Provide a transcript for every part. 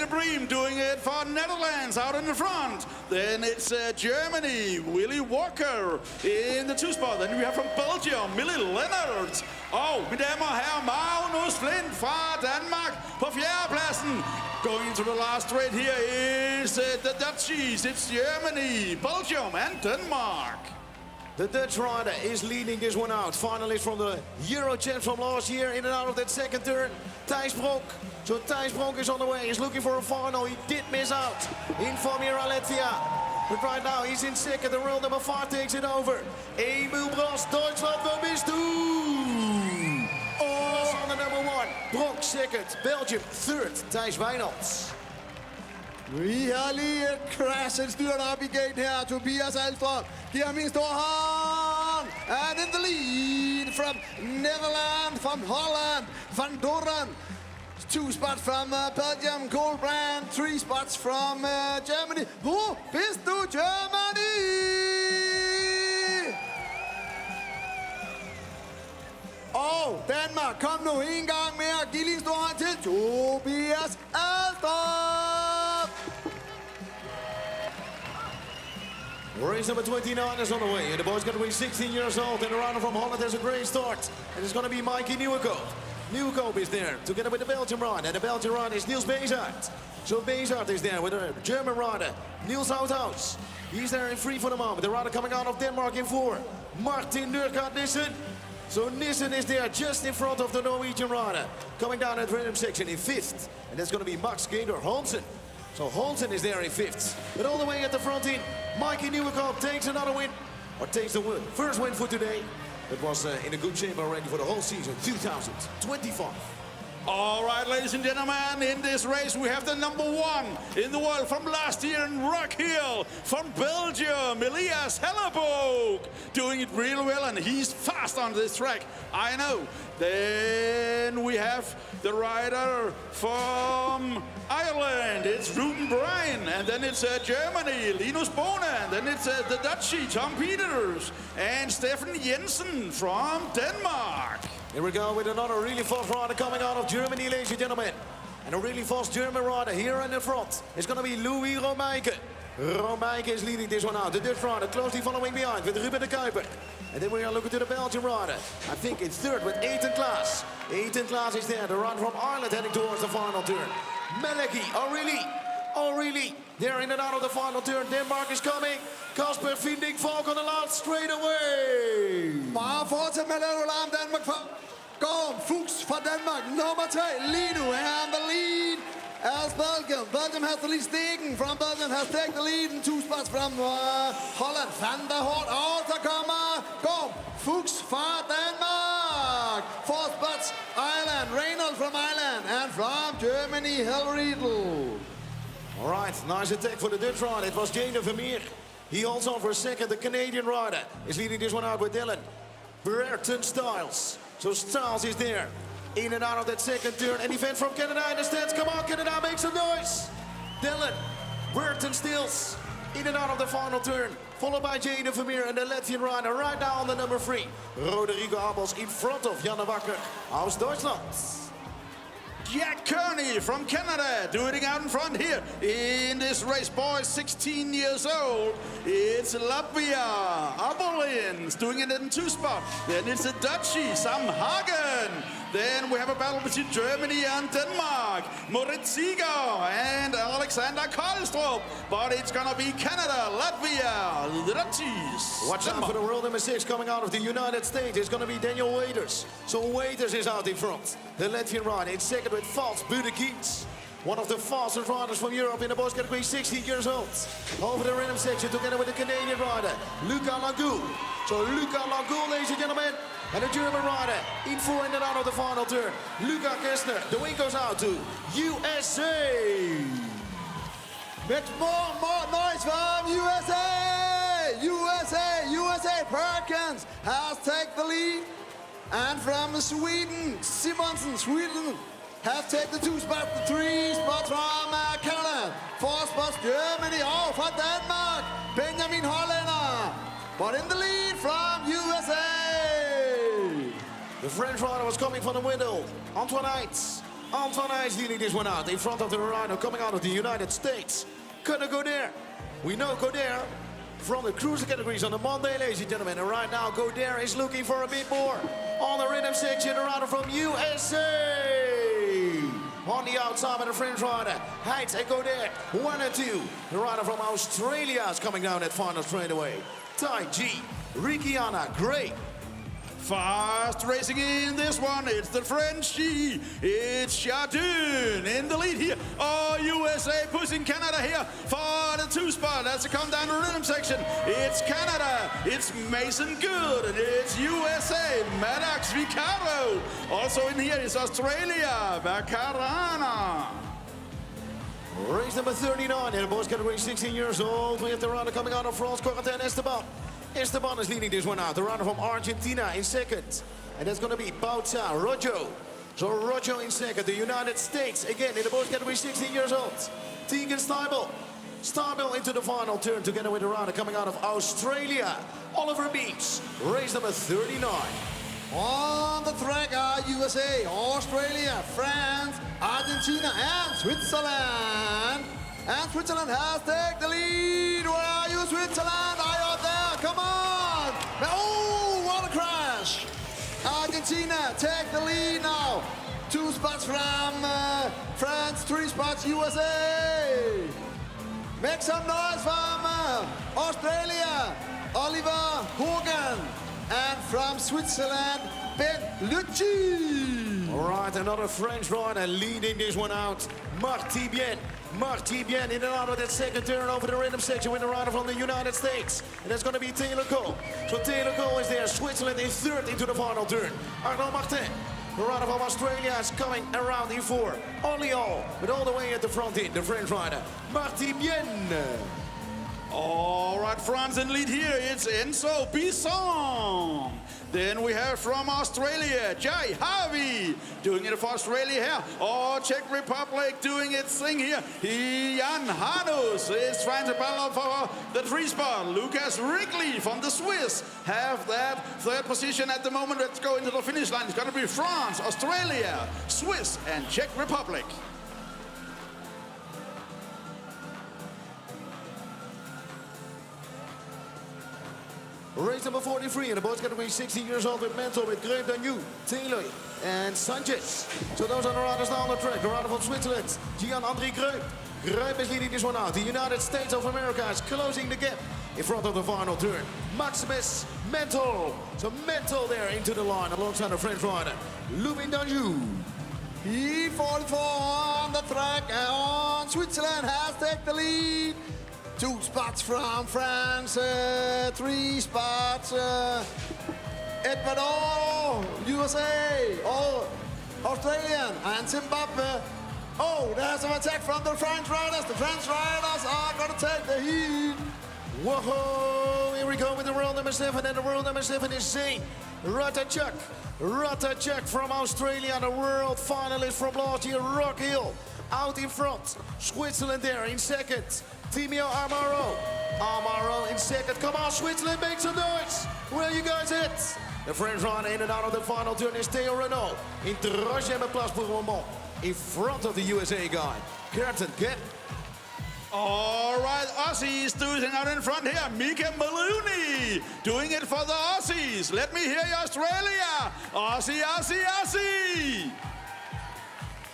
Alexander Bream doing it for Netherlands out in the front. Then it's Germany, Willy Walker in the 2 spot. Then we have from Belgium, Millie Leonard. Og mine damer og herrer, Magnus Flint fra Danmark på 4. pladsen. Going into the last straight here is the Dutchies. It's Germany, Belgium and Denmark. The Dutch rider is leading this one out. Finalist from the Euro champs from last year, in and out of that second turn. Thijs Bronk. So Thijs Bronk is on the way. He's looking for a final. He did miss out in Valmiera, Latvia. But right now he's in second. The world number 5 takes it over. Emil Bras, Deutschland, wo bist du? Oh, on the number 1. Bronk second. Belgium third. Thijs Wijnands. Vi har lige et crash, et styrt op igen her. Tobias Alstrøm giver min store hånd. And in the lead from Netherlands, from Holland, Van Doren. 2 spots from Belgium, Goldbrand. 3 spots from Germany. Hvor bist du, Germany? Og Danmark, kom nu en gang mere. Giv lige en stor hånd til Tobias Alstrøm. Race number 29 is on the way, and the boy's going to be 16 years old, and the rider from Holland has a great start. And it's going to be Mikey Nieuwenkoop. Nieuwenkoop is there, together with the Belgian rider, and the Belgian rider is Niels Bezaert. So Bezaert is there with the German rider, Niels Houthaus. He's there in 3 for the moment. The rider coming out of Denmark in 4, Martin Nurgaard Nissen. So Nissen is there just in front of the Norwegian rider. Coming down that rhythm section in 5th, and that's going to be Max Gator Hansen. So Hansen is there in 5th. But all the way at the front in, Mikey Nieuwenkoop takes another win, or takes the first win for today. It was in a good shape already for the whole season, 2025. All right, ladies and gentlemen, in this race we have the number 1 in the world from last year in Rock Hill, from Belgium, Elias Helleborg, doing it real well, and he's fast on this track, I know. Then we have the rider from Ireland, it's Ruben Bryan, and then it's Germany, Linus Bona, and then it's the Dutchie, Tom Peters, and Stefan Jensen from Denmark. Here we go with another really fast rider coming out of Germany, ladies and gentlemen. And a really fast German rider here in the front. It's going to be Louis Romeike. Romeike is leading this one out. The Dutch rider closely following behind with Ruben de Kuiper. And then we are looking to the Belgian rider. I think in 3rd with Ethan Klaas. Ethan Klaas is there, the rider from Ireland heading towards the final turn. Meleki, O'Reilly. They're in and out of the final turn. Denmark is coming. Kasper Finding Falk on the last straight away. Bare fortsæt med at lave larm, Danmark. Gorm Fuchs fra Danmark, nummer 3. Lige nu er the lead as Belgium. Belgium has the lead. Stegen from Belgium has taken the lead. And 2 spots from Holland. Van der Hoort. Og så kommer Gorm Fuchs fra Danmark. 4 spots, Ireland. Reynolds from Ireland. And from Germany, Hellriedel. All right, nice attack for the Dutch rider. It was Jane Vermeer. He holds on for a second. The Canadian rider is leading this one out with Dylan Brereton Styles. So Styles is there, in and out of that second turn. An event from Canada in the stands. Come on, Canada, make some noise. Dylan Brereton Styles, in and out of the final turn. Followed by Jane Vermeer and the Latvian rider right now on the number 3. Rodrigo Abels in front of Janne Wacker aus Deutschland. Jack Kearney from Canada doing it out in front here in this race, boys, 16 years old. It's Latvia, Abolins doing it in 2 spots. Then it's the Dutchie, Sam Hagen. Then we have a battle between Germany and Denmark, Moritz Seeger and Alexander Karlstrup. But it's gonna be Canada, Latvia, the Dutchies. Watch out for the world number 6 coming out of the United States. It's gonna be Daniel Waiters. So Waiters is out in front. The Latvian rider in second with Vals Budekiets. One of the fastest riders from Europe in the boys category, 16 years old. Over the rhythm section together with the Canadian rider, Luca Lagoux. So Luca Lagoux, ladies and gentlemen, and the German rider in 4 in and out of the final turn. Luca Kessler, the win goes out to USA. Make more noise from USA! USA Perkins has taken the lead. And from Sweden, Simonsen, Sweden, have taken the 2 spots, the 3 spots from Canada, 4 spots Germany, all from Denmark, Benjamin Holländer. But in the lead from USA. The French rider was coming from the window. Antoine Heitz. Antoine is leading this one out in front of the rider coming out of the United States. Gonna go there. We know Godair from the cruiser categories on the Monday, ladies and gentlemen. And right now, Godair is looking for a bit more. On the rhythm section, the rider from USA. On the outside with the French rider, Heights and Godair, 1 and 2. The rider from Australia is coming down that final straightaway. Tai G, Rikiana, Gray. Fast racing in this one, it's the Frenchie, it's Chardin in the lead here. Oh, USA pushing Canada here for the 2 spot. That's a come down the rhythm section. It's Canada, it's Mason Good, and it's USA, Maddox Vicaro. Also in here is Australia, Bacarana. Race number 39 in the boys category, 16 years old. We have the rider coming out of France, Corentin Esteban. Esteban is leading this one out. The rider from Argentina in second. And that's going to be Bautista Rojo. So Rojo in second. The United States, again, in the boys category, 16 years old. Tegan Steibel. Steibel into the final turn together with the rider coming out of Australia. Oliver Beach. Race number 39. On the track are USA, Australia, France, Argentina, and Switzerland. And Switzerland has taken the lead. Where are you, Switzerland? Are you out there? Come on! Oh, what a crash! Argentina take the lead now. 2 spots from France, 3 spots USA. Make some noise from Australia, Oliver Hogan. And from Switzerland, Ben Lucci. All right, another French rider leading this one out. Marty Bien. Marty Bien in and out of that second turn over the rhythm section with the rider from the United States. And that's going to be Taylor Cole. So Taylor Cole is there. Switzerland is third into the final turn. Arnaud Martin, the rider from Australia, is coming around in 4. Only all, but all the way at the front in, the French rider, Marty Bien. All right, France in lead here, it's Enzo Bisson. Then we have from Australia, Jai Harvey, doing it for Australia here. Oh, Czech Republic doing its thing here. Jan Hanus is trying to battle for the 3 spot. Lucas Wrigley from the Swiss have that 3rd position at the moment. Let's go into the finish line. It's going to be France, Australia, Swiss, and Czech Republic. Race number 43 in the boys category, 16 years old with Mentor, with Greve Danu, Taylor, and Sanchez. So those are the riders now on the track. The rider from Switzerland, Gian-André Greve. Greve is leading this one out. The United States of America is closing the gap in front of the final turn. Maximus Mentor. So Mentor there into the line alongside the French rider, Louis Danjou. E44 on the track, and Switzerland has taken the lead. 2 spots from France, 3 spots, Ecuador, USA, oh, Australian, and Zimbabwe. Oh, there's an attack from the French riders. The French riders are going to take the heat. Whoa, here we go with the world number 7, and the world number 7 is Zane Ratachuk. Ratachuk from Australia, the world finalist from last year, Rock Hill. Out in front, Switzerland there in second. Timio Amaro. Amaro in second. Come on, Switzerland, make some noise. Where you guys at? The French rider in and out of the final turn is Theo Renault. In troisième place pour le moment. In front of the USA guy, Curtin Kett. All right, Aussies doing it out in front here. Mika Maloney doing it for the Aussies. Let me hear you, Australia. Aussie, Aussie, Aussie.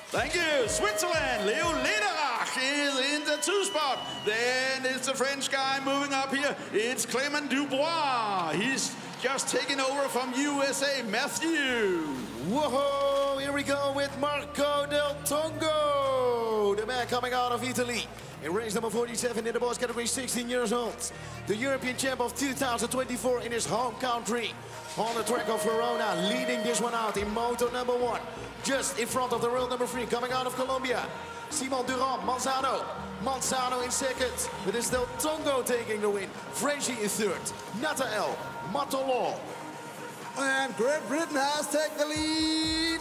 Thank you. Switzerland, Leo Lederach is in the 2 spot. Then it's the French guy moving up here. It's Clement Dubois. He's just taken over from USA, Matthew. Whoa, here we go with Marco Del Tongo. The man coming out of Italy. In race number 47 in the boys category, 16 years old. The European champ of 2024 in his home country. On the track of Verona, leading this one out in moto number 1. Just in front of the world number 3, coming out of Colombia. Simon Durand, Manzano. Manzano in second, but it's Del Tongo taking the win. Frenchie in third. Natael Matolo. And Great Britain has taken the lead.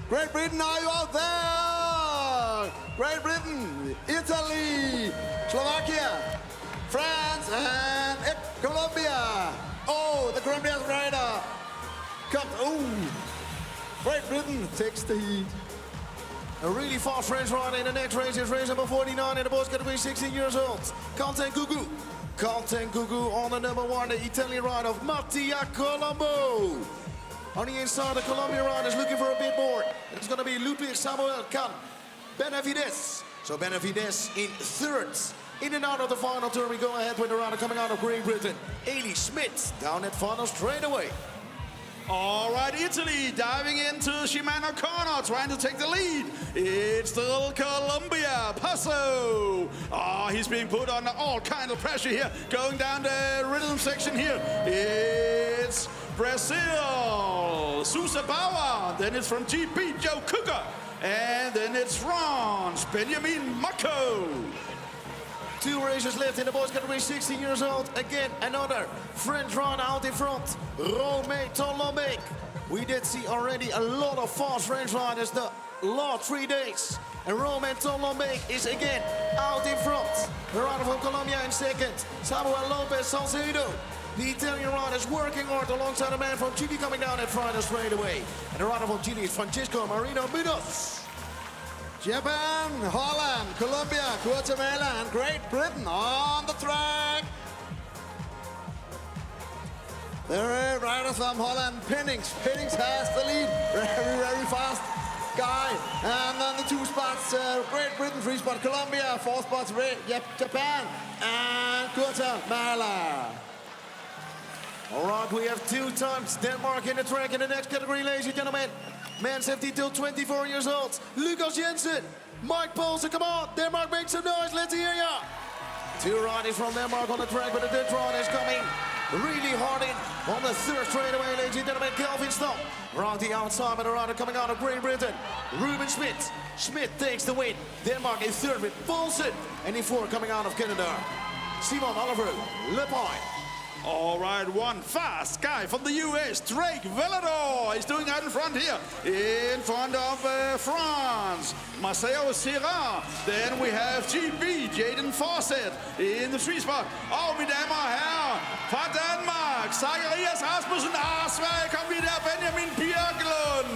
Great Britain, are you out there? Great Britain, Italy, Slovakia, France, and Colombia. Oh, the Colombian rider comes. Oh, Great Britain takes the heat. A really fast French rider in the next race is race number 49 in the boys category, 16 years old. Quentin Gugu on the number 1, the Italian rider of Mattia Colombo. On the inside, the Colombian rider is looking for a bit more. It's going to be Ludwig Samuel Can Benavides. So Benavides in third. In and out of the final turn, we go ahead with the rider coming out of Great Britain. Ailey Schmidt down at final straight away. All right, Italy diving into Shimano corner, trying to take the lead. It's still Colombia, Passo. Oh, he's being put under all kind of pressure here, going down the rhythm section here. It's Brazil, Sousa Bauer. Then it's from GP, Joe Cooker. And then it's France, Benjamin Mako. 2 races left in the boys category, 16 years old. Again, another French rider out in front, Romain Tolombeek. We did see already a lot of fast French riders the last 3 days. And Romain Tolombeek is again out in front. The rider from Colombia in second, Samuel Lopez Salcedo. The Italian rider is working hard alongside a man from Chile coming down at Friday straight away. And the rider from Chile is Francisco Marino Munoz. Japan, Holland, Colombia, Guatemala, and Great Britain on the track. There are riders from Holland, Pennings. Pennings has the lead. Very fast guy. And then the 2 spots, Great Britain, 3 spot, Colombia, 4 spots, Japan, and Guatemala. All right, we have 2 times Denmark in the track in the next category, ladies and gentlemen. Man 17 till 24 years old. Lucas Jensen, Mike Poulsen, come on. Denmark, make some noise, let's hear ya. 2 riders from Denmark on the track, but the Dutch rider is coming really hard in on the third straightaway, ladies and gentlemen. Kelvin Stam around the outside, but the rider coming out of Great Britain, Ruben Schmidt. Schmidt takes the win. Denmark in third with Poulsen, and in 4 coming out of Canada, Simon Oliver Lepine. All right, one fast guy from the US, Drake Velador. He's doing out in front here, in front of France, Marcel Serra. Then we have GB, Jaden Fawcett in the 3 spot. Og mine damer og herrer, fra Danmark, Zacharias Rasmussen. Sverige kom vi der, Benjamin Bjørklund.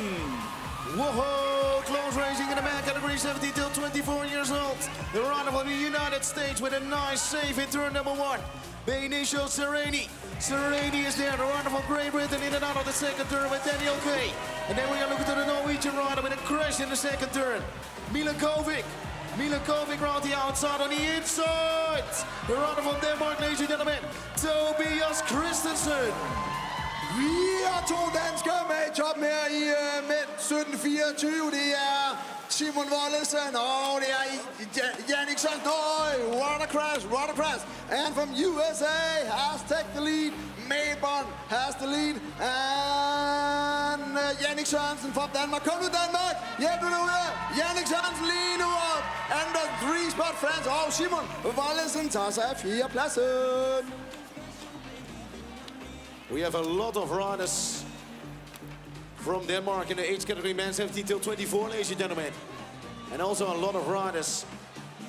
Whoa, close racing in the man category, 17 till 24 years old. The rider from the United States with a nice save in turn number 1. Benicio Sereni. Sereni is there, the rider from Great Britain in and out of the second turn with Daniel Kay. And then we are looking to the Norwegian rider with a crash in the second turn. Milankovic. Milankovic around the outside on the inside. The rider from Denmark, ladies and gentlemen, Tobias Christensen. Vi har 2 danskere med i toppen her i mænd 17-24. Det er Simon Wollesen og det er Jannik Sandøj. What a crash. And from USA has taken the lead. Mayborn has the lead. And Jannik Sørensen fra Danmark. Kom nu Danmark. Hjælp nu derude. Jannik Sørensen lige nu op. And the 3 spot France. Og Simon Wollesen tager sig af 4. pladsen. We have a lot of riders from Denmark in the age category, man 17 till 24, ladies and gentlemen. And also a lot of riders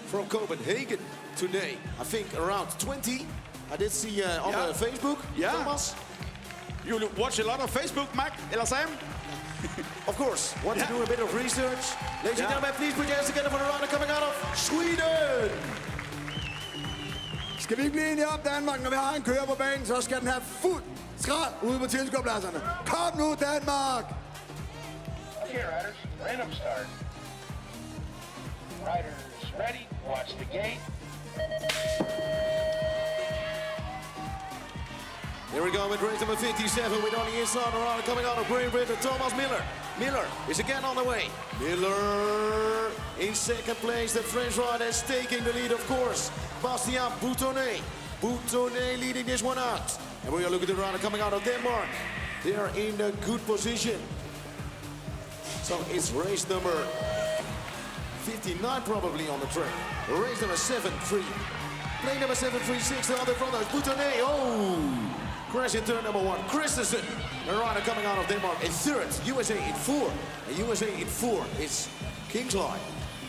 from Copenhagen today. I think around 20. I did see on Facebook, Thomas. You watch a lot of Facebook, Mac, eller Sam? Of course, want to do a bit of research. Ladies and gentlemen, please put your hands together for the rider coming out of Sweden. Skal vi ikke blive enige om, Danmark, når vi har en kører på banen, så skal den have fuld skrald ude på tilskuerpladserne. Kom nu, Danmark! Okay, riders, random start. Riders ready, watch the gate. Here we go with race number 57 with on the inside the rider coming out of Great Britain, Thomas Miller. Miller is again on the way. Miller in second place. The French rider is taking the lead, of course. Bastien Boutonnet. Boutonnet leading this one out. And we are looking at the rider coming out of Denmark. They are in a good position. So it's race number 59 probably on the track. Race number 7-3. Plane number 736, the other front is Boutonnet. Oh! Crash in turn number 1. Christensen, the rider coming out of Denmark in third. USA in 4. And USA in 4 is Kingsline.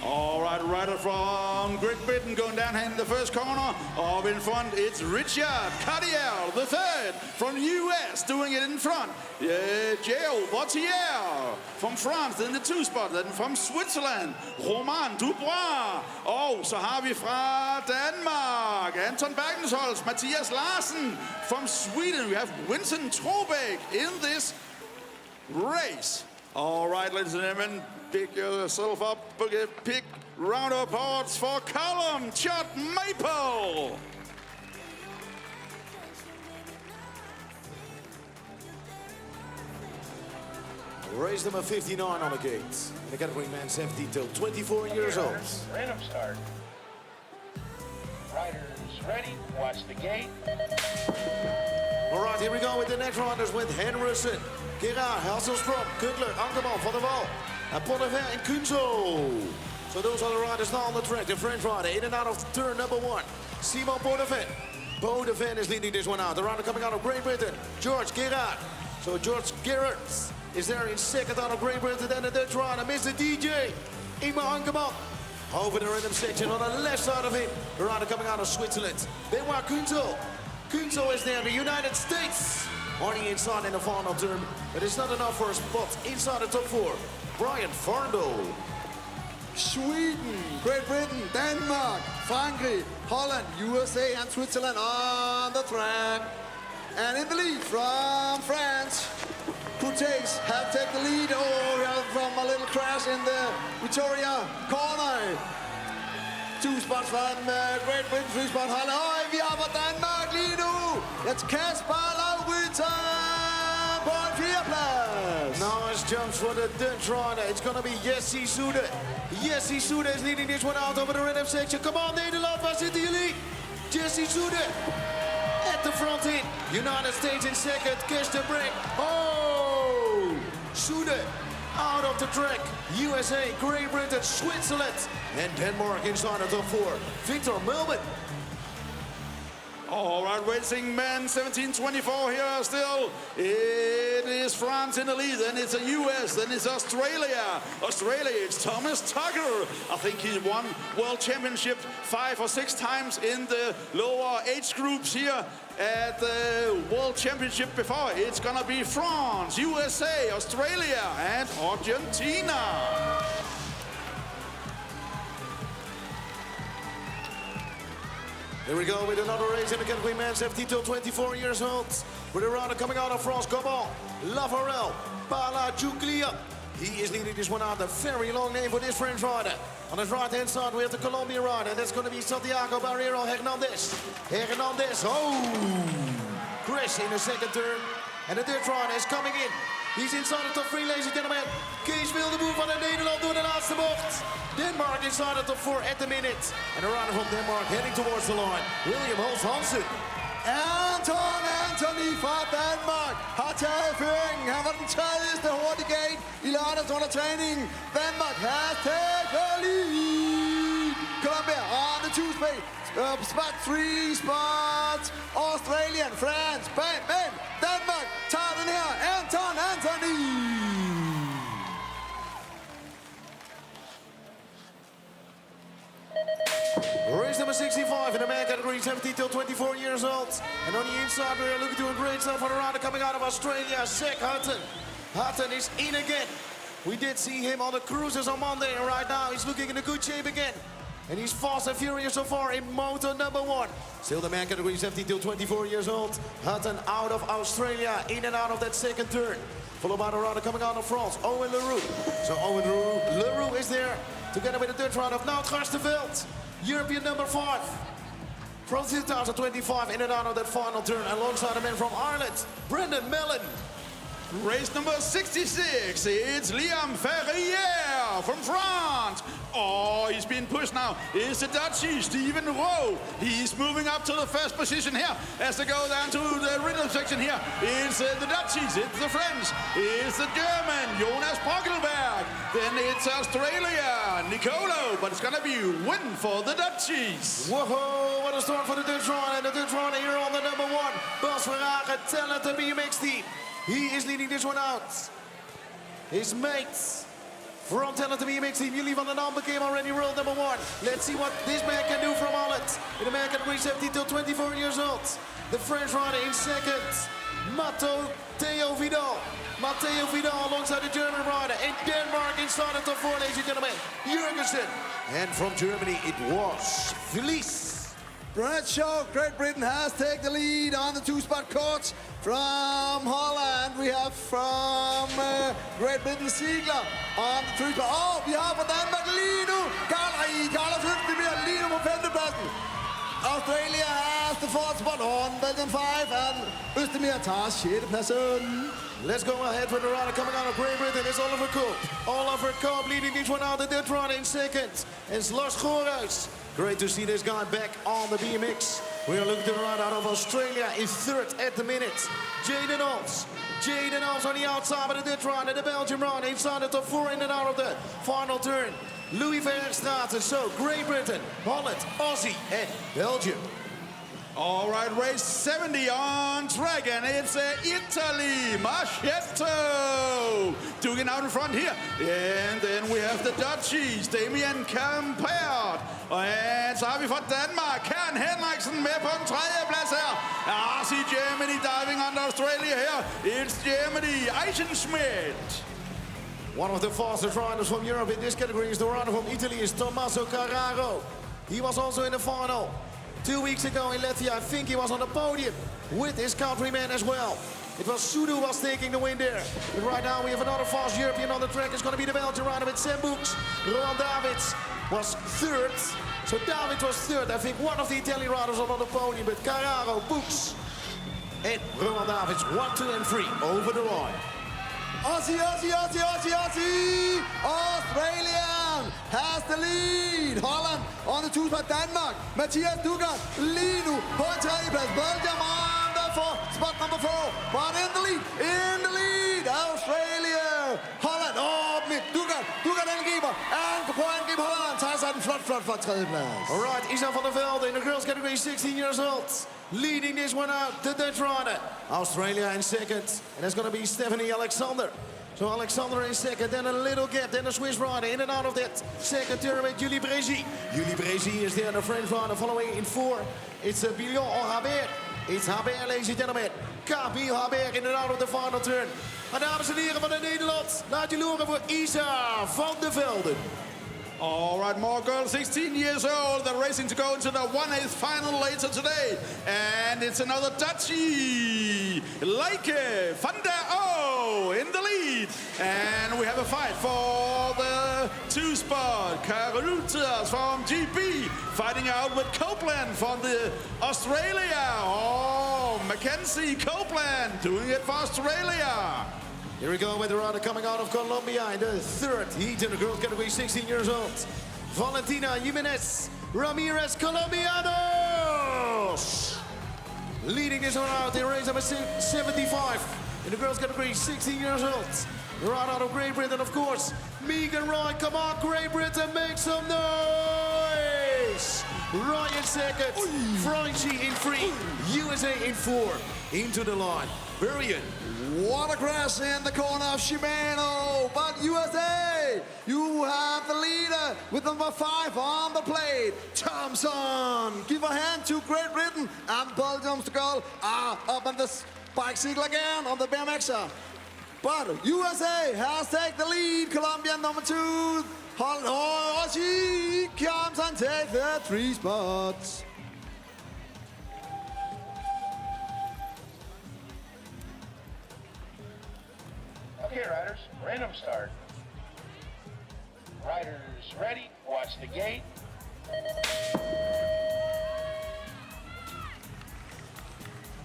All right, rider from Great Britain going down here in the first corner. Up in front, it's Richard Cardiel, the third from the US, doing it in front. Geo Vautier from France in the 2 spot. Then from Switzerland, Roman Dubois. Og så har vi fra Danmark, Anton Bergensholz, Mathias Larsen. From Sweden, we have Vincent Trobeck in this race. All right, ladies and gentlemen, pick yourself up, pick round of applause for Callum Chut Maple. Race number 59 on the gate. In the category man 70 till 24 years old. Random start. Riders ready, watch the gate. All right, here we go with the next riders with Henderson, Gerard, Hasselstrom, Kudler, Ankerman, Van der Wal, and Ponever and Kunzo. So those are the riders now on the track. The French rider in and out of turn number 1. Simon Ponever. Ponever is leading this one out. The rider coming out of Great Britain, George Gerard. So George Gerard is there in second out of Great Britain. Then the Dutch rider, Mr. DJ, Ingmar Ankerman. Over the rhythm section on the left side of him, the rider coming out of Switzerland, Benoit Kunzo. Kunzo is there in the United States. Only inside in the final turn, but it's not enough for a spot inside the top 4. Brian Farndl. Sweden, Great Britain, Denmark, Frankrig, Holland, USA and Switzerland on the track. And in the lead from France, Coutes have taken the lead. Oh, we have from a little crash in the Victoria corner. 2 spots from Great Britain, 3 spots Holland. Og vi har fra Danmark lige nu. That's Kasper Lauritsen på en 4. plads. Nice jumps for the Dutch rider. It's gonna be Jesse Soede. Jesse Soede is leading this one out over the rhythm section. Come on, Nederland, waar zit jullie? Jesse Soede at the front in. United States in second, Kirsten Brink. Oh, Soede out of the track. USA, Great Britain, Switzerland, and Denmark inside the top 4. Victor Melbourne. All right, racing men, 17:24 here still. It is France in the lead, then it's the US, then it's Australia. Australia, it's Thomas Tucker. I think he won World Championship 5 or 6 times in the lower age groups here at the World Championship before. It's gonna be France, USA, Australia, and Argentina. Here we go with another race in the category man 17 till 24 years old. With a rider coming out of France, Gabon, Lavarel, Bala Juglia. He is leading this one out. A very long name for this French rider. On his right hand side we have the Colombian rider. That's going to be Santiago Barrero Hernandez. Hernandez, oh! Crash in the second turn. And the Dutch rider is coming in. He's inside the top 3, ladies and gentlemen. Kees Wildemoer van Nederland door de laatste bocht. Denmark inside the top 4 at the minute. And a rider from Denmark heading towards the line. William Holst Hansen. Anthony fra Danmark har taget føringen. Han var den tredjeste hurtige gate i lørdags under træningen. Danmark has taken the lead. Colombia on the 2 space. Spot 3 spots. Australian, France, bang, men. Danmark tager den her. Anthony. Race number 65 in the man category, 17 till 24 years old. And on the inside, we're looking to a great start for the rider coming out of Australia, Zach Hutton. Hutton is in again. We did see him on the cruises on Monday, and right now he's looking in a good shape again. And he's fast and furious so far in moto number 1. Still the man category, 17 till 24 years old. Hutton out of Australia, in and out of that second turn. Followed by the rider coming out of France, Owen Leroux. So Owen Leroux is there, together with the Dutch rider of Nout Garstenveld. European number 5 from 2025, in and out of that final turn, alongside a man from Ireland, Brendan Mellon. Race number 66, it's Liam Ferrier from France. Oh, he's being pushed now. It's the Dutchie, Stephen Rowe. He's moving up to the first position here as they go down to the rhythm section here. It's the Dutchies, it's the French, it's the German, Jonas Poggelberg. Then it's Australia, Nicolo, but it's gonna be a win for the Dutchies. Whoa, what a start for the Dutch rider. And the Dutch rider here on the number 1, Bas Verhagen, talented BMX team. He is leading this one out. His mate, From talent to BMX team, Jullie van den Dam became already world number 1. Let's see what this man can do from Holland. In the man category 17 till 24 years old. The French rider in second, Matteo Vidal. Matteo Vidal alongside the German rider. In Denmark inside the top 4, ladies and gentlemen, Jurgensen. And from Germany, it was Vlies. Brett Shaw, Great Britain has taken the lead on the two-spot courts. From Holland, we have from Great Britain, Ziegler on the three-spot. Oh, vi har fra Danmark lige nu. Karl er først, det bliver lige nu på 5. pladsen. Australia has the 4th spot on Belgium 5, and Østemir tager 6. pladsen. Let's go ahead for the rider coming out of Great Britain. It's Oliver Cope. Oliver Cope leading this one out. The Dutch rider in second. It's Lars Goorhuis. Great to see this guy back on the BMX. We are looking to the right out of Australia in 3rd at the minute. Jaden Alls. Jaden Alls on the outside of the Dutch rider. The Belgian rider inside the top 4 in and out of the final turn. Louis Verstraeten. So Great Britain, Holland, Aussie and Belgium. All right, race 70 on track, and it's Italy, Marchetto, doing it out in front here. And then we have the Dutchies, Damien Campert. Og så har vi fra Danmark, Karen Henriksen med på en 3. plads her. RC Germany diving under Australia here. It's Germany, Eisenschmidt. One of the fastest riders from Europe in this category is the rider from Italy, is Tommaso Carraro. He was also in the final 2 weeks ago in Latvia. I think he was on the podium with his countryman as well. It was Sudu was taking the win there. But right now we have another fast European on the track. It's going to be the Belgian rider with Sam Boeks. Rowan Davids was 3rd. So Davids was 3rd. I think one of the Italian riders on the podium, but Carraro, Boeks, and Rowan Davids 1, 2 and 3 over the line. Aussie! Australian has the lead. Holland on the 2 spot. Denmark, Mathias Dugard lige nu på en 3. plads. Belgium on the spot number 4. But in the lead, Australia. Holland op med Dugard angriber. Han går på at angribe Holland. Tager sig den flot 3. plads. All right, Isa van der Velde in the girls category, 16 years old. Leading this one out, the Dutch rider. Australia in second, and that's going to be Stephanie Alexander. So Alexander in second, then a little gap, then the Swiss rider in and out of that second turn with Julie Brézy. Julie Brézy is there, the French rider following in 4. It's Billion Habert. It's Habert, ladies and gentlemen. Kabil Habert in and out of the final turn. En dames en heren van Nederland, laat jullie horen voor Isa van der Velde. All right, more girls, 16 years old. They're racing to go into the 1/8 final later today. And it's another Dutchie, Leike van der O in the lead. And we have a fight for the 2 spot. Karutas from GB fighting out with Copeland from the Australia. Oh, Mackenzie Copeland doing it for Australia. Here we go with the rider coming out of Colombia in the 3rd heat in the girls category, 16 years old. Valentina Jimenez Ramirez Colombianos. Leading this one out in race number 75 in the girls category, 16 years old. The rider out of Great Britain, of course, Megan Roy. Come on, Great Britain, make some noise. Roy in second, Franchi in 3, USA in 4. Into the line, Burian. What a crash in the corner of Shimano, but USA, you have the leader with number 5 on the plate, Thompson. Give a hand to Great Britain, and Belgium's girl are up on the bicycle again on the BMXer. But USA has taken the lead. Colombia number 2, Holland, she comes and takes the 3 spots. Okay, riders, random start. Riders ready, watch the gate.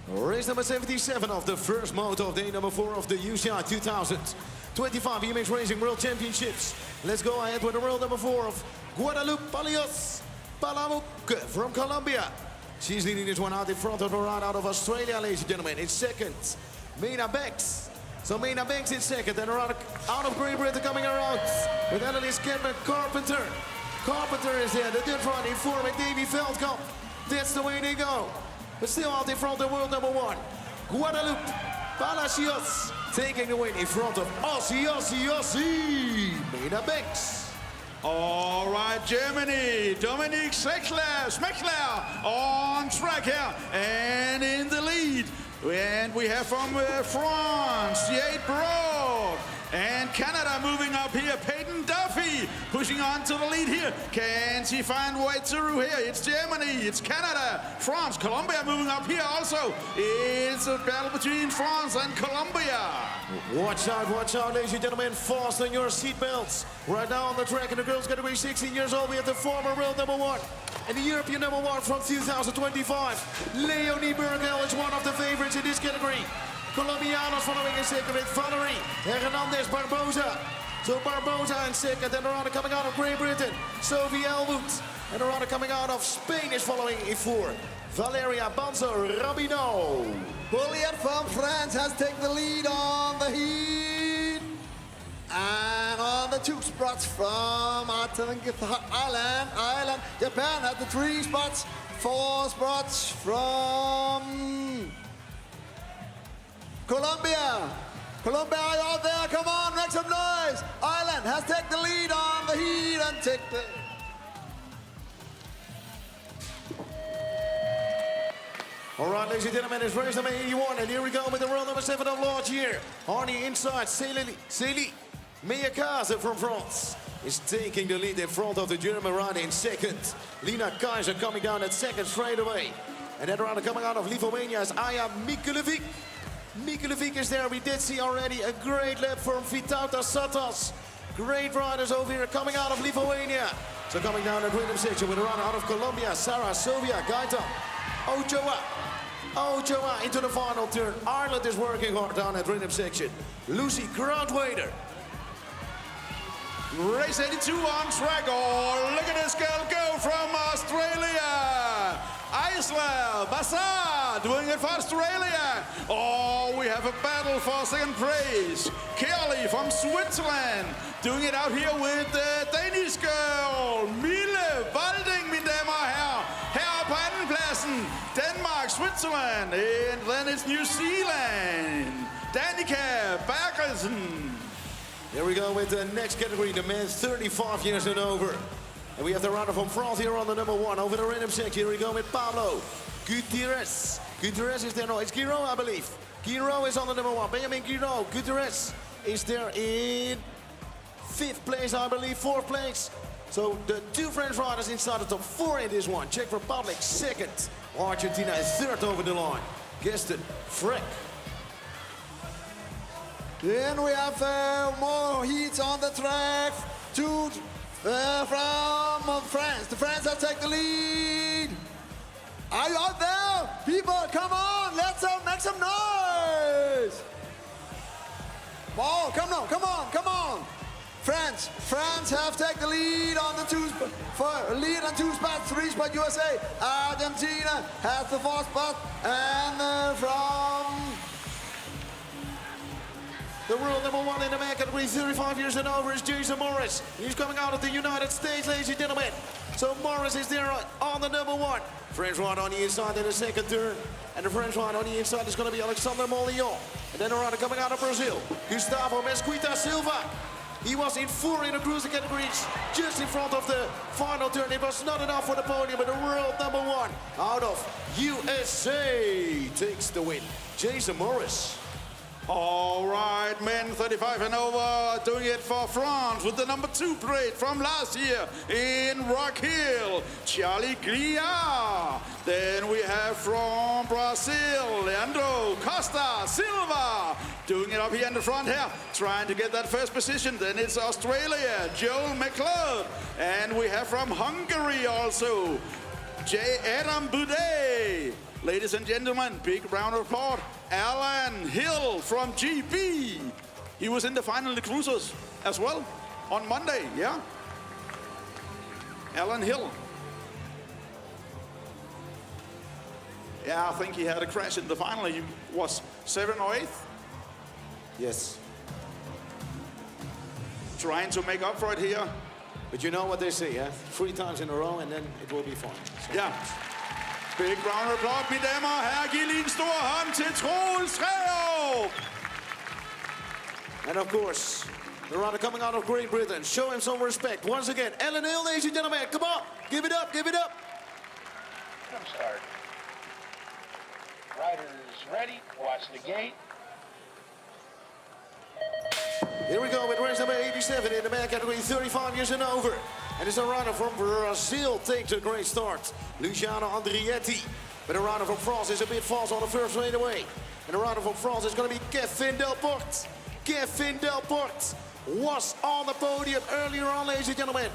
Race number 77 of the first moto of day number 4 of the UCI 2025 BMX Racing World Championships. Let's go ahead with the world number 4 of Guadalupe Palamuc from Colombia. She's leading this one out in front of the ride out of Australia, ladies and gentlemen. In second, Mena Banks. So Mena Banks in second, and out of Great Britain coming around with Annelies Kentman Carpenter. Carpenter is there, the Dutch rider in 4 with Davy Veldkamp. That's the way they go. But still out in front of world number 1. Guadalupe Palacios taking the win in front of Aussie BMX. All right, Germany, Dominic Schmechler on track here and in the lead. And we have from France, Jade Broad. And Canada moving up here, Peyton Duffy pushing on to the lead here. Can she find way through here? It's Germany, it's Canada, France, Colombia moving up here also. It's a battle between France and Colombia. Watch out, ladies and gentlemen. Fasten your seatbelts. Right now on the track in the girls category 16 years old, we have the former world #1 and the European #1 from 2025. Leonie Burgel is one of the favorites in this category. Colombianos following in second with Valerie Hernandez Barbosa. So Barbosa in second, and the runner coming out of Great Britain, Sophie Elwood. And the runner coming out of Spain is following in fourth, Valeria Banzo Rabino. Bulliet from France has taken the lead on the heat. And on the 2 spots from Ireland, Japan had the 3 spots, 4 spots from Colombia. Colombia out there, come on, make some noise. Ireland has taken the lead on the heat and take the... All right, ladies and gentlemen, it's race number 81, and here we go with the world #7 of last year. On the inside, Célie Meyakaze from France is taking the lead in front of the German rider in second. Lina Kaiser coming down at second straight away. And then around coming out of Lithuania is Aja Mikulevic. Mikulevic is there. We did see already a great lap from Vytautas Satas. Great riders over here coming out of Lithuania. So coming down at rhythm section with a runner out of Colombia, Sarah Sylvia Gaita. Ochoa into the final turn. Ireland is working hard down at rhythm section. Lucy Groundwater. Race 82 on track. Oh, look at this girl go from Australia. Isla Bassar doing it for Australia. Oh, we have a battle for second place. Kelly from Switzerland doing it out here with the Danish girl. Mille Walding, mine damer og herrer. Her på andenpladsen, Denmark, Switzerland. And then it's New Zealand. Danica Bergersen. Here we go with the next category, the men 35 years and over. And we have the runner from France here on the #1 over the random section. Here we go with Pablo Gutierrez. Gutierrez is there, no, it's Guiraud, I believe. Guiraud is on the #1. Benjamin Guiraud. Gutierrez is there in 5th place, I believe, 4th place. So the 2 French riders inside the top 4 in this one. Czech Republic 2nd. Argentina is 3rd over the line. Gaston Freck. Then we have more heats on the track. From France. The France have taken the lead. Are you out there? People, come on. Let's make some noise. Oh, come on. France have taken the lead on the 2 spots, 3 spot USA. Argentina has the 4th spot, and from the world #1 in the man category, 35 years and over, is Jason Morris. He's coming out of the United States, ladies and gentlemen. So Morris is there on the #1. French rider on the inside in the second turn. And the French rider on the inside is going to be Alexander Mollion. And then a rider coming out of Brazil, Gustavo Mesquita Silva. He was in 4 in the cruiser categories, just in front of the final turn. It was not enough for the podium, but the world #1 out of USA takes the win. Jason Morris. All right, men 35 and over, doing it for France with the #2 plate from last year in Rock Hill, Charlie Gria. Then we have from Brazil, Leandro Costa Silva, doing it up here in the front here, trying to get that first position. Then it's Australia, Joel McLeod. And we have from Hungary also, J. Adam Boudet. Ladies and gentlemen, big round of applause. Alan Hill from GB. He was in the final in the cruisers as well on Monday, yeah? Alan Hill. Yeah, I think he had a crash in the final. He was 7th or 8th. Yes. Trying to make up for it here. But you know what they say, yeah? 3 times in a row and then it will be fine. So. Yeah. Big round of applause, mine damer og herrer. Giv lige en stor hånd til Troels Trerup. And of course, the runner coming out of Great Britain. Show him some respect. Once again, Ellen Hill, ladies and gentlemen. Come on, give it up, give it up. Random start. Riders ready. Watch the gate. Here we go with race number 87 in the man category 35 years and over. And it's a runner from Brazil takes a great start. Luciano Andrietti. But a runner from France is a bit fast on the first straightaway. And the runner from France is going to be Kevin Delporte. Kevin Delporte was on the podium earlier on, ladies and gentlemen.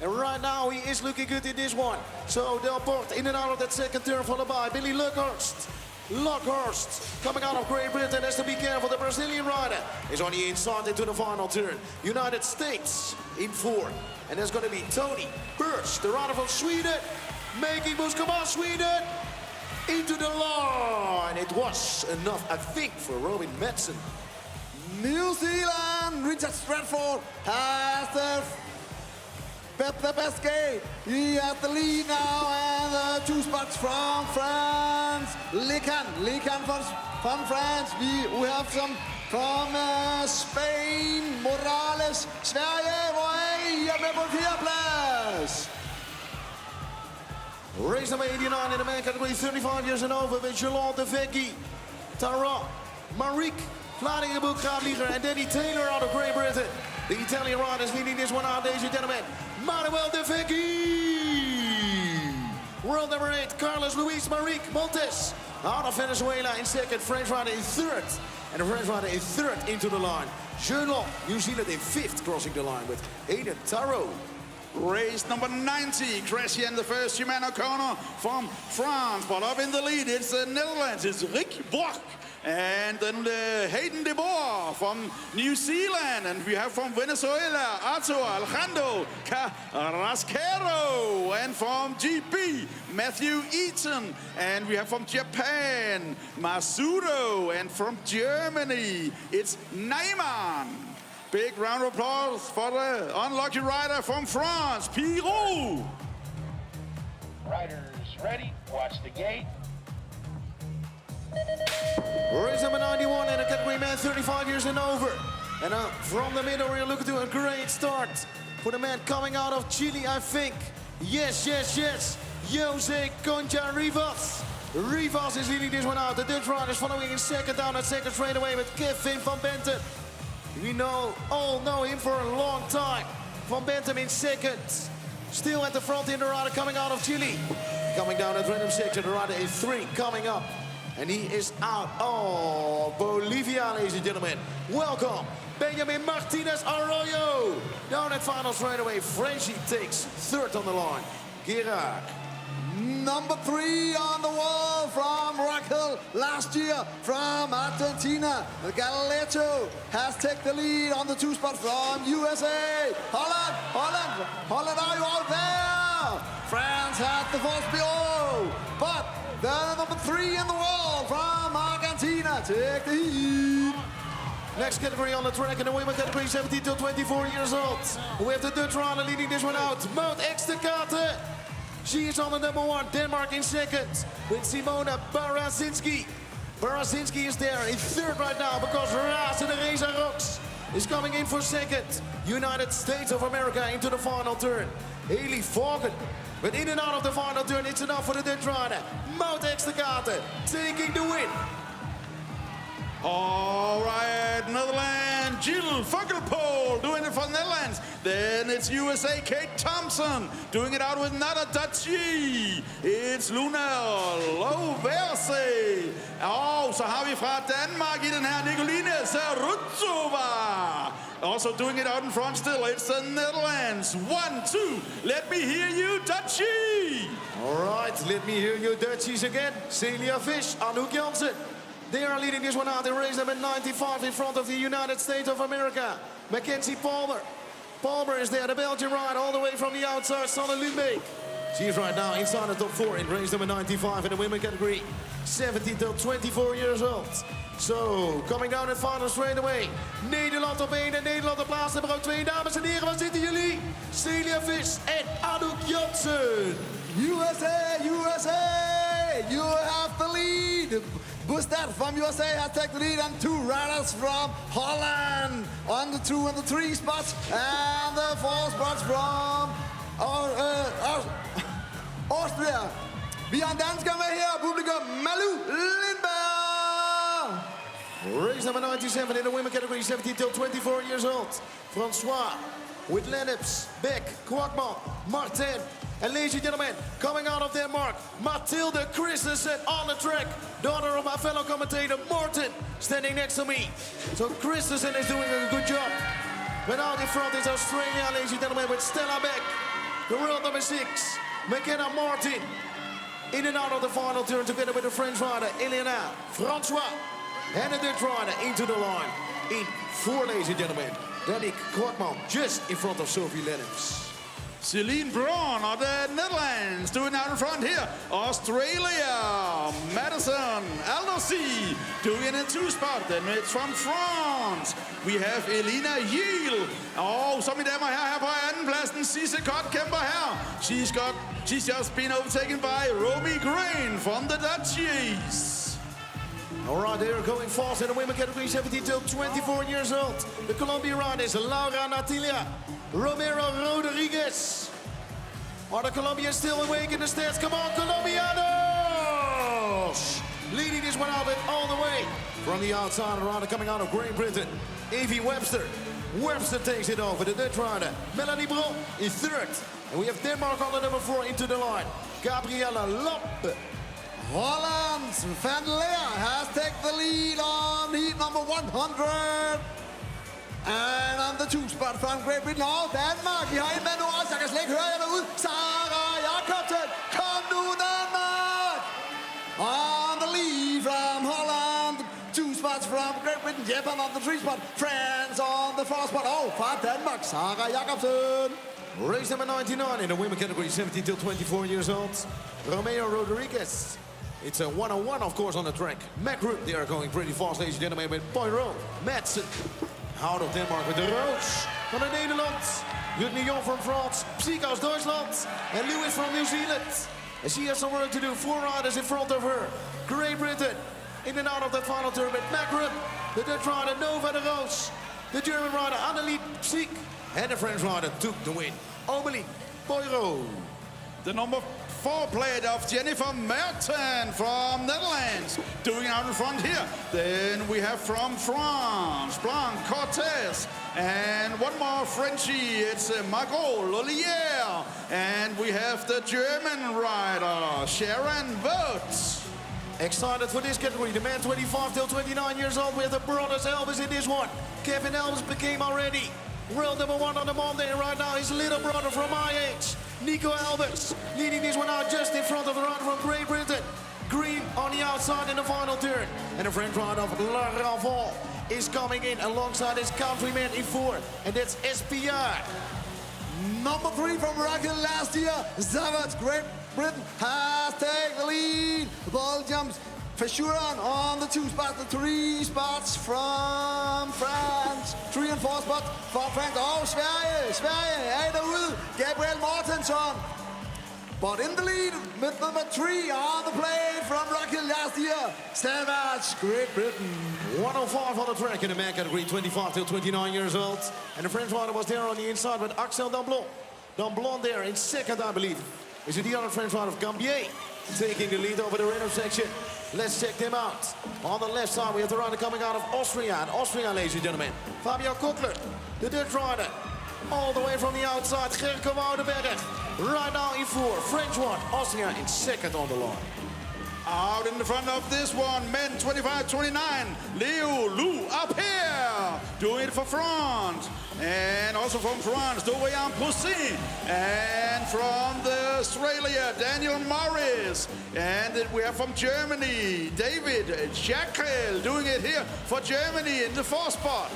And right now he is looking good in this one. So Delporte in and out of that second turn, followed by Billy Luckhurst. Luckhurst coming out of Great Britain has to be careful. The Brazilian rider is on the inside into the final turn. United States in 4. And there's going to be Tony Birch, the rider from Sweden, making moves. Come on, Sweden! Into the line. It was enough, I think, for Robin Madsen. New Zealand, Richard Stratford has the best gate. He has the lead now, and 2 spots from France. Lecan from France. We have some from Spain. Morales, Sverige, hvor I er med på 4. plads. Race number 89 in the man category 35 years and over with Jolande Vecchi, Tara, Marique, Vlaardingenboek, Graatvlieger, and Danny Taylor out of Great Britain. The Italian riders leading this one out, ladies and gentlemen. Manuel De Vecchi. World number 8, Carlos Luis Marique Montes. Out of Venezuela in second, French rider in third. And the French rider in third into the line. Jeulon, New Zealand in 5th, crossing the line with Hayden Tarot. Race number 90, Christian, the first Shimano corner from France. But up in the lead, it's the Netherlands. It's Rick Brock. And then Hayden de Boer from New Zealand. And we have from Venezuela, Arthur Alejandro Carrasquero. And from GP, Matthew Eaton. And we have from Japan, Masudo. And from Germany, it's Neyman. Big round of applause for the unlucky rider from France, Pirou. Riders ready. Watch the gate. Race number 91 in the category man 35 years and over. And from the middle, we're looking to a great start for the man coming out of Chile, I think. Yes, yes, yes. Jose Concha Rivas. Rivas is leading this one out. The Dutch riders following in second down at second straightaway with Kevin van Bentum. We all know him for a long time. Van Bentum in second. Still at the front in the rider coming out of Chile. Coming down at random section, the rider is 3 coming up. And he is out of Bolivia, ladies and gentlemen. Welcome, Benjamin Martinez Arroyo. Down at final straightaway, Frenchie takes 3rd on the line. Gerard. Number 3 on the wall from Raquel last year from Argentina. Galeto has taken the lead on the 2 spot from USA. Holland, are you out there? France has the first below, but the number 3 in the world from Argentina take the heat. Next category on the track in the women category 17 to 24 years old. We have the Dutch rider leading this one out, Maud Eksterkate. She is on the number 1, Denmark in second, with Simona Barazinski. Barazinski is there in 3rd right now because Raas in the Reza Rocks is coming in for 2nd. United States of America into the final turn. Haley Vaughan. But in and out of the final turn, it's enough for the Dutch rider. Maud Eksterkate taking the win. All right, Netherlands, Jill Vogelpool doing it for the Netherlands. Then it's USA, Kate Thompson doing it out with Nada Dutchy. It's Luna Loverse. Og så har vi fra Danmark i den her Nicoline Sarutsova. Also doing it out in front still, it's the Netherlands. 1, 2, let me hear you, Dutchy. All right, let me hear you, Dutchies again. Celia Fish, Anouk Jansen. They are leading this one out in race number 95 in front of the United States of America. Mackenzie Palmer. Palmer is there, the Belgian rider, all the way from the outside, Sanne Lundbeek. She is right now inside the top 4 in race number 95 in the women category. 17 till 24 years old. So, coming down in final straight away. Nederland op 1 en Nederland op plaats nummer 2. Dames en heren, waar zitten jullie? Celia Fish en Anouk Jansen. USA, you have the lead. Bustad from USA has taken the lead, and 2 riders from Holland on the 2 and the 3 spots, and the 4 spots from Austria. Vi har en dansker med her, publikum, Malu Lindberg. Race number 97 in the women category, 17 till 24 years old. Francois with Lennox, Beck, Kwakman, Martin. And ladies and gentlemen, coming out of Denmark, Mathilde Christensen on the track. Daughter of my fellow commentator, Morten, standing next to me. So Christensen is doing a good job. But out in front is Australia, ladies and gentlemen, with Stella Beck. The world number 6, McKenna Martin. In and out of the final turn together with the French rider, Elena Francois. And the Dutch rider into the line. In 4, ladies and gentlemen. Danik Kwakman just in front of Sophie Lennox. Celine Braun of the Netherlands doing out in front here. Australia, Madison Aldosi doing it in 2 spots. Then it's from France. We have Elina Yiel. Så mine damer og herrer, her på andenpladsen, Sisse Kott kæmper her. She's just been overtaken by Romy Green from the Dutchies. All right, they're going fast in the women category, 17 till 24 years old. The Colombian riders, Laura Natilia, Romero Rodriguez. Are the Colombians still awake in the stands? Come on, Colombianos! Leading this one out all the way. From the outside, a rider coming out of Great Britain, Evie Webster. Webster takes it over. The Dutch rider, Melanie Bron, is 3rd. And we have Denmark on the number 4 into the line. Gabriella Loppe. Holland's Van Leer has taken the lead on heat number 100. And on the 2 spot from Great Britain og Danmark. Vi har en mand nu også, jeg kan slet ikke høre jer derude. Sarah Jacobsen, kom nu Danmark! On the lead from Holland. 2 spots from Great Britain, Japan on the 3 spot. France on the 4 spot. Oh, fra Danmark, Sarah Jacobsen. Race number 99 in the women category, 17 till 24 years old. Romeo Rodriguez. It's a one-on-one, of course, on the track. Macroom, they are going pretty fast, ladies and gentlemen, with Poirot, Madsen. Out of Denmark with the Roos van de Nederland. Ludmillon from France, Psych aus Deutschland, and Lewis from New Zealand. And she has some work to do. 4 riders in front of her. Great Britain in and out of that final turn with Macroom. The Dutch rider, Nova de Roos. The German rider, Annelied Psych. And the French rider took the win. Omelie Poirot. The number 4 plate of Jennifer Merton from Netherlands doing out in front here. Then we have from France, Blanc Cortez. And one more Frenchie, it's Margot Lollier. And we have the German rider, Sharon Vogt. Excited for this category, the man 25 till 29 years old. We have the brothers Elvis in this one. Kevin Elvis became already world number 1 on the Monday, and right now his little brother from my age, Nico Elvis, leading this one out just in front of the rider from Great Britain. Green on the outside in the final turn. And the French rider of La Raval is coming in alongside his countryman in 4, and that's SPR. Number 3 from Raquel last year, Zavert, Great Britain has taken the lead. Belgium's Fashuran on the 2 spots, the 3 spots from France. 3 and 4 spots from France. Oh, Sverige er derude. Gabriel Mortensson. But in the lead with number 3 on the plate from Raquel last year, Savage, Great Britain. 105 on the track in the man category, 25 till 29 years old. And the French rider was there on the inside with Axel Damblon. Damblon there in 2nd, I believe. Is it the other French rider of Gambier taking the lead over the random section? Let's check them out. On the left side, we have the rider coming out of Austria. And Austria, ladies and gentlemen, Fabio Kochler, the Dutch rider. All the way from the outside, Gerko Woudenberg. Right now in 4, French one, Austria in 2nd on the line. Out in the front of this one, men 25-29, Leo Lou up here, doing it for France. And also from France, Dorian Poussin. And from the Australia, Daniel Morris. And then we have from Germany, David Jackel, doing it here for Germany in the 4th spot.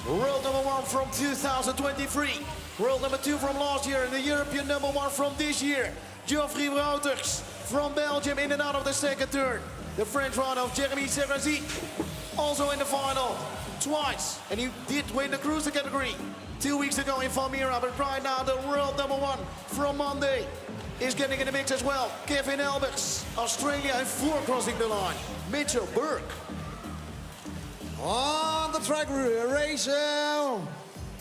World number 1 from 2023. World number 2 from last year, and the European number 1 from this year. Geoffrey Wouters from Belgium in and out of the 2nd turn. The French rider of Jeremy Serrazi, also in the final twice. And he did win the cruiser category 2 weeks ago in Valmiera, but right now the world number 1 from Monday. is getting in the mix as well. Kevin Elbers, Australia in 4 crossing the line. Mitchell Burke. On the track, ratio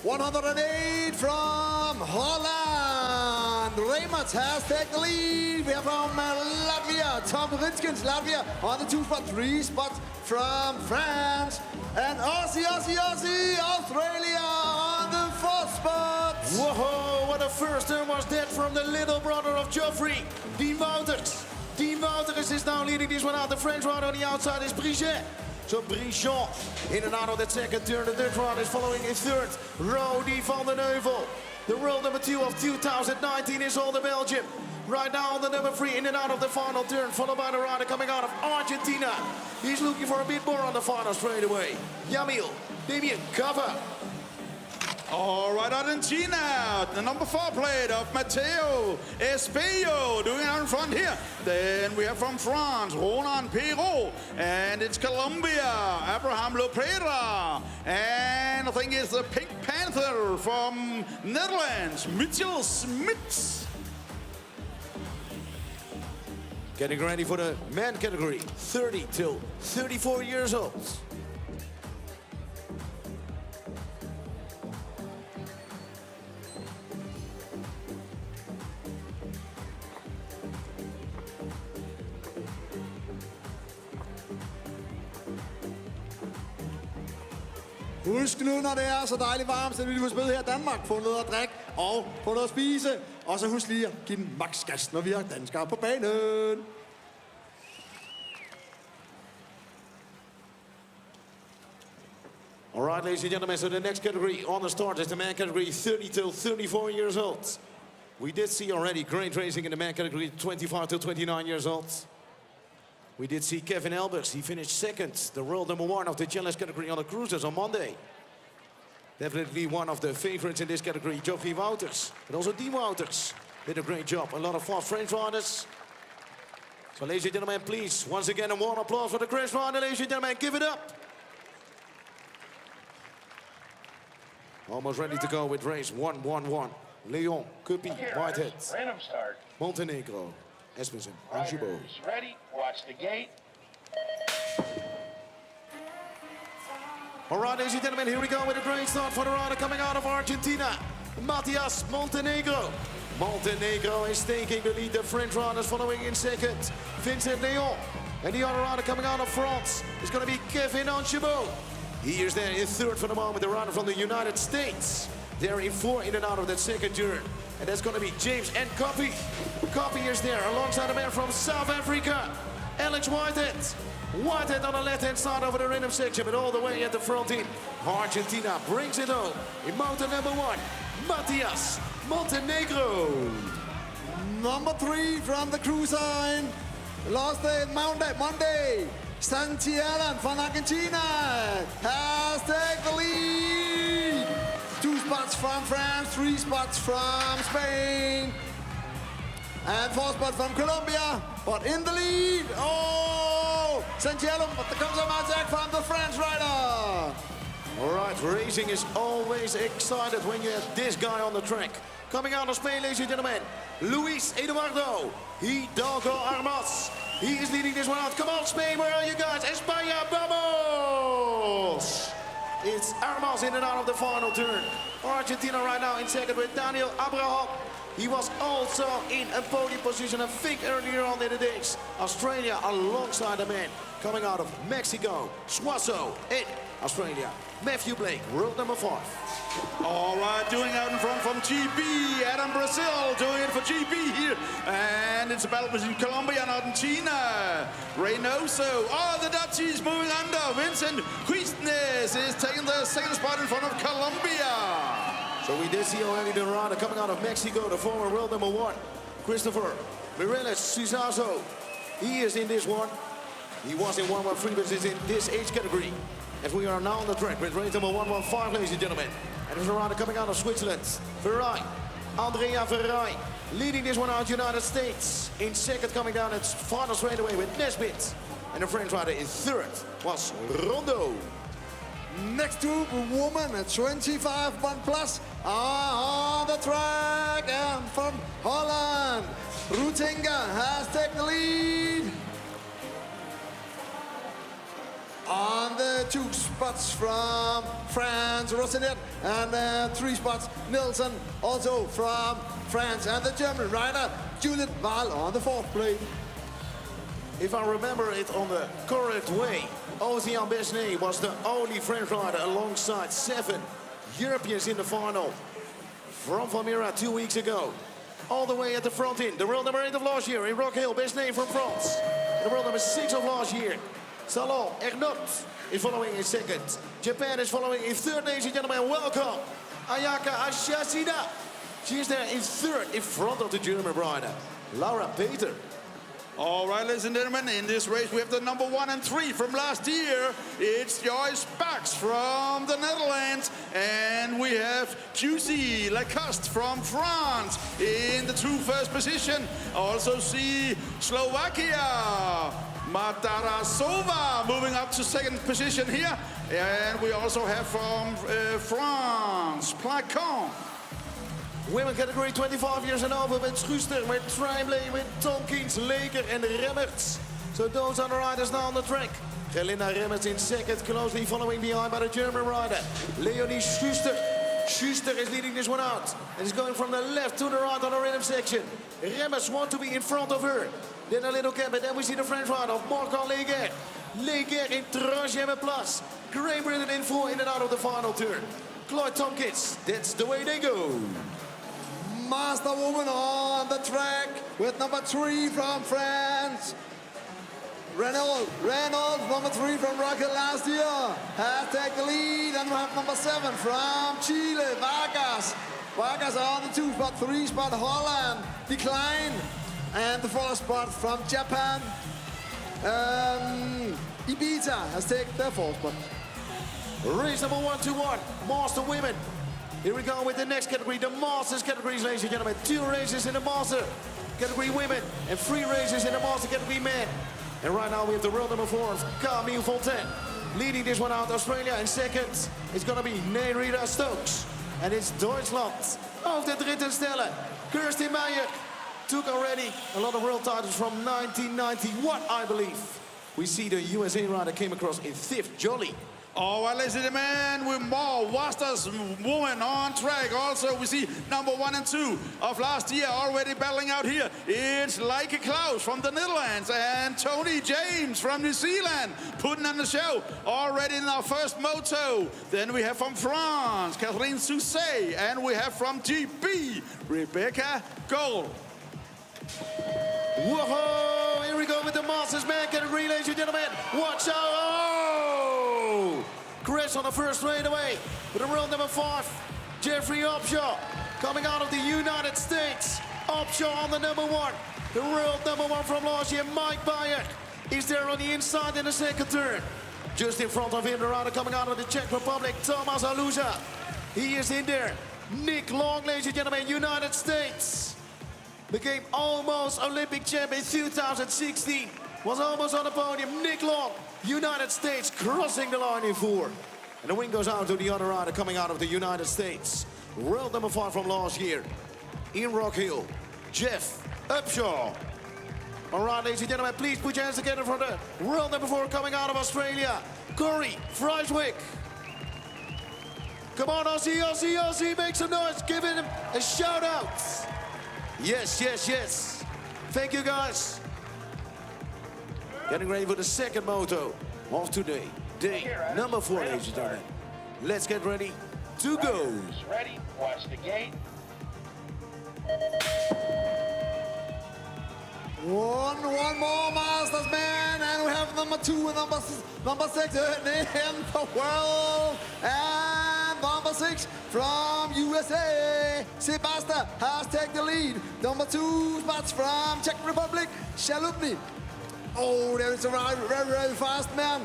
108 from Holland. Reimert has taken the lead. We have from Latvia, Tom Ritskens, Latvia on the 2 spot, 3 spots from France. And Aussie, Australia on the 4th spot. Whoa, what a first turn was that from the little brother of Geoffrey, Dean Wouters. Dean Wouters is now leading this one out. The French rider on the outside is Brichet. So Brichon in and out of that second turn. The Dutch rider is following in 3rd. Rodi van den Heuvel. The world number 2 of 2019 is all the Belgium. Right now on the number 3 in and out of the final turn, followed by the rider coming out of Argentina. He's looking for a bit more on the final straightaway. Jamil Damien Cover. All right, Argentina, the number 4 plate of Matteo Espejo doing it out in front here. Then we have from France, Ronan Perrault, and it's Colombia, Abraham Lopera, and I think it's the Pink Panther from Netherlands, Mitchell Smits. Getting ready for the man category, 30 till 34 years old. Husk nu, når det er så dejligt varmt, så vil vi få spille her i Danmark. Få noget at drikke og få noget at spise. Og så husk lige at give den maks gas, når vi har danskere på banen. All right, ladies and gentlemen, so the next category on the start is the man category 30 till 34 years old. We did see already great racing in the man category 25 till 29 years old. We did see Kevin Elbers. He finished 2nd, the world number 1 of the challenge category on the cruisers on Monday. Definitely one of the favorites in this category, Geoffrey Wouters, but also Dean Wouters did a great job. A lot of fast French riders. So, ladies and gentlemen, please, once again, a warm applause for the crash rider, ladies and gentlemen, give it up. Almost ready to go with race 1-1-1. Leon, Kupi, Whitehead, Random start. Montenegro, Espensen, Angibo. Riders ready. Watch the gate. All right, ladies and gentlemen, here we go with a great start for the rider coming out of Argentina, Matias Montenegro. Montenegro is taking the lead. The French riders following in 2nd, Vincent Leon. And the other rider coming out of France is going to be Kevin Angibo. He is there in 3rd for the moment, the rider from the United States. They're in 4 in and out of that second turn. And that's going to be James and Coppy. Coppy is there alongside a man from South Africa, Alex Whitehead. Whitehead on the left-hand side over the random section, but all the way at the front in. Argentina brings it home in motor number 1, Matias Montenegro. Number 3 from the cruise line. Last day, Monday. Santi Allen from Argentina has taken the lead. 2 spots from France, 3 spots from Spain, and 4 spots from Colombia. But in the lead, oh, Santi Allen, but there comes a attack from the French rider. All right, racing is always excited when you have this guy on the track. Coming out of Spain, ladies and gentlemen, Luis Eduardo Hidalgo Armas. He is leading this one out. Come on, Spain, where are you guys? España, vamos! It's Armas in and out of the final turn. Argentina right now in 2nd with Daniel Abraham. He was also in a podium position, I think, earlier on in the days. Australia alongside the man coming out of Mexico, Suazo in Australia. Matthew Blake, world number 5. All right, doing out in front from GB, Adam Brazil doing it for GB here. And it's a battle between Colombia and Argentina. Reynoso, the Dutchies moving under. Vincent Quistnes is taking the 2nd spot in front of Colombia. So we did see already the rider coming out of Mexico, the former world number 1, Christopher Mireles Suizazo. He is in this one. He was in 113, but is in this age category. As we are now on the track with race number 115, ladies and gentlemen. And there's a rider coming out of Switzerland, Ferrari, Andrea Ferrari, leading this one out United States. In 2nd, coming down its final straightaway with Nesbitt. And the French rider in 3rd was Rondo. Next to woman at 25 1 plus on the track, and from Holland, Rutinga has taken the lead. On the 2 spots from France, Rossinet, and 3 spots, Nilsson, also from France, and the German rider, Judith Wahl on the 4th place. If I remember it on the correct way, Ocean Besnay was the only French rider alongside 7 Europeans in the final from Valmiera 2 weeks ago. All the way at the front in, the world number 8 of last year in Rock Hill, Besnay from France. The world number 6 of last year, Salon Ernot is following in 2nd. Japan is following in 3rd, ladies and gentlemen. Welcome, Ayaka Ashashida. She is there in 3rd, in front of the German rider, Laura Peter. All right, ladies and gentlemen, in this race we have the number 1 and 3 from last year. It's Joyce Bax from the Netherlands, and we have QC Lacoste from France in the 2 first position. Also see Slovakia, Matarasova moving up to 2nd position here. And we also have from France, Placon. Women category 25 years and over with Schuster, with Tremblay, with Tompkins, Leker and Remmerts. So those are the riders now on the track. Gelinda Remmerts in 2nd, closely following behind by the German rider, Leonie Schuster. Schuster is leading this one out and is going from the left to the right on the rhythm section. Remmerts want to be in front of her. Then a little gap, and then we see the French rider of Morgan Leger. Leger in 3e place. Great Britain in full in and out of the final turn. Cloyd Tompkins, that's the way they go. Master woman on the track with number 3 from France. Renault, number 3 from Rocket last year, has taken the lead, and we have number 7 from Chile, Vargas. Vargas on the 2 spot, 3 spot, Holland, Decline, and the 4th spot from Japan. Ibiza has taken their 4th spot. Race number 1-1, Master Women. Here we go with the next category, the Masters categories, ladies and gentlemen. 2 races in the Master category women and 3 races in the Master category men. And right now we have the world number 4, Camille Fontaine. Leading this one out, Australia in 2nd. It's gonna be Nerida Stokes. And it's Deutschland auf der 3. Stelle. Kirstin Meijer took already a lot of world titles from 1991, I believe. We see the USA rider came across in 5th, Jolly. All right, ladies and gentlemen, with more Masters women on track. Also, we see number 1 and 2 of last year already battling out here. It's Leike Klaus from the Netherlands and Tony James from New Zealand putting on the show already in our first moto. Then we have from France, Catherine Sousset, and we have from GB, Rebecca Gold. Whoa, here we go with the Masters man category, ladies and gentlemen. Watch out. Oh! Chris on the first straightaway with the world number 5, Jeffrey Upshaw, coming out of the United States. Upshaw on the number 1. The world number 1 from last year, Mike Bayer, is there on the inside in the 2nd turn. Just in front of him, the rider coming out of the Czech Republic, Tomas Aluza. He is in there. Nick Long, ladies and gentlemen, United States. Became almost Olympic champ in 2016. Was almost on the podium. Nick Long, United States, crossing the line in 4. And the win goes out to the other rider coming out of the United States. World number 5 from last year in Rock Hill, Jeff Upshaw. All right, ladies and gentlemen, please put your hands together for the world number 4 coming out of Australia, Corey Freiswick. Come on, Aussie, Aussie, Aussie, make some noise. Give him a shout out. Yes, yes, yes. Thank you, guys. Getting ready for the 2nd moto of today. Day number 4, ladies and gentlemen. Let's get ready to go. Ready, watch the gate. One more Masters man, and we have number 2 and number 6 in the world. And number 6 from USA, Sebastian has taken the lead. Number 2 spots from Czech Republic, Shalupny. Oh, there is a very fast man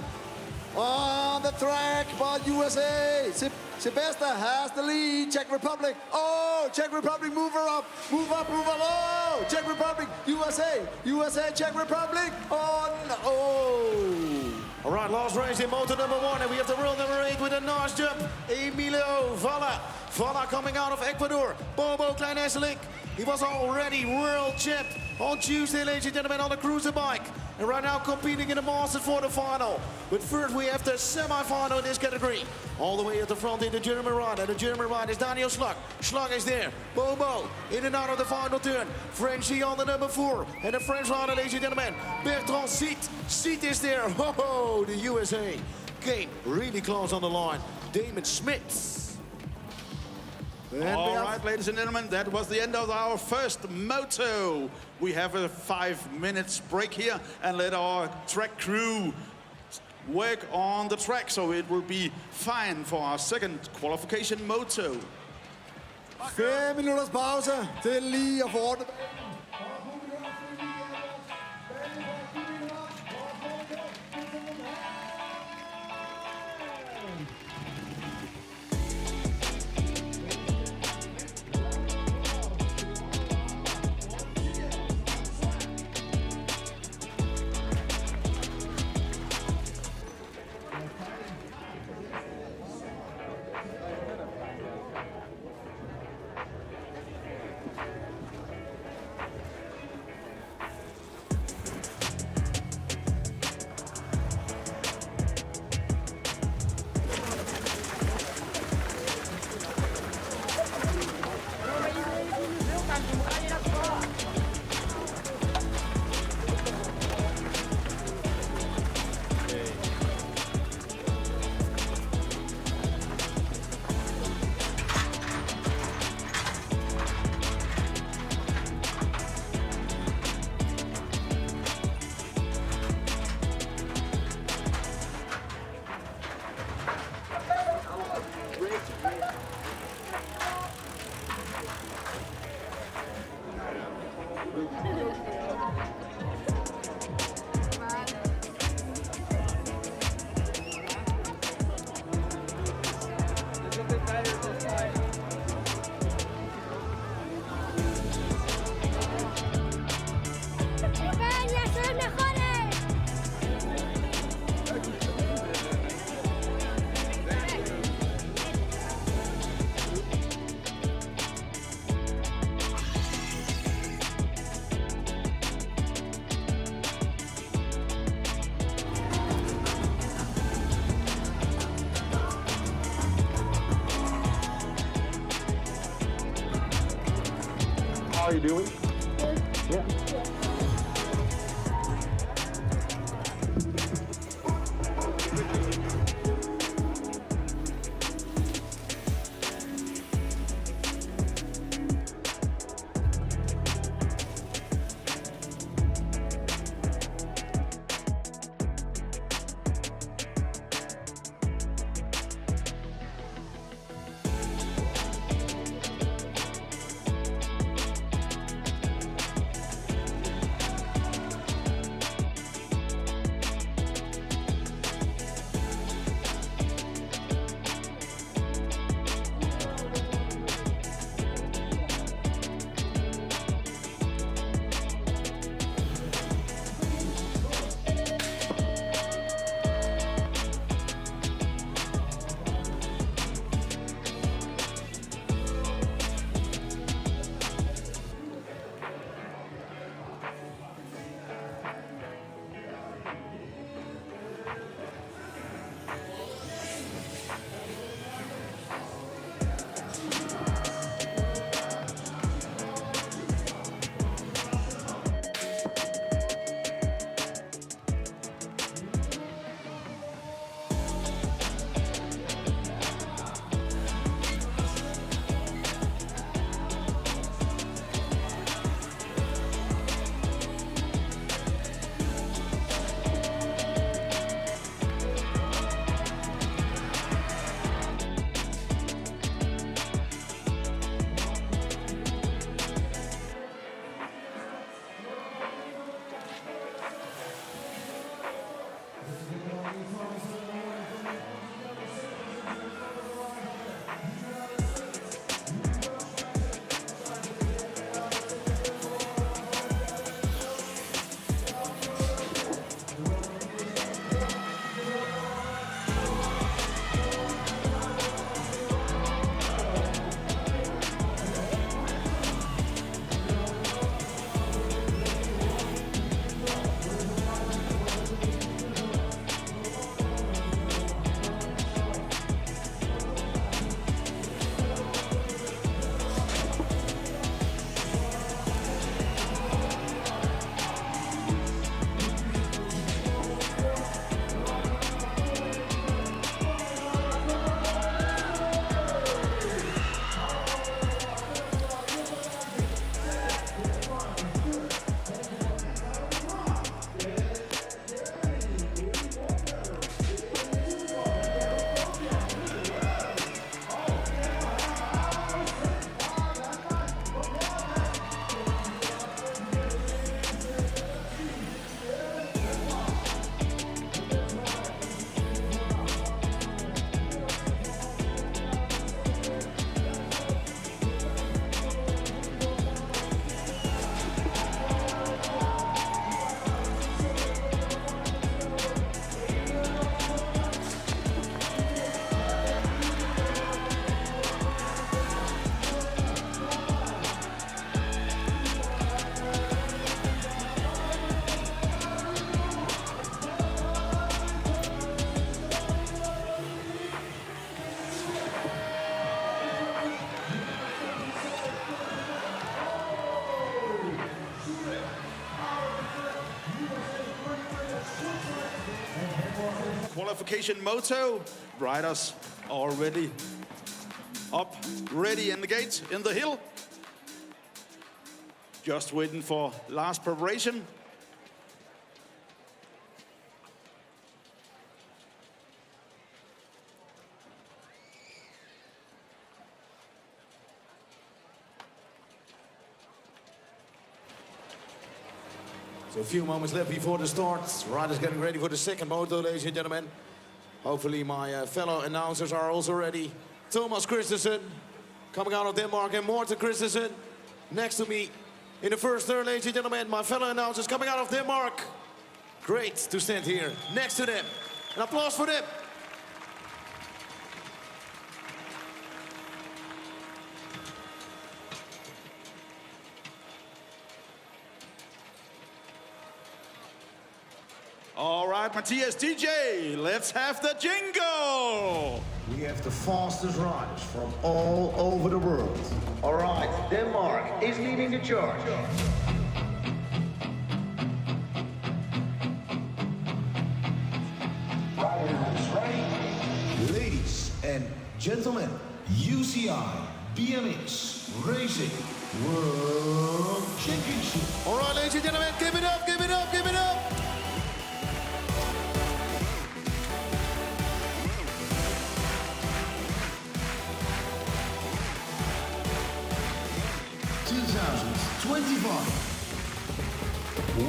on the track, but USA. Sebastian has the lead. Czech Republic. Oh, Czech Republic, move her up. Move up. Oh, Czech Republic, USA, Czech Republic. Oh, no. Oh. All right, last race in moto number 1, and we have the world number 8 with a nice jump, Emilio Valla. Valla coming out of Ecuador. Bobo Klein-Esselik. He was already world champ on Tuesday, ladies and gentlemen, on the cruiser bike. And right now competing in the Masters for the final. But first we have the semi-final in this category. All the way at the front in the German run. And the German run is Daniel Schlag. Schlag is there. Bobo in and out of the final turn. Frenchie on the number 4. And the French rider, ladies and gentlemen, Bertrand Siet. Siet is there. Ho-ho, the USA. Came really close on the line. Damon Smith. All right, ladies and gentlemen, that was the end of our first moto. We have a 5 minutes break here and let our track crew work on the track so it will be fine for our second qualification moto. 5 minutters pause til lige at få ordnet. How are you doing? Yeah. qualification moto. Riders already up, ready in the gate, in the hill. Just waiting for last preparation. So a few moments left before the start. Riders getting ready for the second moto, ladies and gentlemen. Hopefully my fellow announcers are also ready. Thomas Christensen coming out of Denmark, and Morten Christensen next to me in the first turn, ladies and gentlemen. My fellow announcers coming out of Denmark. Great to stand here next to them. An applause for them. All right, Matthias DJ, let's have the jingle. We have the fastest riders from all over the world. All right, Denmark is leading the charge. Riders ready. Ladies and gentlemen, UCI BMX Racing World Championship. All right, ladies and gentlemen, give it up, give it up, give it up. 2025.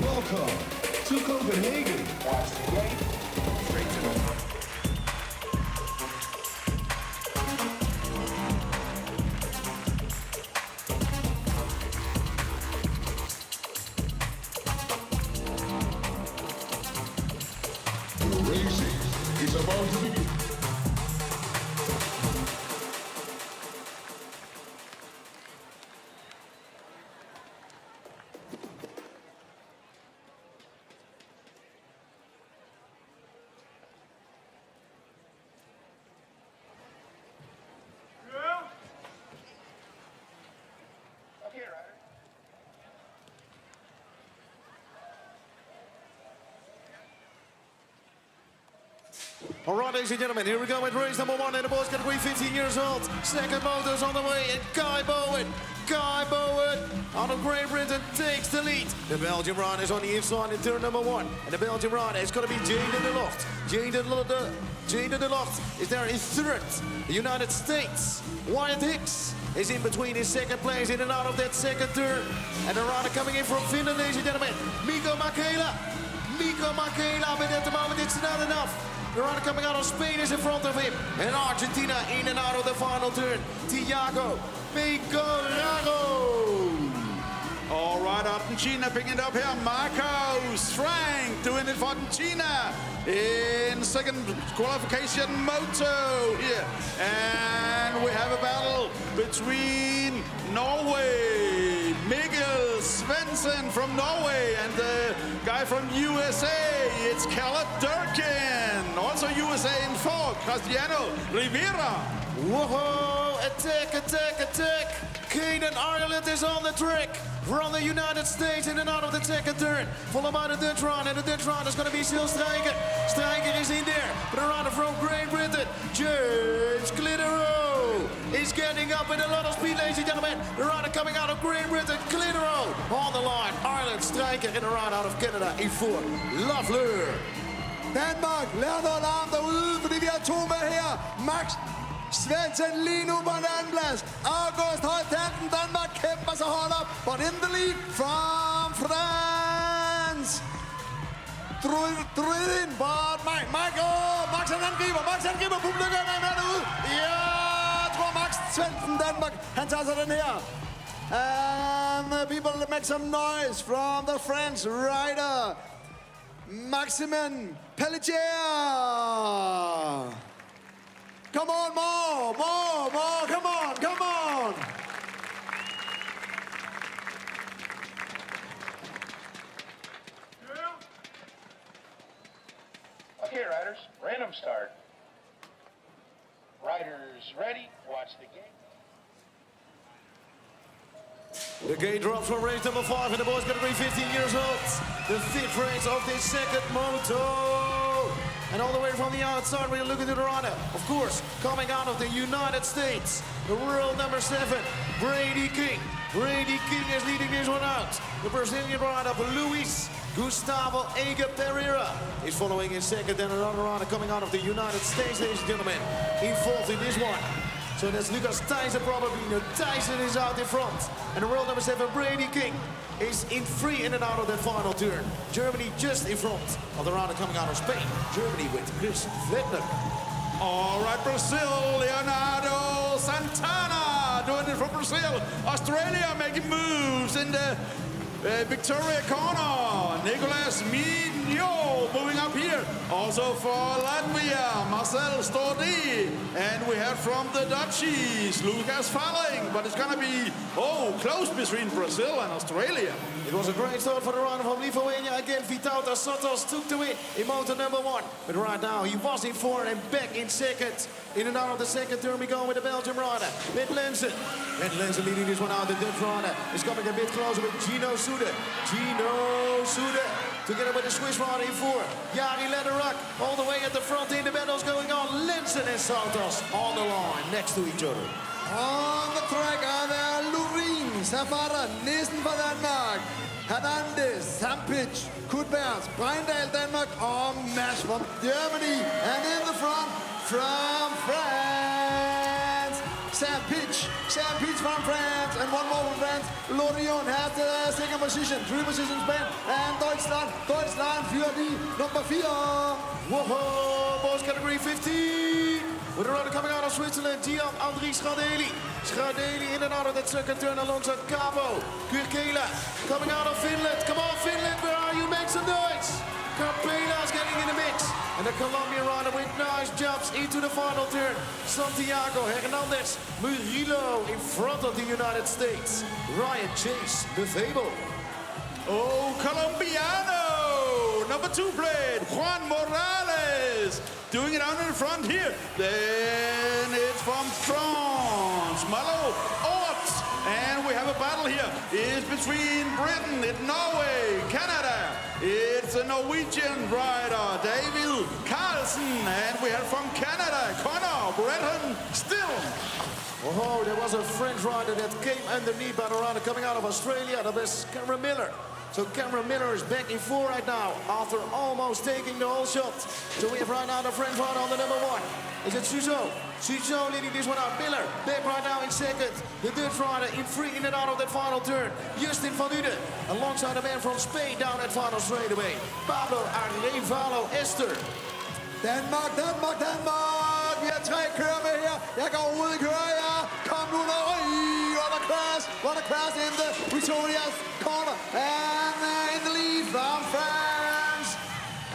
Welcome to Copenhagen. Watch the gate. Straight to it. The racing is about to begin. All right, ladies and gentlemen, here we go with race number 1 in the boys category, 15 years old. Second motor's on the way, and Guy Bowen out of Great Britain takes the lead. The Belgian rider is on the inside in turn number 1. And the Belgian rider is going to be Jaden de Locht. Jaden de Locht is there in third. The United States, Wyatt Hicks, is in between his second place, in and out of that second turn. And the rider coming in from Finland, ladies and gentlemen, Mikko Mäkelä, but at the moment it's not enough. The rider coming out of Spain is in front of him. And Argentina in and out of the final turn. Thiago Pecoraro. All right, Argentina picking it up here. Marcos Frank doing it for Argentina in second qualification moto here. And we have a battle between Norway, Mikkel Svensson from Norway, and the guy from USA. It's Kalle Durkin. Also USA in four, Cristiano Rivera. Whoa, attack. Caden Ireland is on the track from the United States in and out of the second turn. Followed by the Dutch rider, and the Dutch rider is going to be Sil Strijker. Strijker is in there, but the rider from Great Britain, James Clitheroe, is getting up with a lot of speed, ladies and gentlemen. The rider coming out of Great Britain, Clitheroe on the line. Ireland, Strijker, and the rider out of Canada in fourth, Loeffler. Danmark, lad noget larm derude, fordi vi har to med her. Max Svensson lige nu på en anden plads. August Højtanten, Danmark kæmper sig hold op. But in the lead from France. Drydin, but Max han angriber, publikum er med derude. Ja, jeg tror Max Svensson, Danmark, han tager sig den her. And the people make some noise from the French rider. Maximin Pelletier. Come on, more, come on. Okay, riders, random start. Riders ready, watch the gate. The gate drops from race number 5 in the boys category, 15 years old. The fifth race of this second moto. And all the way from the outside, we're looking to the runner. Of course, coming out of the United States, the world number 7, Brady King. Brady King is leading this one out. The Brazilian rider, Luis Gustavo Ega Pereira, is following in second. And another rider coming out of the United States, ladies and gentlemen, involved in this one. So that's Lucas Thijssen probably. No, Thijssen is out in front. And the world number 7, Brady King, is in free in and out of that final turn. Germany just in front of the rider coming out of Spain. Germany with Chris Flettner. All right, Brazil, Leonardo Santana doing it from Brazil. Australia making moves in the Victoria corner. Nicolas Mignot moving up here. Also for Latvia, Marcel Stordi. And we have from the Dutchies, Lucas Falling. But it's gonna be, close between Brazil and Australia. It was a great start for the runner from Lithuania. Again, Vytautas Sotos took the win in motor number 1. But right now, he was in 4 and back in second. In and out of the second turn, we go with the Belgian rider, Ben Lensen. Ben Lensen leading this one out. The Dutch rider is coming a bit closer with Gino Soede. Gino Soede together with the Swiss rider in 4. Jari Lederach all the way at the front in. The battle's going on. Lensen and Sotos on the line next to each other. On the track are there Lurin, Safara, Nielsen for Denmark, Hernandez, Sampic, Kutbergs, Breindal, Denmark, og Mash from Germany. And in the front from France, Sampic from France, and one more from France. Lorion has the second position, 3 positions back, and Deutschland führt die number 4. Whoa, boys category 15. With a rider coming out of Switzerland, Andri Schradeli. Schradeli in and out of that second turn alongside Cabo. Kyrkela coming out of Finland. Come on, Finland, where are you? Make some noise. Carpela's getting in the mix. And the Colombian rider with nice jumps into the final turn. Santiago Hernandez Murillo in front of the United States. Ryan Chase, the Fable. Oh, Colombiano! Number 2 plate, Juan Morales. Doing it out in front here. Then it's from France, Malo Ort. And we have a battle here. It's between Britain, it's Norway, Canada. It's a Norwegian rider, David Carlsen. And we have from Canada, Connor Breton Still. Oh, there was a French rider that came underneath by the rider coming out of Australia. That was Cameron Miller. So Cameron Miller is back in 4 right now after almost taking the whole shot. So we have right now the French rider on the number 1. Is it Suzo? Suzo leading this one out. Miller back right now in second. The Dutch rider in free in and out of that final turn. Justin van Uden alongside a man from Spain down that final straightaway. Pablo Arevalo Esther. Danmark. Vi har 3 kører med her. Jeg går ud i kører, ja. Kom nu, what a crash in the Victoria's corner. And in the lead from France.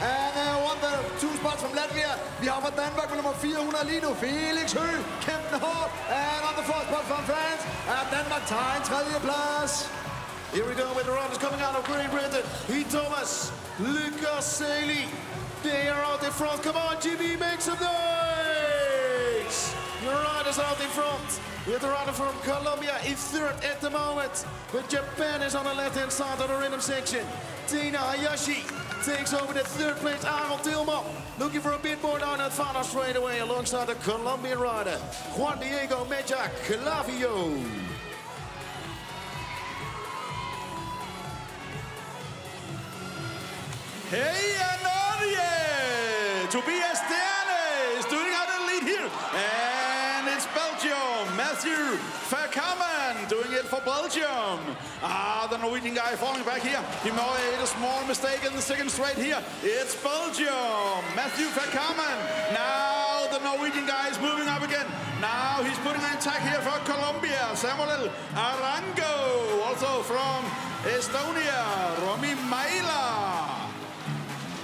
And won the 2 spots from Latvia. Vi har fra Danmark med nummer 400 lige nu. Felix Høgh, kæmpende hårdt. And on the 4th spot from France. And Danmark tager en 3. plads. Here we go with the runners coming out of Great Britain. Heath Thomas, Lucas Saley. They are out in front. Come on, Jimmy, make some noise! Your riders out in front. We have the rider from Colombia in 3rd at the moment. But Japan is on the left-hand side of the rhythm section. Tina Hayashi takes over the 3rd place. Aaron Tillman looking for a bit more down that final straightaway alongside the Colombian rider, Juan Diego Meja Clavio. Hey, Norge! Tobias Sterne is doing out the lead here. And it's Belgium. Matthew Verkammen doing it for Belgium. The Norwegian guy falling back here. He made a small mistake in the second straight here. It's Belgium. Matthew Verkammen. Now the Norwegian guy is moving up again. Now he's putting an attack here for Colombia. Samuel Arango. Also from Estonia. Romi Maila.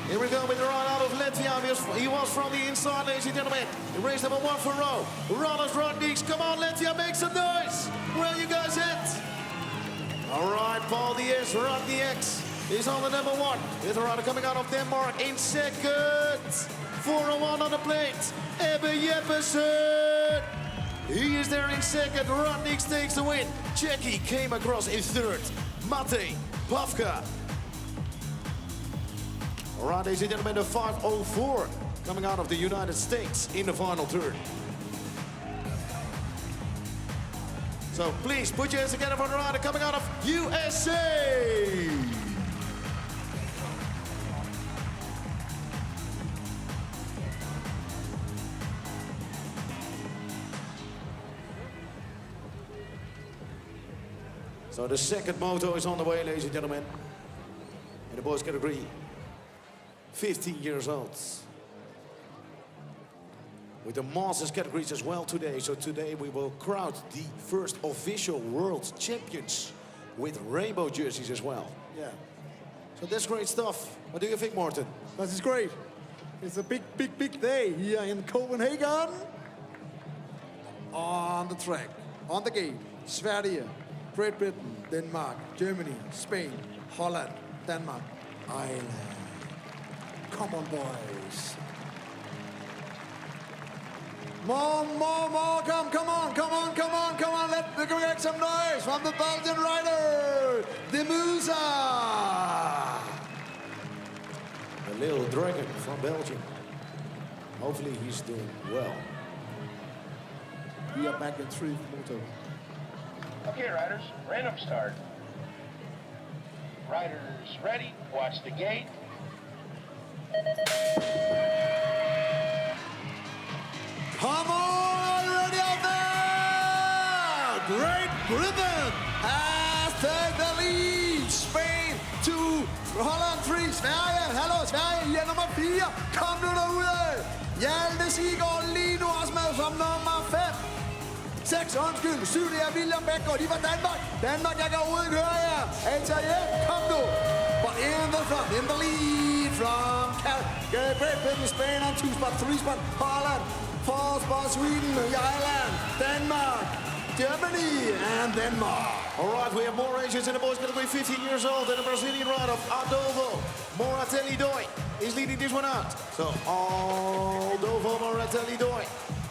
Here we go with the run out of Latvia. He was from the inside, ladies and gentlemen. Race number 1 for row. Rollers Rodniks. Come on, Latvia, make some noise. Where are you guys at? All right, Paul Diaz, Rodniks is on the number 1. With the rider coming out of Denmark in second. 401 on the plate. Ebbe Jeppesen. He is there in second. Rodniks takes the win. Czechie came across in 3rd. Mate Pavka. All right, ladies and gentlemen, the 5:04 coming out of the United States in the final turn. So please put your hands together for the rider coming out of USA. So the second moto is on the way, ladies and gentlemen. In the boys category, 15 years old. With the Masters categories as well today. So today we will crown the first official world champions with rainbow jerseys as well. Yeah, So that's great stuff. What do you think, Martin? that is great. It's a big day here in Copenhagen. On the track, on the gate, Sverige, Great Britain, Denmark, Germany, Spain, Holland, Denmark, Ireland. Come on, boys. More, come on. Let me make some noise from the Belgian rider, the Musa. The little dragon from Belgium. Hopefully he's doing well. We are back in 3 moto. Okay, riders, random start. Riders ready, watch the gate. Come on, ready out there! Great Britain has taken the lead. Spain 2, Holland 3, Sverige. Hallo Sverige, I er nummer 4. Kom nu derude. Hjalte Sigård lige nu også med som nummer 5. 6, undskyld. 7, det er William Bækgaard. De var Danmark. Danmark, jeg går ud, hører jeg. Italien, kom nu. But in the front, in the lead from Great Britain, Spain on 2 spot, 3 spot, Holland. 4 spot, Sweden, Ireland, Denmark, Germany, and Denmark. All right, we have more races in the boys category, 15 years old, and the Brazilian rider, Adolfo Moratelli Doi, is leading this one out. So, Adolfo Moratelli Doi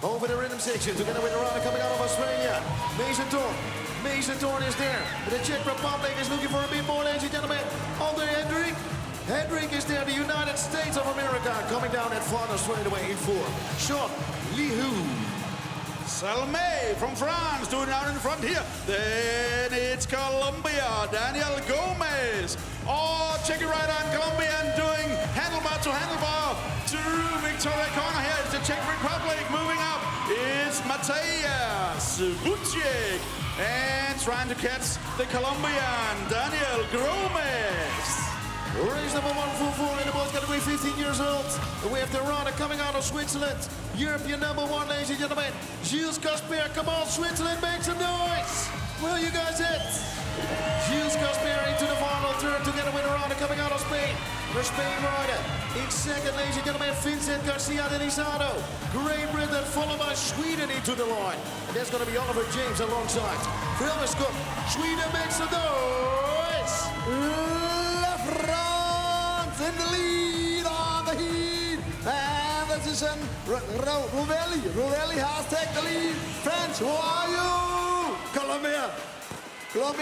over the rhythm section, together with the rider coming out of Australia, Mason Thorne. Mason Thorne is there. The Czech Republic is looking for a bit more, ladies and gentlemen. Andre Hendrik. Hendrik is there, the United States of America, coming down at Flanders straight away in 4. Sean Lihu. Salme from France doing it out in front here. Then it's Colombia, Daniel Gomez. Oh, Czech rider and Colombian doing handlebar to Victoria Corner here. It's the Czech Republic moving up. It's Matthias Vucic. And trying to catch the Colombian, Daniel Gomez. Race number 144 in the boys category, 15 years old. And we have the rider coming out of Switzerland. European number 1, ladies and gentlemen. Gilles Casper, come on, Switzerland, make some noise. Where you guys at? Gilles Casper into the final turn together with the rider coming out of Spain. The Spain rider in second, ladies and gentlemen, Vincent Garcia Denisado. Great Britain followed by Sweden into the line. And there's going to be Oliver James alongside. Vilnius Cup, Sweden makes some noise. France in the lead on the heat. And this is Rovelli. Rovelli has taken the lead. France, who are you? Colombia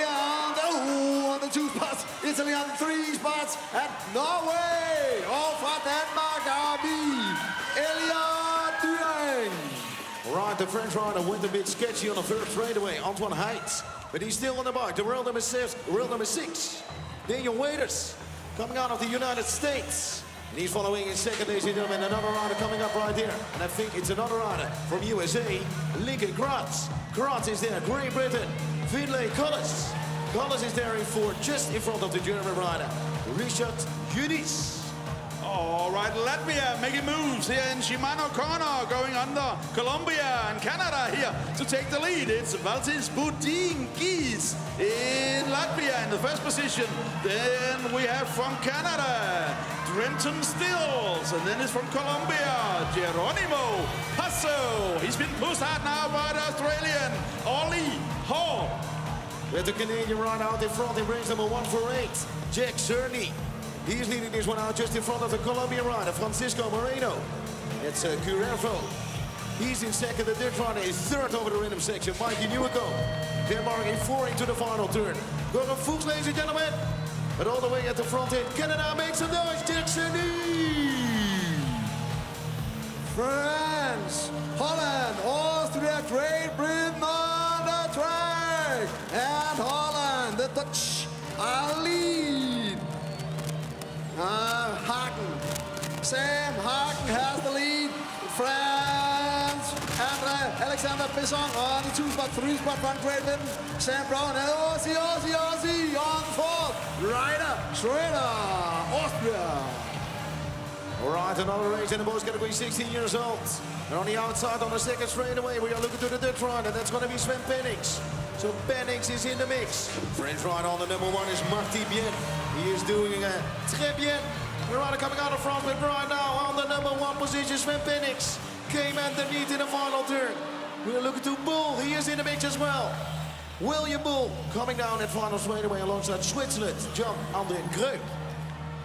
on the 2 spots. Italy on the 3 spots. And Norway, all for Denmark, RB. Elliot During. Right, the French rider went a bit sketchy on the first straightaway. Antoine Heitz, but he's still on the bike. The world number 6, Daniel Waiters, coming out of the United States. And he's following in second, ladies and gentlemen. Another rider coming up right here. And I think it's another rider from USA, Lincoln Kratz. Kratz is there, Great Britain. Finlay Collins. Collins is there in 4, just in front of the German rider, Richard Junis. All right, Latvia making moves here in Shimano corner, going under Colombia and Canada here to take the lead. It's Valtis Budingis in Latvia in the first position. Then we have from Canada, Drenton Stills, and then it's from Colombia, Geronimo Passo. He's been pushed hard now by the Australian, Ollie Hall. We have the Canadian rider out in front in race number 148, Jack Cerny. He's leading this one out just in front of the Colombian rider, Francisco Moreno. It's Curervo. He's in second. The Dutch rider is third over the rhythm section, Mikey Nieuwenko. Denmark in 4 into the final turn. Gordon Fuchs, ladies and gentlemen. But all the way at the front end, Canada makes some noise, Jack Cerny. French are lead. Hagen. Sam Hagen has the lead. France. Alexander Besson on the 2-spot, 3-spot from Great Britain. Sam Brown and Aussie on fourth. Ryder Schroeder, Austria. All right, another race in the boys category, 16 years old. And on the outside, on the second straightaway, we are looking to the Dutch rider. That's going to be Sven Pennings. So Pennings is in the mix. French rider on the number 1 is Marty Bien. He is doing très bien. The rider coming out of front with right now on the number 1 position, Sven Pennings. Came underneath in the final turn. We are looking to Bull. He is in the mix as well. William Bull coming down at final straightaway alongside Switzerland, John-André Greuk.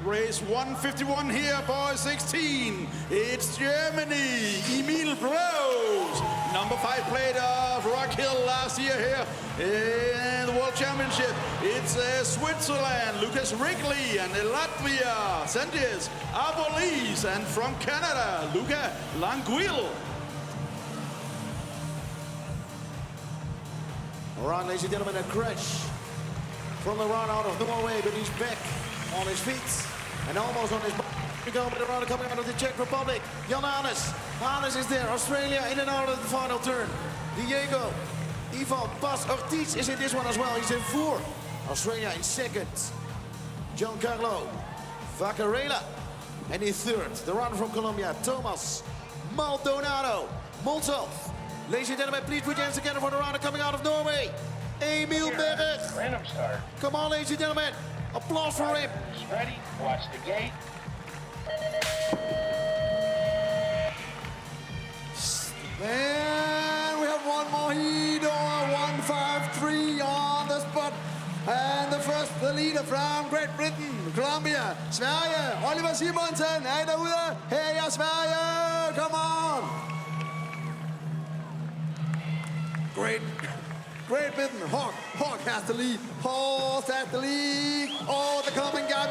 Race 151 here, boys, 16. It's Germany, Emil Bros. Number 5 played of Rock Hill last year here in the World Championship. It's Switzerland, Lucas Wrigley, and Latvia, Santis Abolis, and from Canada, Luca Languil. All right, ladies and gentlemen, a crash from the run out of Norway, but he's back on his feet and almost on his back. We go with the rider coming out of the Czech Republic, Jan Hannes. Hannes is there, Australia in and out of the final turn. Diego Ivan Paz Ortiz is in this one as well. He's in 4. Australia in 2nd. Giancarlo Vaccarella. And in 3rd, the runner from Colombia, Thomas Maldonado. Moltov. Ladies and gentlemen, please put your hands together for the runner coming out of Norway, Emil Berg. Random start. Come on, ladies and gentlemen. Applause for him. Riders ready. Watch the gate. And we have one more heat or 153 on the spot. And the leader from Great Britain, Colombia, Sverige, Oliver Simonsen, er I derude? Her er Sverige, come on! Great Britain, Hawk has the lead, Horst has the lead. Oh, the Colombian guy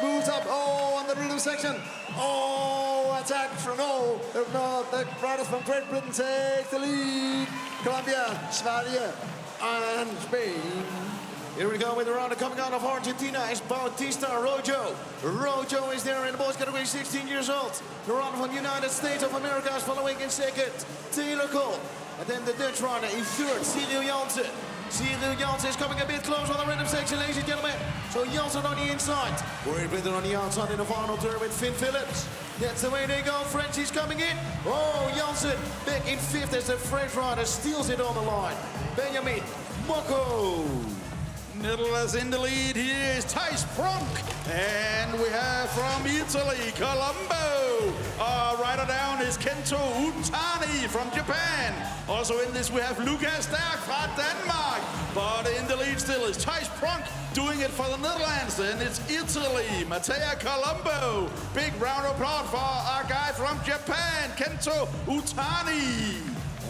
moves up, oh, on the rhythm section. Oh, attack from, the riders from Great Britain take the lead. Colombia, Sverige, and Spain. Here we go with the runner coming out of Argentina is Bautista Rojo. Rojo is there in the boys category, 16 years old. The runner from the United States of America is following in 2nd. Taylor Cole. And then the Dutch runner in 3rd, Cyril Janssen. Cyril Janssen is coming a bit close on the rhythm section, ladies and gentlemen. So Janssen on the inside. Great Britain on the outside in the final turn with Finn Phillips. That's the way they go. French is coming in. Oh, Janssen back in 5th as the French rider steals it on the line. Benjamin Mocco. Netherlands in the lead. Here is Thijs Pronk. And we have from Italy, Colombo. Rider down is Kento Utani from Japan. Also in this we have Lucas Stark from Denmark. But in the lead still is Thijs Pronk doing it for the Netherlands. And it's Italy, Matteo Colombo. Big round of applause for our guy from Japan, Kento Utani.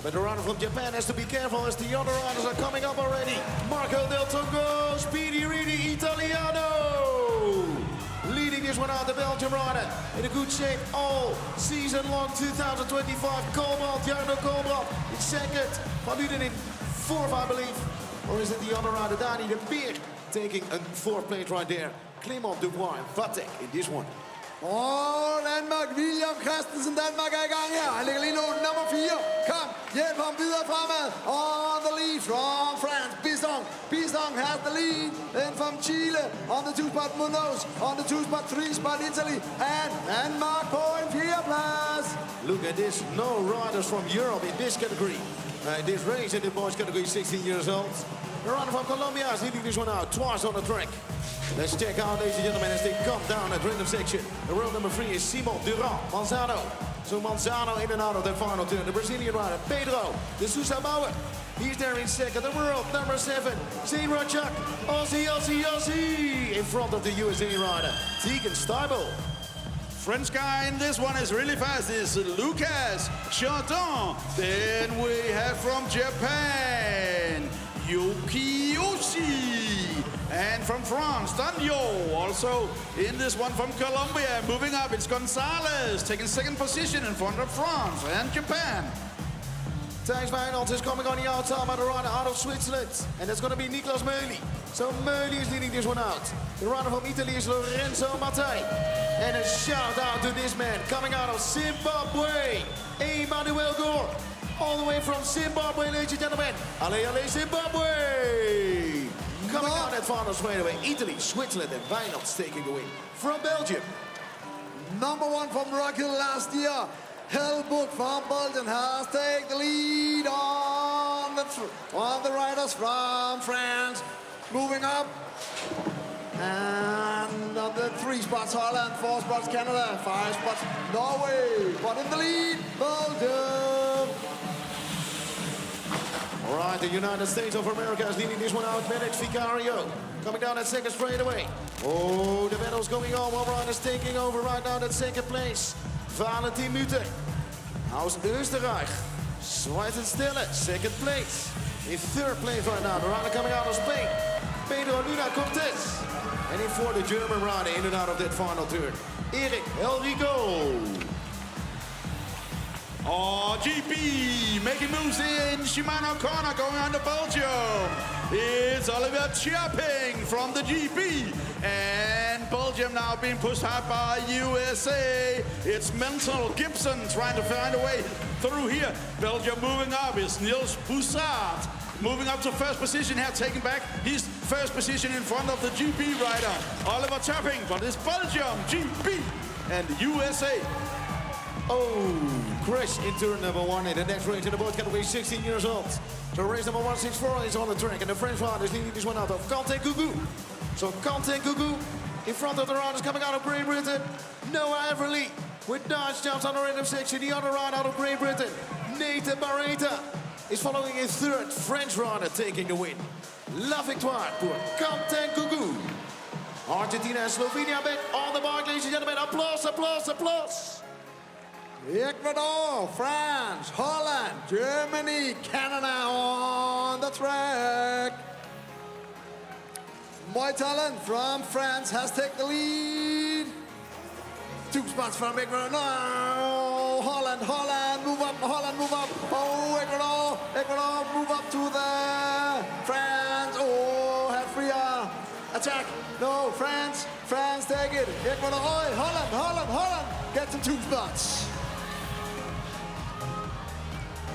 But the runner from Japan has to be careful as the other riders are coming up already. Marco Del Tongo, Speedy Reedy Italiano. Leading this one out, the Belgian rider. In a good shape all season long, 2025. Cobalt, Jarno Cobalt in 2nd. Van Uden in 4th, I believe. Or is it the other rider, Dani de Beer, taking a 4th place right there. Clément Dubois and Vatek in this one. Og Danmark, William Christensen, Danmark er i gang her. Han ligger lige nu nummer 4. Kom, hjælp ham videre fremad. On the lead from France, Bisson has the lead. Then from Chile, on the 2-spot Munoz, on the 2-spot, 3-spot Italy, and Denmark på en 4th place. Look at this, no riders from Europe in this category. This race in the boys category, 16 years old. The runner from Colombia is leading this one out twice on the track. Let's check out, ladies and gentlemen, as they come down at random section. The row number 3 is Simon Durand Manzano. So Manzano in and out of the final turn. The Brazilian rider, Pedro de Sousa Bauer. He's there in 2nd. The world number 7, Zane Rajak. Aussie. In front of the USA rider, Tegan Steibel. French guy in this one is really fast. Is Lucas Chardon. Then we have from Japan, Yuki Yoshi. And from France, Danyo. Also in this one from Colombia. Moving up, it's Gonzalez taking 2nd position in front of France and Japan. Semifinals is coming on the outside by the runner out of Switzerland. And that's going to be Niklas Meuly. So Meuly is leading this one out. The runner from Italy is Lorenzo Mattei. And a shout out to this man coming out of Zimbabwe, Emmanuel Gore. All the way from Zimbabwe, ladies and gentlemen. Allez, allez, Zimbabwe! Coming out that final straightaway, Italy, Switzerland, and Wijnands taking the win from Belgium. Number 1 from Rock Hill last year. Hellbook from Belgium has taken the lead on the riders from France. Moving up. And on the 3 spots, Holland, 4 spots, Canada, 5 spots, Norway. But in the lead, Belgium. All right, the United States of America is leading this one out. Medic Vicario coming down that second straightaway. Oh, the battle's going on. One rider is taking over right now that second place. Valentin Müthe aus Österreich. Zweiten Stelle, second place. In third place right now, the rider coming out of Spain. Pedro Luna Cortez. And in fourth, the German rider in and out of that final turn. Eric Elrigo. Oh, GP making moves in Shimano corner going on to Belgium. It's Oliver Chiapping from the GP. And Belgium now being pushed hard by USA. It's Mental Gibson trying to find a way through here. Belgium moving up is Niels Boussard. Moving up to first position here, taking back his first position in front of the GP rider, Oliver Chiapping. But it's Belgium, GP, and USA. Oh, crash in turn number 1 in the next race in the boat category, 16 years old. So race number 164 is on the track, and the French rider is leading this one out of Quentin Gugu. So Quentin Gugu in front of the riders coming out of Great Britain. Noah Everly with Dodge jumps on the random section. The other rider out of Great Britain, Nathan Barreta, is following his third French rider taking the win. La victoire pour Quentin Gugu. Argentina and Slovenia back on the mark, ladies and gentlemen. Applause, applause, applause. Ecuador, France, Holland, Germany, Canada on the track. Moitalen from France has taken the lead. 2 spots from Ecuador. No, Holland, move up, Holland, move up. Oh, Ecuador, move up to the France. Oh, have free attack. No, France, take it. Ecuador, oh, Holland, gets them 2 spots.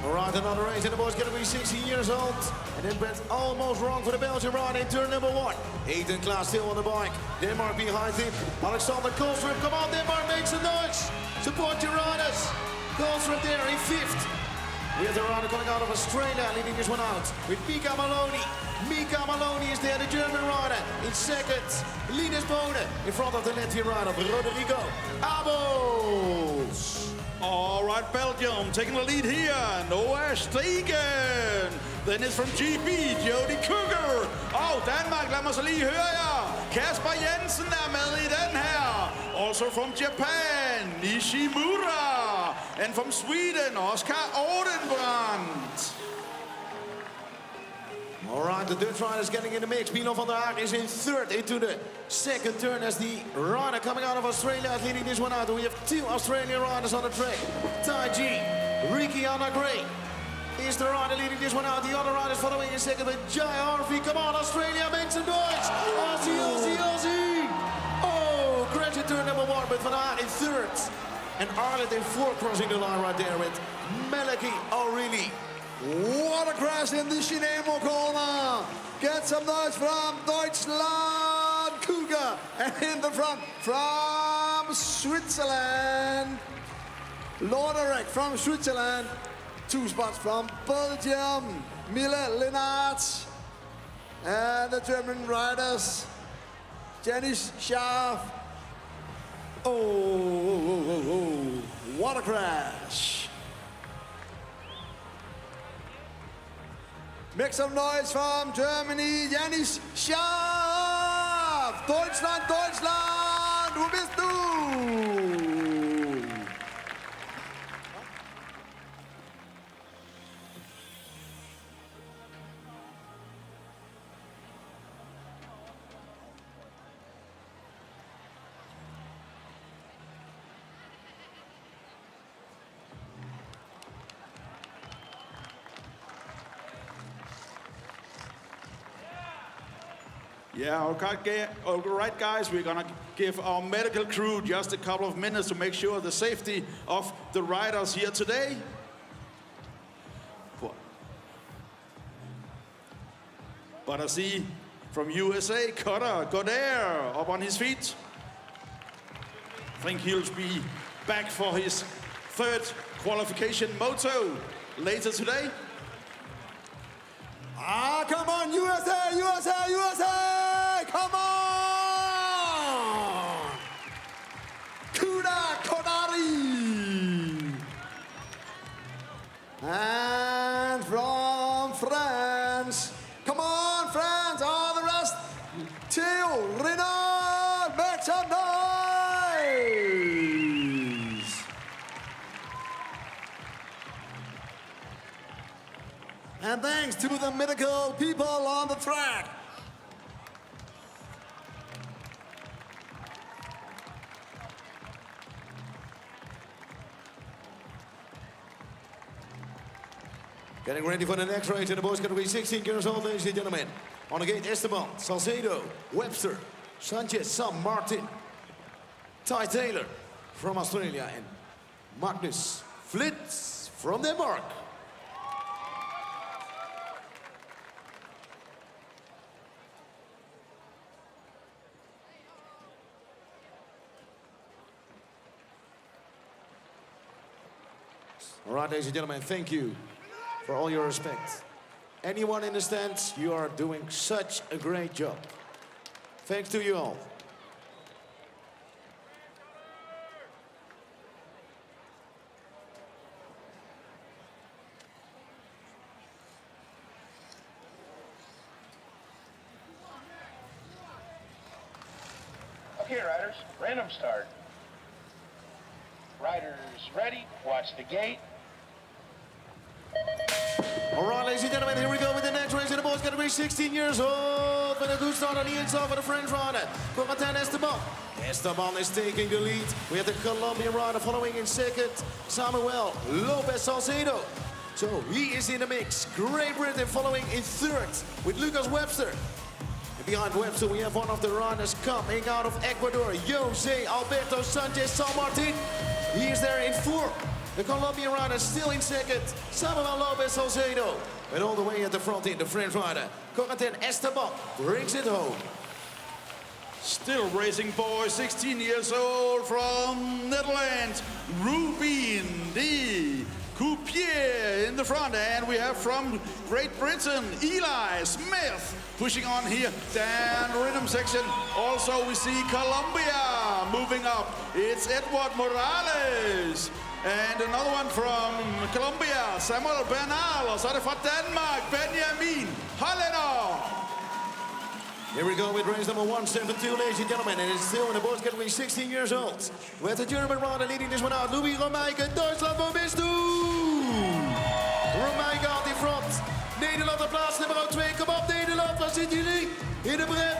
All right, another race in the boys category, 16 years old. And it went almost wrong for the Belgian rider in turn number 1. Ethan Klaas still on the bike. Denmark behind him. Alexander Koolstrup, come on Denmark, make some noise. Support your riders. Koolstrup there in 5th. We have the rider coming out of Australia, leading this one out with Mika Maloney. Mika Maloney is there, the German rider. In 2nd, Linus Bode in front of the Latvian rider, Rodrigo Abos. All right, Belgium taking the lead here. Noah Stegen. Then it's from GP, Jody Cougar. Oh, Danmark, lad mig så lige høre jer. Kasper Jensen med i den her. Also from Japan, Nishimura. And from Sweden, Oscar Odenbrand. All right, the Dutch rider is getting in the mix. Milo van der Haag is in 3rd into the second turn as the rider coming out of Australia is leading this one out. We have 2 Australian riders on the track. Tai G, Ricky Anna Gray is the rider leading this one out. The other rider is following in 2nd with Jai Harvey. Come on, Australia, make some noise. Aussie. Oh, crash in turn number 1, but Van der Haag in 3rd. And Ireland in 4th, crossing the line right there with Malachi O'Reilly. What a crash in the Shinemo corner. Get some noise from Deutschland, Cougar. And in the front from Switzerland, Lorderek from Switzerland. 2 spots from Belgium, Mille Lennart. And the German riders, Janis Schaaf. Oh, what a crash. Make some noise from Germany, Janis Schaaf. Deutschland, wo bist du? Yeah, okay, all right, guys, we're gonna give our medical crew just a couple of minutes to make sure the safety of the riders here today. But I see from USA, Cutter Godair up on his feet. I think he'll be back for his third qualification moto later today. Ah, come on, USA, USA, USA! Come on! Kuda Kodari! And from France, come on, France, all the rest. Theo, Renard, make some noise! And thanks to the medical people on the track. Getting ready for the next race in the boys category, 16 years old, ladies and gentlemen. On the gate, Esteban, Salcedo, Webster, Sanchez, Sam Martin, Ty Taylor from Australia, and Magnus Flitz from Denmark. All right, ladies and gentlemen, thank you for all your respect. Anyone in the stands, you are doing such a great job. Thanks to you all. Okay, riders, random start. Riders ready, watch the gate. All right, ladies and gentlemen, here we go with the next race in the boys category, 16 years old. With a good start on the inside for the French rider, Copenhagen Esteban. Esteban is taking the lead. We have the Colombian rider following in second, Samuel Lopez Salcedo. So he is in the mix. Great Britain following in third with Lucas Webster. And behind Webster, we have one of the riders coming out of Ecuador, Jose Alberto Sanchez San Martin. He is there in fourth. The Colombian rider still in second, Samuel Lopez Salcedo. And all the way at the front in the French rider, Copenhagen Esteban brings it home. Still racing boy, 16 years old from Netherlands, Ruben de Coupier in the front. And we have from Great Britain, Eli Smith pushing on here down the rhythm section. Also we see Colombia moving up. It's Edward Morales. And another one from Colombia, Samuel Bernal. Og så er det fra Danmark, Benjamin Holländer. Here we go with race number 172, ladies and gentlemen, and it's still in the boys category, 16 years old. With the German rider leading this one out, Louis Romeike, Duitsland, wo bist du? Romeike out in front. Nederland op plaats nummer 2, kom op Nederland, waar zitten jullie? In de Brem.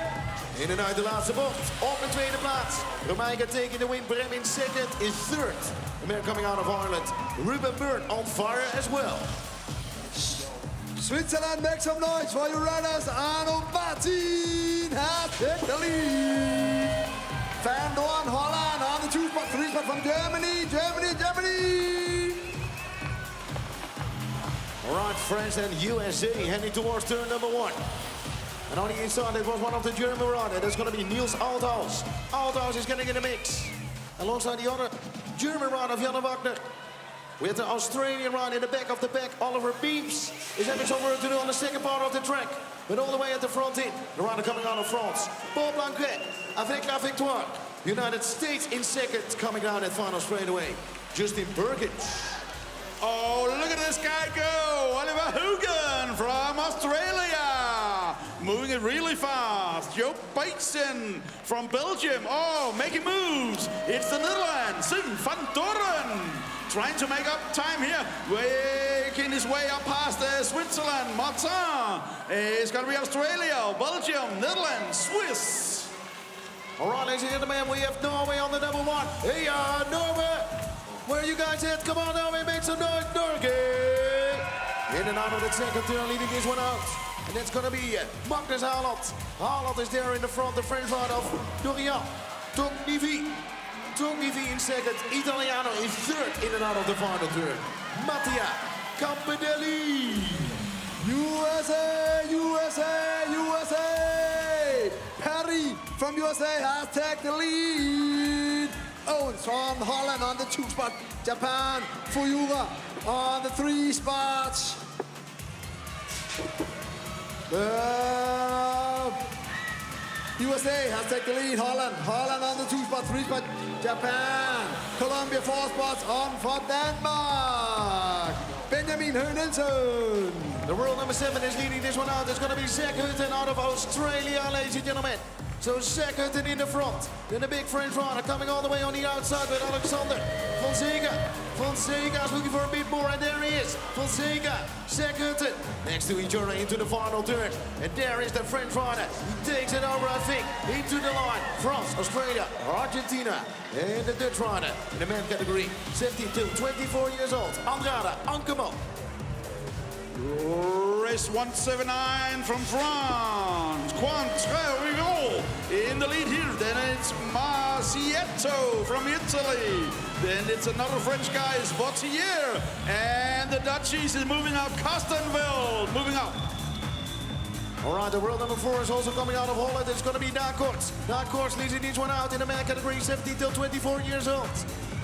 In en uit de laatste bocht, op de tweede plaats. Romeike taking the win, Brem in second, in third. The man coming out of Ireland, Ruben Byrne on fire as well. Switzerland, make some noise for your runners. Arno Martin has taken the lead. Van Dorn, Holland on the 2 spot, 3 spot from Germany. All right, France and USA heading towards turn number 1. And on the inside, it was one of the German riders. That's going to be Niels Althaus. Althaus is getting in the mix. Alongside the other German rider, Janne Wagner. We have the Australian rider in the back of the pack. Oliver Beams is having some work to do on the second part of the track. But all the way at the front in, the rider coming out of France, Paul Blanquet, avec la victoire. United States in second, coming down at final straight away. Justin Perkins. Oh, look at this guy go! Oliver Hugen from Australia! Moving it really fast. Joe Bateson from Belgium. Oh, making moves. It's the Netherlands. Sim van Doren. Trying to make up time here. Making his way up past Switzerland. Martin. It's going to be Australia, Belgium, Netherlands, Swiss. All right, ladies and gentlemen, we have Norway on the number 1. Hey, Norway! Where are you guys at? Come on, Norway, make some noise, Norway! In and out of the second turn, leading this one out. And it's going to be Magnus Haaland. Haaland is there in the front, the French ride of Dorian Tongnivi. Tongnivi in second. Italiano is third in and out of the final turn. Mattia Campanelli. USA, USA, USA! Perry from USA has taken the lead. Owens from Holland on the 2 spot. Japan, Fuyura on the 3 spots. USA has taken the lead. Holland on the 2 spot, 3 spot. Japan, Colombia 4 spots on for Denmark. Benjamin Hønelsen. The world number 7 is leading this one out. It's going to be Zach Hutton out of Australia, ladies and gentlemen. So Zach Hutton in the front. Then the big French runner coming all the way on the outside with Alexander Fonseca. Fonseca is looking for a bit more, and there he is. Fonseca, Zach Hutton next to each other into the final turn. And there is the French runner. He takes it over, I think, into the line. France, Australia, Argentina, and the Dutch runner in the men category, 17 to 24 years old. Andrada Ankemo. Race 179 from France. Quarterfinals in the lead here. Then it's Marcietto from Italy. Then it's another French guy, it's Vautier. And the Dutchies is moving up. Castenveld moving up. All right, the world number 4 is also coming out of Holland. It's going to be Dakorts. Dakorts leading each one out in the man category, 17 till 24 years old.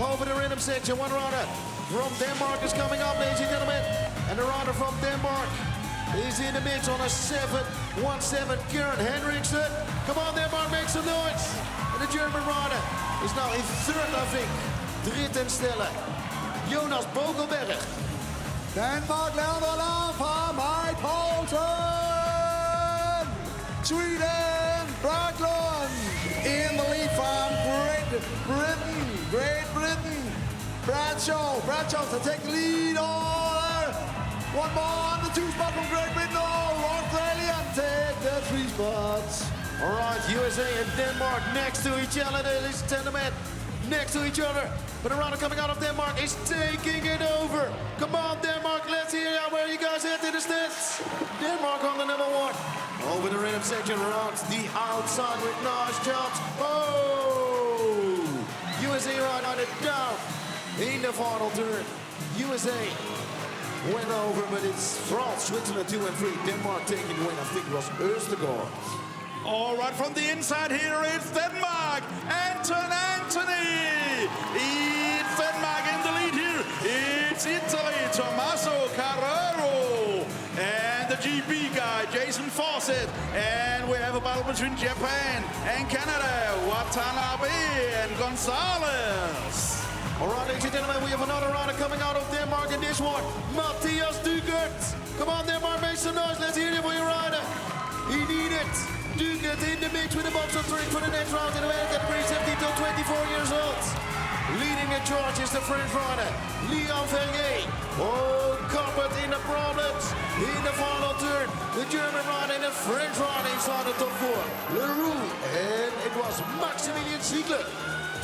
Over the rhythm section, one runner from Denmark is coming up, ladies and gentlemen. And the runner from Denmark is in the mix on a 7-1-7, Karen Henriksen. Come on, Denmark, make some noise. And the German runner is now in third, I think. Dritten stelle, Jonas Bogelberg. Denmark laver alarm fra Mike Poulsen. Sweden, Bracklund in the lead from Great Britain. Bradshaw to take the lead. One more on the 2 spot from Great Britain. Australia take the 3 spots. All right, USA and Denmark next to each other, ladies and gentlemen. Next to each other. But the runner coming out of Denmark is taking it over. Come on, Denmark, let's hear where you guys at in the stands. Denmark on the number 1. Over the rhythm section, around the outside with nice jumps. Oh! USA right on it down in the final turn. USA went over, but it's France, Switzerland 2 and 3. Denmark taking the win, I think it was Østergaard. All right, from the inside here, it's Denmark. Anthony. It's Denmark in the lead here. It's Italy, Tommaso Carrero. And the GB guy, Jason Fawcett. And we have a battle between Japan and Canada, Watanabe and Gonzalez. All right, ladies and gentlemen, we have another runner coming out of Denmark in this one. Matthias Dugert. Come on, Denmark, make some noise. Let's hear it for your rider. He needs it. Dugert in the mix with the box of 3 for the next round in the man category, 17 to 24 years old. Leading the charge is the French rider, Leon Verrier. Oh, Carpet in the problems. In the final turn, the German rider and the French rider inside the top 4. Leroux, and it was Maximilian Ziegler.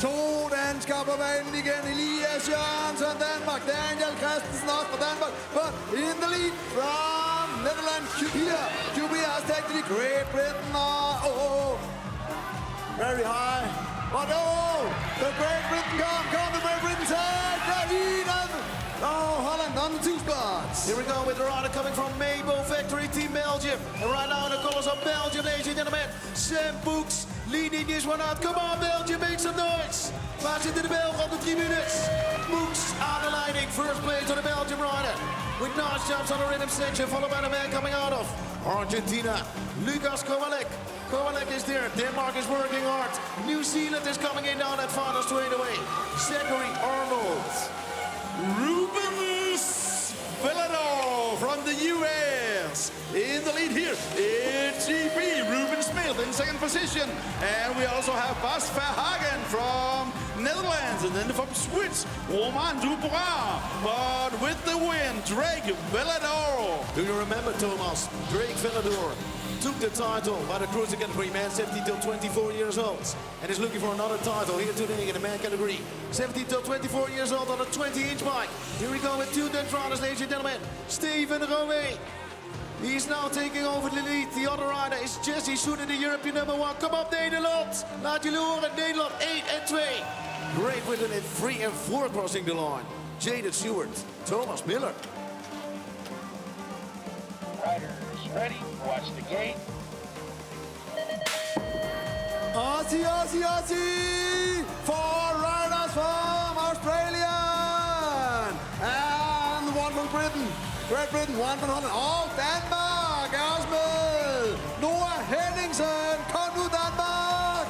2 danskere på banen igen. Elias Jørgensen, Danmark. Daniel Christensen også for Danmark. But in the lead from Netherlands, QB has taken the Great Britain. Very high. But the Great Britain come, the Great Britain take the lead. Holland on the 2 spots. Here we go with the rider coming from Mabo Factory Team Belgium. And right now in the colors of Belgium, ladies and gentlemen, Sam Boeks leading this one out. Come on, Belgium, make some noise. Waar zitten de Belgen op de tribunes? Boeks aan de leiding. First place on the Belgium rider. With nice jumps on the rhythm section, followed by the man coming out of Argentina, Lucas Kowalek. Kowalek is there. Denmark is working hard. New Zealand is coming in down that final straight away. Zachary Arnold. Rubens Villador from the US in the lead here. It's GB, Ruben Smith in second position. And we also have Bas Verhagen from Netherlands. And then from Swiss, Romain Duprat. But with the win, Drake Villador. Do you remember, Thomas? Drake Villador took the title by the cruiser category, man 17 till 24 years old. And is looking for another title here today in the man category. 17 till 24 years old on a 20-inch bike. Here we go with 2 Dutch riders, ladies and gentlemen. Steven Rouet. He's now taking over the lead. The other rider is Jesse Soenen, the European #1. Kom op Nederland. Laat jullie horen. Nederland 1 en 2. Great Britain in 3 and 4 crossing the line. Jaden Stewart, Thomas Miller. Riders ready, watch the gate. Aussie, Aussie, Aussie! 4 riders from Australia! And 1 from Britain. Great Britain, 1 from Holland. Oh, Denmark er med! Noah Henningsen, kom nu Danmark!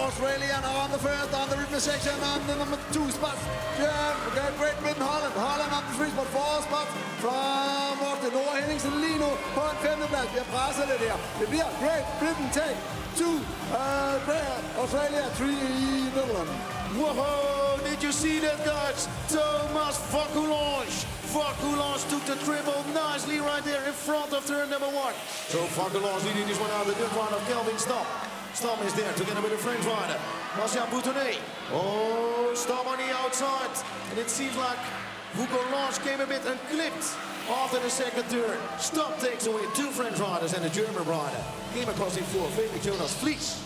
Australia now on the first, on the rhythm section, on the number 2 spot. Great Britain, Holland. Holland on the 3 spot, 4 spots from Noah Henningsen lige nu på en 5. plads. Vi har presset det der. Det bliver Great Britain take 2, Australia 3 Netherlands. Whoa, did you see that, guys? Thomas Vakulange. Vakulange took the triple nicely right there in front of turn number 1. So Vakulange leading this one out of the good run of Kelvin Stam. Stam is there together with a French rider, Martial Boutonnet. Oh, Stam on the outside. And it seems like Vakulange came a bit unclipped after the second turn. Stam takes away 2 French riders and a German rider. Came across him for Felix Jonas Vlies.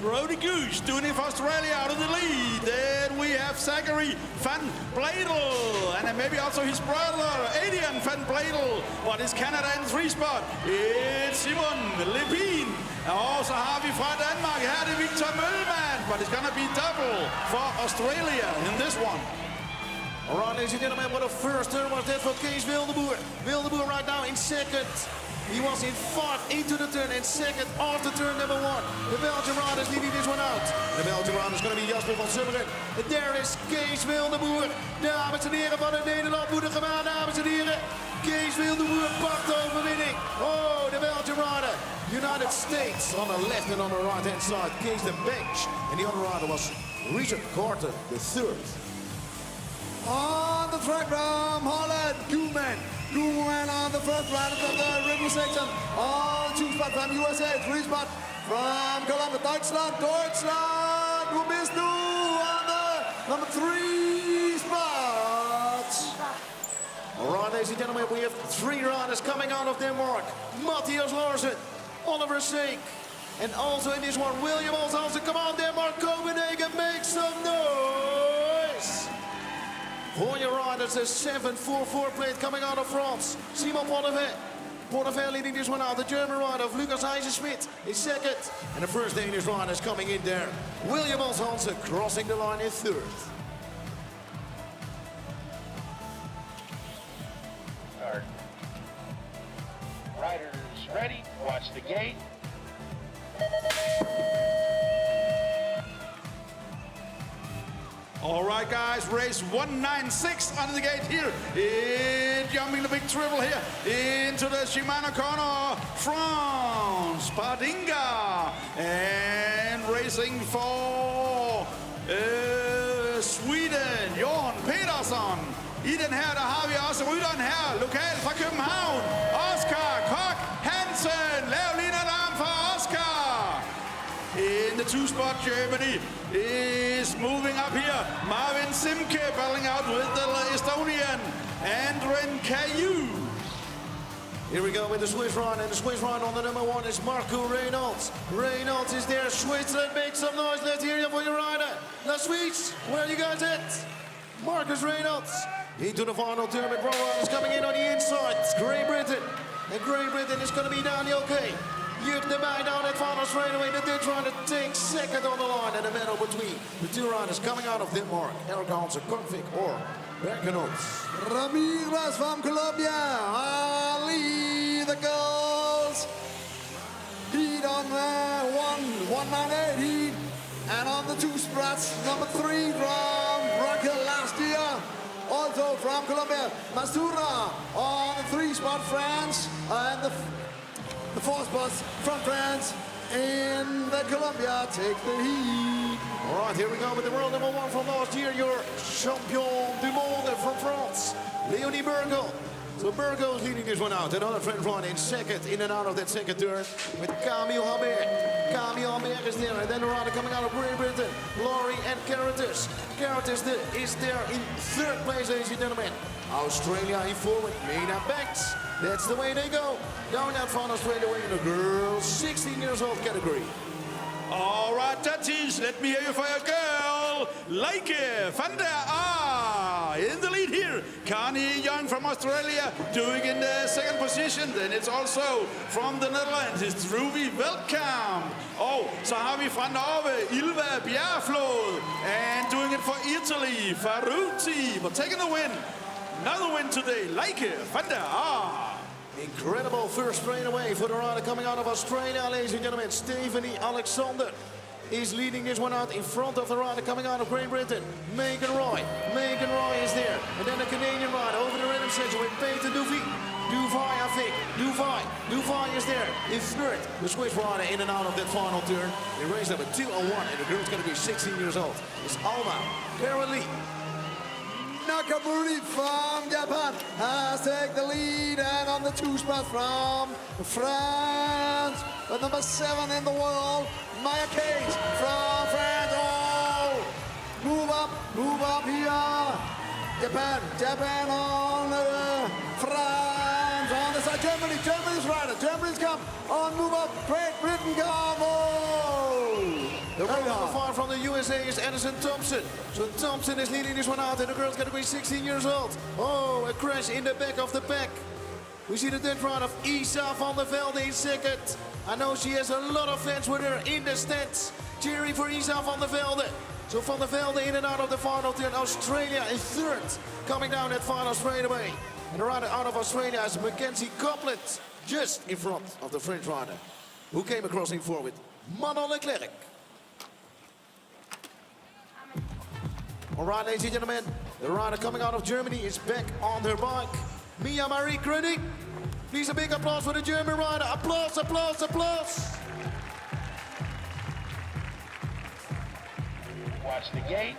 Brody Goose doing it for Australia out of the lead. Then we have Zachary van Bladel. And then maybe also his brother, Adrian van Bladel. But it's Canada in 3 spot. It's Simon Lepine. Og så har vi fra Danmark, her er det Victor Møllemann. But it's gonna be double for Australia in this one. All right, ladies and gentlemen, what a first turn was that for Kees Wildeboer. Wildeboer right now in second. He was in 4th into the turn and second after turn number 1. The Belgian rider is leading this one out. The Belgian rider is going to be Jasper van Summeren. And there is Kees Wildeboer. Dames en heren, van het Nederland moet er gaan, dames en heren. Kees Wildeboer pakt de overwinning. Oh, the Belgian rider. United States on the left and on the right hand side. Kees the bench. And the other rider was Richard Carter, the 3rd. On the track from Holland, Koeman. Koeman on the first round of the rhythm section. On 2 spot from USA, 3 spot from Colombia. Deutschland, who missed nu on the number 3 spots. All right, ladies and gentlemen, we have 3 riders coming out of Denmark. Matthias Larsen, Oliver Seek, and also in this one, William Olshausen. Come on, Denmark, Copenhagen, make some noise! For your riders, a 744 plate coming out of France. Simon Portevet. Portevet leading this one out. The German rider of Lucas Eisenschmidt is second. And the first Danish rider is coming in there. William Olshausen crossing the line in 3rd. Start. Riders ready, watch the gate. All right, guys, race 196 under the gate here. Jumping the big triple here into the Shimano corner from Spadinga. And racing for Sweden, Johan Petersen. I den her, der har vi også rytteren her, lokalt fra København. Oscar Koch Hansen. Lav lige en alarm for Oscar. In the 2 spot, Germany is moving up here. Marvin Simke battling out with the Estonian Andren Caillou. Here we go with the Swiss run, and the Swiss run on the number 1 is Marco Reynolds. Reynolds is there. Switzerland, make some noise. Let's hear you for your rider. The Swedes, where are you guys at? Marcus Reynolds into the final turn with riders coming in on the inside. Great Britain. And Great Britain is going to be Daniel Kay. Jurk de Bij down at final straightaway. The Dutch rider takes second on the line, and the battle between the 2 riders coming out of Denmark. Eric Hansen, Config or Berkenhout. Ramirez from Colombia. Ali, the girls. Heat on the 198 heat. And on the 2 spots, number 3 from Raquel last year. Also from Colombia, Mastura on the 3 spot, France. And the 4 spots from France in the Colombia take the heat. All right, here we go with the world number 1 from last year, your champion du monde from France, Leonie Burgel. So Burgel is leading this one out. Another French rider in second, in and out of that second turn with Camille Habert. Camille Habert is there, and then the rider coming out of Great Britain, Laurie and Caritas. Garrett is there in third place, ladies and gentlemen. Australia in forward, Mina Banks. That's the way they go. Down that final straightaway in the girls 16 years old category. All right, judges, let me hear you for your girl, Leike van der Aar. In the lead here, Connie Young from Australia doing in the second position. Then it's also from the Netherlands, it's Ruby Veldkamp. Og så har vi fra Norge, Ylva Bjerflod. And doing it for Italy, Faruti, for taking the win. Another win today, Leike van der Aar. Incredible first straightaway for the rider coming out of Australia, ladies and gentlemen. Stephanie Alexander is leading this one out in front of the rider coming out of Great Britain, Megan Roy. Megan Roy is there. And then the Canadian rider over the rhythm section with Peter Duvy. Duvay, I think. Duvay is there in third. The Swiss rider in and out of that final turn. In race number 201, and the girl's going to be 16 years old. It's Alma Carolee. Nakamura from Japan has taken the lead, and on the 2 spot from France, with number 7 in the world, Maya Cage from France. Oh, move up here. Japan on France on the side. Germany's rider. Germany's come on, move up. Great Britain come. Oh. The rider far from the USA is Edison Thompson. So Thompson is leading this one out in the girls category, 16 years old. Oh, a crash in the back of the pack. We see the Dutch rider of Isa van der Velde in second. I know she has a lot of fans with her in the stands, cheering for Isa van der Velde. So van der Velde in and out of the final turn. Australia in third, coming down that final straightaway. And the rider out of Australia is Mackenzie Copland, just in front of the French rider, who came across in forward, Manon Leclerc. All right, ladies and gentlemen, the rider coming out of Germany is back on her bike, Mia Marie Gröning. Please a big applause for the German rider. Applause, applause, applause. Watch the gate.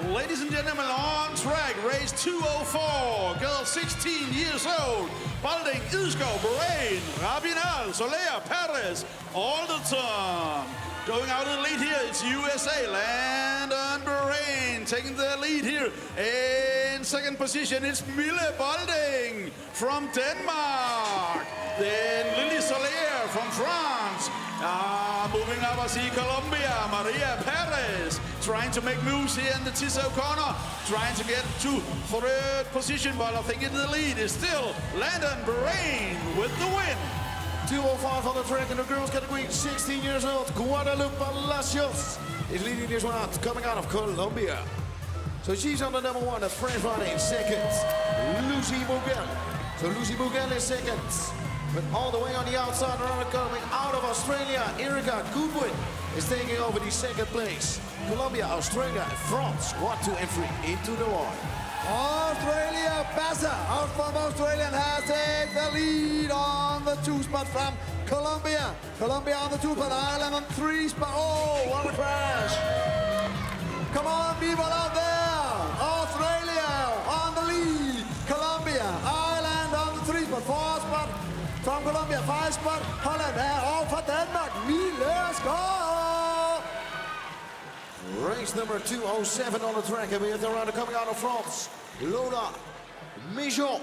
Ladies and gentlemen, on track, race 204, girl 16 years old, Balding, Isco, Bahrain, Rabinal, Soler, Paris, all the time. Going out of the lead here, it's USA, Landon Bahrain, taking the lead here. In second position, it's Mille Balding from Denmark. Then Lily Soler from France. Moving up, I see Colombia, Maria Perez, trying to make moves here in the Tissot corner, trying to get to third position, but I think in the lead is still Landon Bahrain with the win. 205 on the track in the girls category, 16 years old, Guadalupe Palacios is leading this one out, coming out of Colombia. So she's on the number 1, the French rider in second, Lucy Bourgel. So Lucy Bourgel is second. But all the way on the outside, runner coming out of Australia, Erica Goodwin is taking over the second place. Colombia, Australia, and France, 1, 2, and 3 into the line. Australia, Bassa out from Australia has taken the lead on the 2 spot from Colombia. Colombia on the 2 spot, Ireland on 3 spot. Oh, what a crash. Come on, people out there. Australia on the lead. Colombia, Ireland on the 3 spot, 4 spot. From Colombia, 5 spot, Holland og fra Danmark, Mille Skov. Race number 207 on the track, and we have the rider coming out of France, Lola Mijon,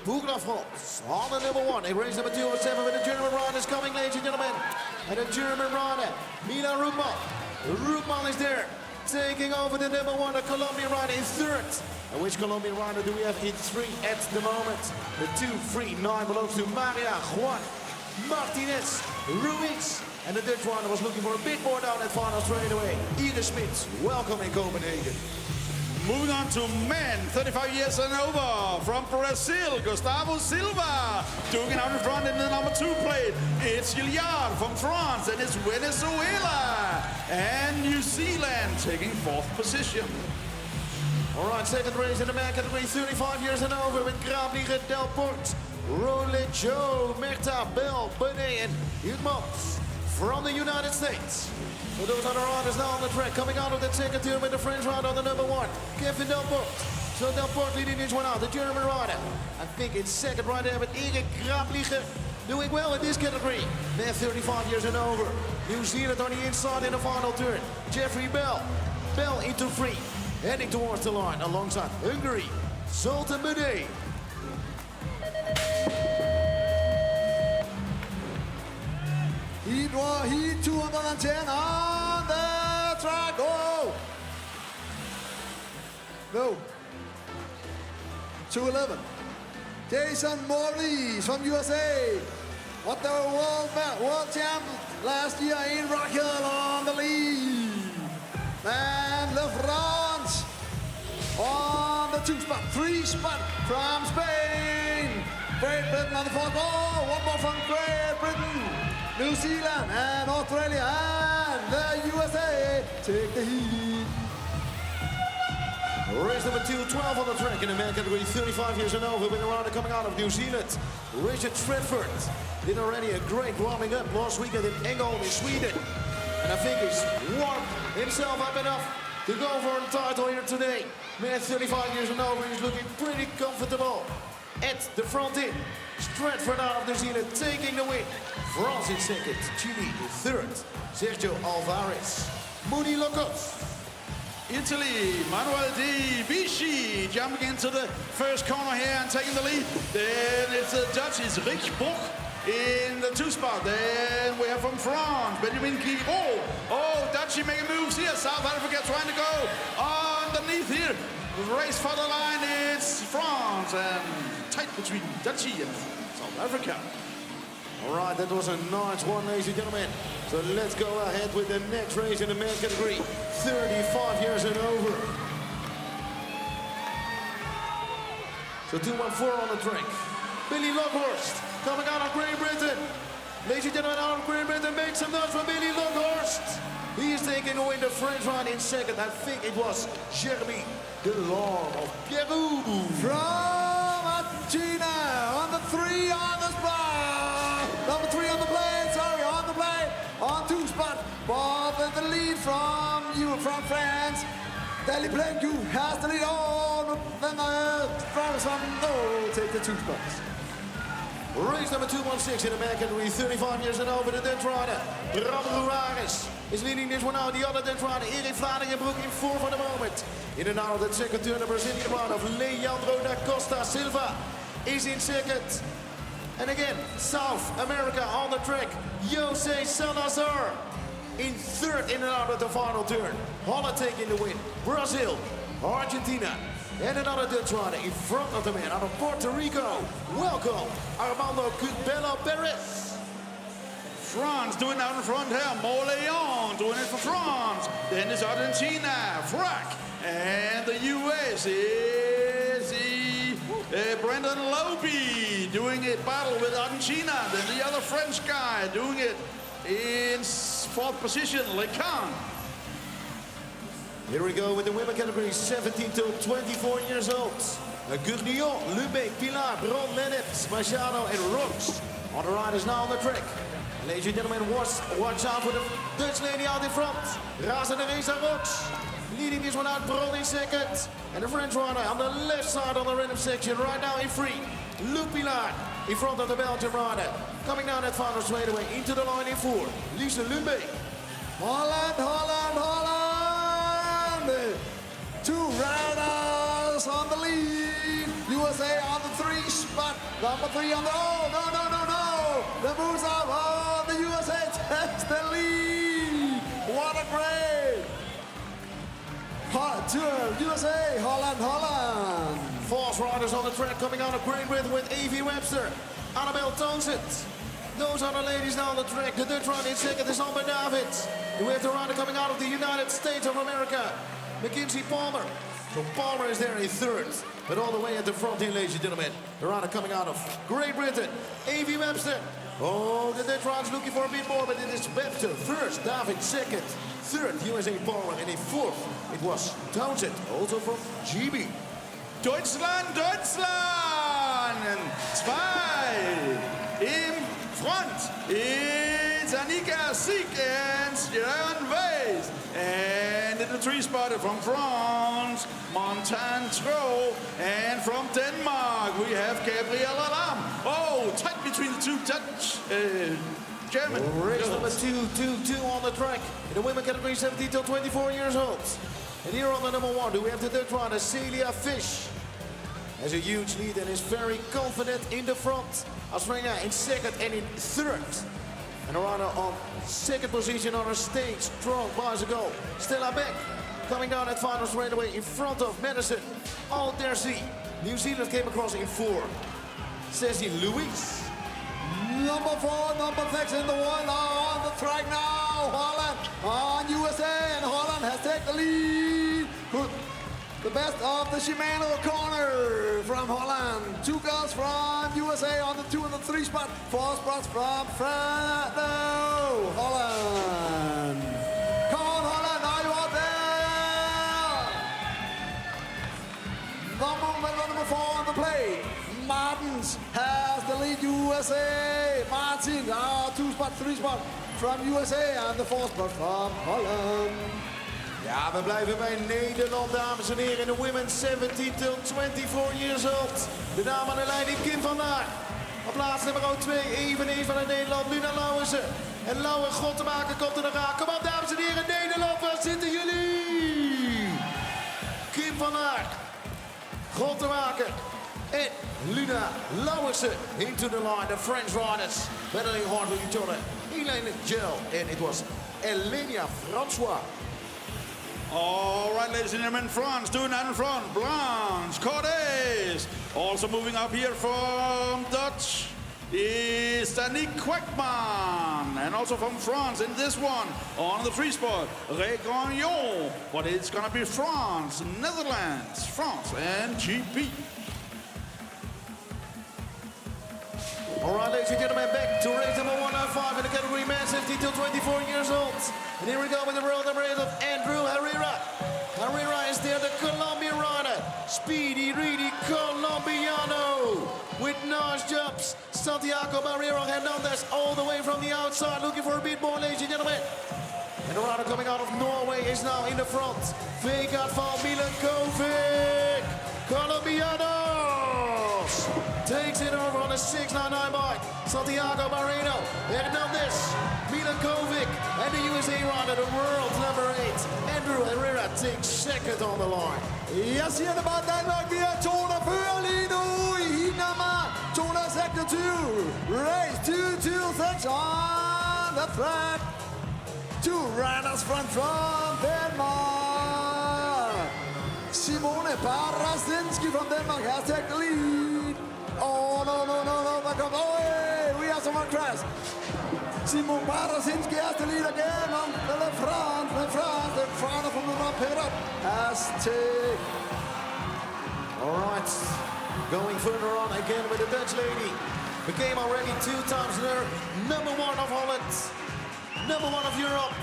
pour la France, on the number 1 in race number 207 with the German riders coming, ladies and gentlemen. And the German rider, Mila Rupman. Rupman is there, taking over the number 1, the Colombian rider in third. And which Colombian rider do we have in 3 at the moment? The 2-3-9 belongs to Maria Juan Martinez Ruiz. And the Dutch rider was looking for a bit more down that final straightaway. Ida Smits, welcome in Copenhagen. Moving on to men, 35 years and over, from Brazil, Gustavo Silva, doing it out in front in the number 2 plate. It's Gilliard from France, and it's Venezuela. And New Zealand taking 4th position. All right, second race in the man category, 35 years and over, with Grabliger, Delport, Rolet, Joe, Merta, Bell, Benet, and Hugmans from the United States. So those are the riders now on the track, coming out of that second turn with the French rider on the number 1, Kevin Delport. So Delport leading this one out, the German rider. I think it's second right there with Erik Grabliger. doing well in this category. They're 35 years and over. New Zealand on the inside in the final turn. Jeffrey Bell. Bell into free. Heading towards the line alongside Hungary. Zoltan Budé. Heat 210 on the track. Oh! No. 211. Jason Maurice from USA. What the world champ last year in Rock Hill on the lead. And Le France on the 2 spot, 3 spot from Spain. Great Britain on the 4th. Oh, one more from Great Britain. New Zealand and Australia and the USA take the heat. Race number 212 on the track in the man category, 35 years and over, been around and coming out of New Zealand. Richard Stratford did already a great warming up last weekend in Ängelholm in Sweden. And I think he's warmed himself up enough to go for a title here today. Man 35 years and over, he's looking pretty comfortable at the front end. Stratford out of New Zealand taking the win. France in second, Chile in third. Sergio Alvarez, Moody Locos. Italy, Manuel Di Bicci jumping into the first corner here and taking the lead. Then it's the Dutch, it's Rick Boch in the 2 spot. Then we have from France, Benjamin Guiraud. Oh, Dutchy making moves here. South Africa trying to go underneath here. The race for the line, it's France and tight between Dutchy and South Africa. All right, that was a nice one, ladies and gentlemen. So let's go ahead with the next race in the men's category, 35 years and over. So 214 on the track. Billy Lockhorst coming out of Great Britain. Ladies and gentlemen, out of Great Britain, make some noise for Billy Lockhorst. He is taking away the French run in second. I think it was Jeremy Delors of Peru. From Argentina on the 3 on the spot. Number 3 on the plate, sorry, on the plate. On 2 spot. But the lead from France. Dali Blancu has the lead on. Then the drivers from take the 2 spots. Race number 216 in the man category, 35 years and over, the Dutch rider. Bram Ruaris is leading this one out. The other Dutch rider, Erik Vlaardingenbroek, in 4 for the moment. In and out of that second turn, the Brazilian rider of Leandro da Costa Silva is in second. And again, South America on the track, Jose Salazar in third in and out of the final turn. Holland taking the win. Brazil, Argentina, and another Dutch rider in front of the man out of Puerto Rico. Welcome, Armando Cabello Perez. France doing out in front here. Moleon doing it for France. Then it's Argentina, Frack. And the US is Brendan Lobey doing it battle with Argentina. Then the other French guy doing it in 4th position, Lecan. Here we go with the women category, 17 to 24 years old. Gurnion, Lubeck, Pilar, Bron, Lennet, Machado, and Rox. On the riders now on the track. Ladies and gentlemen, watch out for the Dutch lady out in front. Raza de Reza Rox. Leading this one out, Bron in second. And the French rider on the left side on the random section, right now in free. Luc Pilar in front of the Belgian rider. Coming down that final straightaway into the line in 4. Lisa Lubeck. Holland, Holland, Holland. 2 riders on the lead. USA on the 3 spot. Number 3 on the, no. The moves up. Oh, the USA takes the lead. What a great. USA, Holland. 4 riders on the track coming out of Great Britain with A.V. Webster, Annabelle Townsend. Those are the ladies now on the track. The Dutch rider in second is Amber David. We have the rider coming out of the United States of America, Mackenzie Palmer. So Palmer is there in third, but all the way at the front here, ladies and gentlemen. The rider coming out of Great Britain, A.V. Webster. Oh, the Dutch rider's looking for a bit more, but it is Webster first, David second, third, USA Palmer, and in 4th, it was Townsend, also from GB. Deutschland, and 2 im front. It's Annika Sieg and Sharon Weiss. And in the 3 spotted from France, Montan Tro. And from Denmark, we have Gabrielle Alam. Oh, tight between the two Dutch, German. Race number 2 on the track. In the women category 17 till 24 years old. And here on the number 1, do we have the Dutch rider, Celia Fish. Has a huge lead and is very confident in the front. Australia in second and in third. And a rider on second position on her stage. Strong bicycle. Stella Beck coming down at final straight away in front of Madison. Altersi. New Zealand came across in 4. Ceci Louise. Number 4, number 6 in the world are on the track now. Holland on USA, and Holland has taken the lead. The best of the Shimano corner from Holland. 2 girls from USA on the 2 and the 3 spot. 4 spots from France. No, Holland. Come on, Holland, are you out there? Number 4 on the plate. Martins has the lead, USA. Martin, 2 spot, 3 spot from USA and the 4 spot from Holland. Ja, we blijven bij Nederland, dames en heren. In de women 17 till 24 years old. De dame aan de leiding, Kim van Daar. Op plaats nummer 2, eveneens van het Nederland, Luna Lauwersen. En Lauwer Gottemaker komt er nog aan. Kom op, dames en heren, Nederland, waar zitten jullie? Kim van Daar, Gottemaker en Luna Lauwersen into the line. The French riders battling hard with each other. Elaine Gel, and it was Elenia Francois. All right, ladies and gentlemen, France doing that in front. Blanche Cordes. Also moving up here from Dutch is Danique Quackman. And also from France in this one on the 3 spot, Ray Gagnon. But it's going to be France, Netherlands, France, and GP. All right, ladies and gentlemen, back to race number 105 in the category man 17 till 24 years old. And here we go with the world number 8 of Andrew Herrera. Herrera is there, the Colombian rider. Speedy, really Colombiano. With nice jumps. Santiago Barrero Hernandez all the way from the outside, looking for a bit more, ladies and gentlemen. And the rider coming out of Norway is now in the front. Vegard van Milenkovic. Colombianos. Takes it over on a 699 bike. Santiago Barrero, Hernandez, Milenkovic, and the USA rider, the world number 8, Andrew Herrera, takes second on the line. Jeg siger det bare, Danmark, vi er 2, der fører lige nu i nummer 226. Race 226 on the track. 2 riders from Denmark. Simone Parasinski from Denmark has taken the lead. Oh, no, there comes, we have someone crash. Simon Parasinski has the lead again on the front, the front from the top head up has taken. All right, going further on again with the Dutch lady. Became already 2 times there, number 1 of Holland, number 1 of Europe,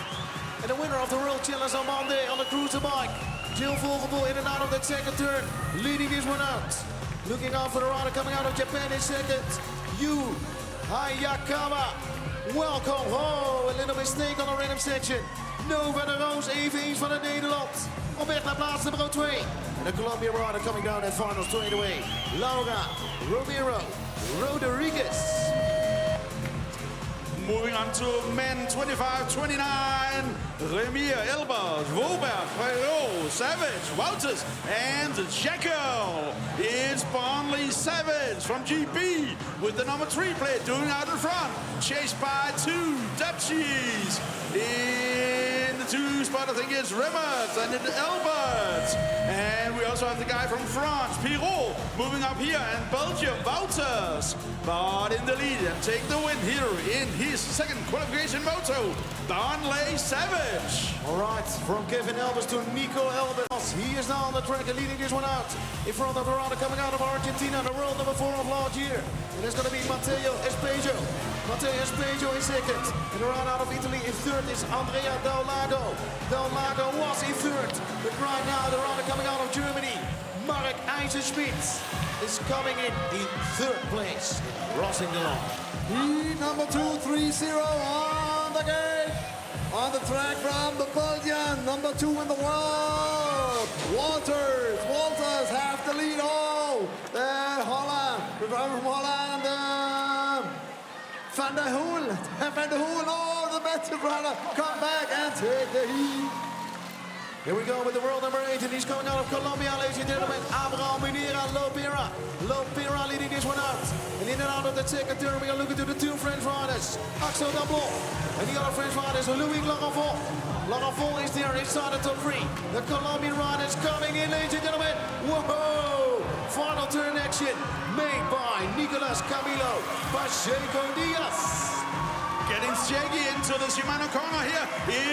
and the winner of the World Challenge on Monday on the cruiser bike. Jill Vogelboel in and out of that second turn, leading this one out. Looking out for the rider coming out of Japan in second. Yu Hayakawa. Welcome. Oh, a little mistake on the random section. Nova de Roos eveneens van het Nederland. Op weg naar plaats nummer 2. And the Colombian rider coming down at final straight away. Laura Romero Rodriguez. Moving on to men 25-29, Remir, Elbers, Woberg, Ferro, Savage, Wouters, and Jekyll. It's Barnley Savage from GP with the number 3 plate doing out in front, chased by 2 Dutchies. In the 2 spot, I think it's Remmers and it's Elbers. And we also have the guy from France, Pirot, moving up here, and Belgium, Wouters. But in the lead and take the win here in his second qualification moto, Barnley Savage. All right, from Kevin Elbers to Nico Elbers. He is now on the track and leading this one out. In front of the rider coming out of Argentina, the world number 4 of last year. And it's going to be Matteo Espejo. Matteo Espejo in second. And the rider out of Italy in third is Andrea Del Lago. Del Lago was in third. But right now the rider coming out of Germany, Marek Eisenschmidt, is coming in 3rd place, crossing the line. Heat number 230 on the gate. On the track from the Belgian, number 2 in the world, Walters. Walters have the lead. Oh, then Holland, from Holland, Van der Hoel, oh, the better brother, come back and take the heat. Here we go with the world number 8, and he's coming out of Colombia, ladies and gentlemen. Abraham Munira Lopera. Lopera leading this one out. And in and out of the second turn, we are looking to the two French riders. Axel Dablon. And the other French riders, Louis Laravon. Laravon is there inside the top 3. The Colombian riders coming in, ladies and gentlemen. Whoa! Final turn action made by Nicolas Camilo Pacheco Diaz. Getting shaky into the Shimano corner here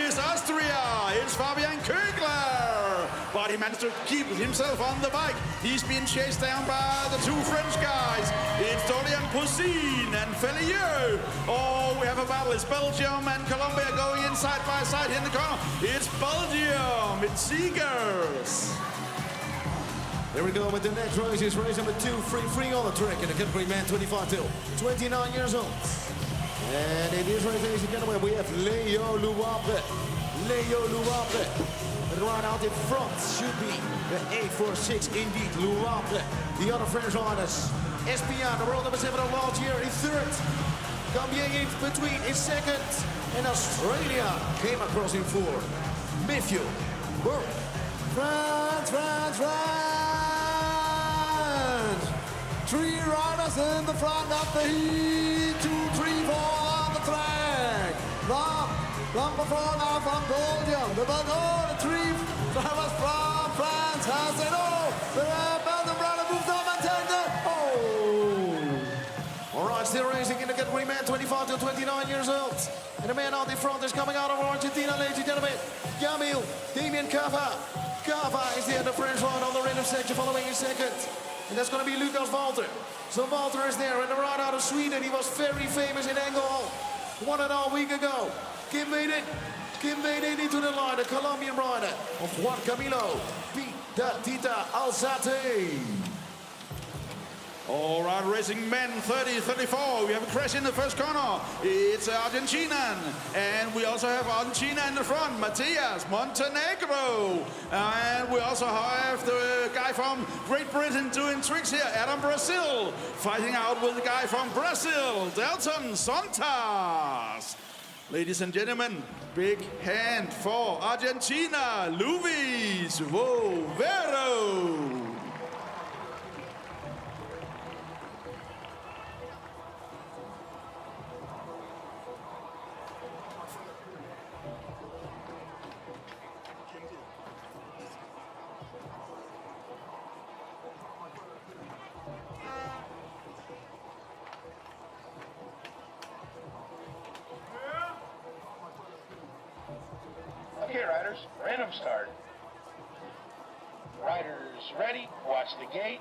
is Austria. It's Fabian Kögler. But he managed to keep himself on the bike. He's been chased down by the two French guys. It's Dorian Poussin and Fellieu. Oh, we have a battle. It's Belgium and Colombia going in side by side here in the corner. It's Belgium. It's Seegers. Here we go with the next race. It's race number 2, free on the track in the category man 25 till 29 years old. And in this race, ladies and gentlemen, we have Leo Luabre. Leo Luabre. And right out in front should be the 846 indeed, Luabre. The other French riders, Espion, the world number 7 of last year, in third. Gambier in between in second. And Australia came across in fourth. Matthew Burke. France. 3 riders in the front of the heat. 2, 3, 4 on the track. Number 4 now from Belgium. The 3 drivers from France has it all. The Belgian brother moves up and takes it. Oh! All right, still racing in the category man 25 to 29 years old. And the man out in front is coming out of Argentina, ladies and gentlemen. Yamil Damien Cava. Cava is there, the French rider on the rhythm section, following in second. And that's going to be Lucas Walter. So Walter is there, and the rider out of Sweden. He was very famous in Ängelholm 1.5 weeks ago. Kim made it into the line, the Colombian rider of Juan Camilo Tita Alzate. All right, racing men 30-34. We have a crash in the first corner. It's Argentinian. And we also have Argentina in the front, Matias Montenegro. And we also have the guy from Great Britain doing tricks here, Adam Brazil. Fighting out with the guy from Brazil, Delton Sontas. Ladies and gentlemen, big hand for Argentina, Luis Vovero. Okay, riders, random start. Riders ready, watch the gate.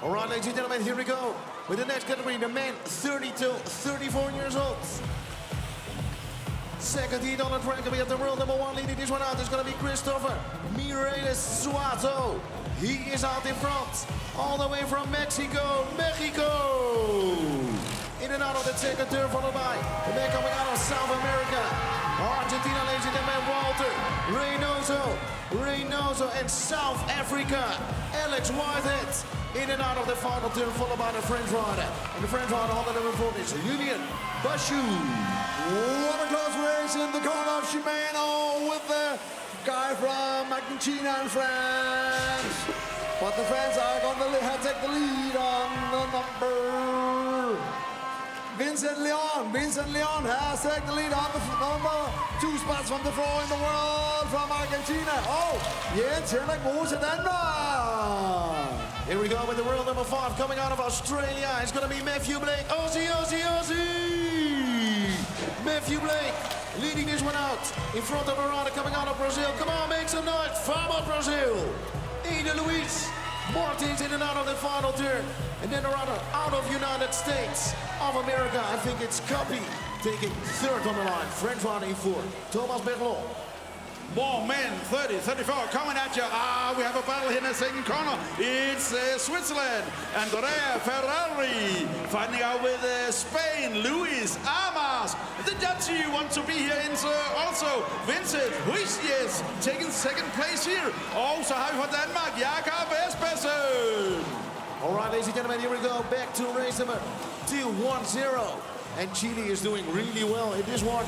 All right, ladies and gentlemen, here we go with the next category, the men 30 to 34 years old. Second heat on the track, and we have the world number 1 leading this one out. It's going to be Christopher Mireles Suazo. He is out in front, all the way from Mexico. In and out of the second turn, followed by the man coming out of South America. Argentina, ladies and gentlemen, Walter Reynoso, and South Africa, Alex Whitehead. In and out of the final turn, followed by the French rider. And the French rider on the number 4 is Julien Bachou. What a close race in the corner of Shimano with the guy from Argentina and France. But the French are going to take the lead on the number. Vincent Leon has taken the lead on the number 2 spots from the 4 in the world from Argentina. Oh, Jens Henrik Mose, Denmark. Here we go with the world number 5 coming out of Australia. It's going to be Matthew Blake. Aussie! Matthew Blake leading this one out in front of a rider coming out of Brazil. Come on, make some noise. Vamos, Brazil. Ada Luis Martins in and out of the final turn. And then a rider out of United States of America. I think it's Copy taking 3rd on the line. French rider in 4th. Thomas Berlon. More men, 30-34, coming at you. We have a battle here in the second corner. It's Switzerland. Andrea Ferrari fighting out with Spain, Luis Amas. The Dutch want to be here also. Vincent Huisjes taking 2nd place here. Also have for Denmark, Jakob Espersen. All right, ladies and gentlemen, here we go. Back to race number 210. And Chile is doing really well in this one.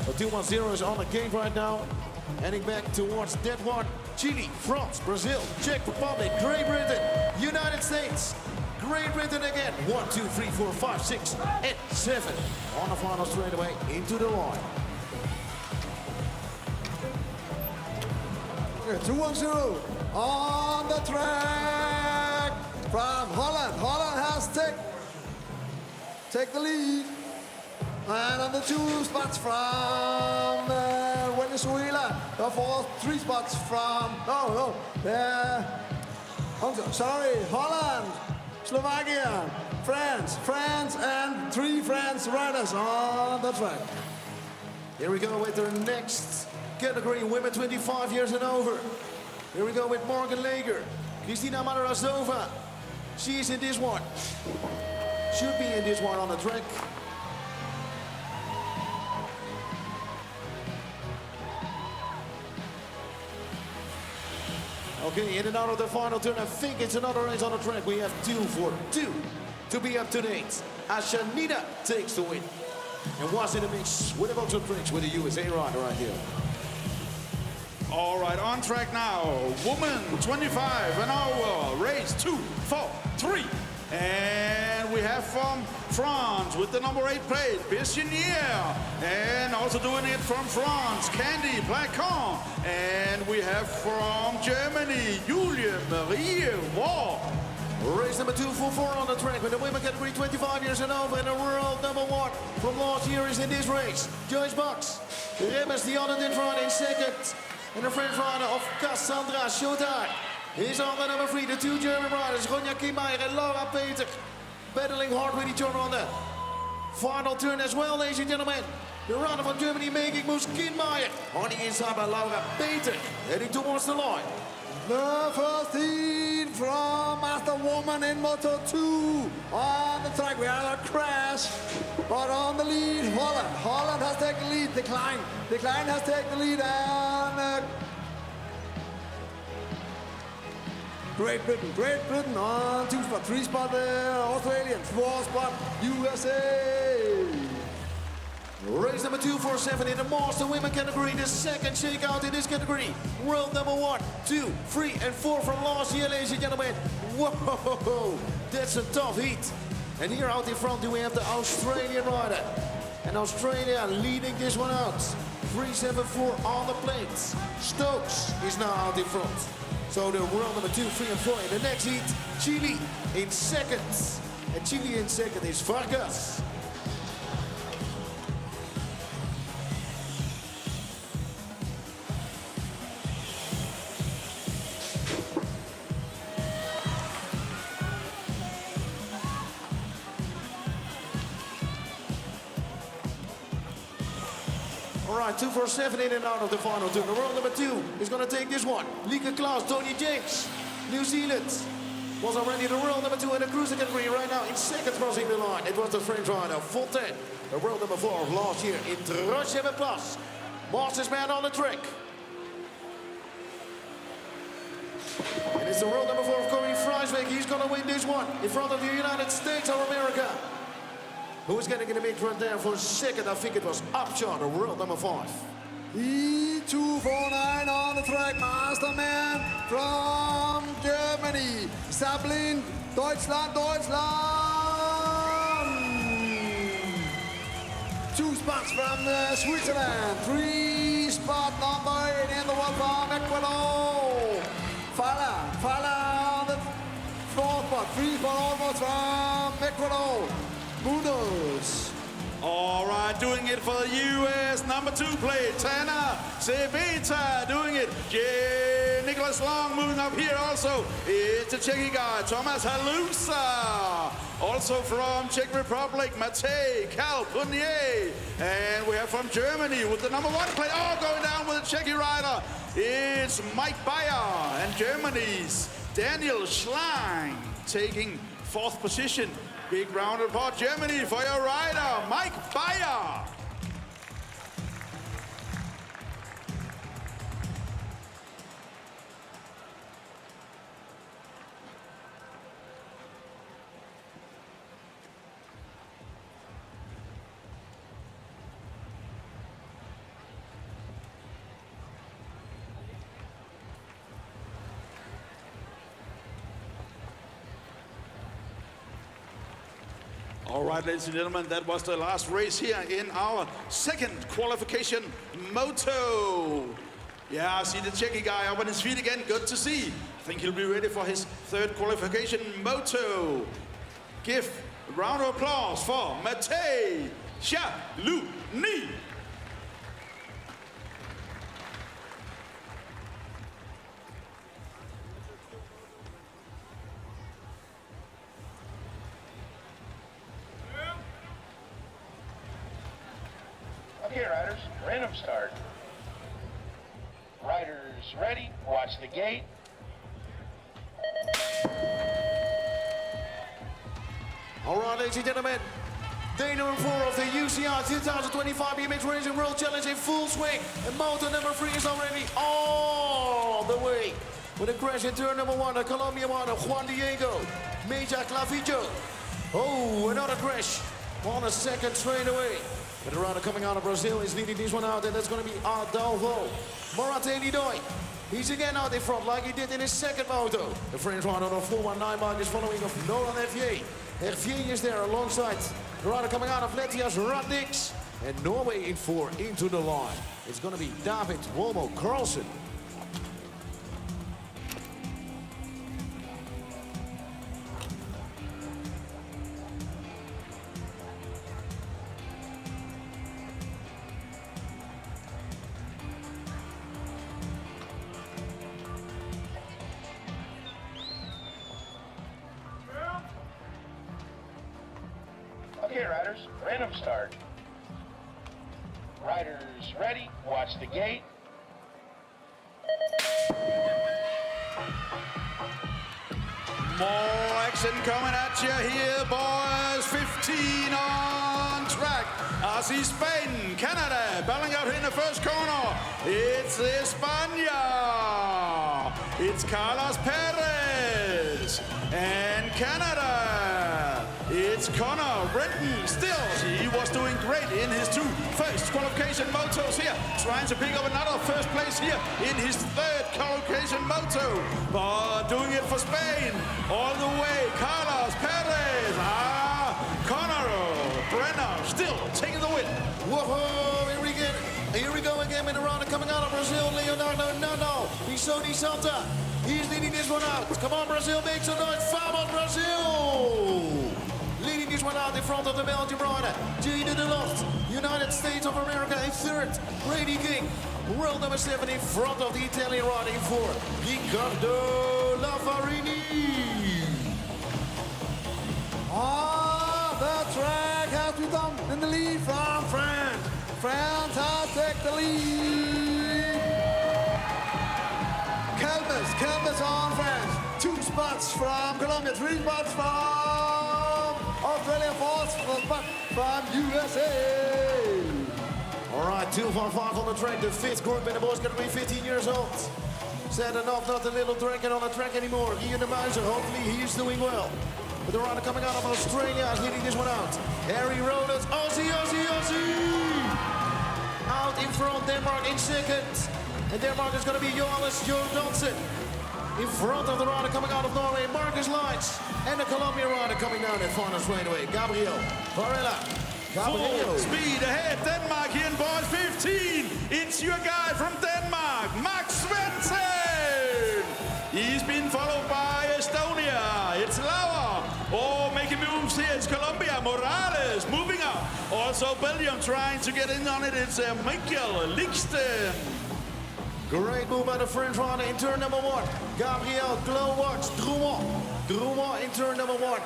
The 210 is on the gate right now. Heading back towards that one. Chile, France, Brazil, Czech Republic, Great Britain, United States, Great Britain again. 1, 2, 3, 4, 5, 6, and 7. On the final straightaway into the line. 210 on the track from Holland. Holland has take the lead. And on the 2 spots from Venezuela. The 3 spots from, Holland, Slovakia, France, and 3 France riders on the track. Here we go with the next category, women 25 years and over. Here we go with Morgan Lager, Kristina Madarazova. She's in this one. Should be in this one on the track. Okay, in and out of the final turn. I think it's another race on the track. We have 2 for 2 to be up to date. Ashanida takes the win. And was in the mix with a bunch of tricks with the USA rider right here. All right, on track now. Woman 25 and over. Race 2, 4, 3. And we have from France with the number 8 plate, Bissinier. And also doing it from France, Candy Placon. And we have from Germany, Julia Marie Waugh. Race number 244 on the track with the women category 25 years and over, and the world number 1 from last year is in this race. Joyce Box, Remus the Honor in front in second, and the French rider of Cassandra Chaudard is on the number 3. The 2 German riders, Ronja Kiemeijer and Laura Peter, battling hard with each other on the final turn as well, ladies and gentlemen. The rider from Germany making moves, Kiemeijer on the inside by Laura Peter, heading towards the line. The first heat from Master Woman in Moto 2. On the track, we had a crash. But on the lead, Holland. Holland has taken the lead. Decline has taken the lead. And Great Britain on 2 spot, 3 spot Australian, 4 spot USA. Race number 247 in the Master Women category, the second shakeout in this category. World number 1, 2, 3, and 4 from last year, ladies and gentlemen. Whoa, that's a tough heat. And here out in front we have the Australian rider. And Australia leading this one out. 374 on the plate. Stokes is now out in front. So the world number 2, 3, and 4 in the next heat. Chile in second. And Chile in second is Vargas. All right, 247 in and out of the final turn. The world number 2 is going to take this one. Lieke Klaus, Tony James, New Zealand. Was already the world number 2 in the cruiser category right now in second crossing the line. It was the French rider, Fontaine, the world number 4 of last year in Troisième Place. Masters man on the track. And it's the world number 4 of Corey Freisweg. He's going to win this one in front of the United States of America. Who is getting in the mix right there for second? I think it was Upshot, the world number 5. E249 on the track, Masterman from Germany. Sablin, Deutschland. 2 spots from Switzerland. 3 spot number 8 in the world from Ecuador. Fala on the 4th spot. 3 spot almost from Ecuador. Motos. All right, doing it for the US, number 2 plate, Tana Cebeta doing it. Nicholas Long moving up here also. It's a Czech guy, Thomas Halusa. Also from Czech Republic, Matej Kalpunier. And we have from Germany with the number 1 plate. Oh, going down with a Czech rider. It's Mike Bayer and Germany's Daniel Schlein taking 4th position. Big round of applause, Germany, for your rider, Mike Bayer. All right, ladies and gentlemen, that was the last race here in our second qualification moto. Yeah, I see the Czechy guy up on his feet again. Good to see. I think he'll be ready for his third qualification moto. Give a round of applause for Matej Chaluni. Okay, riders, random start. Riders ready, watch the gate. All right, ladies and gentlemen, day number 4 of the UCI 2025 BMX Racing World Challenge in full swing. And motor number 3 is already all the way. With a crash in turn number 1, the Colombian one of Juan Diego, Meja Clavijo. Oh, another crash on a second straight away. But the rider coming out of Brazil is leading this one out, and that's going to be Adolfo Moratelidoy. He's again out in front like he did in his second moto. The French rider on a 419 bike is following of Nolan Hervier. Hervier is there alongside the rider coming out of Letias Radniks. And Norway in 4 into the line. It's going to be David Wolmo Carlsen. Okay, riders, random start. Riders ready, watch the gate. More action coming at you here, boys. 15 on track. I see Spain, Canada, battling out here in the first corner. It's España. It's Carlos Perez. And Canada. It's Connor Renton. Still, he was doing great in his 2 first qualification motos here. Trying to pick up another first place here in his 3rd qualification moto. But doing it for Spain. All the way, Carlos Perez. Connor Brenner still taking the win. Whoa, here we go again with the rider coming out of Brazil, Leonardo Nano. Bisoni Santa. He's leading this one out. Come on, Brazil, make some noise. Vamos, Brazil! Leading this one out in front of the Belgian rider, Jade de Loft. United States of America in 3rd. Brady King, world number 7 in front of the Italian rider in 4. Riccardo Lavarini. The track has become in the lead from France. France has taken the lead. Kelmis on France. 2 spots from Colombia, 3 spots from Australia, 4 spots from USA. All right, 2-5 on the track, the 5th group in the boys category, 15 years old. Sad enough, not the little dragon on the track anymore. Ian de Muizer, hopefully he's doing well. But the rider coming out of Australia is leading this one out. Harry Rodens, Aussie. Out in front, Denmark in 2nd. And Denmark is going to be Johannes Johansson. In front of the rider coming out of Norway, Marcus Lights. And the Colombian rider coming down that final straightaway, Gabriel Varela. Full speed ahead, Denmark here in boys 15. It's your guy from Denmark, Max Svensson. He's been followed by Estonia. It's Lauer. Oh, making moves here. It's Colombia. Morales moving up. Also Belgium trying to get in on it. It's Michael Lixten. Great move by the French rider in turn number 1. Gabriel Glowatch Drouin in turn number 1.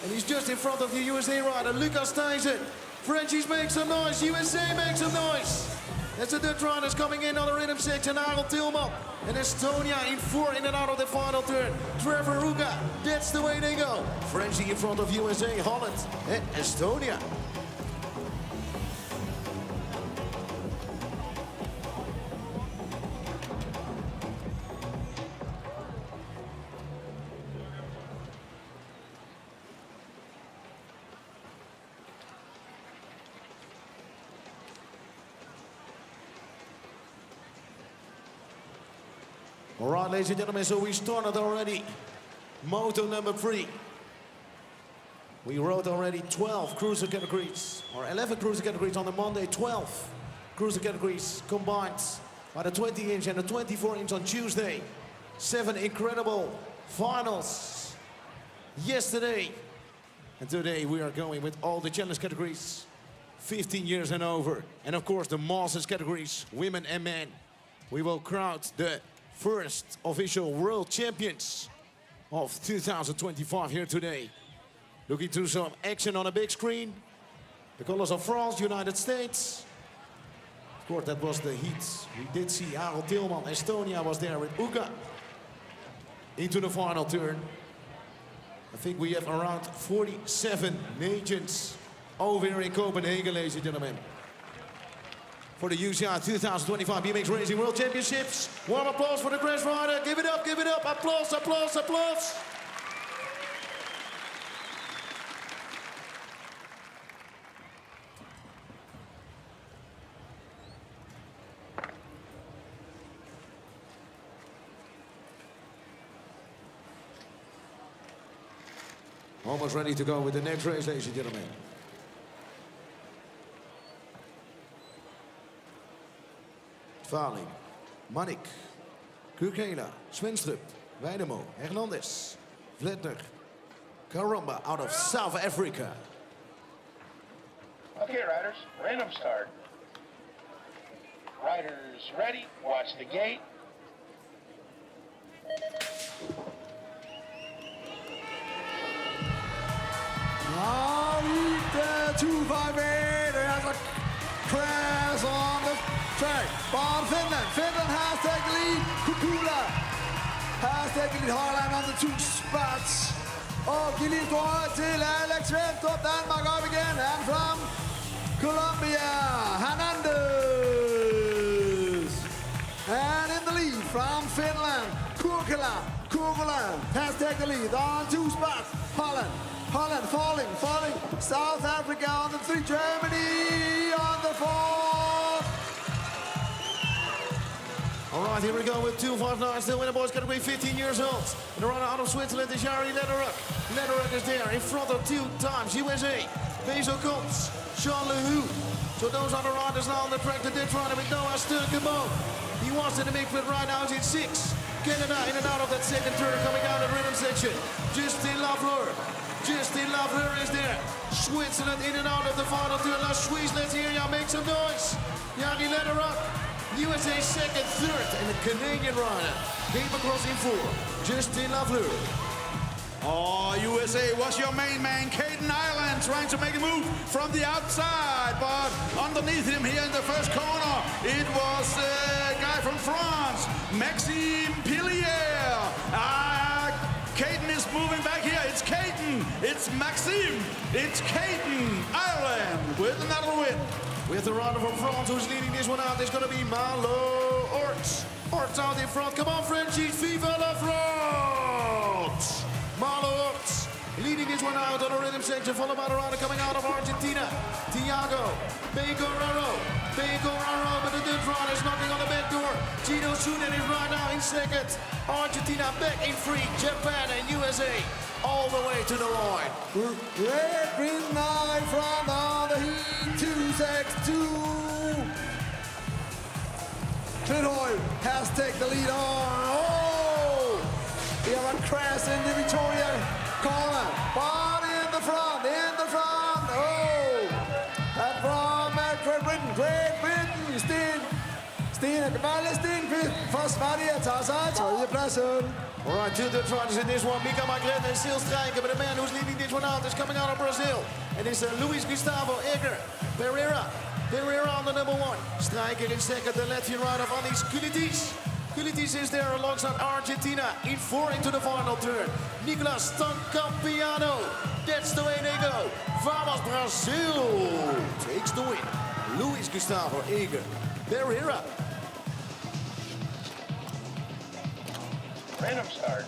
And he's just in front of the USA rider, Lucas Thijssen. Frenchies make some noise, USA make some noise. As the Dutch riders coming in on the rhythm section, Harold Tilman. And Estonia in 4 in and out of the final turn. Trevor Ruga, that's the way they go. Frenchie in front of USA, Holland and Estonia. All right, ladies and gentlemen, so we started already. Moto number 3. We rode already 12 cruiser categories, or 11 cruiser categories on the Monday, 12 cruiser categories combined by the 20-inch and the 24-inch on Tuesday. 7 incredible finals yesterday. And today we are going with all the challenge categories, 15 years and over. And of course the masters categories, women and men. We will crown the first official world champions of 2025 here today. Looking to some action on a big screen. The colors of France, United States. Of course, that was the heat. We did see Harold Tilman, Estonia was there with Uka. Into the final turn. I think we have around 47 nations over here in Copenhagen, ladies and gentlemen. For the UCI 2025 BMX Racing World Championships. Warm applause for the crash rider. Give it up, applause, applause, applause. Almost ready to go with the next race, ladies and gentlemen. Valing, Manik, Kukela, Swenstrup, Weidemo, Hernandez, Vletner, Karamba out of South Africa. Okay, riders, random start. Riders ready, watch the gate. Now the 258, there's a crash on the track. But Finland has taken the lead. Kukula has taken the lead. Holland on the 2 spots. Og Gilles Dore til Alex Ventrup. Danmark op igen. And from Colombia, Hernandez. And in the lead from Finland, Kukula. Kukula has taken the lead on 2 spots. Holland falling. South Africa on the 3, Germany on the 4. All right, here we go with 259, still in the boys category, 15 years old. And the runner out of Switzerland is Jari Lederer. Lederer is there in front of 2 times USA. Bezo Kons, Jean Lehoux. So those are the riders now on the track. The dead rider with Noah Sturkenboom. He was in the mix with right now, he's in 6. Canada in and out of that second turn, coming down the rhythm section. Justin Lafleur is there. Switzerland in and out of the final turn. Last squeeze, let's hear ya make some noise. Jari Lederer, USA second, third, and the Canadian rider came across in 4. Justin Lafleur. Oh, USA was your main man, Caden Ireland, trying to make a move from the outside, but underneath him here in the first corner, it was a guy from France, Maxime Pillier. Caden is moving back here. It's Caden, it's Maxime, it's Caden Ireland with another win. With the rider from France who's leading this one out, there's going to be Malo Orts. Orts out in front. Come on, Frenchies, viva la France! Malo Orts leading this one out on the rhythm section, followed by the rider coming out of Argentina, Thiago Begoraro, but the Dutch rider is knocking on the back door. Gino Schunen is right now in second. Argentina back in 3, Japan and USA all the way to the line. Red green line from on the heat, 262. Klithoy has taken the lead on. Oh! We have a crash in the Victoria corner. But in the front. Oh! And from Great Britain, Sten for Sverige tager sig tredjepladsen. All right, 2 Dutch riders in this one. Mika Magret and Sil Strijker, but the man who's leading this one out is coming out of Brazil. And it's Luis Gustavo Eger Pereira on the number 1. Strijker in second, the Latvian rider of Anis Kulitis. Kulitis is there alongside Argentina in 4 into the final turn. Nicolas Stancampiano, that's the way they go. Vamos Brazil takes the win. Luis Gustavo Eger Pereira. Random start.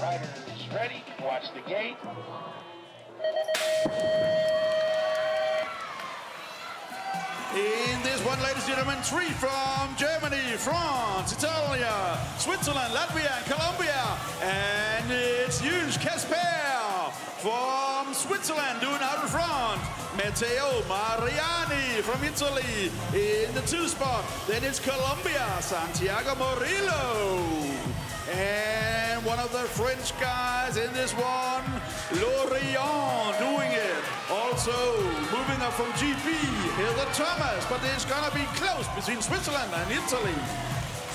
Riders ready, watch the gate. In this one, ladies and gentlemen, 3 from Germany, France, Italy, Switzerland, Latvia, and Colombia. And it's Jules Casper from Switzerland, doing out in front. Matteo Mariani from Italy in the 2 spot. Then it's Colombia, Santiago Murillo. And one of the French guys in this one, Lorient, doing it. Also moving up from GP, Hilda Thomas, but it's gonna be close between Switzerland and Italy.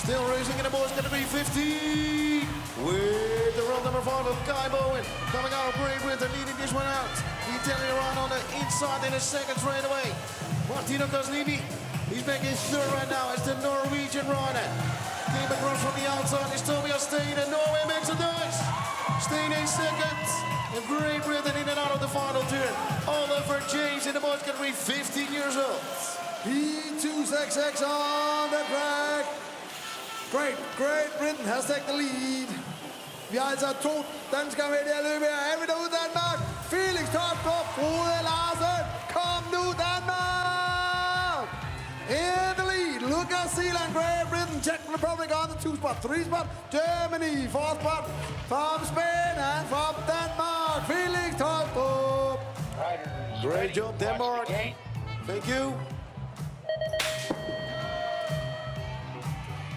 Still racing in the boys category 50 with the roll number 5 of Kai Bowen coming out of Great Britain, leading this one out. The Italian run on the inside in a second straight away. Martino Coslini, he's back in 3rd right now as the Norwegian rider. Came across from the outside is Tobias Steen, and Norway makes a noise. Steen in 2nd, and Great Britain in and out of the final turn. Oliver James in the boys category 15 years old. P266 on the track. Great Britain has taken the lead. Vi har altså 2 danskere med i det her løb her. Er vi derude, Danmark? Felix Topstrup, Frode Larsen. Kom nu, Danmark! In the lead, Lucas Zealand, Great Britain, Czech Republic on the 2 spot, 3 spot, Germany, 4th spot, from Spain and from Denmark, Felix Topstrup. Great job, Denmark. Thank you.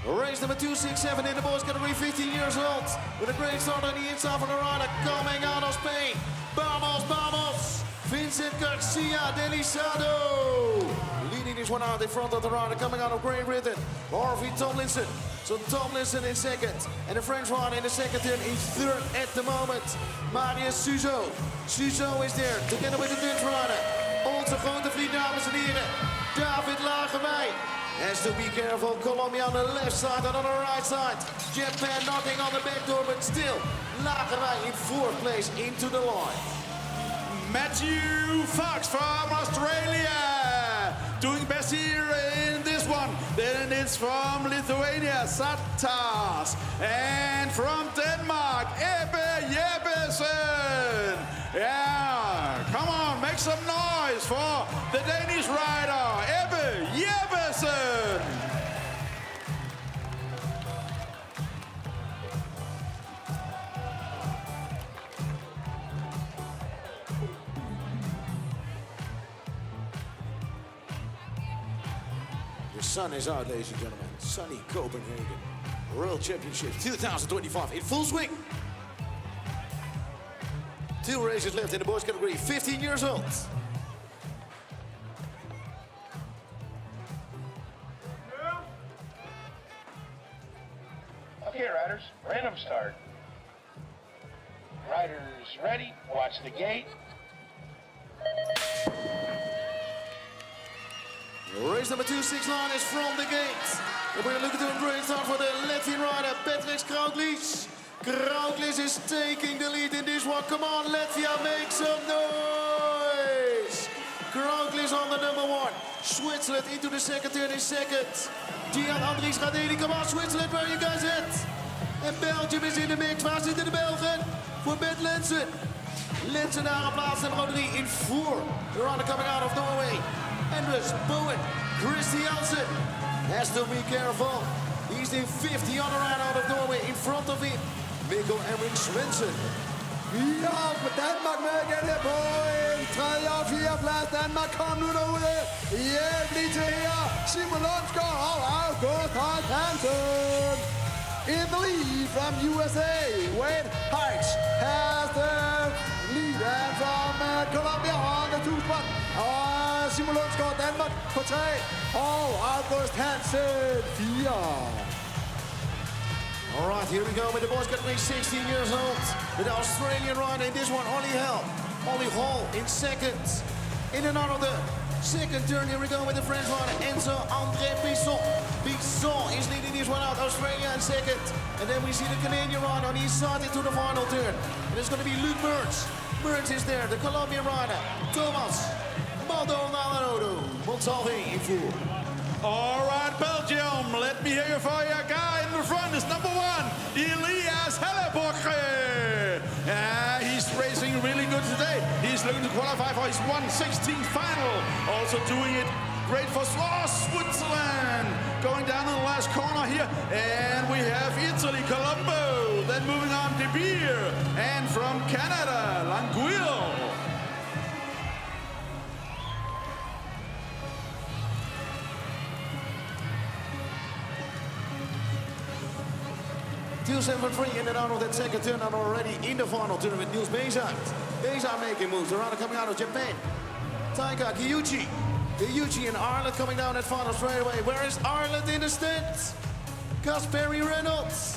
Race number 267 in the boys category, 15 years old, with a great start on the inside from the rider coming out of Spain. Vamos, vamos! Vincent Garcia Delisado leading this one out in front of the rider coming out of Great Britain. Harvey Tomlinson. So Tomlinson in 2nd, and the French rider in the 2nd turn is 3rd at the moment. Marius Suzo. Suzo is there together with the Dutch rider. Onze grote vriend, dames en heren, David Lagerwey. Has to be careful. Colombia on the left side and on the right side. Japan knocking on the back door, but still Lagerwey in 4th place into the line. Matthew Fox from Australia doing best here in this one. Then it's from Lithuania, Satas. And from Denmark, Ebbe Jeppesen. Yeah, come on, make some noise for the Danish rider, Ebbe Jeppesen. The sun is out, ladies and gentlemen. Sunny Copenhagen. World Championship 2025 in full swing. 2 races left in the boys category, 15 years old. Okay, riders, random start. Riders ready, watch the gate. Race number 269 is from the gate. And we're looking to a great start for the Latvian rider, Patriks Krauklis. Krauklis is taking the lead in this one. Come on, Latvia, make some noise! Krauklis on the number 1. Switzerland into the 2nd turn in 2nd. Gian Andries Radeli, come on, Switzerland, where are you guys at? And Belgium is in the mix. Waar zitten de Belgen? Voor Ben Lensen. Lensen daar op plaats nummer 3 in 4. The rider coming out of Norway. Andres Bowen, Christiansen has to be careful. He's in 50 on the ride out of Norway. In front of him, Mikkel Henrik Svensson. Vi har på Danmark med igen her på en 3. og 4. plads. Danmark, kom nu derude. Hjælp lige til her. Simon Lundsgaard og August Hansen. In the lead from USA, Wade Hikes has the lead. And from Colombia on the 2 spot. Og Simon Lundsgaard, Danmark på 3. Og August Hansen 4. All right, here we go with the boys category, 16 years old. With the Australian rider in this one, Ollie Hall in 2nd. In and out of the 2nd turn, here we go with the French rider, Enzo André Bisson. Bisson is leading this one out, Australia in 2nd. And then we see the Canadian rider on his side into the final turn. And it's going to be Luke Burns. Burns is there, the Colombian rider, Thomas Maldonado Montalvi in 4. All right, Belgium, let me hear you for your guy in the front is number 1, Elias Helleborg. He's racing really good today. He's looking to qualify for his 1/16 final. Also doing it great for Switzerland. Going down in the last corner here. And we have Italy, Colombo, Then moving on, De Beer. And from Canada, Languille. Niels 7-3 in and out of that second turn and already in the final turn with Niels Bezard. Bezard making moves. Around coming out of Japan. Taika Kiyuchi. Kiyuchi and Ireland coming down that final straight away. Where is Ireland in the stands? Kasperi Reynolds.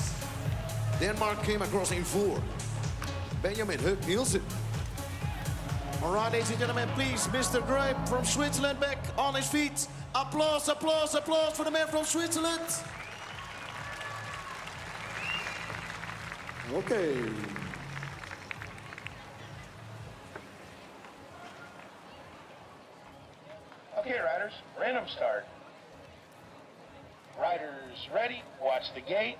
Denmark came across in 4. Benjamin Huck Nielsen. All right, ladies and gentlemen, please, Mr. Grape from Switzerland back on his feet. Applause, applause, applause for the man from Switzerland. Okay. Okay, riders, random start. Riders ready, watch the gate.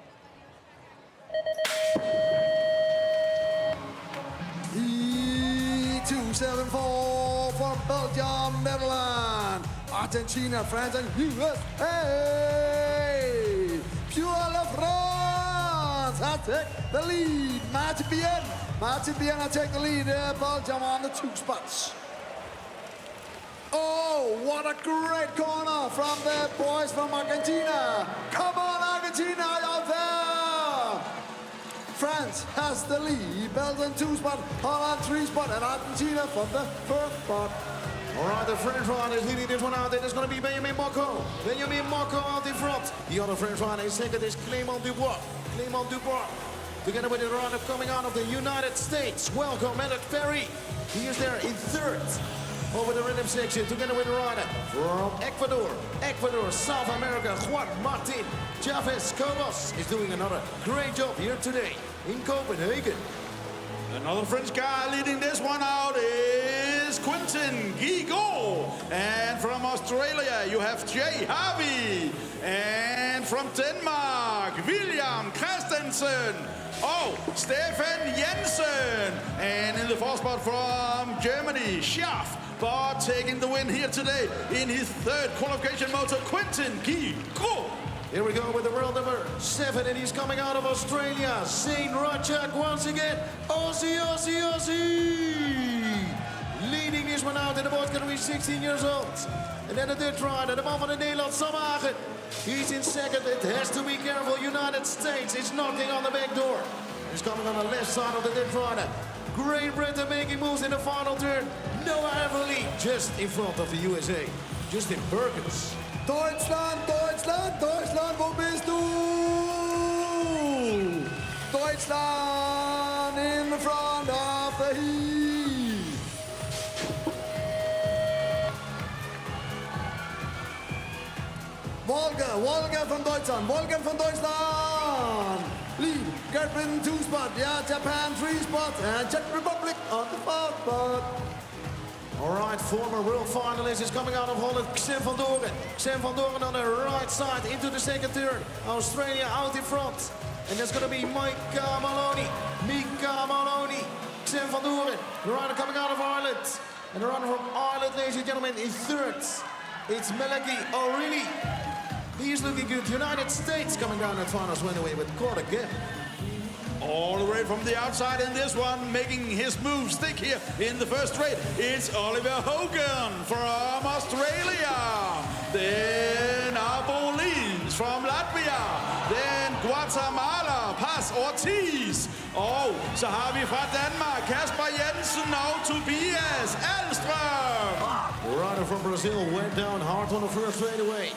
E274 from Belgium, Netherlands, Argentina, France, and USA. Pure La France has taken the lead. Martin Bien has taken the lead. Belgium on the 2 spots. Oh, what a great corner from the boys from Argentina. Come on, Argentina, out there. France has the lead. Belgium 2 spot, Holland 3 spot, and Argentina from the 1st spot. All right, the French rider is leading this one out. It is going to be Benjamin Mocco. Benjamin Mocco out in front. The other French rider is second is Clément Dubois. Clément Dubois. Together with the rider coming out of the United States. Welcome, Alex Perry. He is there in 3rd. Over the rhythm section, together with the rider from Ecuador, South America, Juan Martin Chavez Cobos is doing another great job here today in Copenhagen. Another French guy leading this one out is Quentin Guigaud. And from Australia, you have Jay Harvey. And from Denmark, William Christensen. Oh, Stefan Jensen. And in the 4th spot from Germany, Schaff. But taking the win here today in his 3rd qualification moto, Quentin Guigaud. Here we go with the world number 7, and he's coming out of Australia. Zane Rajak once again. Aussie. Leading this one out, and the boy's going to be 16 years old. And then the third rider, the man van de Nederland, Sam Hagen. He's in 2nd. It has to be careful. United States is knocking on the back door. He's coming on the left side of the third rider. Great Britain making moves in the final turn. Noah Everly just in front of the USA. Justin Perkins. Deutschland, wo bist du? Deutschland in the front of the heat. Wolga from Deutschland. Lead, Great Britain 2 spot, yeah, Japan 3 spots, and Czech Republic on the 4th spot. All right, former world finalist is coming out of Holland, Sam van Doren. Sam van Doren on the right side into the 2nd turn. Australia out in front. And that's going to be Mika Maloney. Sam van Doren, the rider coming out of Ireland. And the rider from Ireland, ladies and gentlemen, is 3rd. It's Malachy O'Reilly. He's looking good. United States coming down that finals win away with Copenhagen. All the way from the outside in this one, making his move stick here in the 1st straight. It's Oliver Hogan from Australia. Then Abolins from Latvia. Then Guatemala, Paz Ortiz. Oh, så har vi fra Danmark, Kasper Jensen og Tobias Alstrøm. The rider from Brazil went down hard on the 1st straightaway.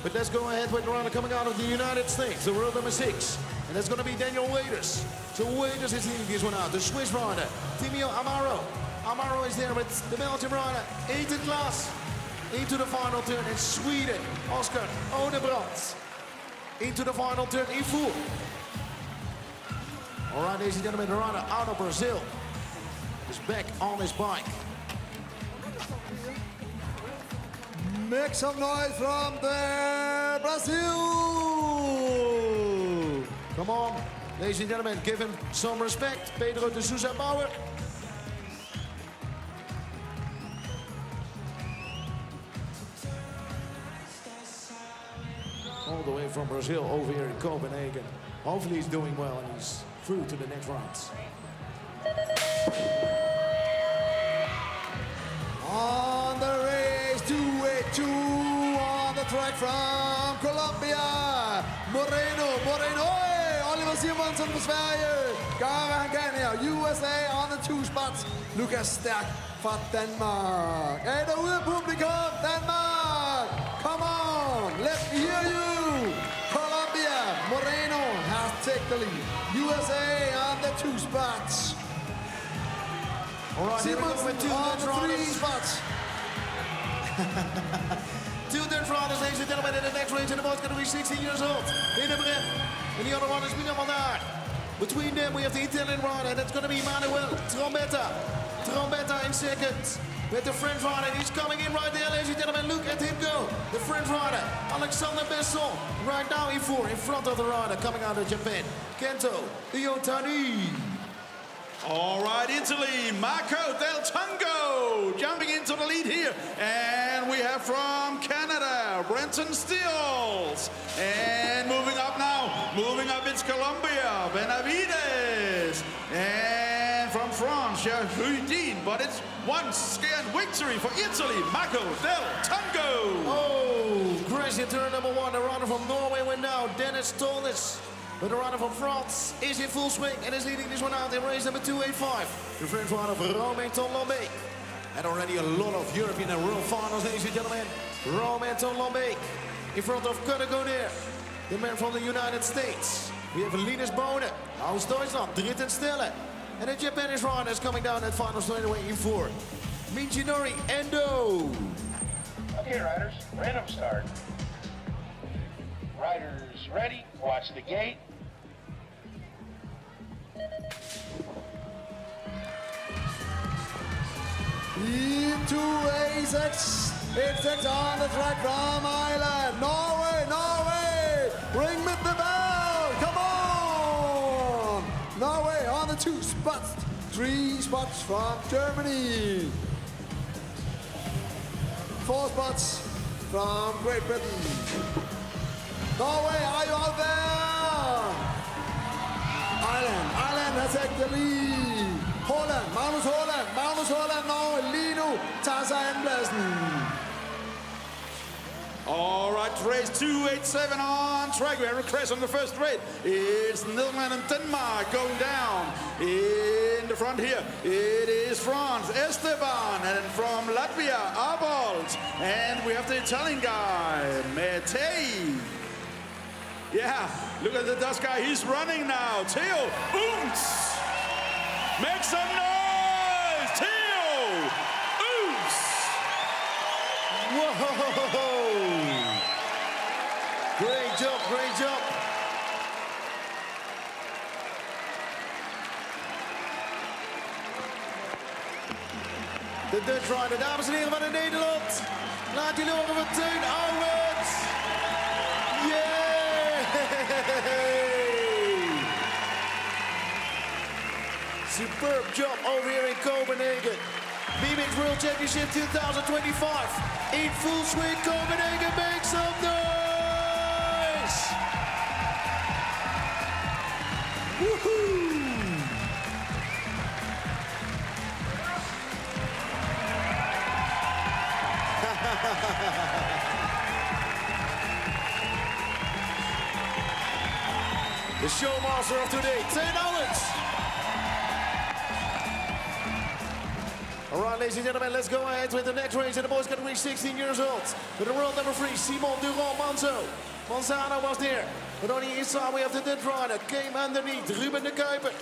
But let's go ahead with the rider coming out of the United States, the world number 6. And that's going to be Daniel Waiters. So Waiters is leading this one out. The Swiss rider, Timio Amaro. Amaro is there with the Belgian rider, 8th class. Into the final turn in Sweden, Oscar Odebrand. Into the final turn in full. All right, ladies and gentlemen, the rider out of Brazil is back on his bike. Make some noise from the Brazil. Come on, ladies and gentlemen, give him some respect. Pedro de Sousa Bauer. All the way from Brazil over here in Copenhagen. Hopefully he's doing well and he's through to the next rounds. On the race, 282 on the track from Colombia. Moreno, Oliver Simonsen fra Sverige. Gør hvad han kan her. USA on the 2 spots. Lukas Stærk fra Danmark. Er I derude, publikum? Danmark! Come on, let's hear you! Colombia, Moreno has taken the lead. USA on the 2 spots. All right, here we go Simonsen with two on Dutch the 3 riders. spots. Two Dutch riders, ladies and gentlemen, in the next race, and the boat's going to be 16 years old. In the brim. And the other one is Miguel Mandar. Between them, we have the Italian rider, that's going to be Manuel Trombetta. Trombetta in second. With the French rider, he's coming in right there, ladies and gentlemen. Look at him go. The French rider, Alexander Besson. Right now, in front of the rider, coming out of Japan. Kento Iotani. All right, Italy, Marco Del Tongo jumping into the lead here. And we have from Canada, Brenton Steels. And moving up it's Colombia, Benavides. And from France, Houdin. But it's once again victory for Italy, Marco Del Tongo. Oh, crash into turn number 1. The runner from Norway went down, Dennis Tolnis. But the rider from France is in full swing and is leading this one out in race number 285. The French rider of Romain Tonlambé. And already a lot of European and World Finals, ladies and gentlemen. Romain Tonlambé in front of Copenhagen, the man from the United States. We have Linus Bone aus Deutschland, dritten Stelle. And the Japanese rider is coming down at final straight away in 4. Minchinori Endo. Okay, riders, random start. Riders ready, watch the gate. Into A6 on the track from Ireland. Norway, ring with the bell, come on! Norway on the 2 spots, 3 spots from Germany. 4 spots from Great Britain. Norway, are you out there? Ireland has taken the lead. Magnus Holland, Norge, lige nu tager sig andenpladsen. All right, race 287 on track. We have a crash on the first straight. It's Netherlands and Denmark going down. In the front here, it is France, Esteban, and from Latvia, Arbold. And we have the Italian guy, Mattei. Yeah, look at the Dutch guy. He's running now. Theo Ooms. Make some noise, Theo Ooms. Whoa! Great job. De Dutch rider, dames en heren van Nederland. Laat jullie horen van Teun Ouwens. Yeah! Superb job over here in Copenhagen. BMX World Championship 2025. In full swing, Copenhagen, make some noise! Woohoo! The showmaster of today, Teun Ouwens. All right, ladies and gentlemen, let's go ahead with the next race. And the boys got to reach 16 years old. With the world number 3, Simon Durand Manzano was there. But on the inside, we have the Dutch rider. Came underneath, Ruben de Kuiper.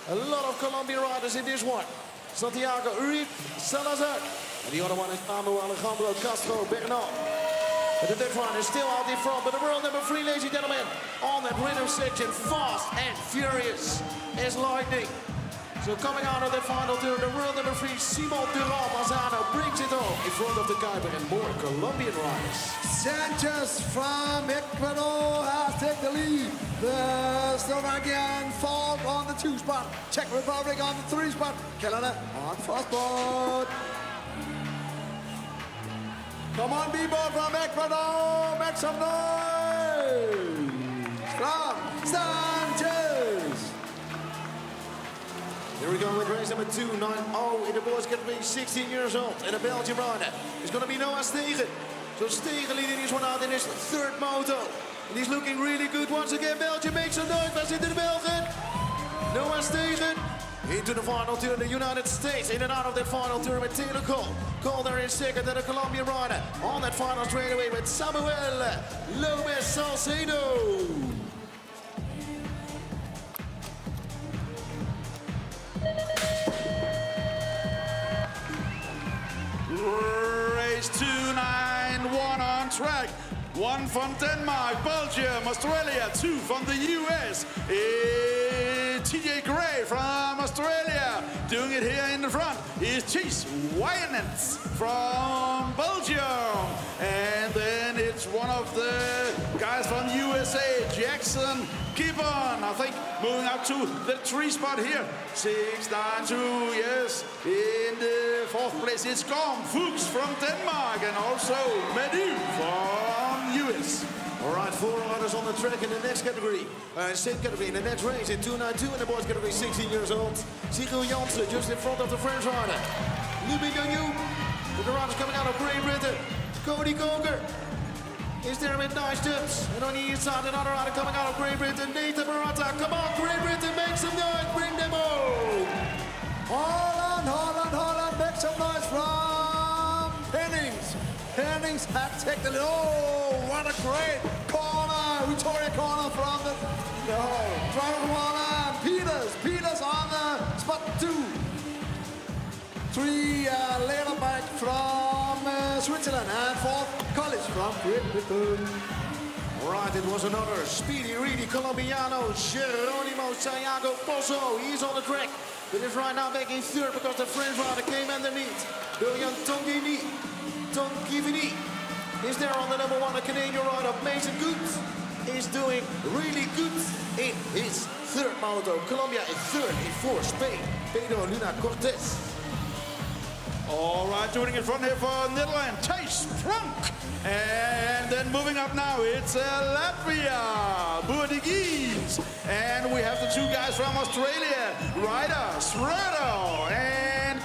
A lot of Colombian riders in this one. Santiago Uribe Salazar. And the other one is Manuel Alejandro Castro Bernal. But the Dutch rider is still out in front. But the world number 3, ladies and gentlemen, on that rhythm section, fast and furious as lightning. So coming out of the final turn, the world number 3, Simon Durand Manzano, brings it home in front of the Kuiper and more Colombian riders. Sanchez from Ecuador has taken the lead. The Slovakian Falk on the 2 spot. Czech Republic on the 3 spot. Canada on 4 spot. Come on, people from Ecuador, make some noise! From Sanchez. go with race number 290 in the boys category, 16 years old. And a Belgian rider is going to be Noah Stegen. So Stegen leading this one out in his third moto. And he's looking really good once again. Belgium makes some noise. Waar zitten de Belgen? Noah Stegen into the final turn, the United States in and out of that final turn with Taylor Cole. Cole there in second, and a Colombian rider on that final straightaway with Samuel Lopez Salcedo. Race 291 on track. 1 from Denmark, Belgium, Australia. 2 from the US. TJ Gray from Australia. Doing it here in the front is Chase Wyannets from Belgium. And then it's one of the guys from USA, Jackson Gibbon. I think moving up to the 3 spot here. 692, yes. In the 4th place, it's Gorm Fuchs from Denmark and also Medu from US. All right, 4 riders on the track in the next category. Same category in the next race in 292 in the boys category, 16 years old. Sigurd Janssen just in front of the French rider. Louis Gagnou, with the riders coming out of Great Britain. Cody Coker is there with nice jumps. And on the inside, another rider coming out of Great Britain, Nathan Murata. Come on, Great Britain, make some noise, bring them home. Holland, Holland, Holland, make some noise from Hennings. Hennings had taken the lead. Oh, what a great corner. Victoria corner from the driver from Holland. Peters on the spot 2. 3 later back from Switzerland. And 4th, College from Great Britain. All right, it was another speedy, really Colombiano, Geronimo Santiago Pozo. He's on the track, but is right now back in 3rd because the French rider came underneath. William Tonkivini is there on the number 1, a Canadian rider. Mason Goods is doing really good in his 3rd moto. Colombia in 3rd, in 4th, Spain, Pedro Luna Cortez. All right, doing it in front here for Netherlands, Thijs Frank. And then moving up now, it's Latvia, Bourdigis. And we have the 2 guys from Australia, Ryder Sredo and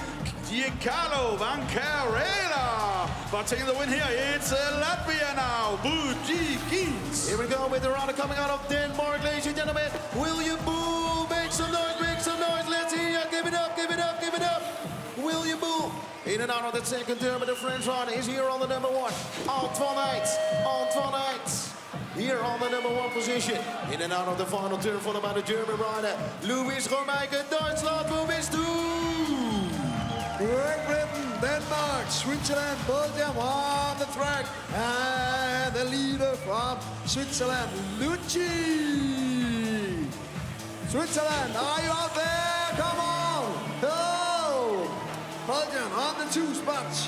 Giancarlo Vancarela. But taking the win here, it's Latvia now, Bourdigis. Here we go with the rider coming out of Denmark, ladies and gentlemen. William Boel, make some noise, let's hear you. Give it up, give it up, give it up. William Boel. In and out of that second turn, but the French rider is here on the number 1. Antoine Heitz. Here on the number 1 position. In and out of the final turn, followed by the German rider, Louis Romeike, Duitsland, wo bist du? Great Britain, Denmark, Switzerland, Belgium on the track. And the leader from Switzerland, Lucci. Switzerland, are you out there? Come on. Oh. Belgium on the 2 spots.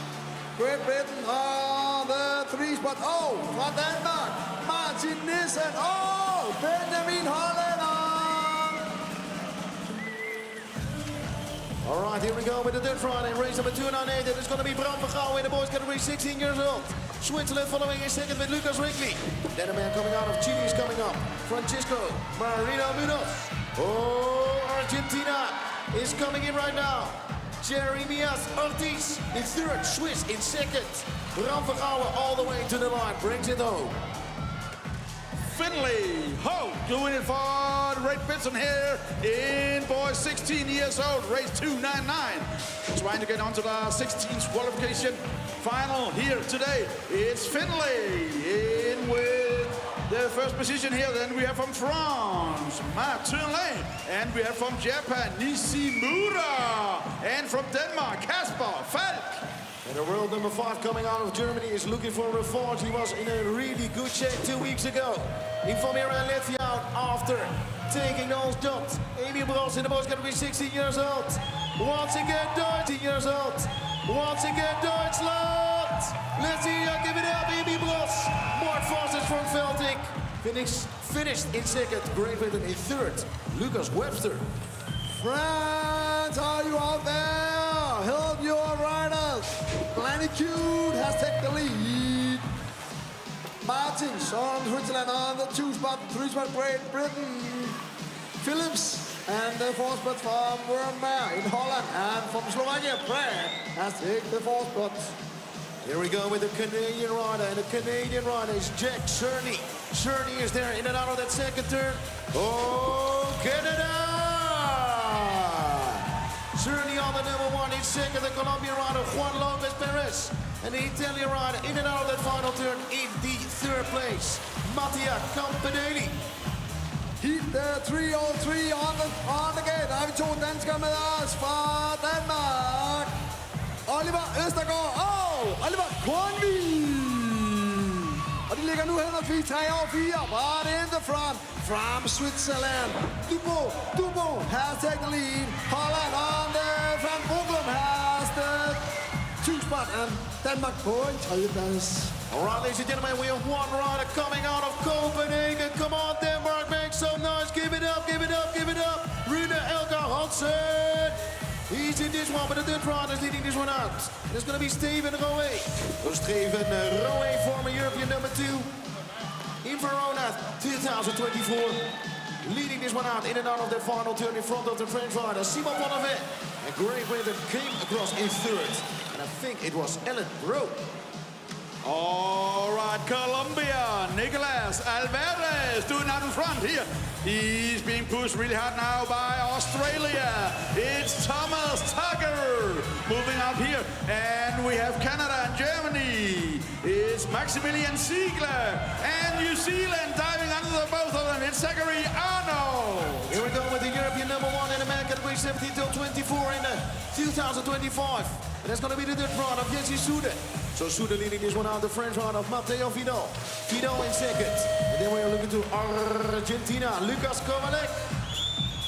Great Britain on the 3 spots. Oh, from Denmark, Martin Nissen. Oh, Benjamin Holland on. All right, here we go with the third Friday, race number 298. It's going to be Bram van Gouwen in the boys category, 16 years old. Switzerland following in second with Lucas Wrigley. Then a man coming out of Chile is coming up, Francisco Marino Munoz. Oh, Argentina is coming in right now. Jeremias Ortiz in 3rd, Swiss in 2nd. Bram van Gouwen all the way to the line, brings it home. Finley Ho doing it for Ray Benson here in boys 16 years old, race 299. Trying to get onto the 16th qualification final here today. It's Finley in with the first position here. Then we have from France, Martin Lane. And we have from Japan, Nishimura. And from Denmark, Kasper Falk. And the world number 5 coming out of Germany is looking for a revanche. He was in a really good shape 2 weeks ago. In Valmiera let you out after taking those jumps. Amy Bros in the boys category, 16 years old. Once again, 13 years old. Once again, Deutschland. Let's see you give it up, Amy Bros. Mark Fawcett from Velting. Finished in 2nd. Great Britain in 3rd. Lucas Webster. France, are you out there? Help your riders. Planicute has taken the lead. Martins on Switzerland on the 2 spot, 3 spot, Great Britain. Phillips and and the fourth spot from Wormer in Holland, and from Slovakia, Prague has taken the fourth spot. Here we go with the Canadian rider, and the Canadian rider is Jack Cerny. Cerny is there in and out of that second turn. Oh, Canada! Cerny on the number one, in second, the Colombian rider Juan Lopez Perez. And the Italian rider in and out of that final turn in the third place, Mattia Campanelli. Heat 303 on the gate. Der har vi to danskere med os fra Danmark. Oliver Østergaard og Oliver Kornvig. Og de ligger nu henholdsvis 3 og 4. But in the front from Switzerland. Dubo has taken the lead. Holland on the front. Boglum has the 2 spot, and Denmark på en 3. plads. All right, ladies and gentlemen, we have one rider coming out of Copenhagen. Come on, Denmark, make some noise. Give it up, give it up, give it up. Rune Elgar Hansen. He's in this one, but the Dutch rider is leading this one out. There's going to be Steven Rowe. So Steven Rowe, former European number 2 in Verona 2024. Leading this one out in and out of the final turn in front of the French rider, Simon Bonnevet. And Great Britain came across in third. And I think it was Ellen Rowe. All right, Colombia, Nicolas Alvarez doing out in front here. He's being pushed really hard now by Australia. It's Thomas Tucker moving up here. And we have Canada and Germany. It's Maximilian Ziegler. And New Zealand diving under the both of them. It's Zachary Arnold. Here we go with the European number 1 in the man category 17 till 24 in 2025. And that's going to be the Dutch round of Jesse Soede. So Soede leading this one out, the French round of Matteo Vidal. Vidal in second. And then we are looking to Argentina, Lucas Kovalek.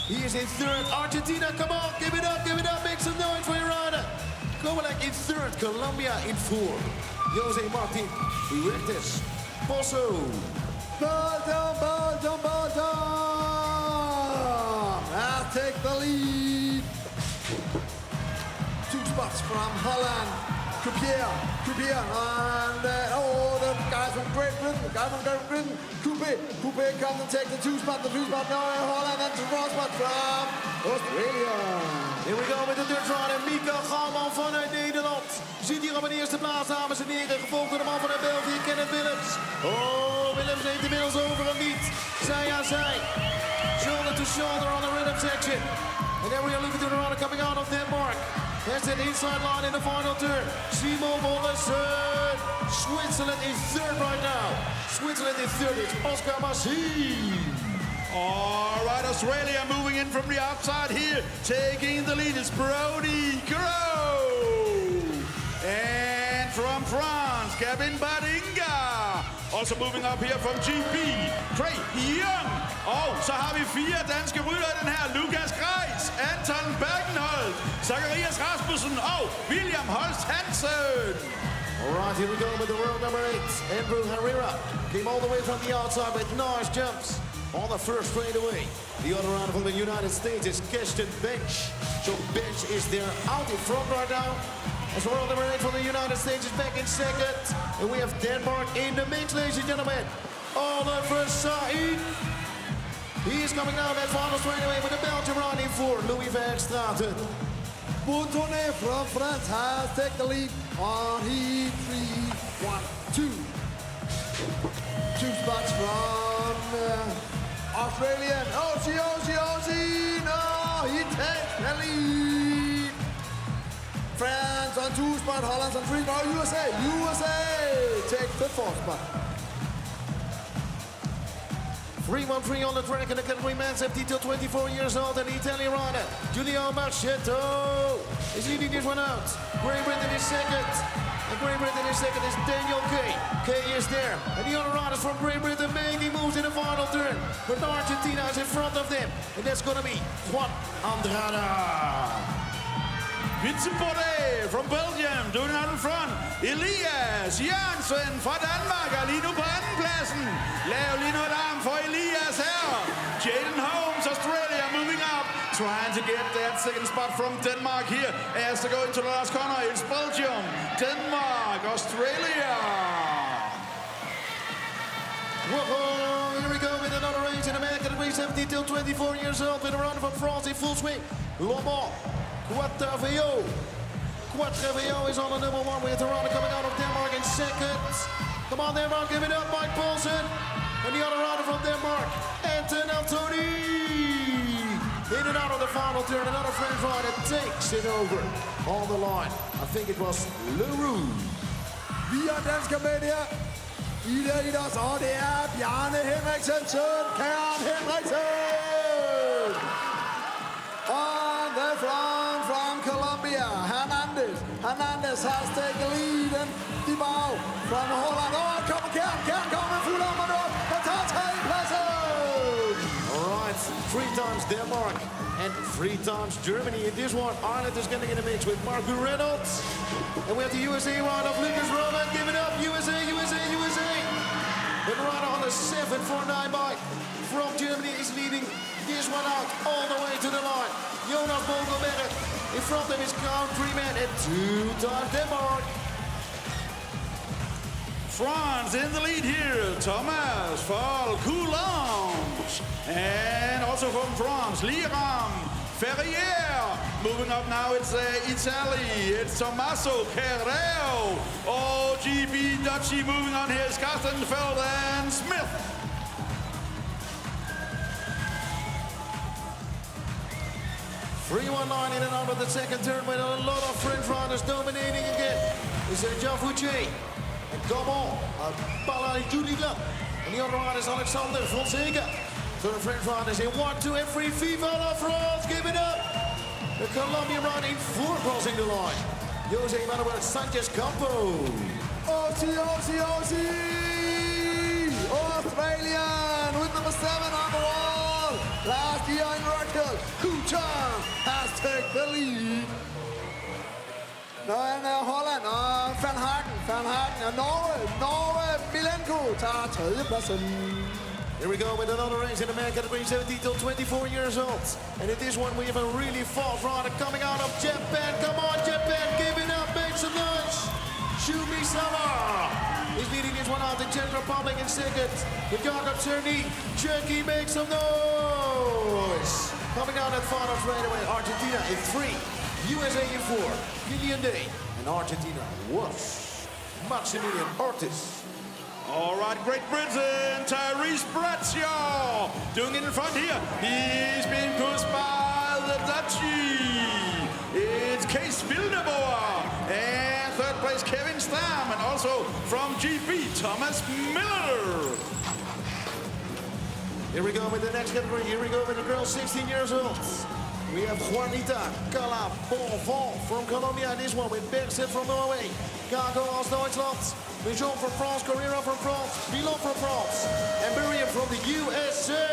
He is in third. Argentina, come on, give it up, make some noise for your rider. Kovalek in third, Colombia in 4. Jose Martin, Huertes, Pozo. Belgium! I'll take the lead. 2 spots from Holland. Coupier, and the guys from Great Britain, Coupe comes and takes the 2 spot, the 3 spot now in Holland, and the 4 spot from Australia. Here we go with de Dutch rider, Mika Gaalman vanuit Nederland. Zit hier op de eerste plaats, dames en heren, gevolgd door de man vanuit België, Kenneth Willems. Oh, Willems neemt inmiddels over hem niet. Zij aan zij. Shoulder to shoulder on the rhythm section. And then we are looking to the rider coming out of Denmark. There's an inside line in the final turn. Simon Wollesen. Switzerland is third right now. Switzerland is third. It's Oscar Massi. All right, Australia moving in from the outside here. Taking the lead is Brody Crow. And from France, Kevin Badinga. Also moving up here from GP, Craig Young. Og så har vi 4 danske ryttere i den her. Lukas Greis, Anton Bergenholt, Zacharias Rasmussen og William Holst Hansen. All right, here we go with the world number 8. Andrew Herrera came all the way from the outside with nice jumps on the first straightaway. The other rider from the United States is Kirsten Bench. So Bench is there out in front right now. As world number 8 from the United States is back in second. And we have Denmark in the mix, ladies and gentlemen. Oliver Said. He is coming down that final straightaway with the Belgian running for Louis Verstraeten. Boutonnet from France has taken the lead on heat 3, 1, 2. 2 spots from Australian. Ozzy. No, he takes the lead. France on 2 spot, Holland on 3 spot. USA takes the 4th spot. 3-1-3 on the track in the category men 17 till 24 years old, and the Italian rider Giulio Marchetto is leading this one out. Great Britain is second, and Great Britain is second is Daniel Kay. Kay is there, and the other riders from Great Britain making moves in the final turn, but Argentina is in front of them, and that's gonna be Juan Andrada. Vincent Bordet from Belgium doing out in front. Elias Jørgensen fra Danmark er lige nu på andenpladsen. Lav lige nu et arm for Elias her. Jaden Holmes, Australia, moving up. Trying to get that second spot from Denmark here as they go into the last corner. It's Belgium, Denmark, Australia. Whoa, here we go with another race in America. category 17 till 24 years old with a runner from France in full swing. Laurent Quarterfinals. Quarterfinals is on the number one with the runner coming out of Denmark in second. Come on, Denmark, give it up, Mike Paulsen. And the other runner from Denmark, Anton Antoni. In and out of the final turn, another French rider takes it over on the line. I think it was Leroux. Vi er dansker med her i det idræt, og det er Bjarne Henriksen, søn Karen Henriksen. On the front from Colombia, Hernandez has taken the lead, and Dibau from Holland. Kern kommer fuld om og op, og tager 3 pladser. All right, 3 times Denmark and 3 times Germany. In this one, Ireland is going to get a mix with Marco Reynolds. And we have the USA run of Lucas Roman. Give it up, USA, USA, USA. The runner on the 749 bike from Germany is leading this one out all the way to the line. Jonas Vogelberg in front of his countryman and 2 times Denmark. France in the lead here, Thomas Falcoulance. And also from France, Liram Ferrier. Moving up now, it's Italy. It's Tommaso Carrero. GB Dutchy moving on here, Skarstenfeld and Smith. .319 in and out of the second turn with a lot of French riders dominating again. It's Jean Fouché. And Gabon, Palais Juliga. And the other one is Alexander Fonseca. So the French riders in 1, 2, and 3. Viva la France, give it up. The Colombian run in 4 crossing the line. Jose Manuel Sanchez Campo. Aussie! Australian with number 7 on the wall. Last year in Rockhill, Kuchan has taken the lead. Now in Holland, Van Hagen, and Norway, Milenko tager 3. pladsen. Here we go with another race in the man category 17 till 24 years old. And in this one we have a really fast rider coming out of Japan. Come on, Japan, give it up, make some noise. Shumi Sama is leading this one out in Czech Republic in second. With Jakob Cerny, Turkey, make some noise. Coming out at final straight away, Argentina in 3, USA in 4, Killian Day, and Argentina was Maximilian Ortiz. All right, Great Britain, Tyrese Bradshaw doing it in front here. He's being pushed by the Dutchie. It's Case Wildeboer. And third place, Kevin Stam. And also from GB, Thomas Miller. Here we go with the next category. Here we go with the girl 16 years old. We have Juanita Cala Bonfant from Colombia. This one with Berset from Norway. Gago aus Deutschland. Bijon from France. Carrera from France. Bilon from France. And Burian from the USA.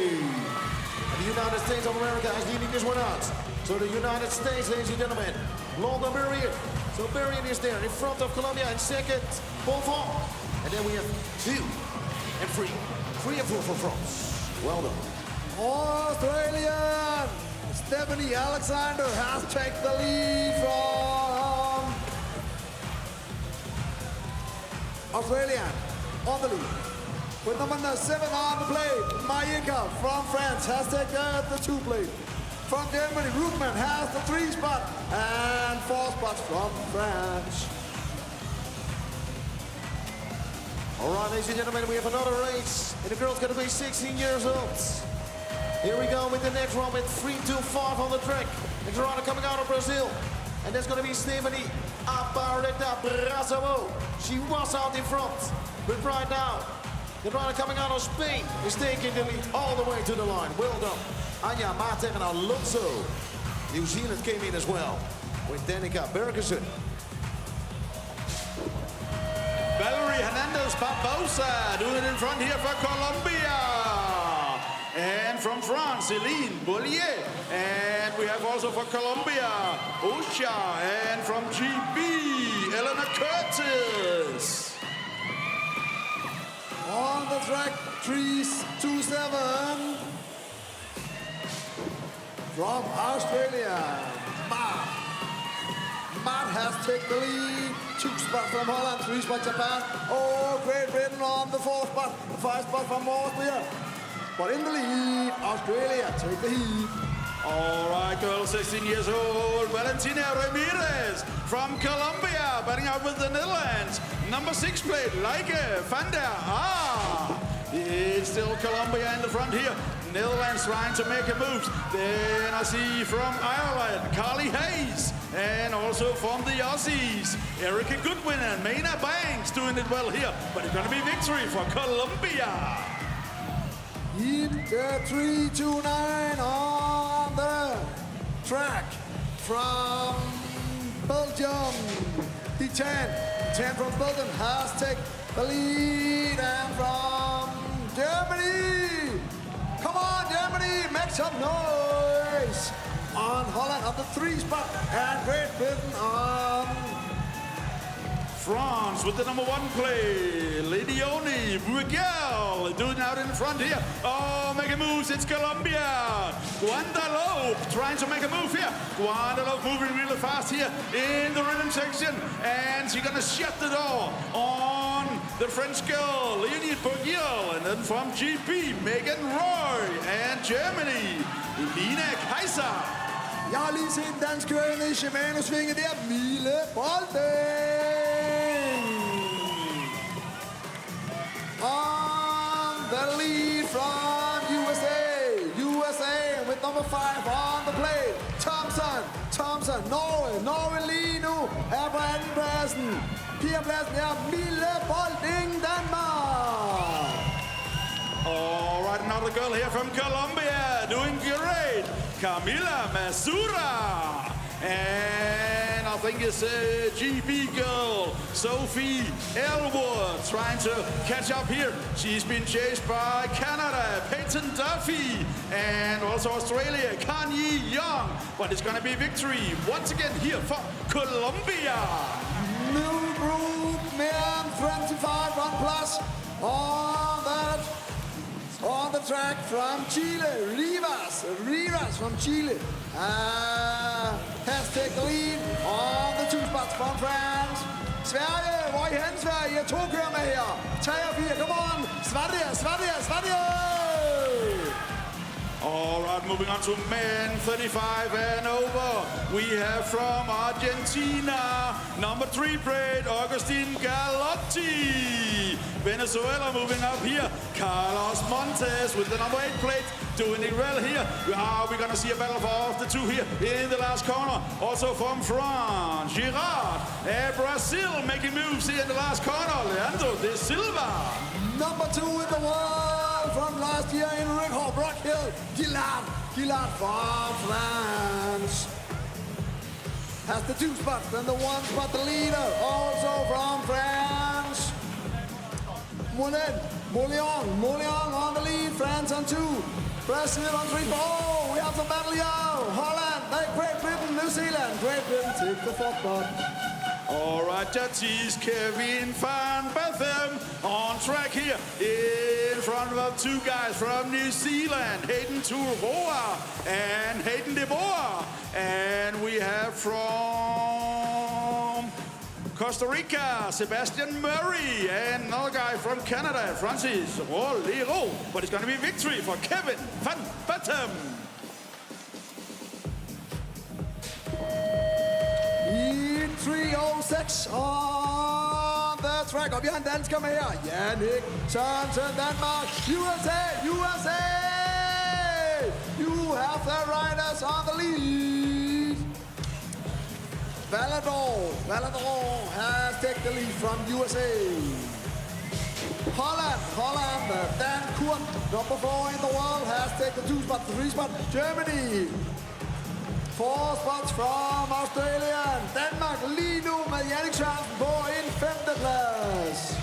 And the United States of America is leading this one out. So the United States, ladies and gentlemen. London Burian. So Burian is there in front of Colombia in second. Bonfant. And then we have 2 and 3. 3 and 4 for France. Well done. Australian Stephanie Alexander has taken the lead from Australian on the lead. With number 7 on the plate, Mayika from France has taken the 2 plate. From Germany, Rukman has the 3 spot and 4 spots from France. All right, ladies and gentlemen, we have another race in the girls category 16 years old. Here we go with the next one with 3-2-5 on the track. Next rider coming out of Brazil. And that's going to be Stephanie Apareta Brazovo. She was out in front, but right now, the rider coming out of Spain is taking the lead all the way to the line. Well done. Anja Mater and Alonso. New Zealand came in as well with Danica Bergersen. Valerie Hernandez Barbosa doing it in front here for Colombia. And from France, Céline Bollier. And we have also for Colombia, Osha. And from GB, Eleanor Curtis. On the track, 3-2-7. From Australia, Matt has taken the lead. 2 spots from Holland, 3 spots Japan. Oh, Great Britain on the 4th spot. 5 spots from Austria. But in the lead, Australia take the heat. All right, girl, 16 years old, Valentina Ramirez from Colombia, batting out with the Netherlands. Number 6 plate, Leike van der Haar. It's still Colombia in the front here. Netherlands trying to make a move. Then I see from Ireland, Carly Hayes. And also from the Aussies, Erica Goodwin and Maina Banks doing it well here. But it's going to be victory for Colombia. Heat 3-2-9 on the track from Belgium. The 10 from Belgium has taken the lead, and from Germany. Come on, Germany, make some noise. On Holland on the 3 spot, and Great Britain on France with the number 1 play, Leonie Bruegel doing out in front here. Oh, making moves, it's Colombia. Guadalupe trying to make a move here. Guadalupe moving really fast here in the rhythm section, and she's gonna shut the door on the French girl, Leonie Bruegel. And then from GP, Megan Roy, and Germany, Elina Kaiser. Jeg har lige set en dansk kørende i Shimano-svinget der. Mille Bolding. On the lead from USA with number 5 on the plate. Thompson, Norge lige nu er på andenpladsen. Fjerdepladsen er Mille Bolding, Danmark. All right, another girl here from Colombia doing great. Camila Masura. And I think it's a GB girl, Sophie Elwood, trying to catch up here. She's been chased by Canada, Peyton Duffy, and also Australia, Kanye Young. But it's going to be victory once again here for Colombia. New group, mere end 25 on plus on the track from Chile, Rivas from Chile has taken the lead on the 2 spots from France. Sverige, hvor er I hen, Sverige? 2 kører med her. 3 og 4, come on! Sverige! All right, moving on to men 35 and over. We have from Argentina, number 3 plate, Agustin Galotti. Venezuela moving up here. Carlos Montes with the number 8 plate, doing it well here. We're going to see a battle of the 2 here in the last corner. Also from France, Girard. And Brazil making moves here in the last corner. Leandro de Silva. Number 2 in the world from last year in Rock Hill. Gillard from France. Has the 2 spots and the 1 spot, the leader, also from France. Moulion on the lead, France on 2. Brazil on 3. Oh, we have some battle here. Holland, Great Britain, New Zealand. Great Britain take the 4th spot. All right, judges, Kevin van Betham on track here in front of 2 guys from New Zealand, Hayden Turvoa and Hayden de Boer. And we have from Costa Rica, Sebastian Murray, and another guy from Canada, Francis Rolero. But it's going to be victory for Kevin van Betham. 306 on the track. Og vi har en dansker med her. Jannik Sørensen, Danmark. USA! You have the riders on the lead. Valador has taken the lead from USA. Holland, Dan Kurt, number 4 in the world, has taken the 2 spot, the 3 spot. Germany. 4 spots from Australia. Danmark lige nu med Jannik Sørensen på en 5. plads.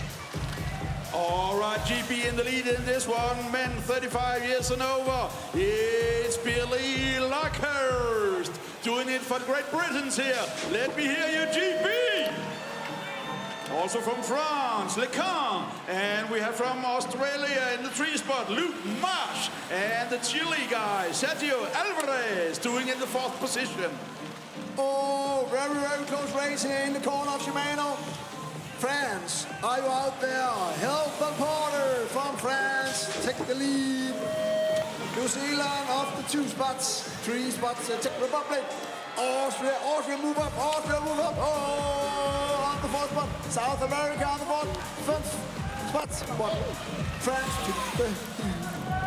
All right, GB in the lead in this one. Men 35 years and over. It's Billy Luckhurst doing it for Great Britain's here. Let me hear you, GB. Also from France, Lecan. And we have from Australia in the 3 spot, Luke Marsh. And the Chile guy, Sergio Alvarez, doing in the 4th position. Oh, very, very close race here in the corner of Shimano. France, are you out there? Help the Porter from France take the lead. New Zealand off the 2 spots. 3 spots, Czech Republic. Austria move up. Oh, on the 4th spot. South America on the 5th spots. But France took the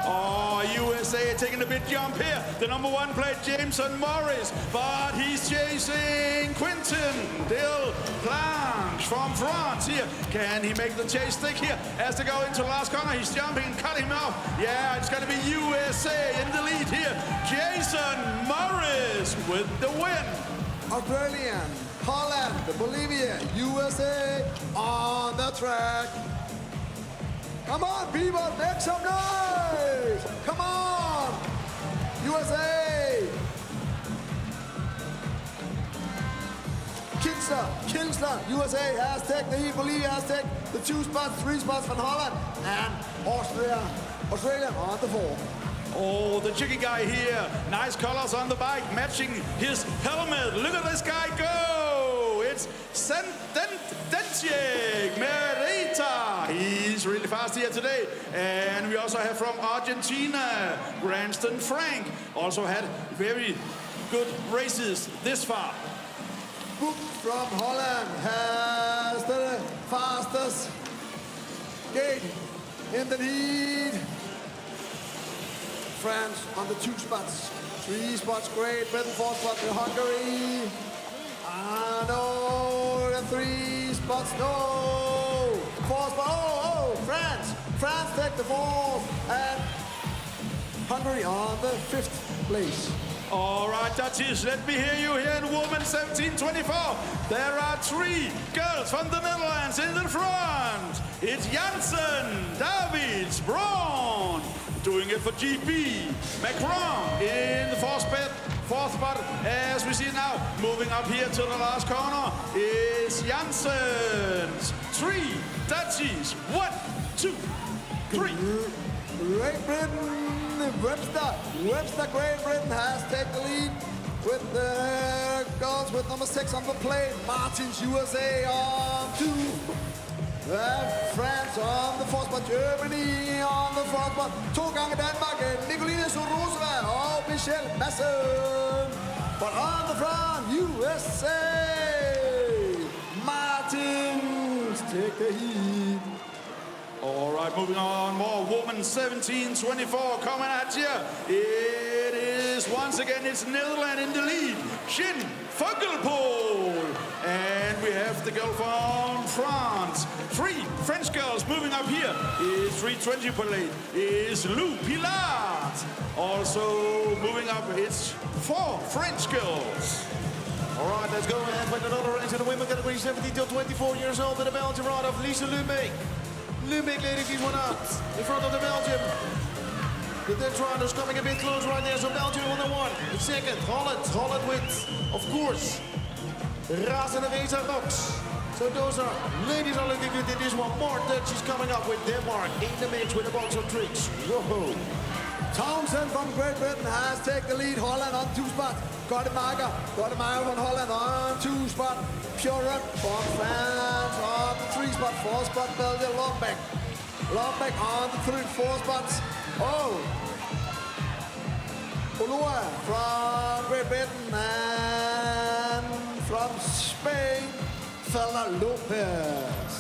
Oh, USA taking a big jump here. The number 1 played Jameson Morris, but he's chasing Quentin Del Planche from France here. Can he make the chase stick here as they go into the last corner? He's jumping and cutting him off. Yeah, it's going to be USA in the lead here. Jason Morris with the win. Australian, Holland, Bolivia, USA on the track. Come on, people, make some noise! Come on! USA! Kinsler, USA has taken the heat. Bolivia has taken the 2 spots, 3 spots from Holland. And Australia on the 4. Oh, the chicken guy here. Nice colors on the bike, matching his helmet. Look at this guy go. It's Sententiek Merita. He's really fast here today. And we also have from Argentina, Granston Frank. Also had very good races this far. Book from Holland has the fastest gate in the lead. France on the 2 spots. 3 spots, Great Britain, 4 spots to Hungary. No, the 3 spots, no. 4 spots, oh, France. France take the 4th and Hungary on the 5th place. All right, Dutchies, let me hear you here in women 1724. There are 3 girls from the Netherlands in the front. It's Janssen, Davids, Braun. Doing it for GB. Macron in the 4th spot, as we see now. Moving up here to the last corner is Janssens. 3 Dutchies. 1, 2, 3. Great Britain, Webster, Great Britain has taken the lead with the girls with number 6 on the plate. Martins, USA on 2. France on the 4th spot, Germany on the 4th spot. 2 gange Danmark, Nicoline Sorosova og Michelle Madsen. But on the front, USA, Martins take the heat. All right, moving on, more women 1724 coming at you. It is once again, it's Netherlands in the lead. Shin Vogelpool. And we have the girl from France. 3 French girls moving up here. Is 320 plate. Is Lou Pilat. Also moving up, it's 4 French girls. All right, let's go ahead with another race in the women category 17 to 24 years old in the Belgian rod of Lisa Lumeek. Lumeek leading this one out in front of the Belgium. The Dutch riders coming a bit close right there, so Belgium on the 1. In second, Holland with, of course, Raas and Reza Rocks. So those are, ladies are looking good in this one. More Dutchies coming up with Denmark in the mix with a box of tricks. Whoa. Townsend from Great Britain has taken the lead. Holland on 2 spots. Quarterfinals from Holland on 2 spots. Pure from France on the 3 spot. 4 spot Belgium. Lombeck on the 4 spots. Oh, Ulua from Great Britain and from Spain, Fela Lopez.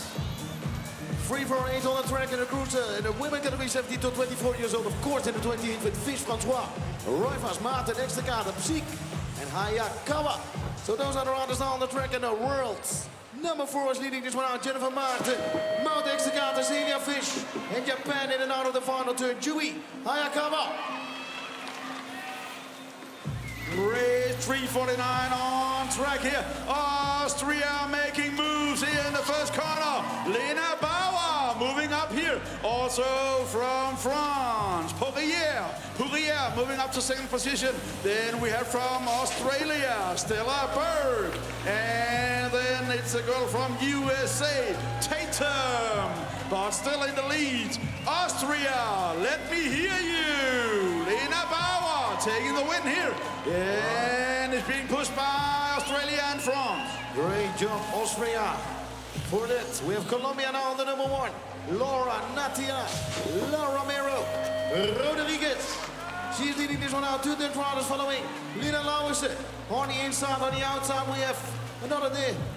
3 for 8 on the track in the cruiser in the women category 17 to 24 years old, of course, in the 28 with Fish Francois, Royfas, Maarten, Extekade, Psyek, and Hayakawa. So those are the riders now on the track in the world. Number 4 is leading this one out, Jennifer Maarten, Maud Extekade, Celia Fish, and Japan in and out of the final turn, Jui Hayakawa. Race 349 on track here. Austria making moves here in the first corner. Lena Bauer moving up here. Also from France, Poirier moving up to 2nd position. Then we have from Australia, Stella Berg. And then it's a girl from USA, Tatum. But still in the lead, Austria. Let me hear you. Lena Bauer taking the win here. And it's being pushed by Australia and France. Great job, Austria. For that, we have Colombia now on the number 1. Laura Natia, La Romero, Rodriguez, She's leading this one out. Two Dutch riders following. Lina Lauwersen. On the inside, on the outside, we have another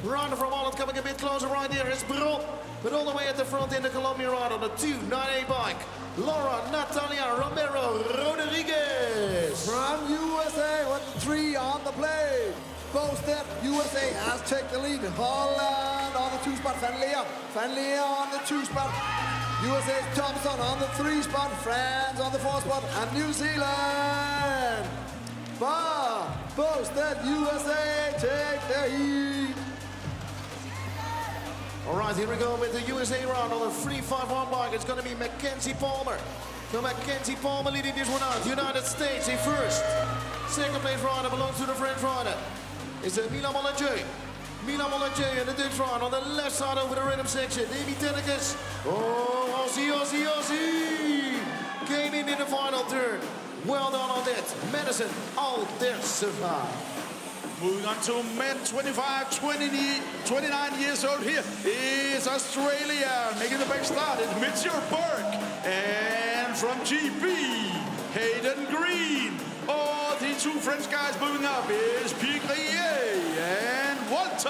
rider from Holland coming a bit closer right here. It's Bron. But all the way at the front in the Colombia rider on the 298 bike. Laura Natalia Romero Rodriguez. From USA with the 3 on the plate. Both step, USA has taken the lead. Holland on the 2 spot. Van Leer on the 2 spot. USA's Thompson on the 3 spot. France on the 4 spot. And New Zealand. Both step, USA take the heat. All right, here we go with the USA round on the 351 bike. It's going to be Mackenzie Palmer. So Mackenzie Palmer leading this one out. United States in first. Second place rider belongs to the French rider. It's Milan Mollinger. Milan Mollinger in the Dutch round on the left side over the rhythm section. Davy Tennekes. Oh, Aussie. Came in the final turn. Well done on that. Madison Alderseva. Moving on to men 25, 29 years old here is Australia. Making the back start is Mitchell Burke. And from GB, Hayden Green. Oh, the 2 French guys moving up is Pierre and Walter.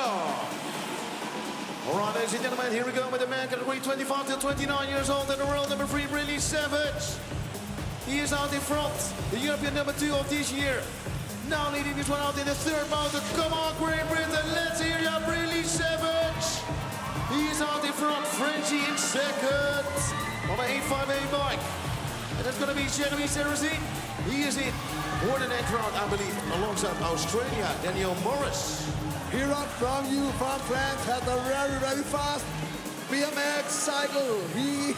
All right, ladies and gentlemen, here we go with the man category 25 to 29 years old in the world, number 3, Briley Savage. He is out in front, the European number 2 of this year. Now leading this one out in the 3rd mountain. Come on, Great Britain, let's hear ya, Briley Savage. He is out in front, Frenchie in 2nd on the 858 bike. And that's going to be Jeremy Sarrazin. He is in more than that round, I believe, alongside Australia, Daniel Morris. Here up from France has a very fast BMX cycle. He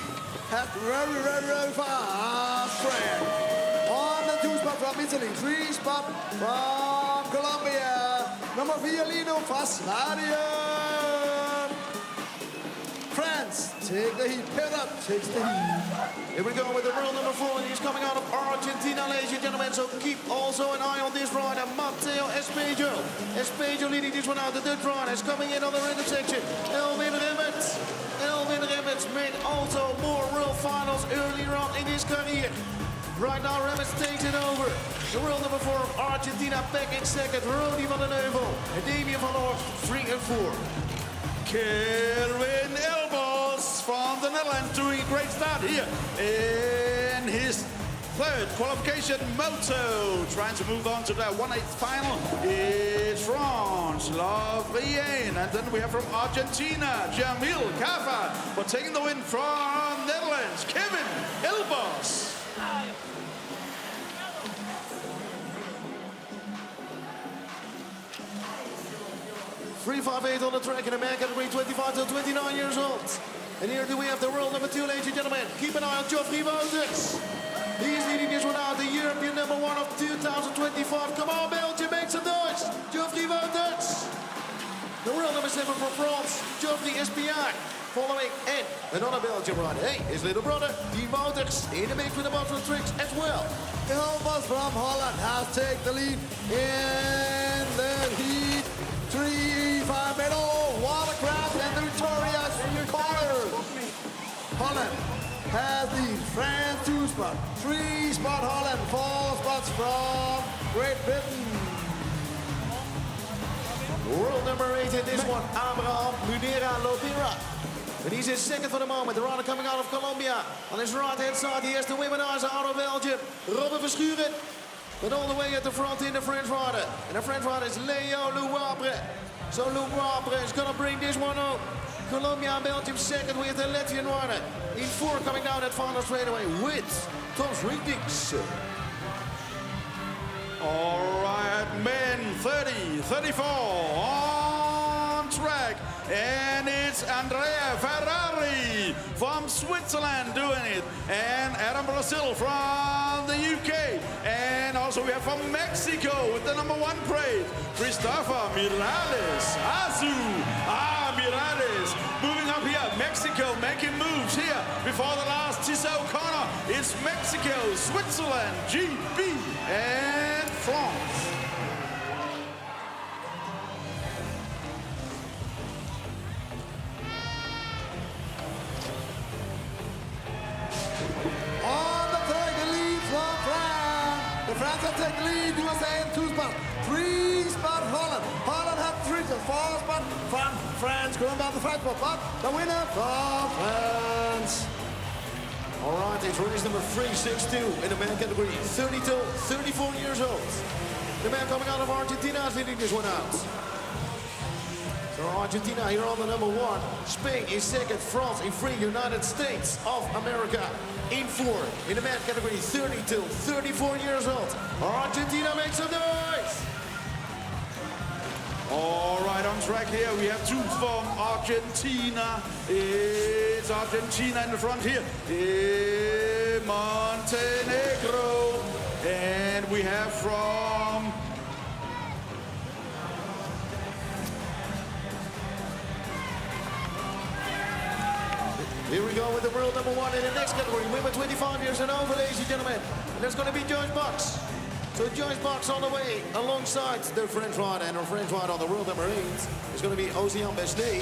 has very fast track. On the 2 spot from Italy, 3 spot from Colombia. Number 4, Lino Fasladian. France take the heat. Pedro takes the heat. Here we go with the world number 4, and he's coming out of Argentina, ladies and gentlemen. So keep also an eye on this rider, Matteo Espejo. Espejo leading this one out. The Dutch rider is coming in on the rhythm section. Elvin Remmets. Elvin Remmets made also more world finals earlier on in his career. Right now, Remmets takes it over. The world number 4 of Argentina back in 2nd. Rodi van den Heuvel and Damien van Oort, 3 and 4. Kelvin Elbos from the Netherlands doing a great start here in his 3rd qualification moto. Trying to move on to the 1/8 final is France, Lovrienne. And then we have from Argentina, Jamil Kafa. But taking the win from Netherlands, Kevin Elbos. 358 on the track in the man category 25 to 29 years old. And here do we have the world number 2, ladies and gentlemen. Keep an eye on Geoffrey Wouters. He's leading this one out, the European number 1 of 2025. Come on, Belgium, make some noise. Geoffrey Wouters. The world number 7 for France, Geoffrey Espiac. Following and another Belgian rider. Hey, his little brother, Dean Wouters, in the mix with the bottom tricks as well. Elbos from Holland has taken the lead in the heat. 3-5 medal, watercraft, and the victorious corner. Holland has the France 2 spot, 3 spot Holland, 4 spots from Great Britain. World number 8 in this one, Abraham Munera Lopera. But he's in 2nd for the moment. The rider coming out of Colombia. On his right-hand side, he has the womanizer out of Belgium, Robin Verschuren. But all the way at the front in the French rider. And the French rider is Leo Louabre. So Louabre is going to bring this one home. Colombia and Belgium 2nd with the Latvian rider. In 4 coming down that final straightaway with Thomas Ringdix. All right, men 30, 34 on track. And it's Andrea Ferrari from Switzerland doing it. And Adam Brazil from the UK. And also we have from Mexico with the number 1 parade, Christopher Mirales. Mirales moving up here. Mexico making moves here before the last Tissa O'Connor. It's Mexico, Switzerland, GB, and France. On the track, the lead from France. has taken the lead. USA in 2 spots. 3 spots Holland. Holland had 3 spots. 4 spots from France. Going down the 5 spot. But the winner from France. All right, it's race number 362 in the man category, 30 to 34 years old. The man coming out of Argentina is leading this one out. So Argentina here on the number 1. Spain in 2nd, France in 3, United States of America in 4. In the man category, 30 to 34 years old. Argentina makes some noise! All right, on track here, we have 2 from Argentina. It's Argentina in the front here. Montenegro. And we have from... Here we go with the world number 1 in the next category. Women 25 years and over, ladies and gentlemen. And there's going to be Joyce Box. So Joyce Box on the way alongside the French rider, and our French rider on the world number 8 is going to be Ocean Besnay.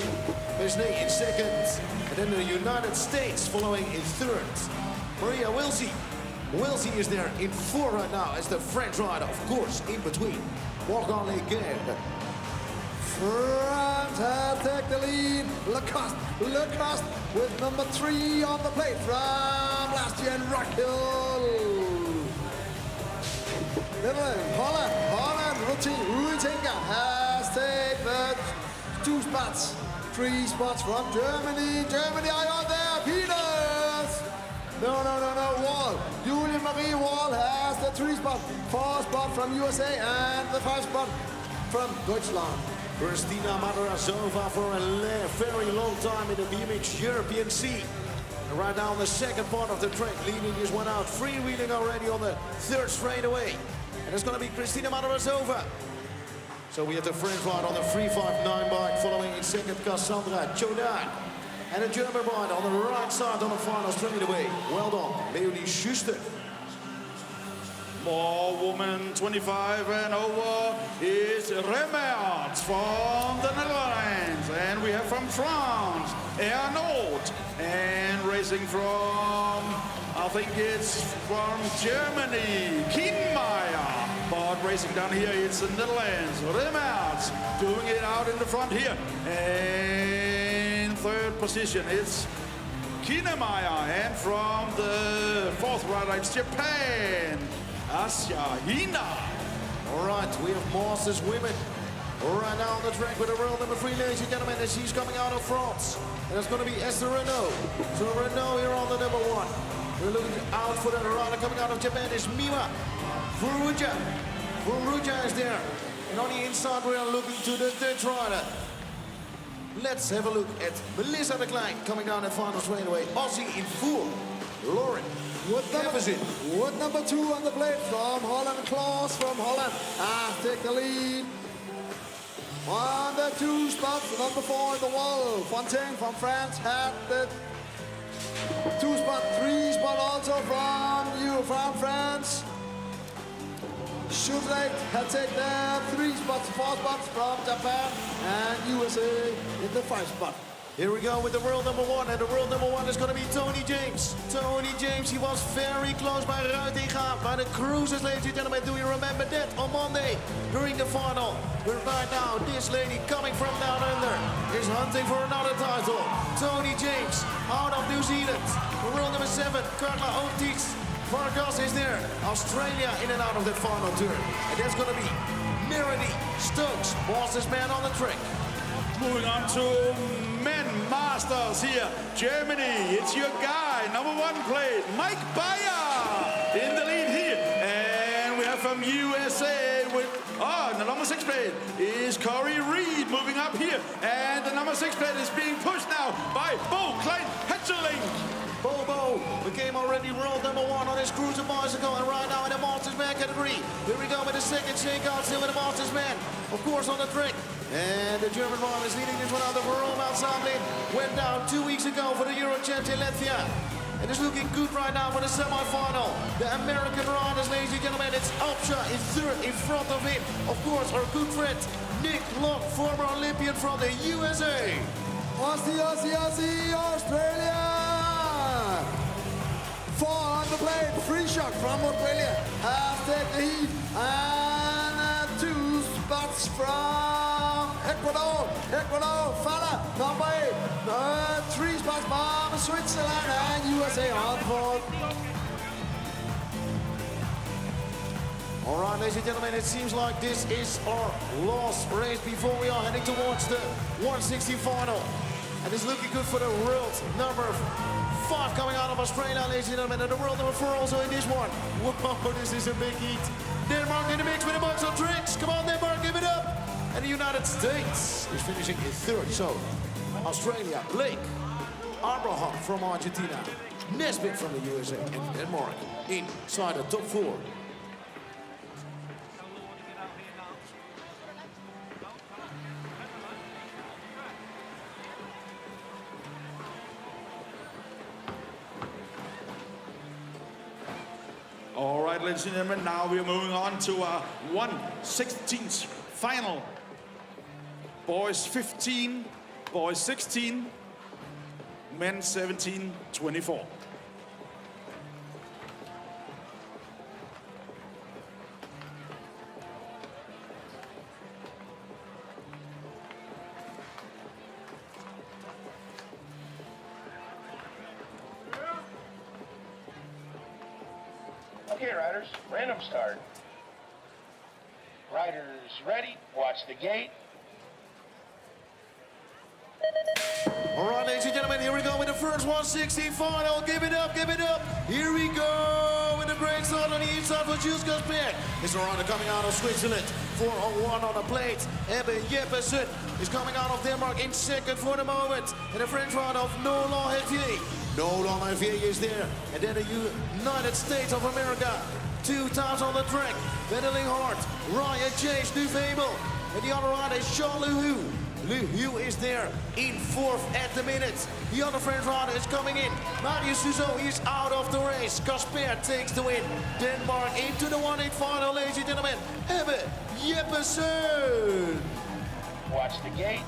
Besnay in 2nd, and then the United States following in 3rd. Maria Wilsey. Wilsey is there in 4 right now as the French rider, of course, in between. Morgan Leguer. France has taken the lead. Lacoste with number 3 on the plate from last year in Rock Hill. Netherlands, Holland, Ruitinga has taken the 2 spots. 3 spots from Germany. Germany are out there, Peters. No, Wall. Julian Marie Wall has the 3 spot. 4 spot from USA and the 5 spot from Deutschland. Christina Matarazova for a very long time in the BMX European Sea. And right now on the 2nd part of the track, leading this one out, freewheeling already on the 3rd straightaway. And it's going to be Christina Matarazova. So we have the French ride on the 359 bike, following in 2nd Cassandra Chodar. And a German ride on the right side on the final straightaway. Well done, Leonie Schuster. More women 25 and over is Remert from the Netherlands. And we have from France, Ernaud. And racing from, I think it's from Germany, Kienmeier. But racing down here, it's the Netherlands, Remert, doing it out in the front here. And 3rd position, it's Kienmeier. And from the 4th rider, it's Japan, Asya Hina. All right, we have Masters women. Right now on the track with the world number 3, ladies and gentlemen, and she's coming out of France. And it's going to be Esther Renault. So Renault here on the number 1. We're looking out for the rider coming out of Japan is Mima Furuja. Furuja is there. And on the inside, we are looking to the Dutch rider. Let's have a look at Melissa de Klein coming down the final straightaway. Aussie in 4. Lauren. With number 2 on the plate from Holland, Klaus from Holland. Take the lead. On the 2 spots, number 4 in the wall. Fontaine from France had the 2 spot, 3 spot also from France. Schulze had taken the 3 spots, 4 spots from Japan, and USA in the 5 spot. Here we go with the world number 1, and the world number 1 is going to be Tony James. Tony James, he was very close by Ruitinga, by the cruisers, ladies and gentlemen. Do you remember that on Monday during the final? But right now, this lady coming from down under is hunting for another title. Tony James, out of New Zealand. World number 7, Carla Otis. Vargas is there. Australia in and out of the final turn. And that's going to be Meredy Stokes, Masters man on the track. Moving on to men masters here. Germany, it's your guy, number 1 plate, Mike Bayer in the lead here. And we have from USA with, the number 6 plate is Corey Reed moving up here. And the number 6 plate is being pushed now by Bo Klein-Hetzeling. Bobo became already world number 1 on his cruiser bicycle, and right now in the Masters man category. Here we go with the 2nd shakeout, still with the Masters man, of course on the track. And the German rider is leading this one out. The world ensemble went down 2 weeks ago for the Euro champion Latvia. And it's looking good right now for the semi-final. The American riders, ladies and gentlemen, it's Alpsha in 3rd in front of him. Of course, our good friend Nick Locke, former Olympian from the USA. Aussie, Australia! 4 on the plate, free shot from Australia. Has taken the heat. Fox from Ecuador. Ecuador, Fala, number 8. 3 spots from Switzerland and USA on the board. All right, ladies and gentlemen, it seems like this is our last race before we are heading towards the 160 final. And it's looking good for the world number 5 coming out of Australia, ladies and gentlemen, and the world number 4 also in this one. Whoa, this is a big heat. Denmark in the mix with a box of tricks. Come on, Denmark, give it up. And the United States is finishing in 3rd. So, Australia, Blake, Abraham from Argentina, Nesbitt from the USA, and Denmark inside the top 4. All right, ladies and gentlemen, now we're moving on to our 1/16 final. Boys 15, boys 16, men 17, 24. Okay, riders, random start. Riders ready, watch the gate. All right, ladies and gentlemen, here we go with the first 160 final. Give it up, give it up. Here we go with the great start on the inside for Jules Gasper. It's a rider coming out of Switzerland. 401 on the plate. Ebbe Jeppesen is coming out of Denmark in 2nd for the moment. And the French rider of Nolan Hevier. Nolan Hevier is there. And then the United States of America. 2 times on the track. Battling hard. Ryan Chase, Duvable. And the other rider is Jean Lehoux. Lehoux is there in 4th at the minute. The other French rider is coming in. Marius Suzo is out of the race. Casper takes the win. Denmark into the 1/8 final, ladies and gentlemen. Ebbe Jeppesen. Watch the gate.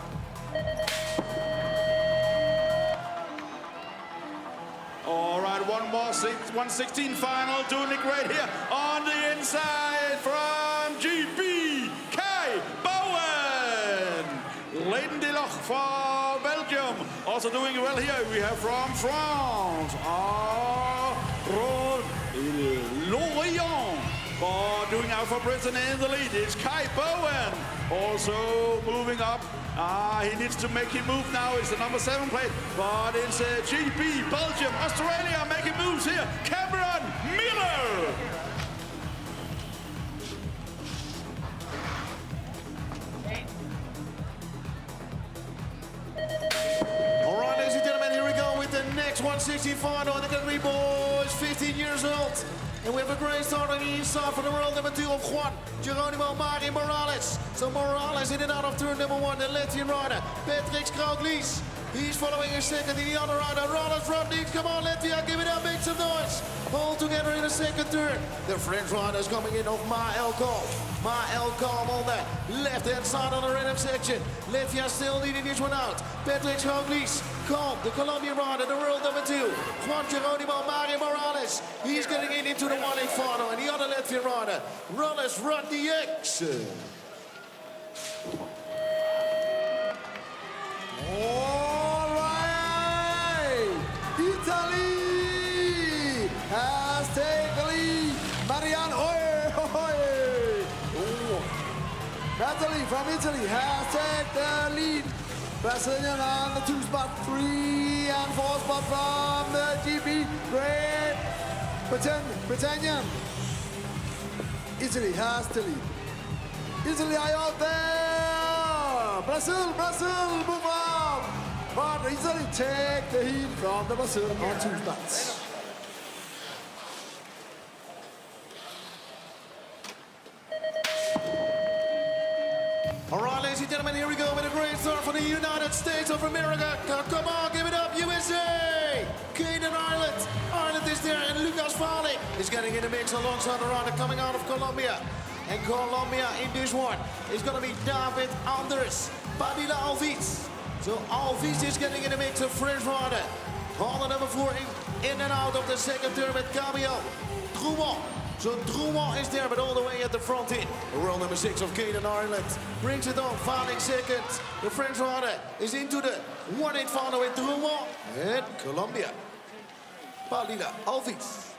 All right, one more 1/16 final. Doing it great here on the inside from GB Kai Bowen. Leighton Deloch for Belgium. Also doing well here. We have from France. Lorient. For doing out for Britain in the lead. It's Kai Bowen. Also moving up. He needs to make him move now. It's the number 7 plate. But it's GB, Belgium, Australia making moves here. Cameron Miller. All right, ladies and gentlemen, here we go with the next 160 final. They're going to be boys 15 years old. And we have a great start on the inside for the world number 2 of Juan Geronimo Mari Morales. So Morales in and out of turn number 1, the Latvian rider, Patrick Krauklies. He's following in 2nd in the other rider, Roland Rodney. Come on, Latvia, give it up, make some noise. All together in the 2nd turn. The French rider is coming in of Maël Kalm. Maël Kalm on that left-hand side on the random section. Latvia still leading this one out. Patrick Krauklies, Kalm, the Colombian rider, the world number 2. Juan Geronimo Mari Morales. He's getting into the 1/8 final. And the other Latvian rider, Roland Rodney. All right, Italy has taken the lead. Marianne Natalie from Italy has taken the lead. Brazilian on the 2 spot, 3 and 4 spot from the GB Great Britannia. Italy has the lead. Italy are out there. Brazil, move on. But Italy take the heat from the Brazil on 2 spots. All right, ladies and gentlemen, here we go with a great start for the United States of America. Come on, give it up, USA! Caden Ireland. Ireland is there, and Lucas Fali is getting in the mix alongside the rider coming out of Colombia. And Colombia in this one is going to be David Anders, Padilla Alviz. So Alviz is getting in the mix of French rider. Honda number 4 in and out of the 2nd turn with Gabriel Trouman. So Drouin is there, but all the way at the front in. World number 6 of Caden, Ireland. Brings it on, fouling second. The French rider is into the 1-8 final with Drouin and Colombia. Paulina Alves.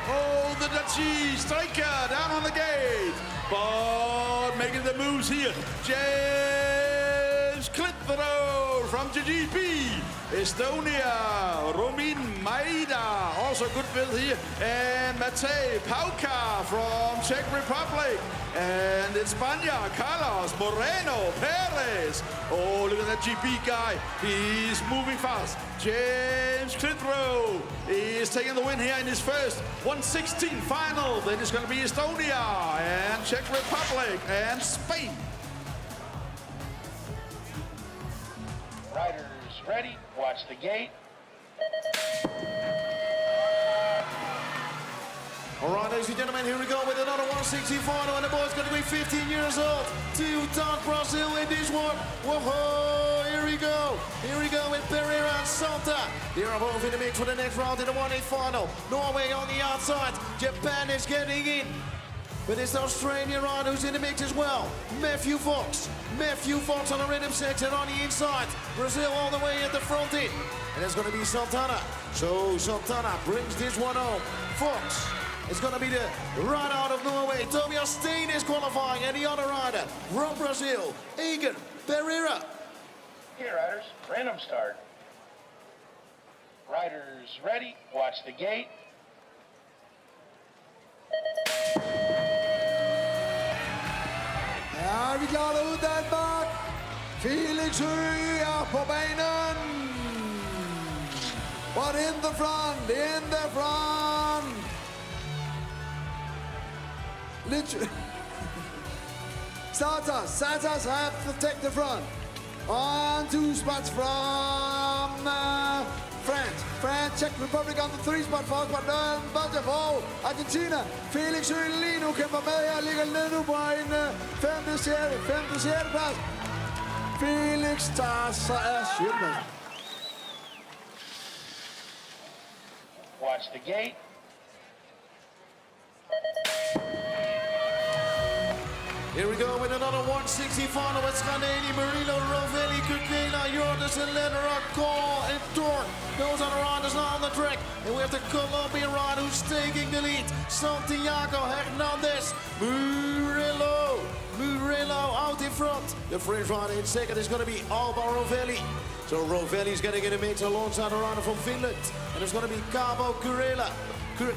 Oh, the Dutchie striker down on the gate. But making the moves here. James Clitheroe from GGB. Estonia. Romin Maida. Also good build here. And Matej Pauka from Czech Republic. And it's Spania, Carlos Moreno Perez. Oh, look at that GB guy. He's moving fast. James Clitheroe is taking the win here in his first 116 final. Then it's going to be Estonia and Czech Republic and Spain. Riders ready. Watch the gate. All right, ladies and gentlemen, here we go with another 160 final, and the boy's going to be 15 years old. Two-ton Brazil in this one. Whoa, here we go. Here we go with Pereira and Santa. They are both in the mix for the next round in the 1-8 final. Norway on the outside. Japan is getting in. But it's the Australian rider who's in the mix as well. Matthew Fox. Matthew Fox on the rhythm section on the inside. Brazil all the way at the front in. And it's going to be Santana. So Santana brings this one home. Fox. It's going to be the rider out of Norway. Tobias Steen is qualifying, and the other rider from Brazil, Egan Pereira. Here, riders. Random start. Riders ready. Watch the gate. Ja, vi klarer ud Danmark. Felix Høgh er på banen. But in the front, in the front. Literally. Satas have to take the front. On 2 spots from France, Czech Republic on the 3 spot for but Belgium og Argentina. Felix Høgh lige nu kæmper med her, ligger ned nu på en 5. 6. plads. Felix tager sig af 7. Watch the gate. Here we go with another 160 final with Scanelli, Murillo, Rovelli, Kukela, Jordison, Lederer, Cole, and Torn. Those are the riders now on the track. And we have the Colombian rider who's taking the lead. Santiago Hernandez, Murillo out in front. The French rider in second is going to be Alba Rovelli. So Rovelli's getting in the mix alongside a rider from Finland. And it's going to be Cabo Curela.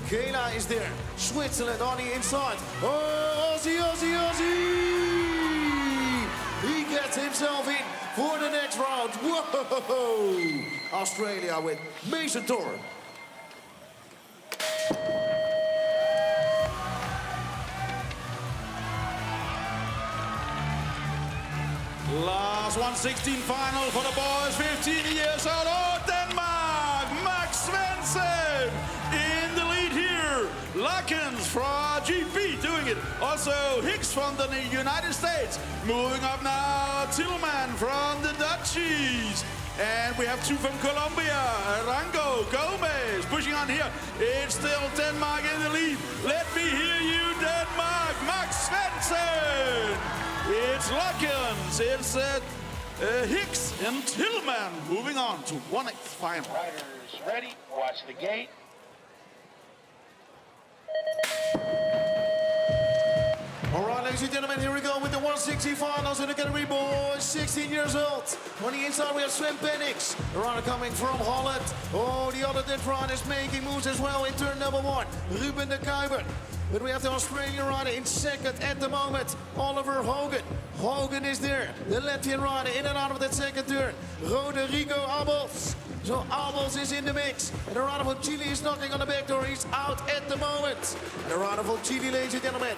Kela is there. Switzerland on the inside. Oh, Aussie! He gets himself in for the next round. Whoa! Australia with Mason Torn. Last 116 final for the boys, 15 years old. Oh, Denmark! Max Svensson in the lead here. Larkins from GP doing it. Also Hicks from the United States. Moving up now, Tillman from the Dutchies. And we have 2 from Colombia. Rango Gomez pushing on here. It's still Denmark in the lead. Let me hear you, Denmark. Max Svensson. It's Larkins. It's Hicks and Tillman moving on to 1-8 final. Riders ready. Watch the gate. All right, ladies and gentlemen, here we go with the 160 finals in the category boys, 16 years old. On the inside, we have Sven Penix, the rider coming from Holland. Oh, the other Dutch rider is making moves as well in turn number 1, Ruben de Kuiper. But we have the Australian rider in second at the moment, Oliver Hogan. Hogan is there, the Latvian rider in and out of that second turn, Rodrigo Abels. So Abels is in the mix. And the rider from Chile is knocking on the back door. He's out at the moment. The rider from Chile, ladies and gentlemen,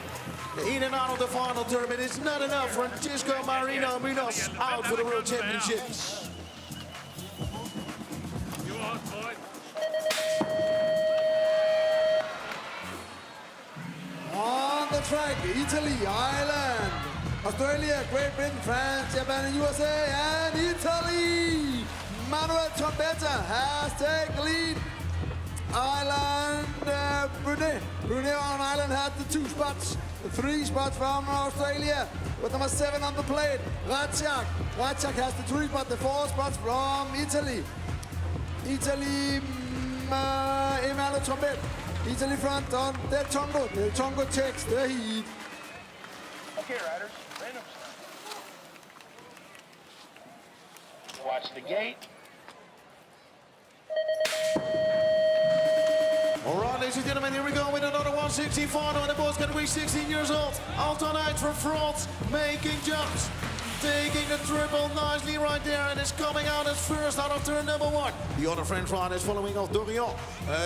in and out of the final tournament. It's not enough. Francisco Marino Munoz out for the World Championships. On the track, Italy, Ireland, Australia, Great Britain, France, Japan, and USA, and Italy. Manuel Trombetta has taken the lead. Brunei on Ireland had the 2 spots. The 3 spots from Australia with number 7 on the plate. Rajak has the 3 spots. The 4 spots from Italy. Emmanuel Trombetta. Italy front on Del Tongo. Del Tongo takes the heat. Okay, riders, random start. Watch the gate. All right, ladies and gentlemen, here we go with another 160 final, and the boy's going to be 16 years old. Altonite from France, making jumps, taking the triple nicely right there, and is coming out as first out of turn number 1. The other French rider is following off Dorian.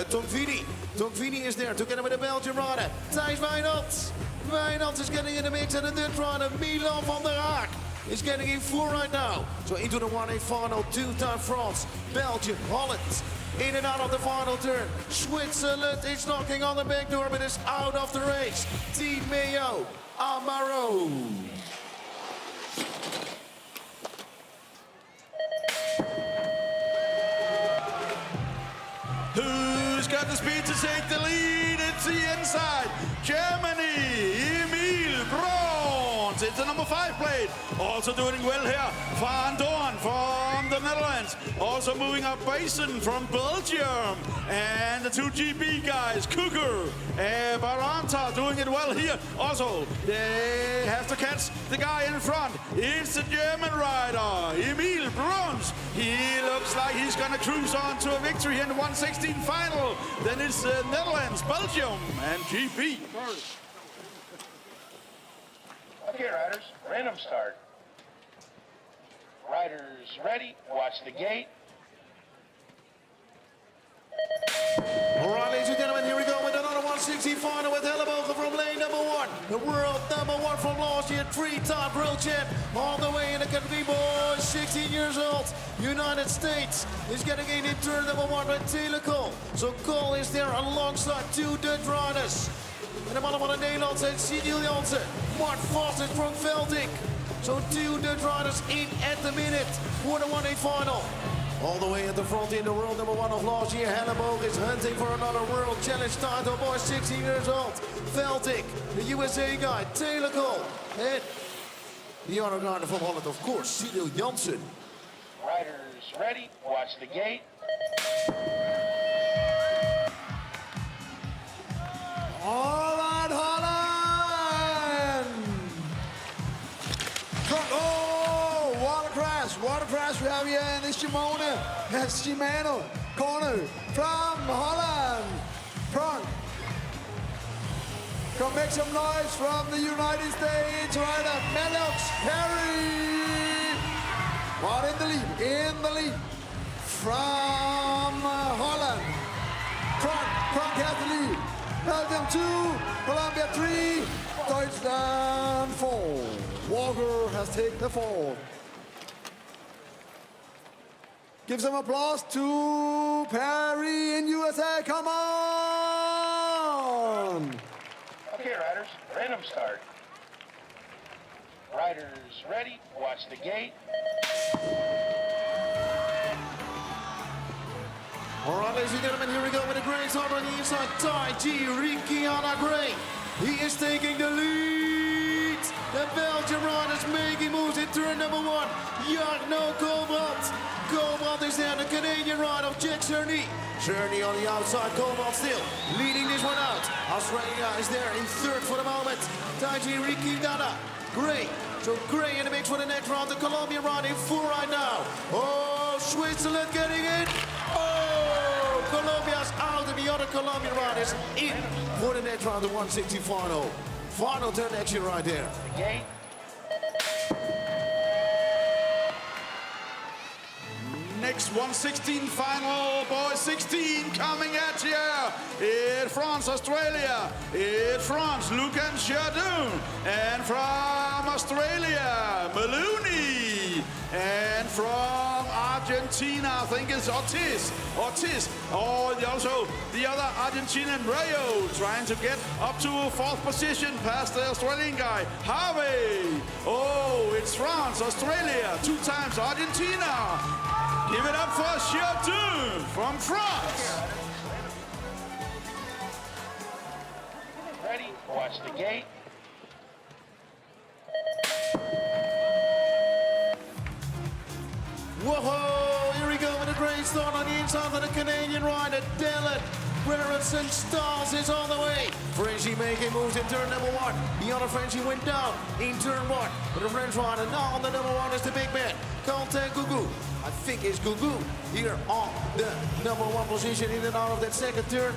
Tongvini is there together with the Belgian rider, Thijs Wijnands. Wijnands is getting in the mix, and the Dutch rider, Milan van der Haak, is getting in 4 right now. So into the 1A final, 2-time France, Belgium, Holland. In and out of the final turn. Switzerland is knocking on the back door, but is out of the race. Team Mayo, Amaro. Who's got the speed to take the lead? It's the inside. Germany, Emil Brons. It's the number 5 plate. Also doing well here. Van Doorn from the Netherlands. Also moving up Basin from Belgium. And the 2 GB guys, Kuker and Baranta, doing it well here. Also, they have to catch the guy in front. It's the German rider, Emil Brons. He looks like he's going to cruise on to a victory in the 116 final. Then it's Netherlands, Belgium, and GP. Okay, riders, random start. Riders ready, watch the gate. All right, ladies and gentlemen, here we go with another 160 final with Hellebogen from lane number 1. The world number 1 from last year, 3-time world champ. All the way in the country, boys, 16 years old. United States is getting in turn number 1 with Taylor Cole. So Cole is there alongside 2 Dutch riders. En de mannen van de Nederland zijn Cyril Jansen, Mart Vos from Veldink. So 2 Dutch riders in at the minute for the 1A final. All the way at the front in the world number 1 of last year, Hellebogen is hunting for another world challenge title. Boy, 16 years old. Veldink, the USA guy, Taylor Cole. And the other rider from Holland, of course, Cyril Jansen. Riders ready, watch the gate. All right, Holland! Oh, what a crash we have here in the Shimano corner from Holland. Front. Come make some noise from the United States rider, Maddox Perry. But in the lead from Holland. Front has the lead. Belgium 2, Colombia 3, Deutschland 4. Walker has taken the 4. Give some applause to Perry in USA. Come on! Okay, riders, random start. Riders ready, watch the gate. All right, ladies and gentlemen, here we go with the gray start on the inside. Taiji Rikiana Gray. He is taking the lead. The Belgian riders making moves in turn number 1. Jarno Cobalt. Cobalt is there, the Canadian rider of Jack Cerny. Cerny on the outside, Cobalt still leading this one out. Australia is there in 3rd for the moment. Taiji Rikiana Gray. So Gray in the mix for the next round. The Colombian rider in 4 right now. Oh, Switzerland getting in. Oh, Colombia's out and the other Colombian riders in for the next round, the 160 final. Final turn action right there. The gate. Next 116 final, boys, 16 coming at you. In France, Australia. In France, Lucan Chardon. And from Australia, Maloney. And from Argentina, I think it's Ortiz. Oh, also the other Argentinian, Rayo, trying to get up to 4th position past the Australian guy, Harvey. Oh, it's France, Australia, 2 times Argentina. Give it up for Chiatu from France. Ready, watch the gate. Whoa, here we go with a great start on the inside of the Canadian rider, Dylan Brereton Stars is on the way. Frenchie making moves in turn number one. The other Frenchie went down in turn one. But the French rider now on the number one is the big man, Quentin Gugu. I think it's Gugu here on the number one position in and out of that second turn.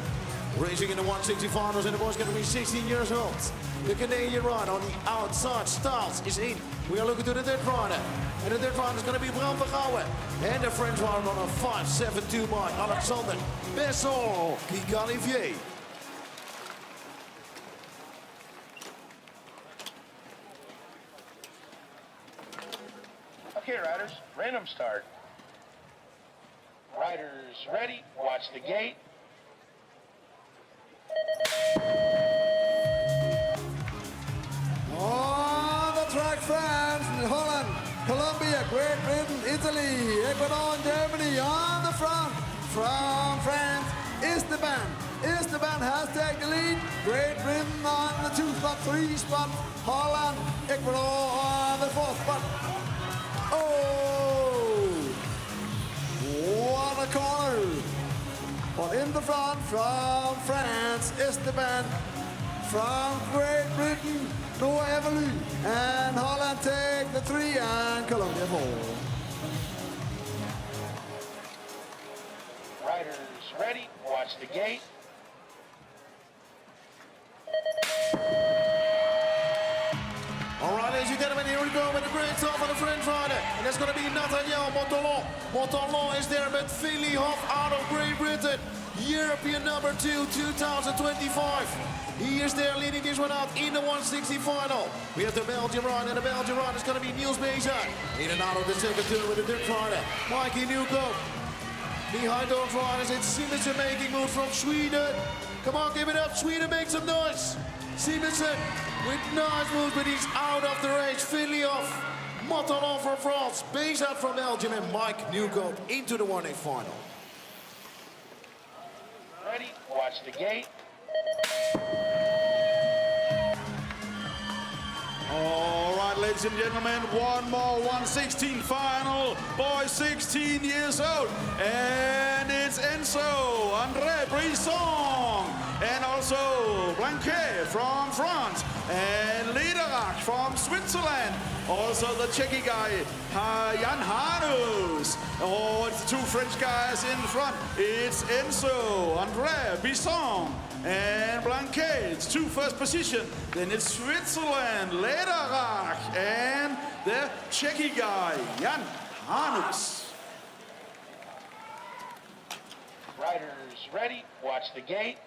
Racing in the 160 finals, and the boy's going to be 16 years old. The Canadian rider on the outside, Stars is in. We are looking to the third rider. And the third rider is going to be Bram Vergouwen. And the French rider on a 5.72 by Alexander Besson qui qualifié. Okay, riders, random start. Riders ready, watch the gate. On the track, France, Holland, Colombia, Great Britain, Italy, Ecuador, and Germany on the front. From France, Esteban. Esteban has taken the lead. Great Britain on the 2 spot, 3 spot. Holland, Ecuador on the 4th spot. Oh! What a corner! But in the front from France, Esteban. From Great Britain, Noah Evalu. And Holland take the 3 and Colombia 4. Riders ready, watch the gate. All right, ladies and gentlemen, here we go with the great start for the French rider. And that's going to be Nathaniel Montolon. Montolon is there, but Philly Hoff out of Great Britain. European number 2, 2025. He is there leading this one out in the 160 final. We have the Belgian rider, and the Belgian rider is going to be Niels Bezak. In and out of the second turn with the Dutch rider, Mikey Newcomb. Behind those riders, it's Simonsen making moves from Sweden. Come on, give it up, Sweden, make some noise. Simonsen with nice moves, but he's out of the race. Philly off, Montolon from France, Bezak from Belgium, and Mike Newcomb into the 1-8 final. Ready, watch the gate. All right, ladies and gentlemen, one more 116 final. Boy, 16 years old. And it's Enzo, André Brisson, and also Blanquet from France, and Lederach from Switzerland. Also the Czechy guy, Jan Hanus. Oh, it's the 2 French guys in front. It's Enzo, André Brisson, and Blanquet. It's 2 first position. Then it's Switzerland, Lederach, and the Czechy guy, Jan Hanus. Riders ready, watch the gate.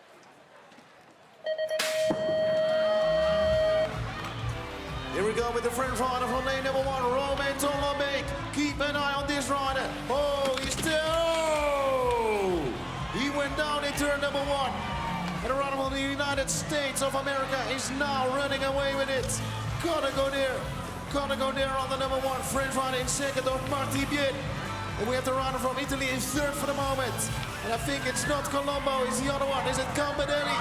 Here we go with the French rider from lane number 1, Romain Tolomé. Keep an eye on this rider. Oh, he's still. Oh! He went down in turn number 1. And the rider from the United States of America is now running away with it. Gotta go there. Gotta go there on the number 1. French rider in second of Marty Biet. And we have the rider from Italy in third for the moment. And I think it's not Colombo, it's the other one. Is it Campanelli?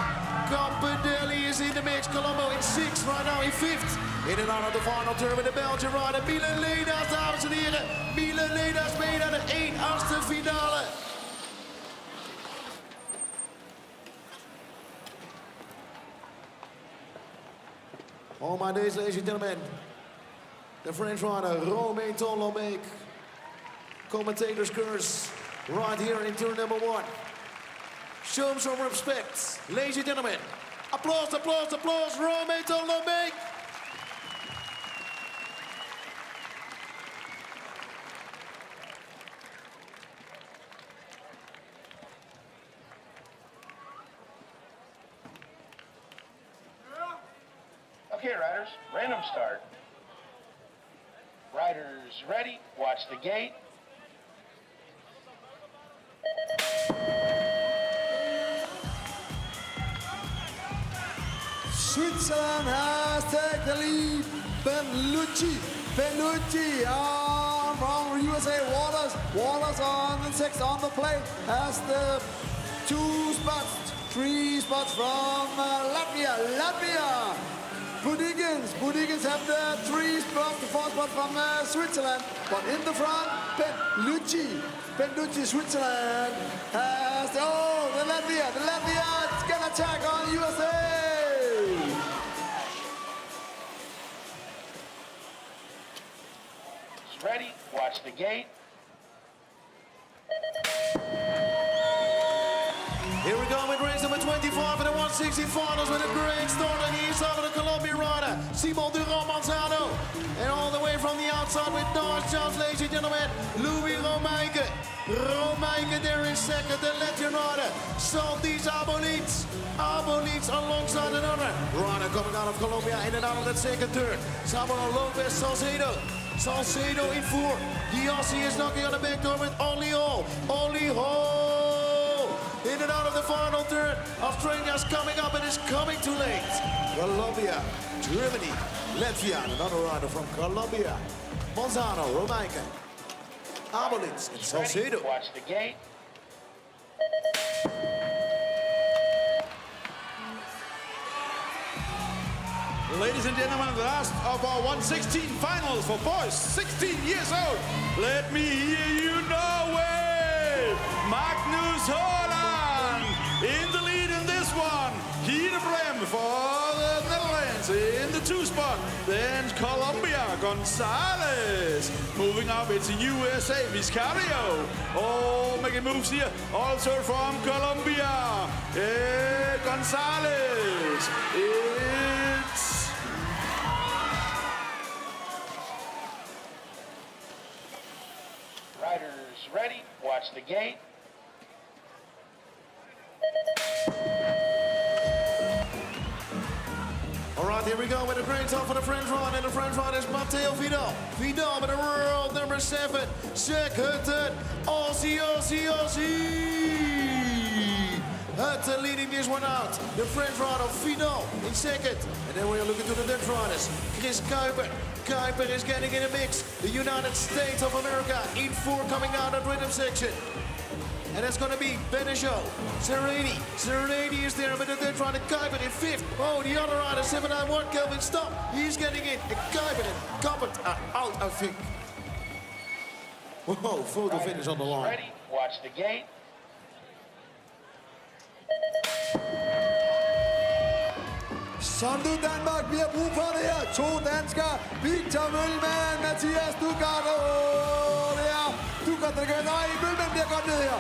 Campanelli is in the mix. Colombo in 6th, right now in 5th. In and out of the final turn with the Belgian rider. Milan Ledas, dames en heren. Milan Ledas mee naar de 1/8 finale. Oh my days, ladies and gentlemen. The French rider, Romain Tolomé. Commentator's curse right here in turn number 1. Show him some respect. Ladies and gentlemen, applause, applause, applause, Romain Tolomé. Okay, riders, random start. Riders ready, watch the gate. Switzerland has taken the lead. Benucci on from USA, Waters. Waters on the 6th on the plate. Has the 2 spots, 3 spots from Latvia. Budigans have the 3 spots, the 4 spots from Switzerland. But in the front, Ben Lucci, Switzerland has the Latvia can attack on USA. Ready, watch the gate. Here we go with race number 25 in the 160 finals with a great start on the inside of the Colombian rider, Simon Manzano. And all the way from the outside with nice chance, ladies and gentlemen, Louis Romeike. Romeike there in second, the Latvian rider, Santis Abolites. Abolites alongside another rider coming out of Colombia in and out of that second turn. Samuel Lopez Salcedo. Salcedo in 4. The Aussie is knocking on the back door with Only Hall. In and out of the final turn. Australia's coming up and is coming too late. Colombia, Germany, Latvia, and another rider from Colombia. Manzano, Romeike, Abolitz, and Salcedo. Ready, watch the gate. Ladies and gentlemen, the last of our 116 finals for boys 16 years old. Let me hear you, Norway! Magnus Holland in the lead in this one. Heater Brem for the Netherlands in the 2 spot. Then Colombia, Gonzalez. Moving up, it's USA, Vizcario. Oh, making moves here. Also from Colombia, Gonzalez. It's Riders ready, watch the gate. All right, here we go with a great top for the French run, and the French run is Matteo Vidal. Vidal with the world number 7, Jack Hutton, Aussie. Hutton leading this one out. The French rider Vidal in second. And then we are looking to the Dutch riders. Chris Kuiper. Kuiper is getting in a mix. The United States of America in 4 coming out of rhythm section. And that's going to be Benejo, Serrani. Serrani is there, but the Dutch rider Kuiper in 5th. Oh, the other rider, 791, Kelvin Stop. He's getting in. And Kuiper and Coppert are out, I think. Whoa, photo finish on the line. Ready, watch the gate. Som du Danmark, vi har brug for det her. 2 danskere, Victor Mølman, Mathias Dugat, det er Dugat, der gør, nej, Mølman bliver godt ned her.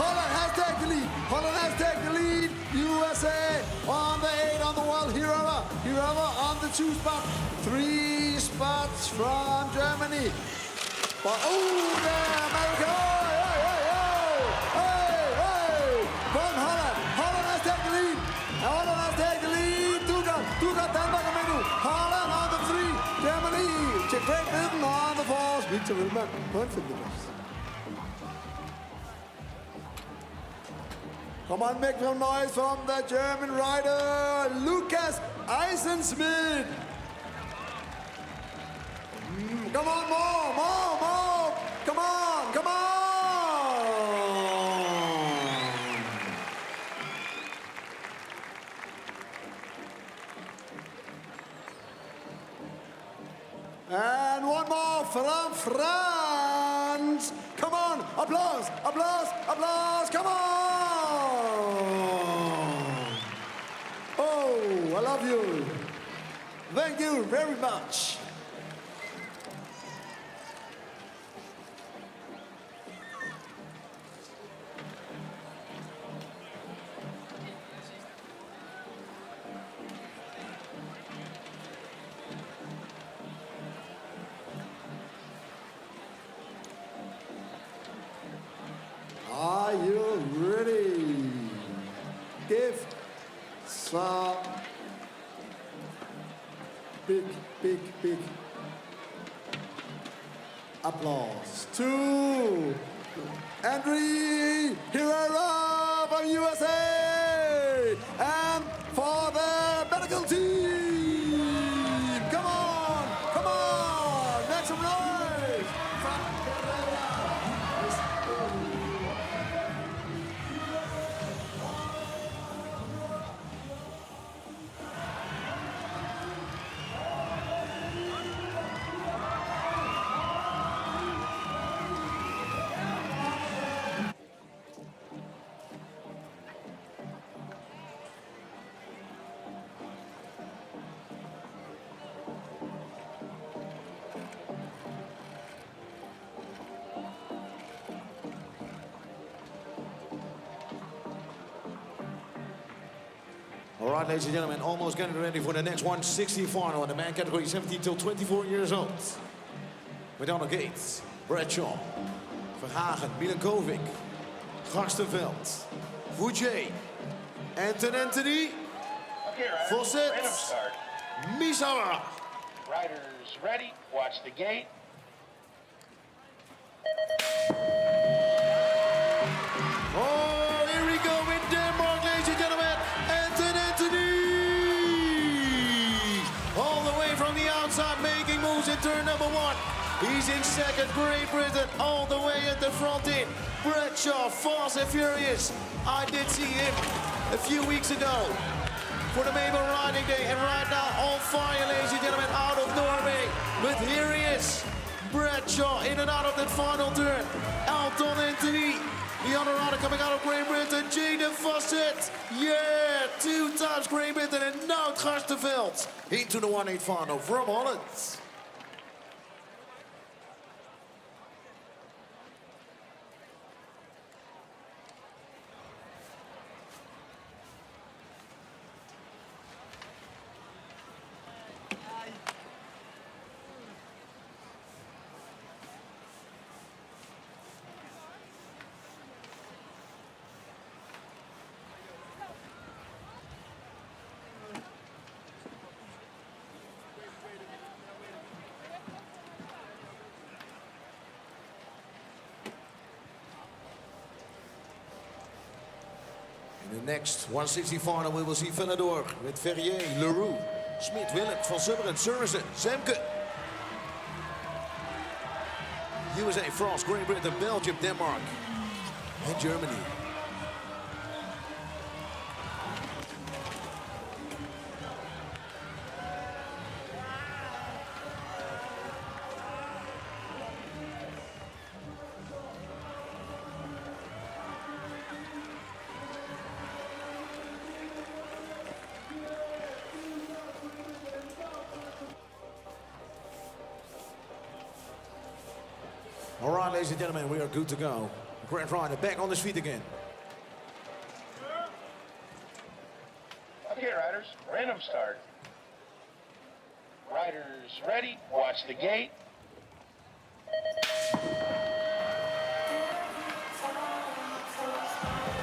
Holland has taken the lead, Holland has taken the lead, USA on the 8 on the wall, Hirava on the 2 spot, 3 spots from Germany. But, there, America, hey, from Holland has taken the lead, Holland has taken the lead. Dugat Danmark er med nu. Holland on the 3. Germany. Check Great Britain on the 4. Victor Wilman på en 5. Come on, make some noise from the German rider, Lucas Eisensmith. Come on, more. Come on. And one more from France. Come on, applause. Come on. Oh, I love you. Thank you very much. Are you ready? Give some big applause to Andrew Herrera from USA and for the medical team. Come on, make some noise from All right, ladies and gentlemen, almost getting ready for the next 160 final in the man category 17 till 24 years old. With on the gates, Bradshaw, Verhagen, Milankovic, Garstenveld, Vujay, Anthony, Fawcett, Random start. Misawa. Riders ready. Watch the gate. Oh, here we go in Denmark, ladies and gentlemen. Anthony! All the way from the outside, making moves in turn number 1. He's in second, Great Britain, all the way at the front in. Bradshaw, fast and furious. I did see him a few weeks ago for the Mabel Riding Day, and right now on fire, ladies and gentlemen, out of Norway. But here he is, Bradshaw in and out of that final turn. Alton Anthony, the other rider coming out of Great Britain, Jaden Fawcett. Yeah, 2 times Great Britain, and now Garstenveld into the 1/8 final from Holland. In the next 160 final, we will see Venador with Ferrier, Leroux, Smit, Willem, Van Zummeren, Sørensen, Zemke. USA, France, Great Britain, Belgium, Denmark, and Germany. All right, ladies and gentlemen, we are good to go. Grand Rider back on his feet again. Okay, riders, random start. Riders ready. Watch the gate.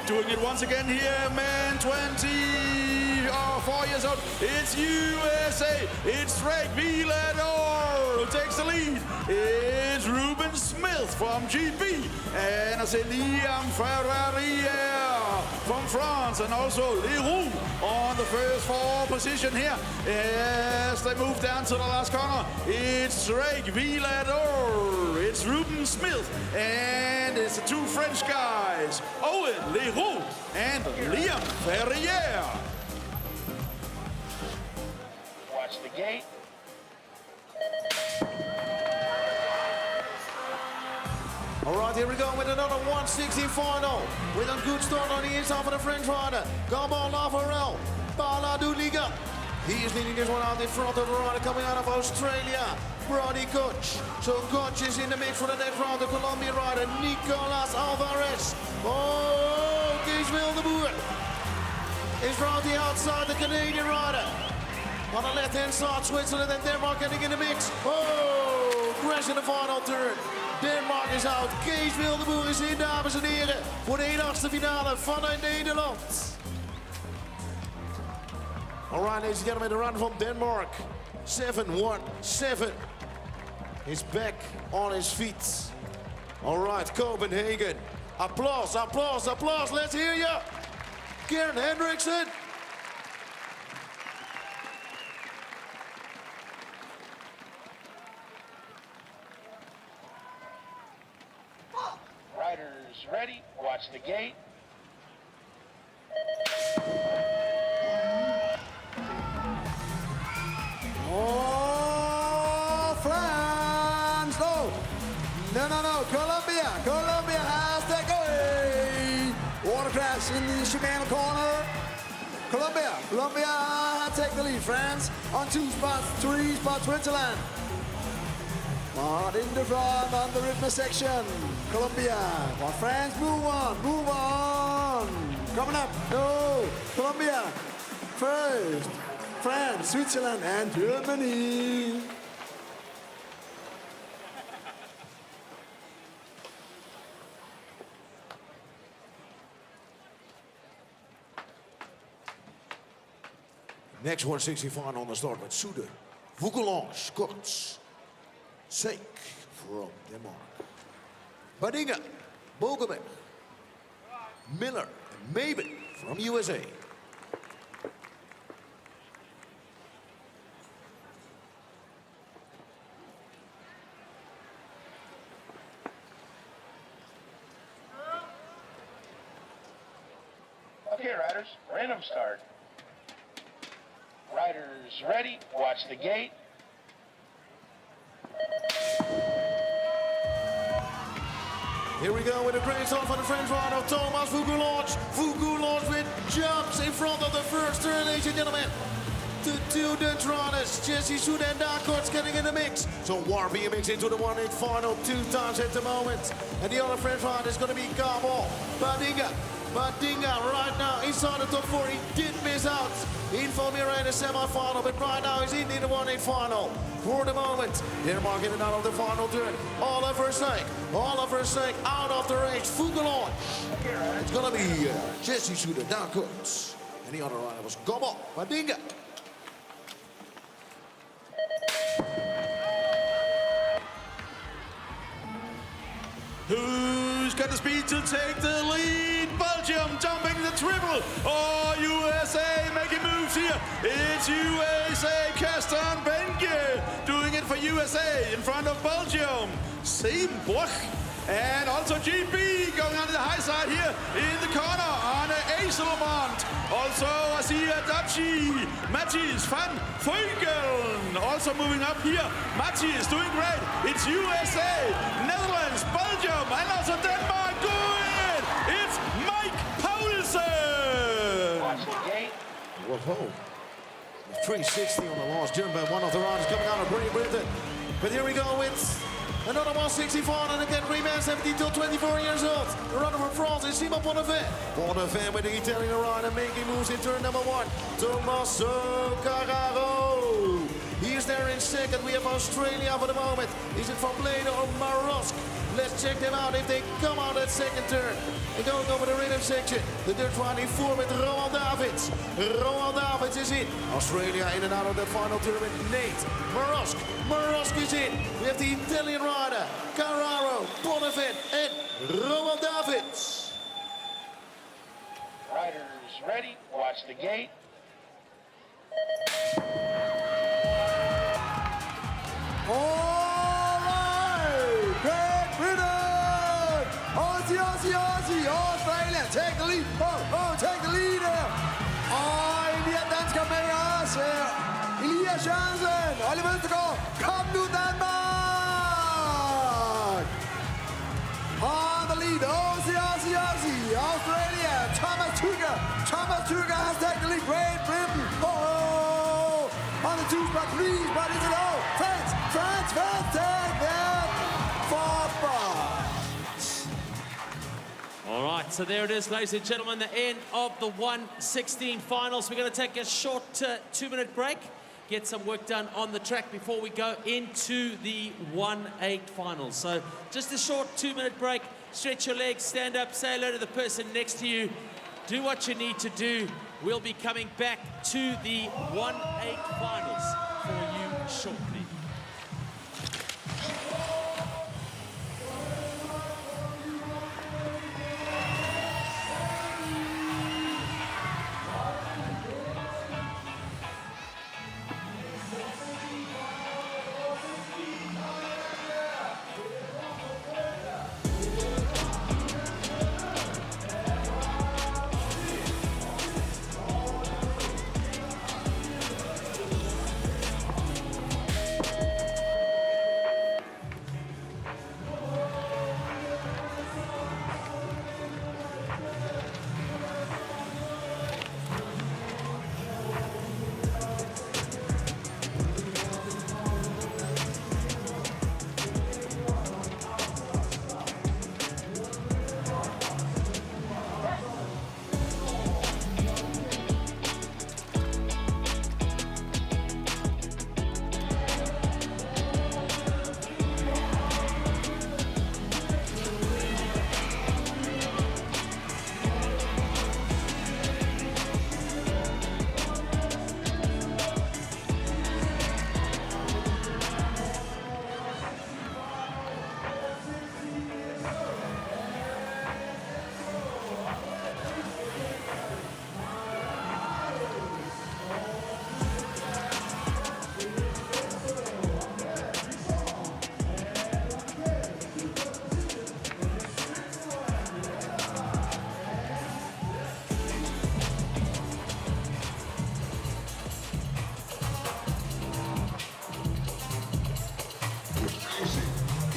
Doing it once again here, man, 24 years old. It's USA. It's Drake Villador who takes the lead. It's Ruben Smith from GB. And I say Liam Ferrier from France. And also Leroux on the first 4 position here. As they move down to the last corner, it's Drake Villador. It's Ruben Smith. And it's the 2 French guys, Owen Leroux and Liam Ferrier. Watch the gate. All right, here we go with another 160 final. With a good start on the inside for the French rider. Gabon Lavarel, Baladuliga. He is leading this one out in front of the rider coming out of Australia, Brody Koch. So Koch is in the mix for the next round. The Colombian rider, Nicolas Alvarez. Oh, Kees Wildeboer is round the outside, the Canadian rider. On the left-hand side, Switzerland and Denmark getting in the mix. Oh, crash in the final turn. Denmark is out. Kees Wildeboer is in, dames en heren, voor de 1/8 finale vanuit Nederland. All right, ladies and gentlemen, the runner from Denmark, 7-1-7, is back on his feet. All right, Copenhagen. Applause, applause, applause. Let's hear you. Karen Hendrickson. Riders ready. Watch the gate. Oh, France! No. Colombia has taken away. Water crash in the Shimano corner. Colombia take the lead. France on 2 spots, 3 spots, Switzerland. But in the front on the rhythm section, Colombia. But France, move on. Coming up, no, Colombia. first, France, Switzerland, and Germany. Next 160 final on the start with Sude, Vugelange, Korts, Seik from Denmark, Badinga, Bogelman, Miller, and Maben from USA. Okay, riders, random start. Riders ready, watch the gate. Here we go with a great start for the French rider, Thomas Vugelange. Vugelange with jumps in front of the first turn, ladies and gentlemen. The two Dutch riders, Jesse Soet and Dakorts getting in the mix. So UCI BMX into the 1-8 final 2 times at the moment. And the other French rider is going to be Carbon Badinga. Badinga right now inside the top 4. He did miss out in Valmiera in the semi-final, but right now he's in the 1-8 final. For the moment, Denmark in and out of the final turn. Oliver Seik out of the race. Vugelange. It's going to be Jesse Soet and Dakorts. And the other rider was Carbon Badinga. Who's got the speed to take the lead? Belgium jumping the triple. Oh, USA making moves here. It's USA. Kastan Benke doing it for USA in front of Belgium. Seimbruch. And also GB going on the high side here in the corner on Aselmont. Also, I see Adachi, Matthijs van Vleugelen also moving up here. Matthijs doing great. It's USA, Netherlands, Belgium, and also Denmark doing it. It's Mike Poulsen. Watch the gate. Whoa. 360 on the last jump by one of the riders coming out of Great Britain. But here we go with another 164, and again, reman 17 till 24 years old. The runner from France is Simon Bonnevet. Bonnevet with the Italian rider making moves in turn number 1. Tommaso Carraro. He is there in second. We have Australia for the moment. Is it Van Bleden or Marosk? Let's check them out if they come out that second turn. And going over the rhythm section. The Dutch riding 4 with Roald Davids. Roald Davids is in. Australia in and out of that final turn with Nate Marosk. Marosk is in. We have the Italian rider, Carraro, Bonnevet, and Roald Davids. Riders ready, watch the gate. All right, Great Britain! Aussie, Australia, take the lead. Take the lead her. Og Vietnam skal med os her. Elias Jørgensen, Oliver Østergaard, kom nu Danmark! On the lead, Aussie, Australia, Thomas Tucker has taken the lead, Great Britain. On the 2 spot, 3 spot, is it all? France, take that 4 spot. All right, so there it is, ladies and gentlemen, the end of the 1:16 finals. We're going to take a short 2-minute break, get some work done on the track before we go into the 1:8 finals. So just a short 2-minute break, stretch your legs, stand up, say hello to the person next to you, do what you need to do. We'll be coming back to the 1:8 finals for you shortly.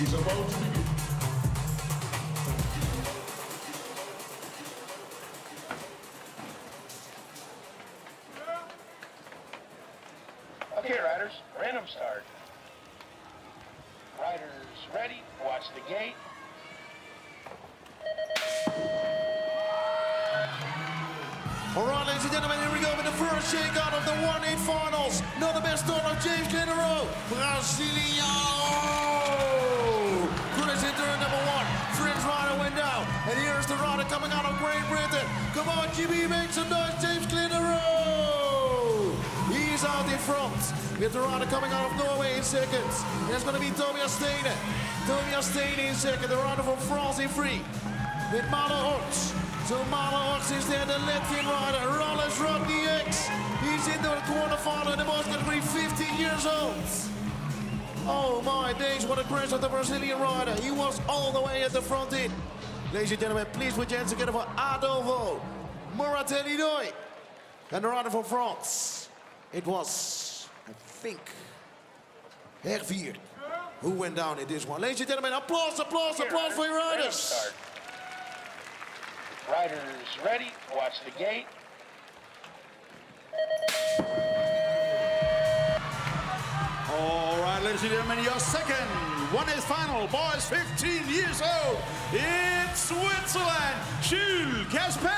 is about to begin. Okay, riders, random start. Riders ready, watch the gate. All right, ladies and gentlemen, here we go with the first shakeout of the 1/8 finals. Not the best start of James Clintero. Brasilia. Chris in turn number 1. French rider went down. And here's the rider coming out of Great Britain. Come on, GB, make some noise, James Clintero. He's out in front. With the rider coming out of Norway in second. There's going to be Tobias Stene. Tobias Stene in second. The rider from France in 3. With Malo Ox. So Malo Ox is there, the Latvian rider, Rolles Rock DX. He's into the quarterfinal, the most category 15 years old. Oh my days, what a crash of the Brazilian rider. He was all the way at the front in. Ladies and gentlemen, please put your hands together for Adolfo Moratelli-Doy. And the rider from France. It was, I think, Hervier who went down in this one. Ladies and gentlemen, applause, applause, applause for your riders. Riders ready, watch the gate. All right, ladies and gentlemen, your second 1/8 final, boys 15 years old, in Switzerland, Jules Casper.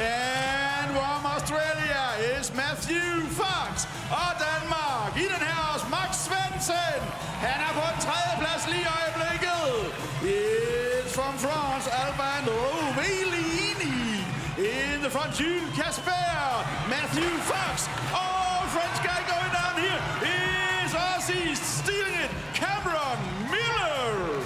And from Australia is Matthew Fox. Og Danmark, i den her også Max Svensson. Han er på tredjeplads lige i øjeblikket. It's from France, Alban Rovellini. In the front, Jules Casper, Matthew Fox. Oh, French guy going down here is Aussie stealing it, Cameron Miller.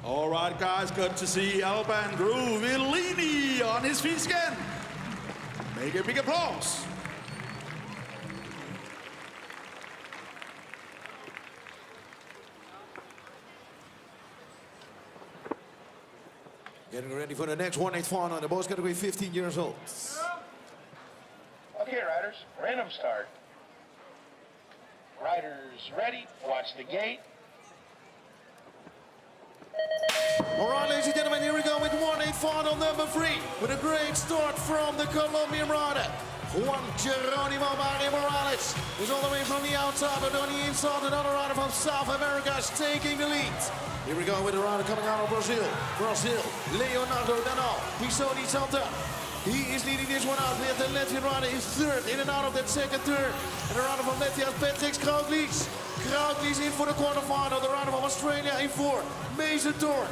All right, guys, good to see Alban Rovellini on his feet again. Make a big applause. Getting ready for the next 1/8 final. The boys got to be 15 years old. Okay, riders, random start. Riders ready, watch the gate. All right, ladies and gentlemen, here we go with 1/8 final number 3. With a great start from the Colombian rider, Juan Geronimo Mario Morales. Is all the way from the outside, but on the inside, another rider from South America is taking the lead. Here we go with the rider coming out of Brazil. Brazil, Leonardo Danal, Pisoni Santa. He is leading this one out. We have the Latvian rider in third, in and out of that second turn. And the rider from Latvia is Patrick Krauklies. Krauklies in for the quarterfinal. The rider from Australia in 4. Mason Thorne.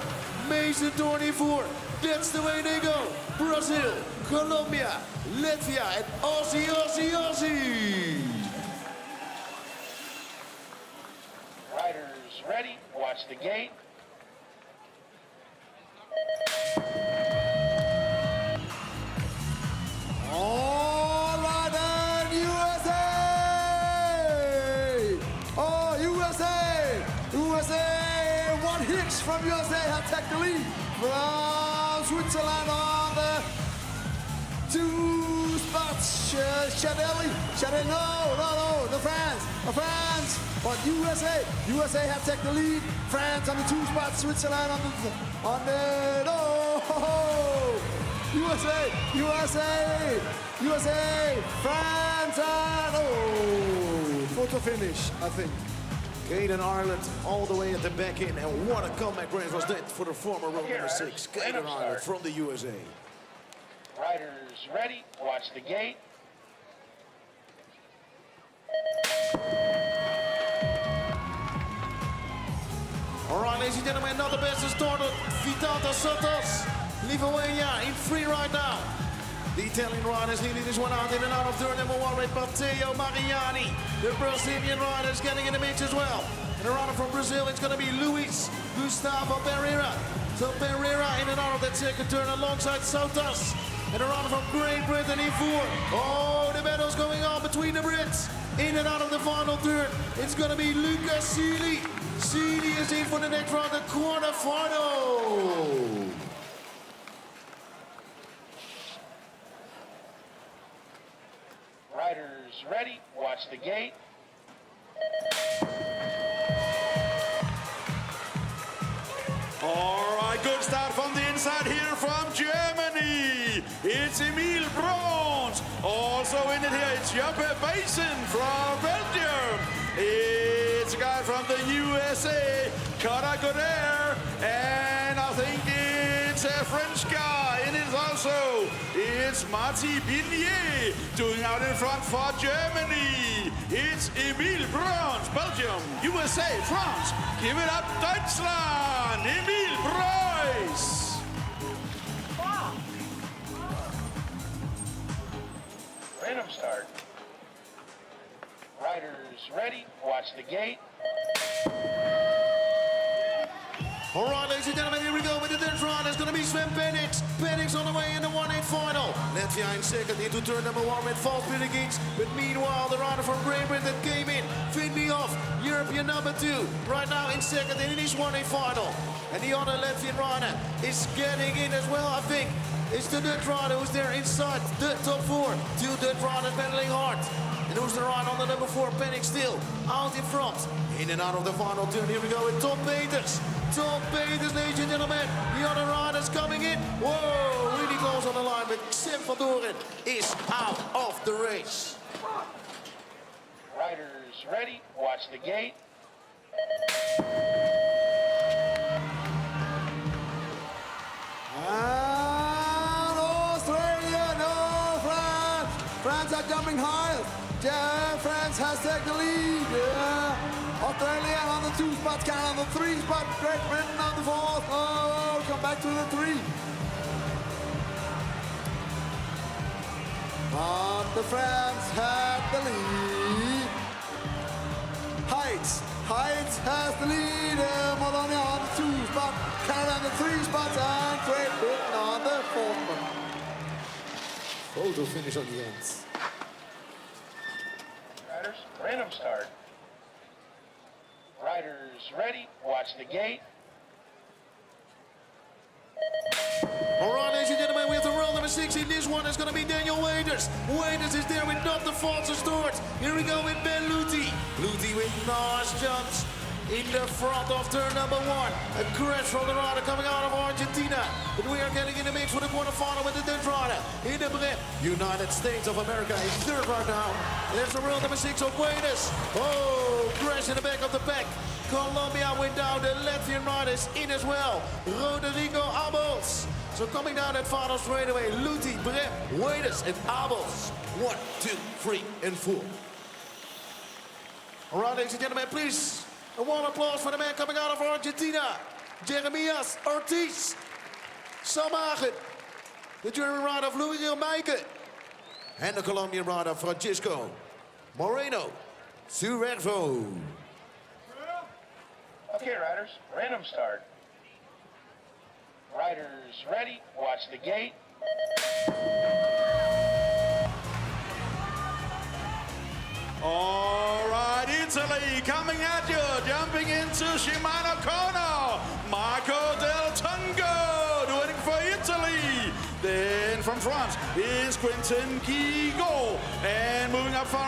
Mason Thorne in 4. That's the way they go. Brazil, Colombia, Latvia, and Aussie, Aussie, Aussie. Riders ready, watch the gate. All right, and USA! Oh, USA! USA! One Hicks from USA has taken the lead from Switzerland on the 2 spots. Chadelli, no, the France. But USA have taken the lead. France on the 2 spots. Switzerland on the no. USA, France, and photo finish, I think. Caden Ireland all the way at the back in, and what a comeback race was that for the former row number 6, Caden Ireland from the USA. Riders ready, watch the gate. All right, ladies and gentlemen, not the best start of Vitautas Santos, Lithuania in 3 right now. The Italian riders leading this one out in and out of turn number 1 with Matteo Mariani. The Brazilian riders getting in the mix as well. And a rider from Brazil, it's going to be Luis Gustavo Pereira. So Pereira in and out of that second turn alongside Sautas. And a rider from Great Britain in 4. Oh, the battle's going on between the Brits. In and out of the final turn, it's going to be Lucas Seeley. Seeley is in for the next round, the quarterfinal. Riders ready, watch the gate. All right, good start from the inside here from Germany. It's Emil Brons. Also in it here, it's Joppe Basin from Belgium. It's a guy from the USA, Cara Goder. And I think it's a French guy. And it's also, it's Marty Binier doing out in front for Germany. It's Emil Brons, Belgium, USA, France. Give it up, Deutschland. Emil Brons. Random start. Riders ready, watch the gate. All right, ladies and gentlemen, here we go with the third round. It's going to be Sven Penix. Penix on the way in the 1-8 final. Latvia in second into turn number 1 with false Piligins. But meanwhile, the rider from Great Britain came in. Finley off, European number 2. Right now in second in his 1-8 final. And the other Latvian rider is getting in as well, I think. It's the Dutch rider who's there inside the top 4. 2 Dutch riders battling hard. And who's the rider on the number 4, Penix still out in front. In and out of the final turn, here we go with Tom Peters. Tom Peters, ladies and gentlemen, the other riders coming in. Whoa, really close on the line, but Sam van Doren is out of the race. Riders ready, watch the gate. And Australia, no, France. France are jumping high. Yeah, France has taken the lead. Yeah. Australia on the 2 spots, Canada on the 3 spot, Great Britain on the 4th. Oh, come back to the 3. But the France had the lead. Heights has the lead. Moldonia on the 2 spot, Canada on the 3 spots, and Great Britain on the 4th spot. Photo finish on the end. Riders, random start. Riders ready, watch the gate. All right, ladies and gentlemen, we have the roll number 6 in this one. It's going to be Daniel Waders. Waders is there with not the false start. Here we go with Ben Luthi. Luthi with nice jumps in the front of turn number 1. A crash from the rider coming out of Argentina. But we are getting in the mix for the quarterfinal with the Dutch rider. In the Brem, United States of America is third right now. There's the roll number 6 of Waders. Oh, crash in the back of the pack. Colombia went down, the Latvian riders in as well. Rodrigo Abels. So coming down that final straight away, Luthi, Brem, Waders, and Abels. 1, 2, 3, and 4. All right, ladies and gentlemen, please, a warm applause for the man coming out of Argentina, Jeremias Ortiz. Samagen, the German rider of Luis Meike, and the Colombian rider Francisco Moreno Suervo. Okay, riders, random start. Riders ready, watch the gate. All right, Italy coming at you, jumping into Shimano corner. Marco Del Tongo doing it for Italy. Then from France is Quentin Guigo. And moving up for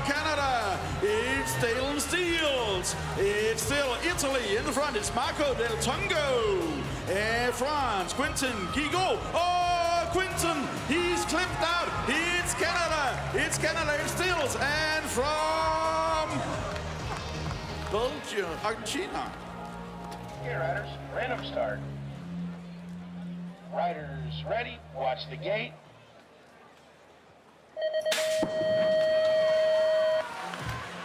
Canada, it's Dalen Steels. It's still Italy in the front. It's Marco Del Tongo. And France, Quentin Guigo. Oh, Quentin, he's clipped out. It's Canada. It's Canada in Steels. And from Belgium, Argentina. Okay, riders, random start. Riders ready, watch the gate.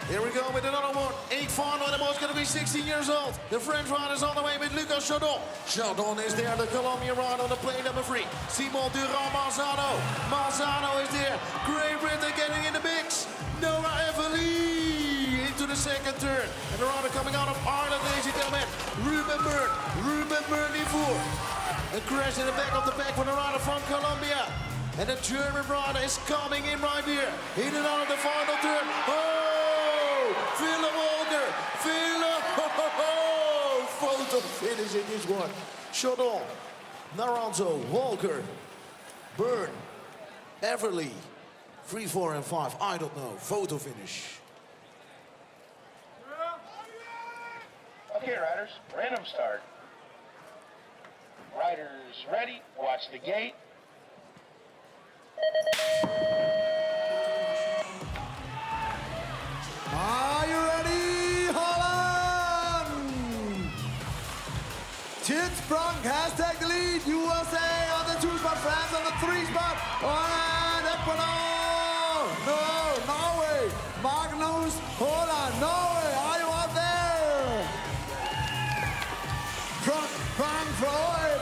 Here we go with another one. 8 final in the most category 16 years old. The French rider is on the way with Lucas Chardon. Chardon is there, the Colombian rider on the plane number 3. Simon Durand-Marzano. Marzano is there. Great Britain getting in the mix. Noah Everly into the second turn. And the rider coming out of Ireland, ladies and gentlemen. Ruben Byrne in fourth. A crash in the back of the pack for the rider from Colombia. And the German rider is coming in right here. In and out of the final turn. Oh! Philip Walker! Philip! Oh, photo finish in this one. Chardon, Naranjo, Walker, Byrne, Everly. 3, 4, and 5. I don't know. Photo finish. Okay, riders, random start. Riders ready, watch the gate. Are you ready, Holland? Tits Brunk has taken the lead. USA on the 2 spot, France on the 3 spot. And Ecuador. No, Norway. Magnus, Holland, Norway. Are you out there?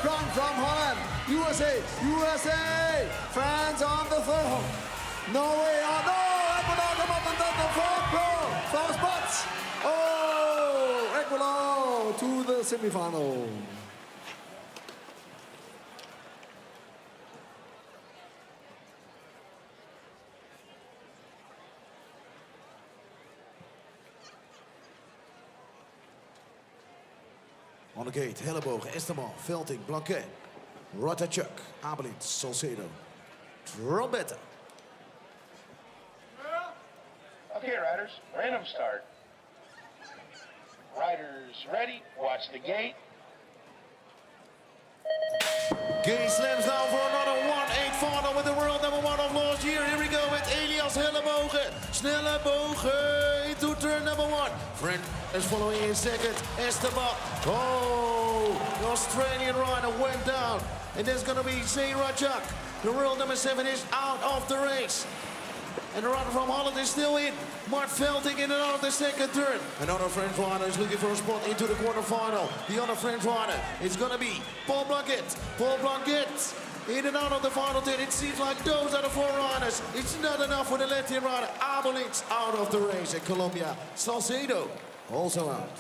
Brunk from Holland. USA. France on the 3rd. Norway on Ecuador come up and does the 4 spots. Oh, Ecuador to the semifinal. On the gate, Helleboog, Esteban, Velting, Blanquet, Ratachuk, Abelins, Salcedo, Trombetta. Okay, riders, random start. Riders ready, watch the gate. Gate slams down for another 1-8 final with the world number 1 of last year. Here we go with Elias Hellebogen. Snelle bogen into turn number 1. Friend is following in second. Esteban. Oh, the Australian rider went down. And there's going to be Zain Rajak. The world number 7 is out of the race. And the rider from Holland is still in. Mart Velding in and out of the second turn. Another French rider is looking for a spot into the quarterfinal. The other French rider is going to be Paul Blanquet. Paul Blanquet in and out of the final turn. It seems like those are the 4 riders. It's not enough for the Latvian rider. Abelins out of the race in Colombia. Salcedo also out.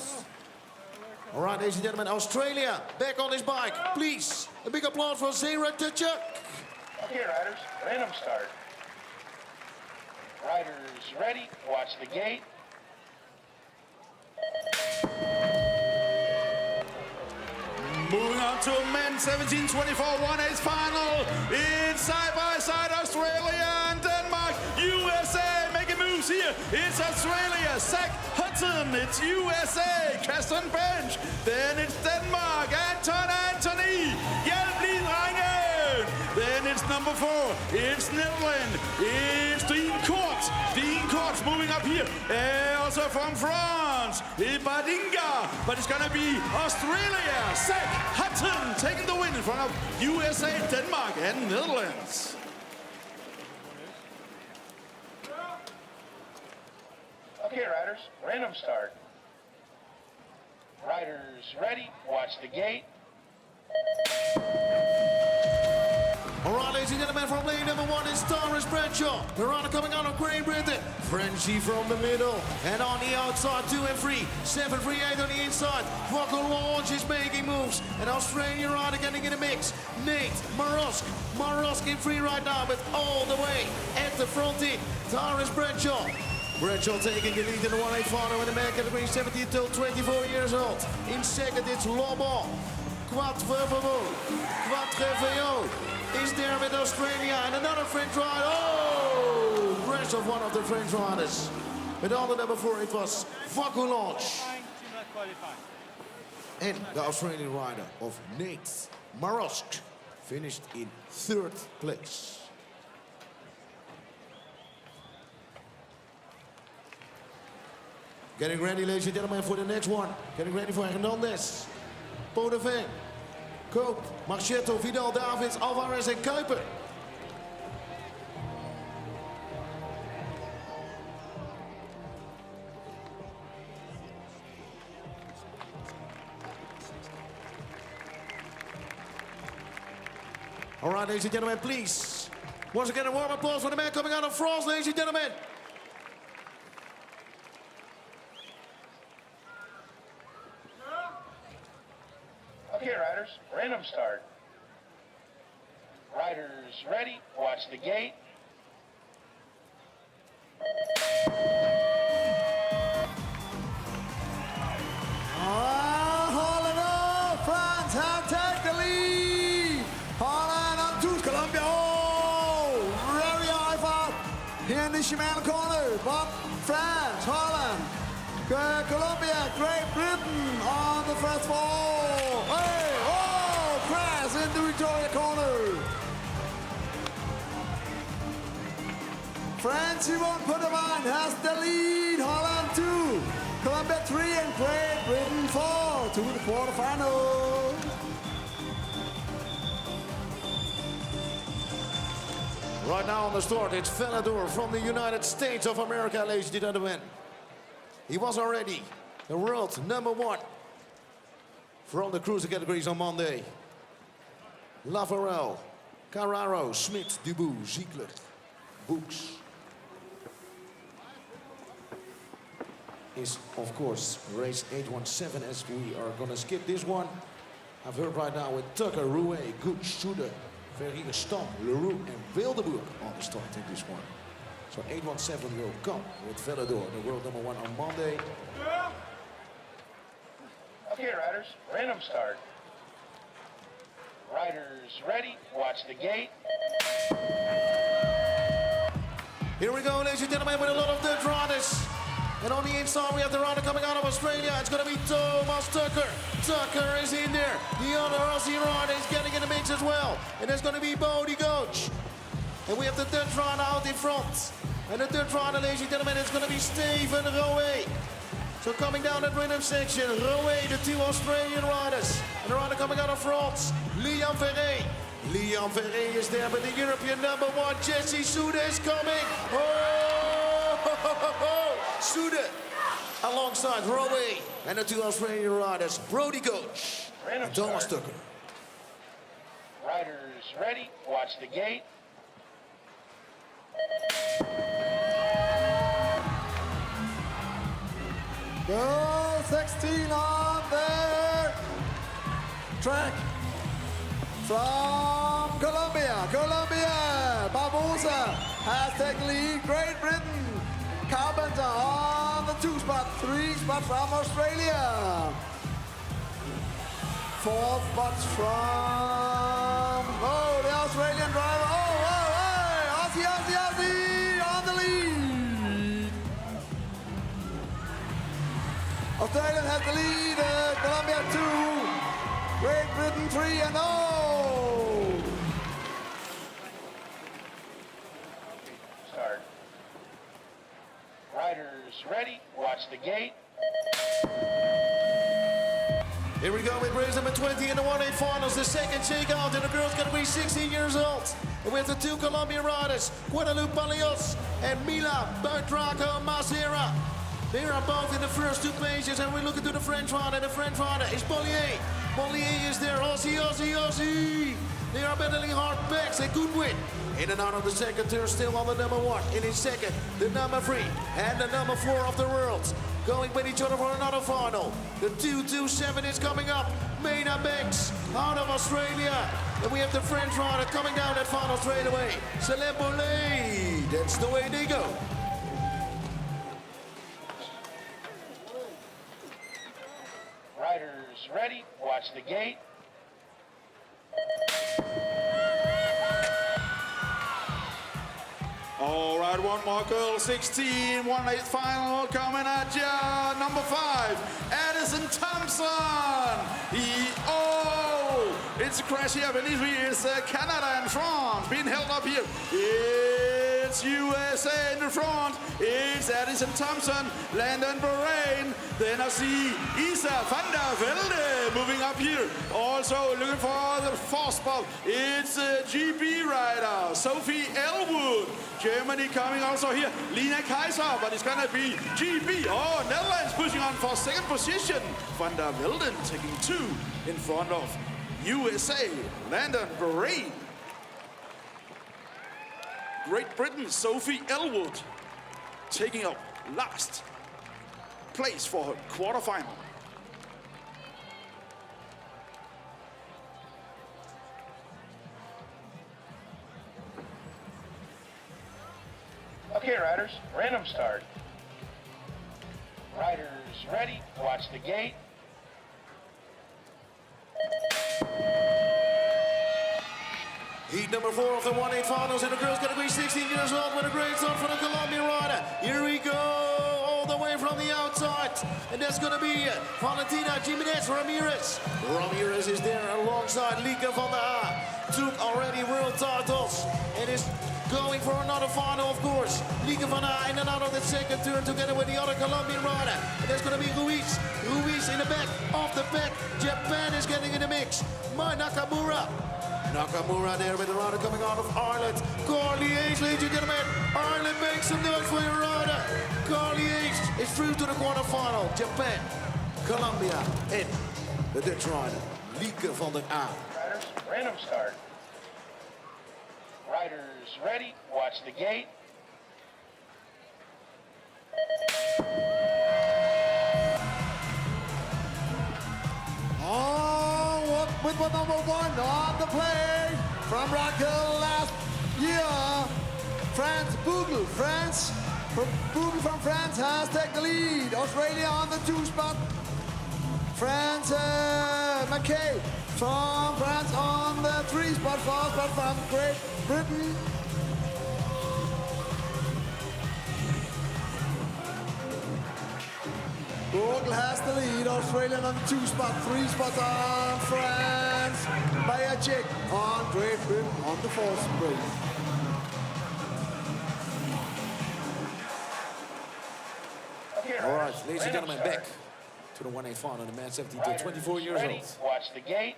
All right, ladies and gentlemen, Australia back on his bike. Please, a big applause for Zain Rajak. Okay, riders, random start. Riders ready, watch the gate. Moving on to men's 1724 1/8 final. It's side by side Australia and Denmark. USA making moves here. It's Australia, Zach Hudson. It's USA, Kasten Bench. Then it's Denmark, Anton Anthony. Hjælp lige, drenge. Then it's number 4. It's Netherlands. It's Dean Kort. Dean Kort's moving up here. Also from France, Badinga. But it's gonna be Australia. Zach Hutton taking the win in front of USA, Denmark, and Netherlands. Okay, riders, random start. Riders ready, watch the gate. All right, ladies and gentlemen, from lane number 1 is Tyrus Bradshaw. The rider coming out of Great Britain. Frenchie from the middle. And on the outside, 2 and 3. 7, 3, 8 on the inside. Rocco Launch is making moves. An Australian rider getting in the mix. Nate Marosk. Marosk in 3 right now, but all the way at the front in. Tyrus Bradshaw. Bradshaw taking the lead in the 1-8 final in the man category 17 till 24 years old. In second, it's Lobon. Quattreveo is there with Australia and another French rider. Oh! Crash of one of the French riders. But on the number 4, it was Vakulange. And the Australian rider of Nate Marosk finished in 3rd place. Getting ready, ladies and gentlemen, for the next one. Getting ready for Hernandez, Podevin, Koop, Marchetto, Vidal, Davids, Alvarez en Kuiper. All right, ladies and gentlemen, please. Once again, a warm applause for the man coming out of France, ladies and gentlemen. Okay, riders, random start. Riders ready, watch the gate. Holland up, France have taken the lead. Holland on to Colombia. Oh, very high five here in the Shimano corner. But France, Holland, Colombia, Great Britain on the first ball. Hey, oh, crash into Victoria corner. France, he won't put a line, has the lead. Holland 2, Colombia 3, and Great Britain 4 to the quarterfinals. Right now on the start, it's Velador from the United States of America, ladies and gentlemen. He was already the world #1 from the cruiser categories on Monday. Lavarelle, Carraro, Schmidt, Dubois, Ziegler, Books. Is of course race 817, as we are gonna skip this one. I've heard right now with Tucker, Rouet, Gooch, Suder, Verrier, Stam, Leroux and Wildeburg on the start in this one. So 817 will come with Velador, the world #1 on Monday. Okay, riders, random start. Riders ready, watch the gate. Here we go, ladies and gentlemen, with a lot of Dutch riders. And on the inside, we have the rider coming out of Australia. It's going to be Thomas Tucker. Tucker is in there. The other Aussie rider is getting in the mix as well. And there's going to be Bodie Gooch. And we have the Dutch rider out in front. And the Dutch rider, ladies and gentlemen, is going to be Steven Rouet. So coming down that rhythm section, Rouet, the 2 Australian riders. And the rider coming out of France, Liam Verrey. Liam Verrey is there, but the European #1, Jesse Suder, is coming. Suder alongside Rouet and the 2 Australian riders, Bodie Gooch and Thomas Tucker. Riders ready, watch the gate. Go 16 on their track from Colombia. Barbosa has taken lead. Great Britain. Carpenter on the 2 spot. 3 spots from Australia. 4 spots from the Australian driver. Aussie on the lead. Australian has the lead. Colombia 2. Great Britain 3 and 0. Start. Riders ready, watch the gate. Here we go with race #20 in the 1/8 finals, the second shakeout in the girls category 16 years old. And we have the 2 Colombian riders, Guadalupe Palios and Mila Bertraco Macera. They are both in the first 2 pages, and we look into the French rider. The French rider is Bollier. Bollier is there, Aussie. They are battling hard backs, a good win. In and out of the second, they're still on the #1. In his second, the #3 and the #4 of the world. Going with each other for another final. The 227 is coming up. Maina Banks out of Australia. And we have the French rider coming down that final straight away. Celeb Bollé. That's the way they go. Riders ready, watch the gate. All right, one more girl, 16, 1/8 final coming at ya. #5, Addison Thompson. It's a crash here beneath me. It's Canada and France being held up here. It's USA in the front. It's Addison Thompson, Landon Bahrain. Then I see Isa van der Velde moving up here. Also looking for the 4th spot. It's GB rider, Sophie Elwood. Germany coming also here. Lina Kaiser, but it's gonna be GB. Oh, Netherlands pushing on for 2nd position. Van der Velden taking 2 in front of USA, Landon Bahrain. Great Britain, Sophie Elwood, taking up last place for her quarterfinal. Okay, riders, random start. Riders ready, watch the gate. Heat number 4 of the 1-8 finals in the girls category, 16 years old, with a great start for the Colombian rider. Here we go, all the way from the outside. And that's going to be Valentina Jimenez Ramirez. Ramirez is there alongside Lieke van der Aa. Took already world titles and is going for another final, of course. Lieke van der Aa in and out of the second turn together with the other Colombian rider. And that's going to be Ruiz. Ruiz in the back, off the back. Japan is getting in the mix. Mai Nakamura. Nakamura there with the rider coming out of Ireland. Carly Hayes, ladies and gentlemen. Ireland makes some noise for your rider. Carly Hayes is through to the quarterfinal. Japan, Colombia, and the Dutch rider, Lieke van der Aa. Riders, random start. Riders ready, watch the gate. With the number 1 on the play from Raquel last year. France Bogle, Bogle from France has taken the lead. Australia on the 2 spot. France McKay from France on the 3 spot. 4 spot from Great Britain. Bogle has the lead. Australian on the 2 spot. 3 spots on France. Bayachek on Great Britain on the 4th spot. Okay, All right, riders, ladies and random gentlemen, start. back to the 1-8 final. The man 17 to Riders 24 years ready, old. watch the gate.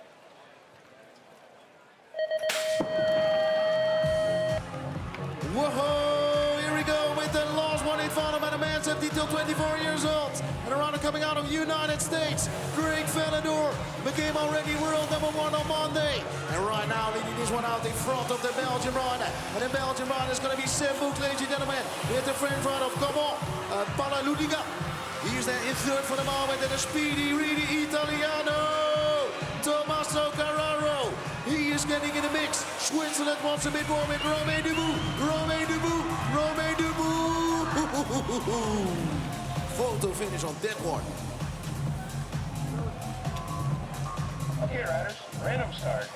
Whoa, here we go with the last 1-8 final by the man 17 till 24 years old. And a rider coming out of United States, Greg Vellador, became already world number 1 on Monday. And right now leading this one out in front of the Belgian rider. And the Belgian rider is going to be Sam Book, ladies and gentlemen, with the French rider of Comment, Paula Ludiga. He's there in third for the moment, and the speedy, really Italiano, Tommaso Carraro. He is getting in the mix. Switzerland wants a bit more with Romain Dubout. Romain Dubout. Romain Dubout. Photo finish on that one. Okay, riders, random start.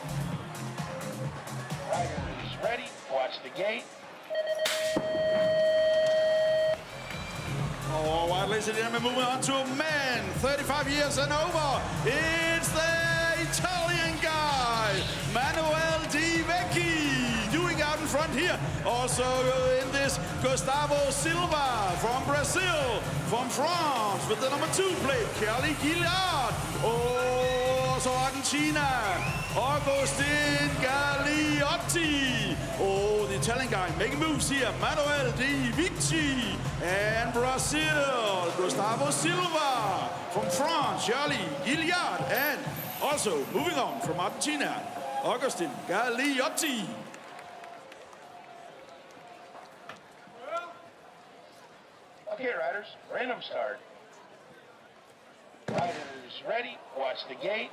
Riders ready, watch the gate. All right, ladies and gentlemen, moving on to men, 35 years and over. It's the Italian guy, Manuel Di Vecchi, doing out in front here. Also in this, Gustavo Silva from Brazil, from France, with the number 2 plate, Kelly Gillard. Also Argentina, Agustin Gagliotti. Oh, the Italian guy making moves here, Manuel Di Vecchi. And Brazil, Gustavo Silva. From France, Charlie Gilliard. And also moving on from Argentina, Agustin Gagliotti. Okay, riders, random start. Riders ready, watch the gate.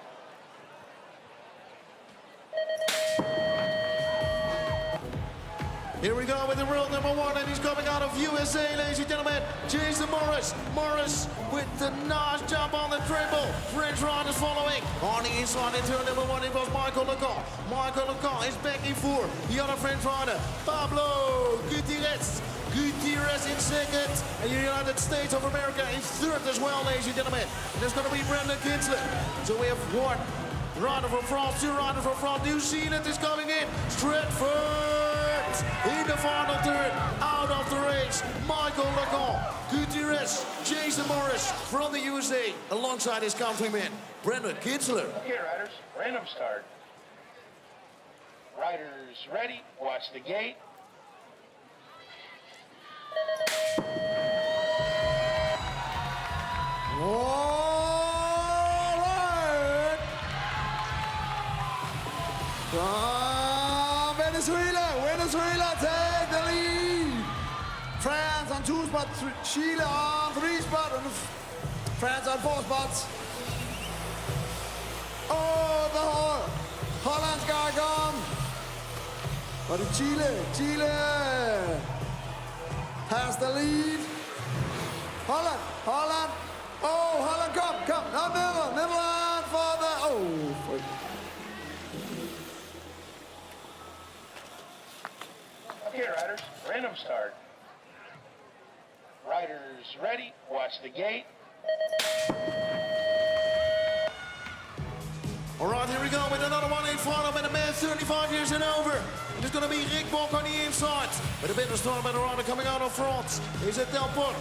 Here we go with the world number 1, and he's coming out of USA, ladies and gentlemen. Jason Morris. Morris with the nice jump on the triple. French riders following. On the inside in turn number 1, it was Michael Lecan. Michael Lecan is back in 4. The other French rider, Pablo Gutierrez. Gutierrez in second. And the United States of America in third as well, ladies and gentlemen. And there's going to be Brendan Kinsler. So we have 1 rider from France, 2 riders from France. New Zealand is coming in. Stratford in the final turn, out of the race. Michael Lecan, Gutierrez, Jason Morris from the USA, alongside his countryman, Brendan Kinsler. Okay, riders, random start. Riders ready, watch the gate. All right. From Venezuela take the lead. France on 2 spots, Chile on 3 spots, and France on 4 spots. Oh, the Holland's got gone. But Chile has the lead. Holland. Oh, Holland, come. Now, Netherlands for the, Okay, riders, random start. Riders ready, watch the gate. All right, here we go with another 1-8 final with a man 35 years and over. There's going to be Rick Bock on the inside. With a better start by the rider coming out of front. Is it Delport?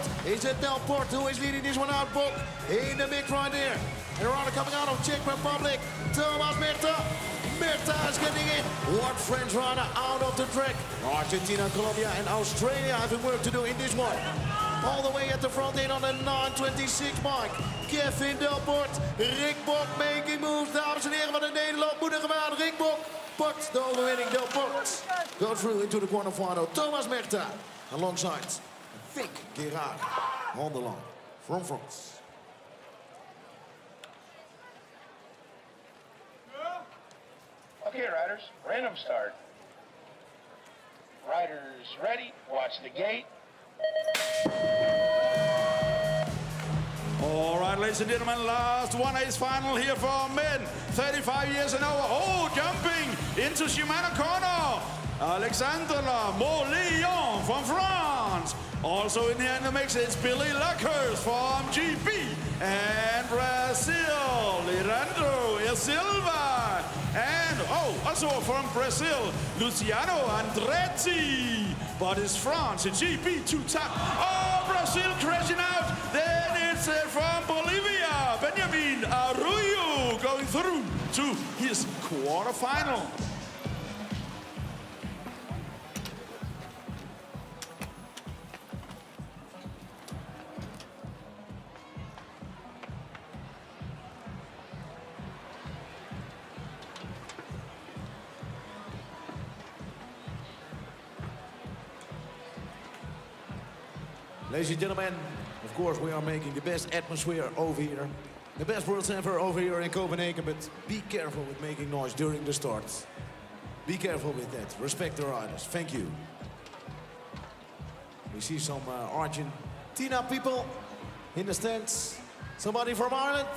Who is leading this one out? Bock in the mix right there. And the rider coming out of Czech Republic. Thomas Merta. Merta is getting in. One French rider out of the track. Argentina, Colombia, and Australia having work to do in this one. All the way at the front end on the 926 bike. Kevin Delport, Rick Bock making moves. Dames en heren van het Nederland moedige maan. Rick Bock pakt de overwinning. Delport go through into the quarterfinal. Thomas Merta alongside Vic Gerard on the line from France. Okay, riders, random start. Riders ready, watch the gate. All right, ladies and gentlemen, last 1-8 final here for men, 35 years and over. Oh, jumping into Shimano corner. Alexandre Mollillon from France. Also in here in the mix, it's Billy Luckhurst from GB. And Brazil, Leandro E Silva. And, also from Brazil, Luciano Andretti. But it's France, it's GB to top. Oh, Brazil crashing out. Then it's from Bolivia, Benjamin Arroyo going through to his quarterfinal. Ladies and gentlemen, of course we are making the best atmosphere over here. The best world ever over here in Copenhagen, but be careful with making noise during the start. Be careful with that. Respect the riders. Thank you. We see some Argentina people in the stands. Somebody from Ireland.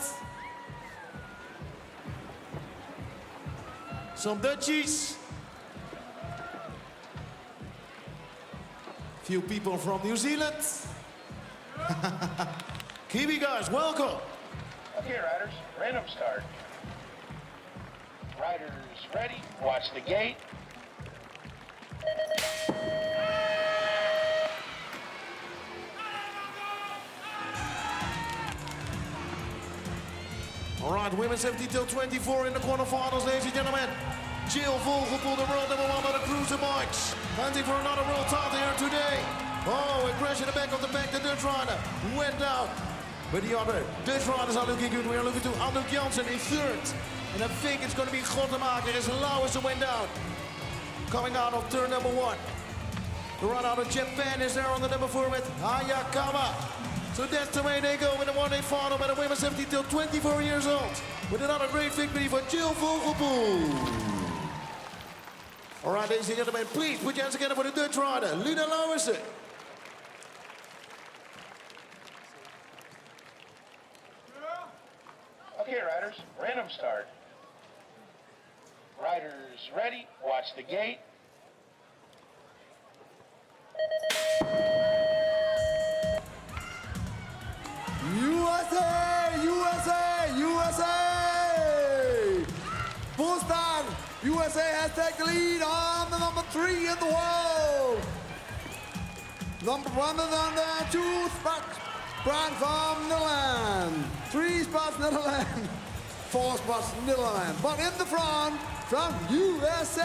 Some Dutchies. Few people from New Zealand. Kiwi guys, welcome. Okay, riders, random start. Riders ready, watch the gate. All right, women 17 till 24 in the quarterfinals, ladies and gentlemen. Jill Vogelpoel, the world #1 by the cruiser bikes. Hunting for another world title here today. Oh, a crash in the back of the pack. The Dutch rider went down. But the other Dutch riders are looking good. We are looking to Anouk Jansen in third. And I think it's going to be Grottemaker as Lauwers who went down. Coming out of turn #1. The run out of Japan is there on the #4 with Hayakawa. So that's the way they go with the 1-8 final by the women 17 till 24 years old. With another great victory for Jill Vogelpoel. All right, ladies and gentlemen, please put your hands together for the Dutch rider, Luna Lauwersen. Okay, riders, random start. Riders ready, watch the gate. USA! USA! USA! Full start. USA has taken the lead on the #3 in the world. #1 is on the 2 spots. Brand from Netherlands. 3 spots Netherlands. 4 spots Netherlands. But in the front from USA.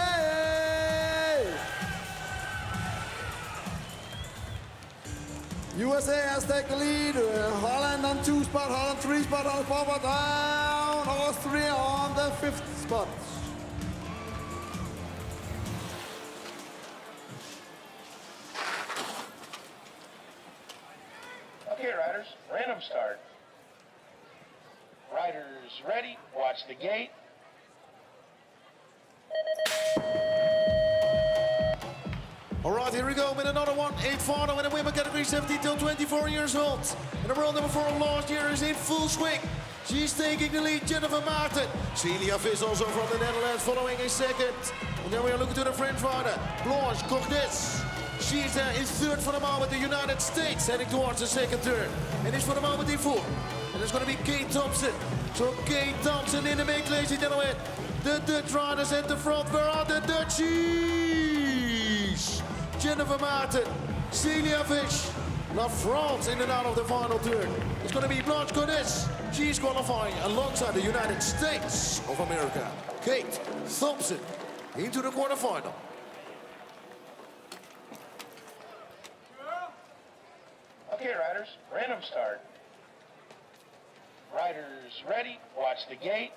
USA has taken the lead. Holland on 2 spots. Holland 3 spots. Holland 4 spots down. Austria on the 5th spot. Okay, riders, random start. Riders ready, watch the gate. All right, here we go with another one. 8 final in the women category 17 till 24 years old. And the world number 4 last year is in full swing. She's taking the lead, Jennifer Maarten. Celia Vis also from the Netherlands following in second. And then we are looking to the French rider, Blanche Cordes. She's in third for the moment, the United States, heading towards the second turn. And it's for the moment in fourth. And it's going to be Kate Thompson. So Kate Thompson in the mix, ladies and gentlemen. The Dutch riders at the front. Where are the Dutchies? Jennifer Maarten, Celia Vis, La France in and out of the final turn. It's going to be Blanche Cordes. She's qualifying alongside the United States of America. Kate Thompson into the quarterfinal. Okay, riders, random start. Riders ready, watch the gate.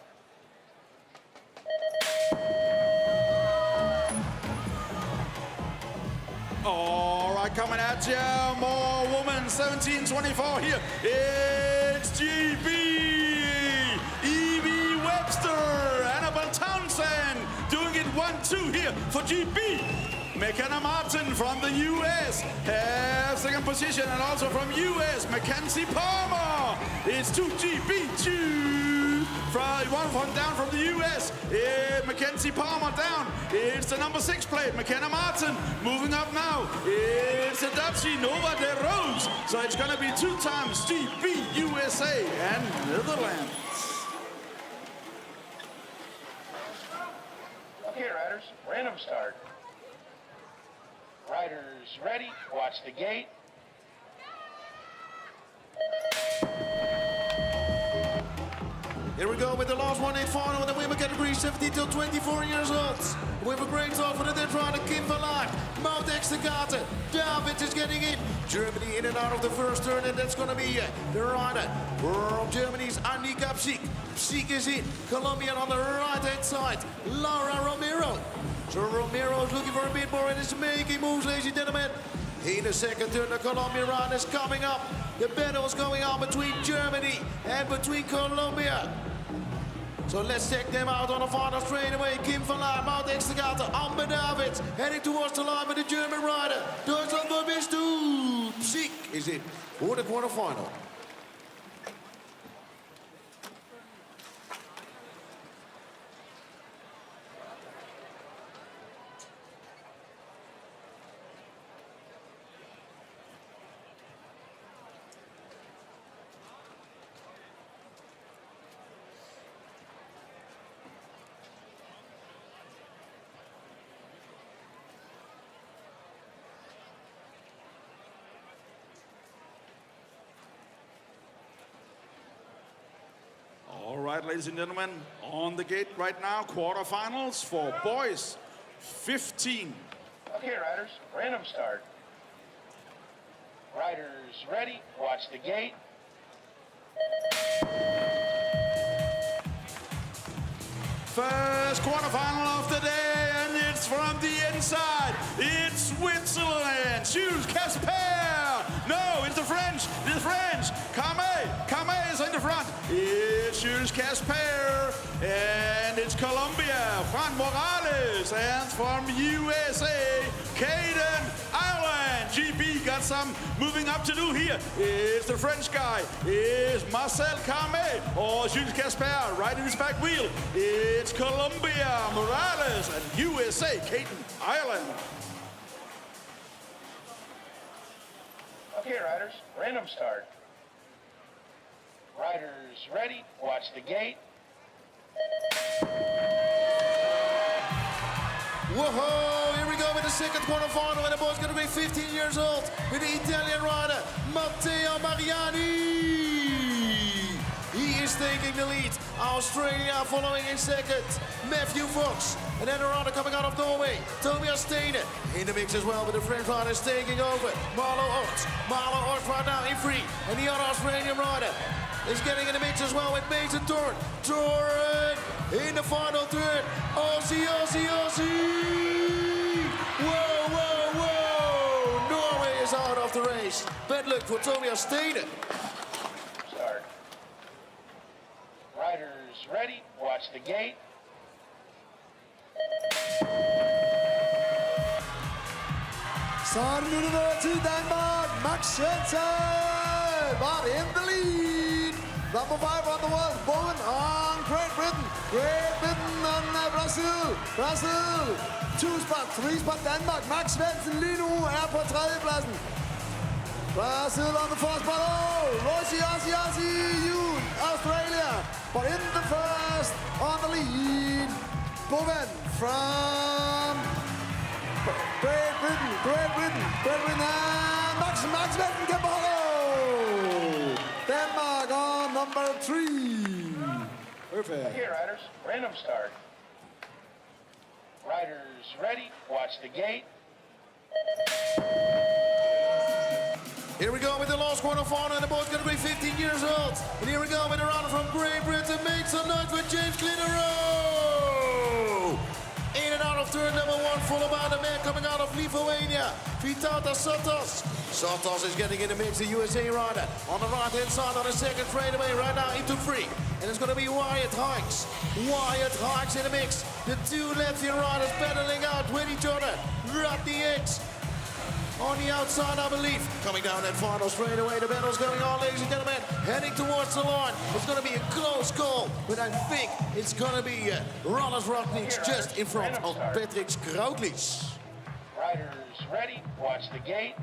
All right, coming at you, more women, 17-24 here. It's GB, Evie Webster, Annabelle Townsend, doing it 1-2 here for GB. McKenna Martin from the US has second position, and also from US, Mackenzie Palmer. It's 2GB, 2 from one from down from the US. Mackenzie Palmer down. It's the number 6 plate, McKenna Martin. Moving up now. It's the Dutchie Nova de Rose. So it's gonna be 2 times GB, USA, and Netherlands. Okay, riders, random start. Riders ready, watch the gate. Here we go with the last 1-8 final in the women category 17 till 24 years old. With a great start for the Dutch rider Kim van Laak. Mount Extergate. David is getting in. Germany in and out of the first turn, and that's going to be the rider from Germany's Annika Psiek. Psiek is in. Colombian on the right-hand side, Laura Romero. So Romero is looking for a bit more and is making moves, ladies and gentlemen. In the second turn, the Colombian rider is coming up. The battle is going on between Germany and between Colombia. So let's check them out on the final straight away. Kim van Laak, Mount Extergate, Amber Davids heading towards the line with the German rider. Deutschland voor bist du. Psiek is in for the quarterfinal. All right, ladies and gentlemen, on the gate right now, quarterfinals for boys, 15. Okay, riders, random start. Riders ready, watch the gate. First quarterfinal of the day, and it's from the inside. It's Switzerland. Jules Casper. No, it's the French. It's the French. Kame is in the front. It's Jules Casper. And it's Colombia. Fran Morales. And from USA, Caden Ireland. GB got some moving up to do here. It's the French guy. It's Marcel Kame or Jules Casper right in his back wheel. It's Colombia, Morales, and USA, Caden Ireland. Okay, riders, random start. Riders ready, watch the gate. Whoa, here we go with the second quarterfinal, and the boy's gonna be 15 years old with the Italian rider, Matteo Mariani. He is taking the lead. Australia following in second, Matthew Fox. And then a rider coming out of Norway, Tobias Stene. In the mix as well with the French riders taking over, Marlo Ort. Marlo Ort right now in free. And the other Australian rider is getting in the mix as well with Mason Toren. Toren in the final third. Aussie, Aussie, Aussie! Whoa, whoa, whoa! Norway is out of the race. Bad luck for Tobias Stede. Start. Riders ready. Watch the gate. Så er det nu nået til Danmark. Max Svensson var in the lead. Number 5 on the world, Bowen on Great Britain. Great Britain on Brazil. Brazil. 2 spot, 3 spot Danmark. Max Svensson lige nu er på 3. pladsen. Brazil on the 4th spot. Oh, Aussie, Australia. But in the first on the lead, Bowen from Great Britain, and Max Svensson kan beholde. Denmark on number 3. Perfect. Here, riders. Random start. Riders ready. Watch the gate. Here we go with the last quarterfinal, and the boy's gonna be 15 years old. And here we go with a runner from Great Britain. Make some noise with James Clitheroe. In and out of turn number 1, followed by the man coming out of Lithuania, Vytautas Sotos. Sotos is getting in the mix, the USA rider. On the right-hand side on the second straightaway, right now into 3. And it's gonna be Wyatt Hikes. Wyatt Hikes in the mix. The 2 Latvian riders battling out with each other. Rodney X on the outside, I believe. Coming down that final straightaway, the battle's going on, ladies and gentlemen. Heading towards the line. It's going to be a close call, but I think it's going to be Rollers Rodniks just in front of Patrick Krautlis. Riders ready. Watch the gate.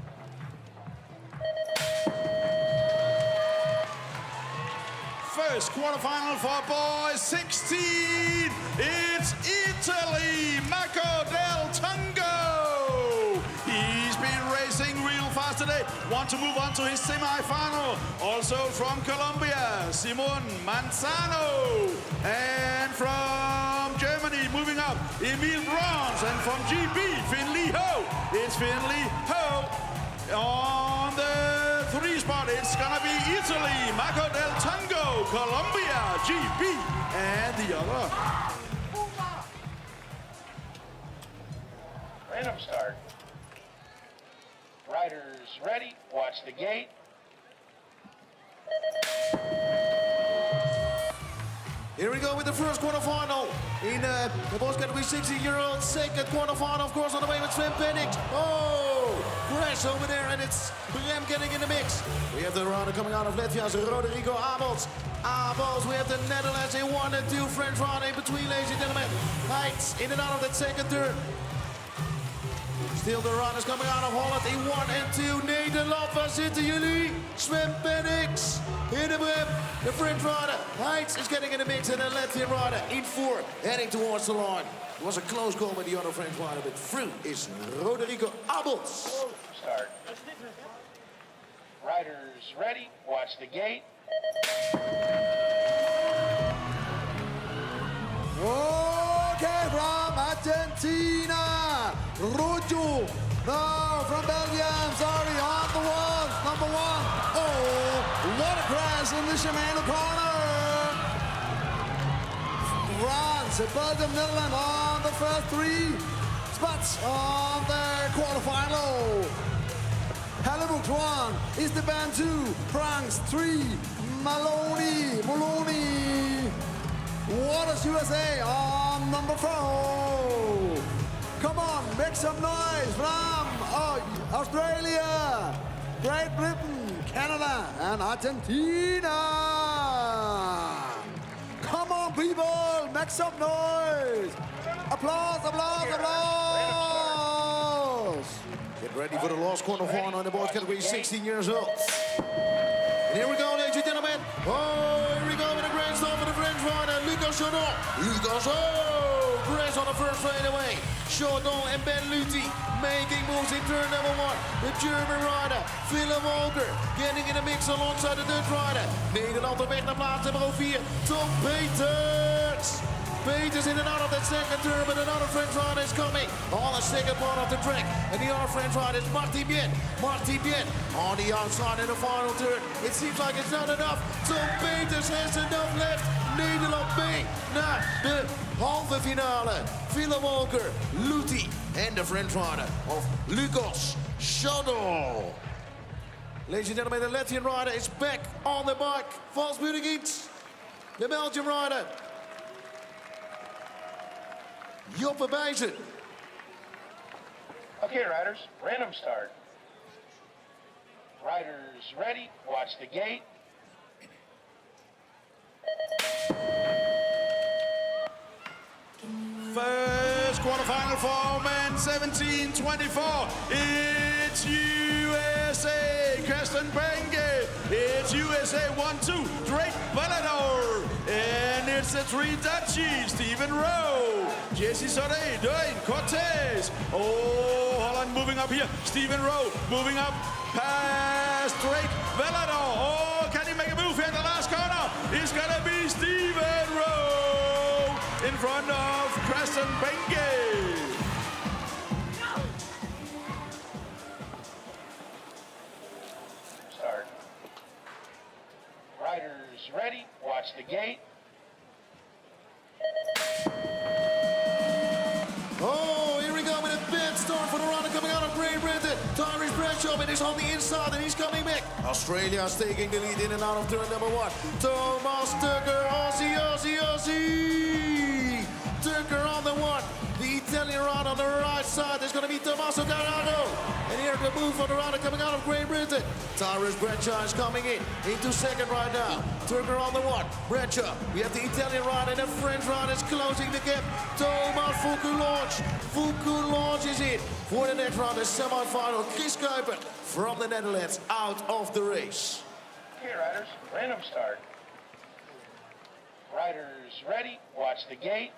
First quarterfinal for boys 16. It's Italy, Marco del Tango. He's been racing real fast today. Want to move on to his semi-final. Also from Colombia, Simon Manzano. And from Germany, moving up, Emil Brons. And from GB, Finley Ho. It's Finley Ho. On the 3 spot, it's gonna be Italy, Marco del Tango, Colombia, GB, and the other. Random start. Riders ready. Watch the gate. Here we go with the first quarterfinal. The boy's going to be 16-year-old. Second quarterfinal, of course, on the way with Sven Penix. Oh, crash over there, and it's Brem getting in the mix. We have the rider coming out of Latvia, Rodrigo Abels. We have the Netherlands in 1 and 2. French rider in between, ladies and gentlemen. Heights in and out of that second turn. Still the runners coming out of Holland in 1 and 2. Nederland, waar zitten jullie? Sven Penix in the whip. The French rider, Heights, is getting in the mix. And the Latvian rider in 4, heading towards the line. It was a close call with the other French rider, but through is Rodrigo Abels. Start. Riders ready. Watch the gate. Okay, from Argentina, Ruju. No, from Belgium, sorry, on the ones, number 1. Oh, what a crash in the Shimano corner. France, Belgium, Netherlands on the first 3 spots on the quarterfinal. Hellebuyck 1, Esteban 2, Franks 3, Maloney. Waters USA on number 4. Come on, make some noise from Australia, Great Britain, Canada, and Argentina. Come on, people, make some noise. Applause. Get ready for the last quarterfinal on the boys category 16 years old. And here we go, ladies and gentlemen. Here we go with a grand start for the French rider, Lucas Chaudon. Crash on the first straightaway. Chaudon and Ben Luthi making moves in turn number 1. The German rider, Willem Walker, getting in the mix alongside the Dutch rider. Nederland op weg naar plaats nummer 4. Tom Peters. Peters in and out of that second turn, but another French rider is coming on the second part of the track. And the other French rider is Martin Bien. On the outside in the final turn. It seems like it's not enough. Tom Peters has enough left. Nederland mee naar de halve finale. Willem Walker, Luthi en de French rider of Lucas Chaudon. Ladies and gentlemen, the Latvian rider is back on the bike. Vals Budigins, the Belgian rider. Joppe Bijzen. Okay, riders, random start. Riders ready, watch the gate. First quarterfinal for men 1724. It's USA, Kirsten Benge. It's USA 1-2, Drake Valador. And it's the three Dutchies, Stephen Rowe, Jesse Sode, Dwayne Cortez. Oh, Holland moving up here. Stephen Rowe moving up past Drake Valador. Oh, can he make a move here in the last corner? It's gonna be Stephen Rowe in front of Kirsten Benge. Start. Riders ready, watch the gate. Oh, here we go with a bad start for the runner coming out of Great Britain. Tyrese Bradshaw, it is on the inside and he's coming back. Australia is taking the lead in and out of turn number 1. Thomas Tucker, Aussie, Aussie, Aussie. Tucker on the 1. The Italian rider on the right side is going to be Tommaso Carraro. And here the move for the rider coming out of Great Britain. Tyrese Bradshaw is coming in into second right now. Tucker on the 1. Bradshaw. We have the Italian rider and the French rider is closing the gap. Thomas Foucault-Lange. Foucault-Lange is in for the next round, the semi-final. Chris Kuiper from the Netherlands out of the race. Okay, riders, random start. Riders ready, watch the gate.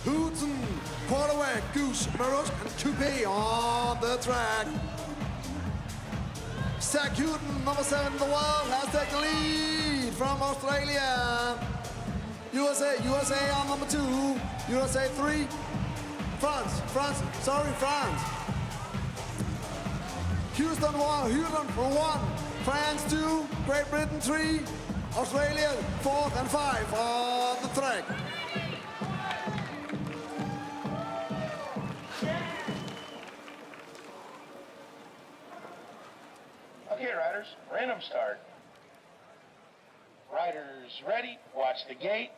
Hooten, Quarterway, Goose, Maros, and Coupe on the track. Zach Hooten, number 7 in the world, has taken the lead from Australia. USA on number 2, USA 3, France, Houston 1, France 2, Great Britain 3, Australia 4th and 5 on the track. Okay, riders, random start. Riders ready, watch the gate.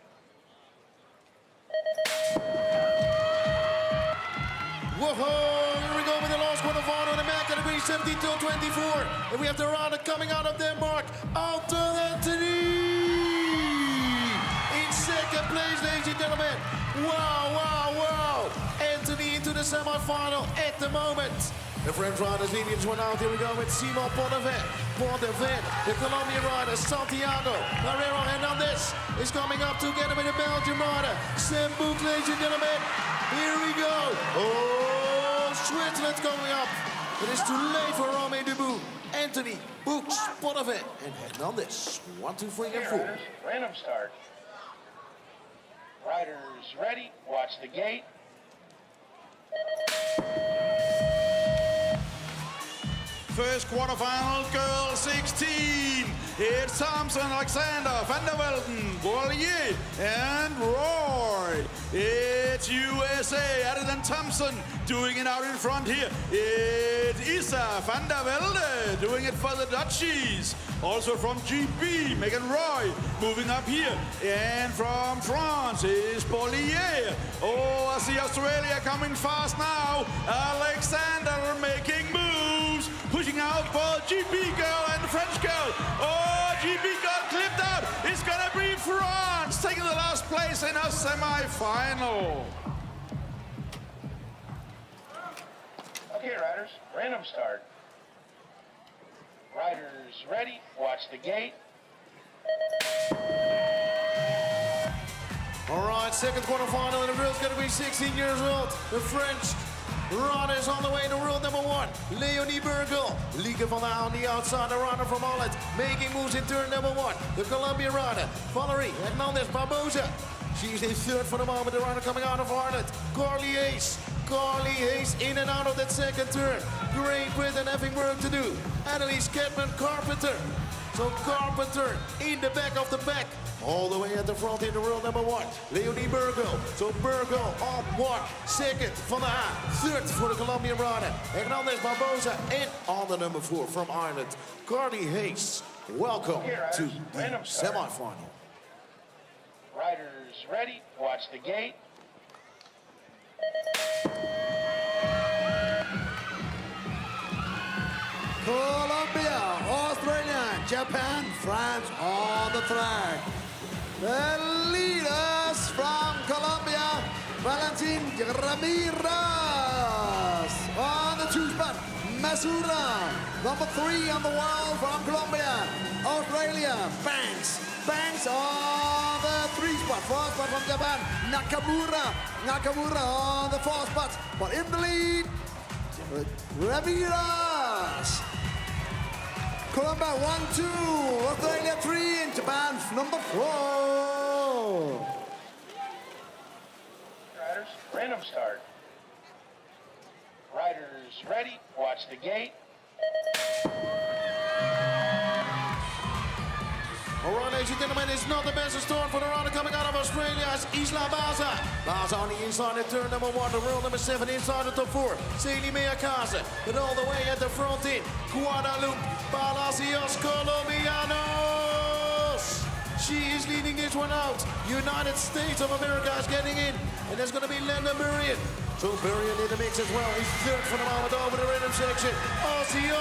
Whoa, here we go with the last quarterfinal in the MAC category 17-24. And we have the rider coming out of Denmark, Alton Anthony. In second place, ladies and gentlemen. Wow. Anthony into the semi-final at the moment. The French riders leading one out. Here we go with Simon Pontevin. The Colombian rider, Santiago Herrero Hernandez is coming up together with the Belgian rider, Sam Boek, ladies and gentlemen. Here we go. Oh, Switzerland coming up. It is too late for Romain Dubout. Anthony, Boek, Pontevin, and Hernandez. 1, 2, 3, and 4. Riders, random start. Riders ready, watch the gate. First quarterfinal, girl 16. It's Thompson, Alexander, Van der Velden, Bollier, and Roy. It's USA, Addison Thompson doing it out in front here. It's Isa Van der Velde doing it for the Dutchies. Also from GB, Megan Roy moving up here. And from France is Bollier. Oh, I see Australia coming fast now. Alexander making moves. Pushing out for GB girl and French girl. Oh, GB girl clipped out. It's gonna be France taking the last place in a semi-final. Okay, riders, random start. Riders ready, watch the gate. All right, second quarterfinal, and the girl's gonna be 16 years old. The French rider is on the way to world number 1. Leonie Burgel. Lieke van der Haan on the outside, the rider from Holland, making moves in turn number 1. The Colombian rider, Valerie Hernandez Barbosa. She's in third for the moment, the rider coming out of Ireland. Carly Hayes in and out of that second turn. Great Britain having work to do. Annalise Catman Carpenter So Carpenter in the back of the pack. All the way at the front in the world number 1, Leonie Burgo. So Burgo on 1, second Van der Haan, third for the Colombian rider, Hernandez Barbosa, and on the number 4 from Ireland, Cardi Hayes. Welcome to the semi-final. Riders ready, watch the gate. Colombia, Australia, Japan, France on the track. The leaders from Colombia, Valentin Ramirez on the 2 spot. Masura, number 3 on the world from Colombia. Australia, Banks on the 3 spot. 4th spot from Japan. Nakamura on the 4th spot. But in the lead, Ramirez. Colombia 1, 2, Australia 3, and Japan number 4. Riders, random start. Riders ready, watch the gate. All right, ladies and gentlemen, it's not the best start for the rider coming out of Australia. It's Isla Baza. Baza on the inside at turn number 1, the world number 7 inside the top 4. Celie Meakaze, and all the way at the front in Guadalupe Palacios Colombianos. She is leading this one out. United States of America is getting in, and there's going to be Landon Burrion. So Burrion in the mix as well. He's third for the moment over the rhythm section. Aussie.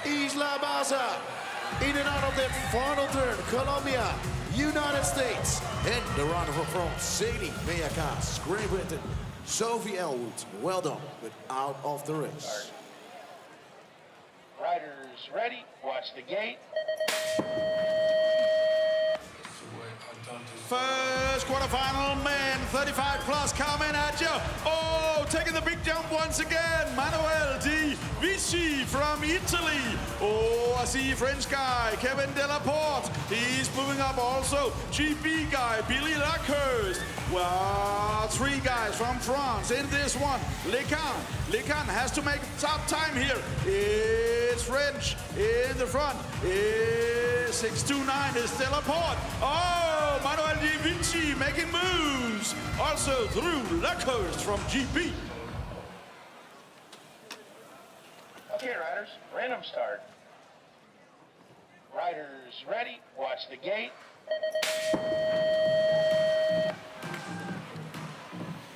Isla Baza. In and out of that final turn, Colombia, United States, and the runner from Celie Meakaze, Great Britain, Sophie Elwood. Well done, but out of the race. Riders ready, watch the gate. First quarterfinal men, 35 plus coming at you. Oh, taking the big jump once again. Manuel Di Vici from Italy. Oh, I see French guy, Kevin Delaporte. He's moving up also. GB guy, Billy Lackhurst. Well, 3 guys from France in this one. Lecan has to make top time here. It's French in the front. It's 629 is Delaporte. Oh, Manuel Di Vici making moves. Also through Lackhurst from GP. Okay, riders, random start. Riders ready, watch the gate.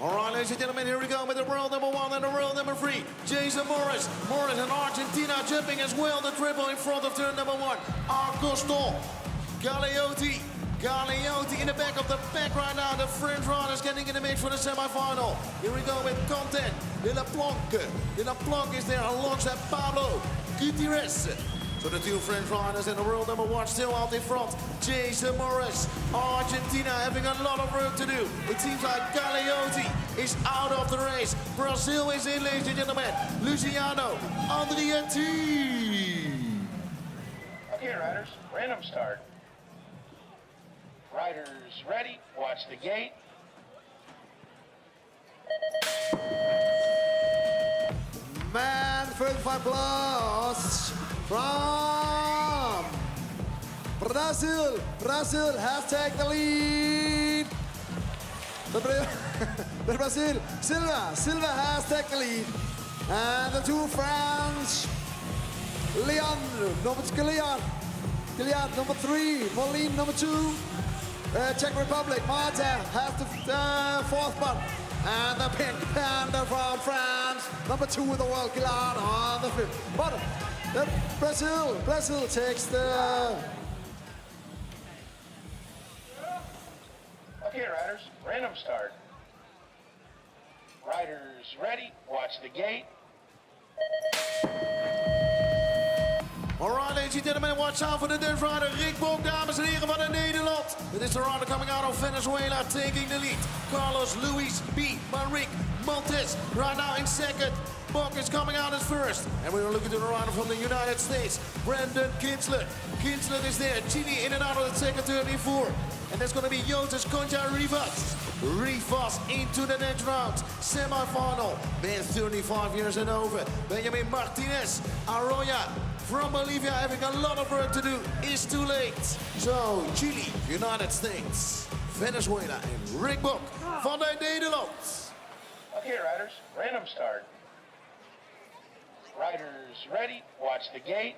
All right, ladies and gentlemen, here we go with the world number 1 and the world number 3. Jason Morris in Argentina jumping as well. The triple in front of turn number 1. Arcoston, Galeotti in the back of the pack right now. The French riders getting in the mix for the semi-final. Here we go with Content. De La Planque is there alongside Pablo Gutierrez. So the 2 French riders in the world number 1 still out in front. Jason Morris, Argentina having a lot of work to do. It seems like Galeotti is out of the race. Brazil is in, ladies and gentlemen. Luciano Andrietti. Okay, riders, random start. Riders ready, watch the gate. Man, 35 plus from Brazil. Brazil has taken the lead. The Brazil, Silva has taken the lead. And the 2 France, Leandro, Gilliard, number 3, Pauline, number 2. Czech Republic, Marta has the 4th spot. And the Pink Panther from France, number 2 in the world, Gilliard on the 5th. But Brazil takes the... Okay, riders, random start. Riders ready, watch the gate. All right, ladies and gentlemen, watch out for the Dutch rider Rick Bok, dames en heren van Nederland. It is the rider coming out of Venezuela, taking the lead. Carlos Luis B. Maric Montes right now in second. Bok is coming out as first. And we're looking to the rider from the United States, Brandon Kinsler. Kinsler is there, Chile in and out of the second turn before. And there's going to be Jotas Concha Rivas. Rivas into the next round. Semi-final. Man 35 years and over. Benjamin Martinez Arroyo from Bolivia having a lot of work to do. Is too late. So Chile, United States, Venezuela and Rick Book van de Nederland. Okay, riders, random start. Riders ready, watch the gate.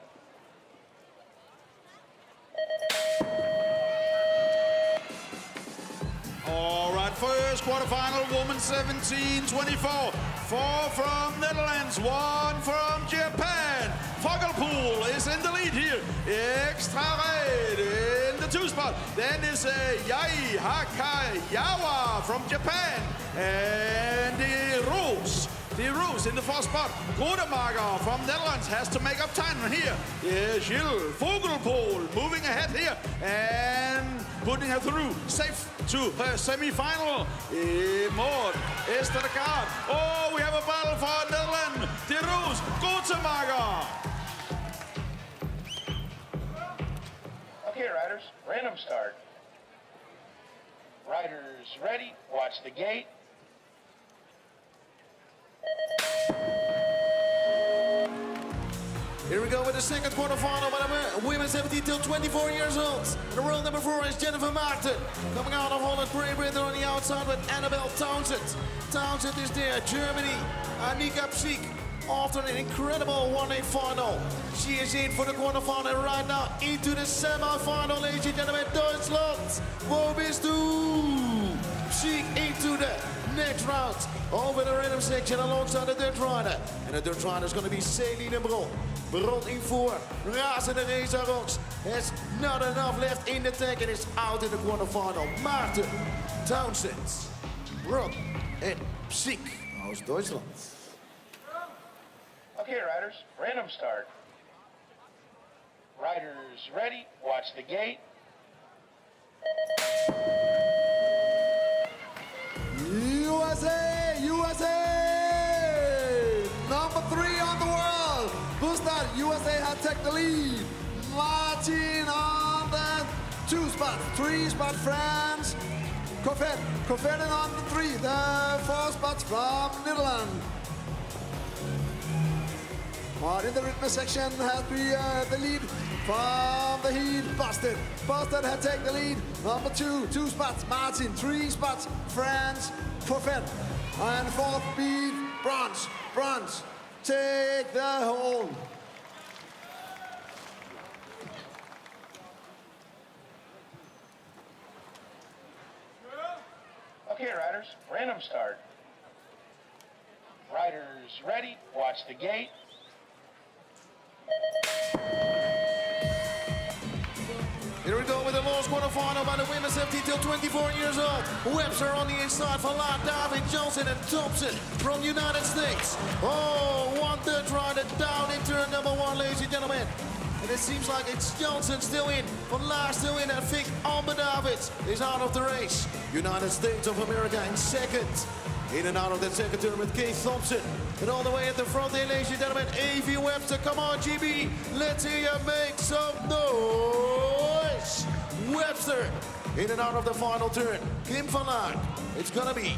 All right, first quarterfinal, woman 17-24. 4 from Netherlands, 1 from Japan. Fogelpool is in the lead here. Extra red in the 2 spot. Then is Yai Hakayawa from Japan. And the Rose in the 4th spot. Grodemarker from Netherlands has to make up time here. Gilles Fogelpool moving ahead here and putting her through. Safe to her semi-final. Maud Estergaard. Oh, we have a battle for Netherlands. De Rose, Grodemarker. Okay, riders, random start. Riders ready, watch the gate. Here we go with the second quarterfinal by the women 17 till 24 years old. The world number 4 is Jennifer Martin. Coming out of Holland, Great Britain on the outside with Annabelle Townsend. Townsend is there, Germany. Annika Psiek after an incredible 1A final. She is in for the quarterfinal right now into the semi-final, ladies and gentlemen. Deutschland, wo bist du? Psiek into the next round over the rhythm section alongside the Dutch rider. And the Dutch rider is going to be Celine Bron. Bron in voor, razende race Rocks. Has not enough left in the tank and is out in the quarterfinal. Maarten, Townsend, Bron en Psiek aus Deutschland. Okay, riders, random start. Riders ready, watch the gate. USA! USA! Number 3 on the world. Bustad, USA had taken the lead. Martin on the 2 spot. 3 spot France. Copenhagen on the 3. The 4 spots from Netherlands. But in the rhythm section has the lead from the heat. Boston had taken the lead. Number 2 spots. Martin, 3 spots. France, Copenhagen. And 4th beat, Bronze. Take the hold. Okay, riders, random start. Riders ready, watch the gate. Here we go with the last quarterfinal by the women 17 till 24 years old. Webster on the inside for Laat, David Johnson and Thompson from the United States. Oh, 1 Dutch rider down in turn number 1, ladies and gentlemen. And it seems like it's Johnson still in, but Laat still in. I think Amber Davids is out of the race. United States of America in second. In and out of that second turn with Keith Thompson. And all the way at the front there, ladies and gentlemen, A.V. Webster. Come on, GB. Let's hear you make some noise. Webster in and out of the final turn. Kim van Laak. It's going to be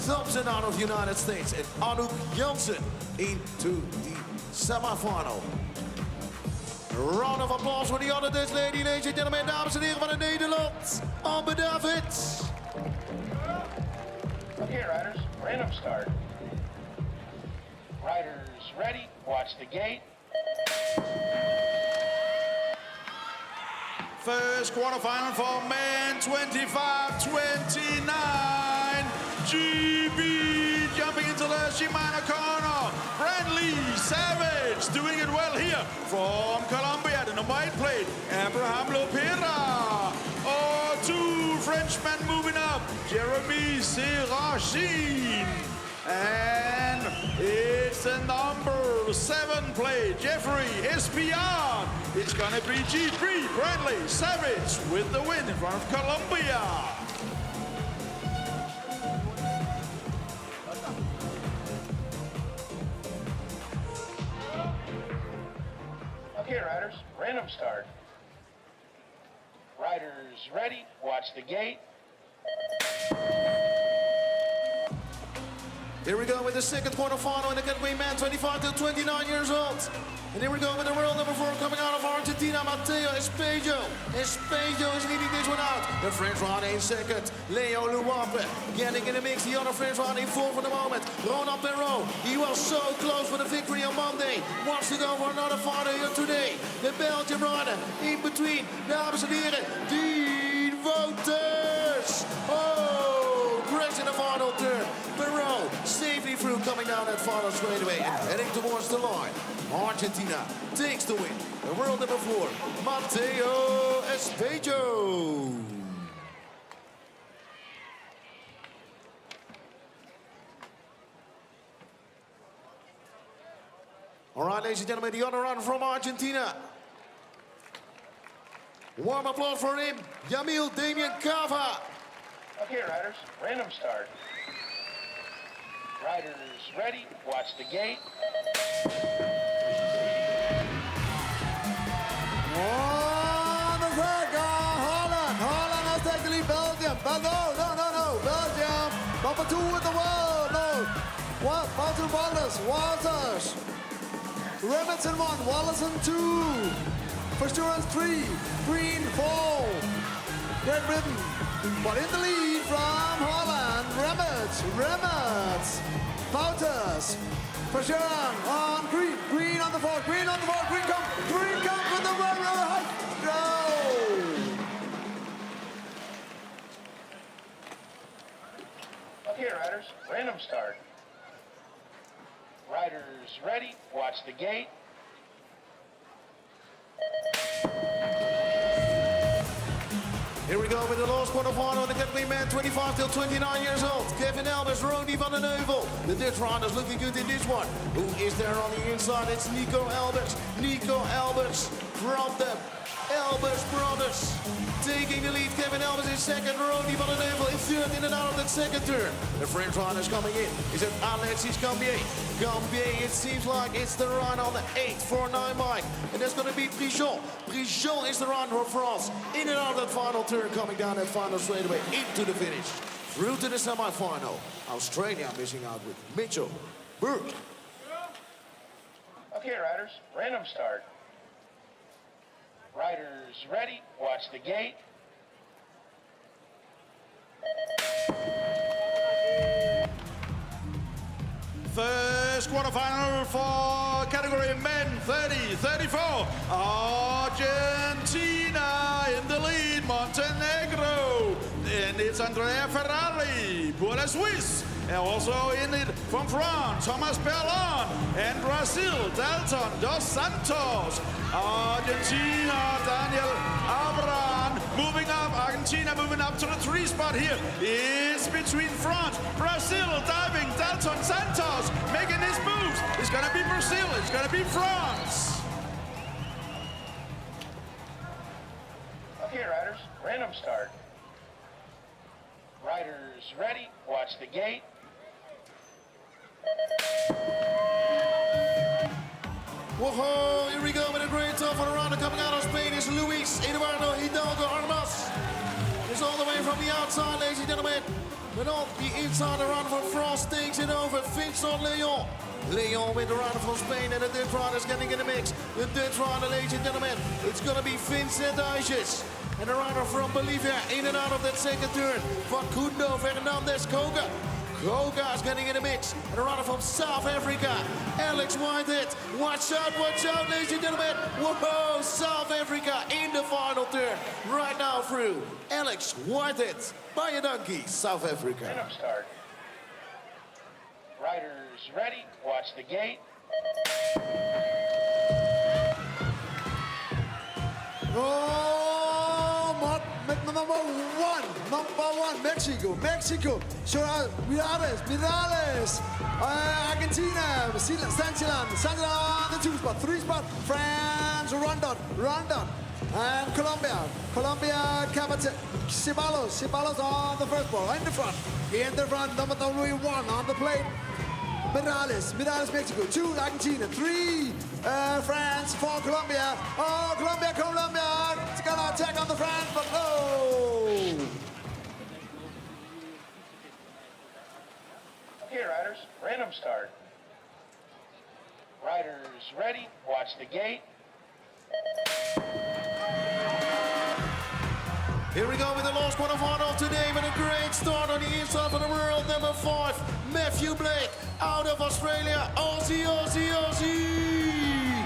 Thompson out of the United States. And Anouk Janssen into the semifinal. A round of applause for the other Dutch lady, ladies and gentlemen. Dames en heren van het Nederland. Amber Davids. Okay, riders, random start. Riders ready, watch the gate. First quarterfinal for men 25-29. GB jumping into the Shimano corner. Brandley Savage doing it well here from Colombia. The number 8 plate, Abraham Lopera. Oh, 2 Frenchmen moving up. Jeremy Serachin. And it's the number 7 plate, Jeffrey Espion. It's gonna be G3 Brandley Savage with the win in front of Colombia. Okay, riders, random start. Riders ready, watch the gate. Here we go with the second quarterfinal in the category men 25 to 29 years old. And here we go with the world number 4 coming out of Argentina, Matteo Espejo. Espejo is leading this one out. The French runner in second. Leo Luape getting in the mix. The other French runner in fourth for the moment. Ronald Perrault. He was so close for the victory on Monday. Wants to go for another final here today. The Belgian runner in between. Dames en heren, Dean Wouters. Oh, crash in the final turn. Perrault safely through, coming down that final straightaway and heading towards the line. Argentina takes the win. The world number 4, Matteo Espejo. All right, ladies and gentlemen, the other run from Argentina. Warm applause for him, Yamil Damien Cava. Okay, riders, random start. Riders ready, watch the gate. On the track, Holland. Holland has taken the lead. Belgium. But no. Belgium. Number 2 in the world. No. What? Belgium Walters. Remington 1. Wallison 2. Versteuren 3. Green 4. Great Britain. But in the lead from Holland. Remets. Wouters. Versteuren on green. Green on the 4. Green on the 4. Green come from the run. Go! Okay, riders, random start. Riders ready, watch the gate. Here we go with the last quarterfinal in the category men 25 till 29 years old. Kevin Elbers, Ronnie van den Heuvel. The Dutch runners looking good in this one. Who is there on the inside? It's Nico Elbers. Nico Elbers from the Elbers brothers. Taking the lead, Kevin Elbers in second, Ronnie van den Heuvel in third, in and out of that second turn. The French runners coming in. Is it Alexis Cambier? Cambier, it seems like it's the run on the 849 Mike. And that's going to be Prijon. Prijon is the run for France. In and out of that final turn, coming down that final straightaway into the finish. Through to the semi-final. Australia missing out with Mitchell Burke. Okay, riders, random start. Riders ready, watch the gate. First quarterfinal for category men 30-34. Argentina in the lead, Montenegro. And it's Andrea Ferrari pour la Suisse. And also in it from France, Thomas Berlon. And Brazil, Dalton dos Santos. Argentina, Daniel Abraham moving up. Argentina moving up to the 3 spot here. It's between France, Brazil diving, Dalton Santos making his moves. It's gonna be Brazil, it's gonna be France. Okay, riders, random start. Riders ready, watch the gate. Whoa, here we go with a great top for the runner coming out of Spain is Luis Eduardo Hidalgo Armas. It's all the way from the outside, ladies and gentlemen. But on the inside, the runner from France takes it over. Vincent Leon. Leon with the runner from Spain, and the Dutch runner is getting in the mix. The Dutch runner, ladies and gentlemen, it's going to be Vincent Ayges. And the runner from Bolivia in and out of that second turn. Facundo Fernandez Koga. Koga is getting in the mix. And a runner from South Africa, Alex Whitehead. Watch out, ladies and gentlemen. Whoa, South Africa in the final turn. Right now through Alex Whitehead by a donkey, South Africa. Random start. Riders ready, watch the gate. Oh, number one, Mexico. Mirales. Argentina, Santillan on the 2 spot, 3 spot. France, Rondon. And Colombia, Captain Ceballos on the first ball, in the front, number 1 on the plate. Mirales, Mexico, 2, Argentina, 3, France, 4, Colombia. Oh, Colombia, it's gonna attack on the France, but no. Okay, riders, random start. Riders ready, watch the gate. Here we go with the last quarterfinal today with a great start on the inside of the world. Number 5, Matthew Blake out of Australia. Aussie, Aussie, Aussie.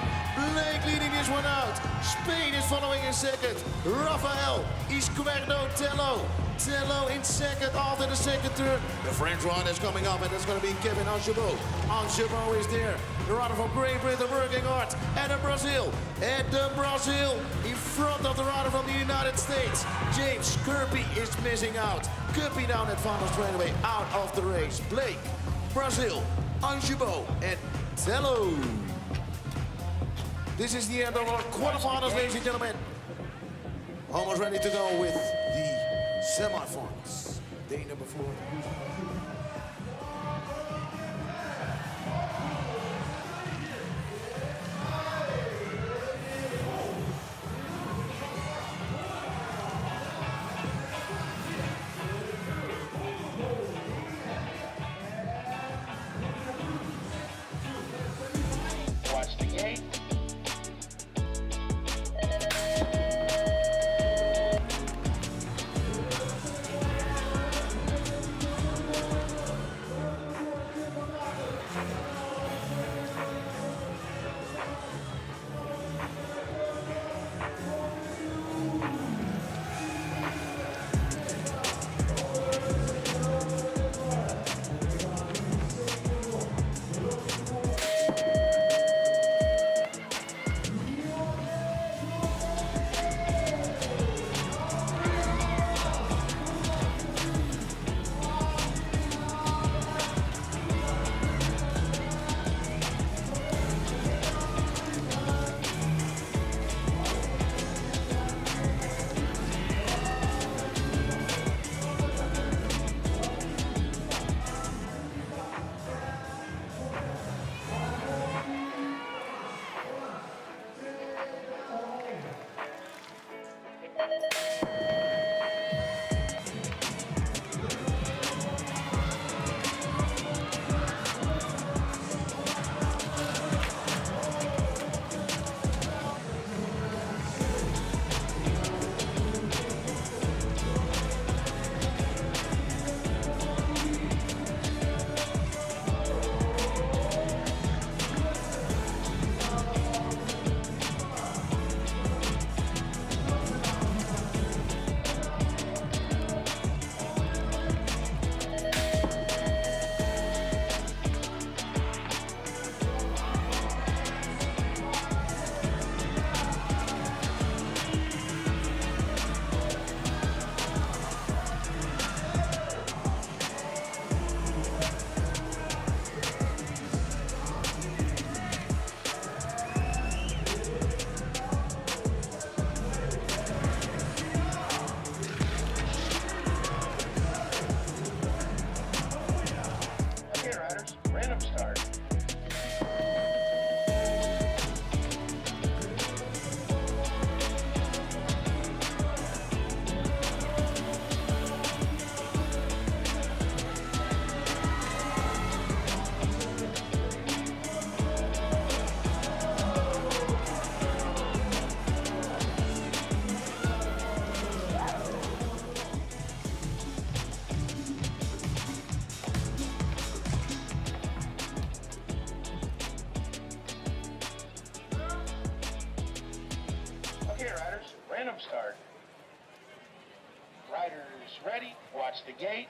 Blake leading this one out. Spain is following in second. Rafael Izquierdo Tello. Tello in second after the second turn. The French rider is coming up, and it's going to be Kevin Anjabo. Anjabo is there. The rider from Great Britain working hard. And Brazil. And Brazil in front of the rider from the United States. James Kirby is missing out. Kirby down at final straightaway out of the race. Blake, Brazil, Anjabo, and Tello. This is the end of our quarterfinals, ladies and gentlemen. Almost ready to go with the semifinals. Day number 4. Watch the gate. Random start. Riders ready, watch the gate.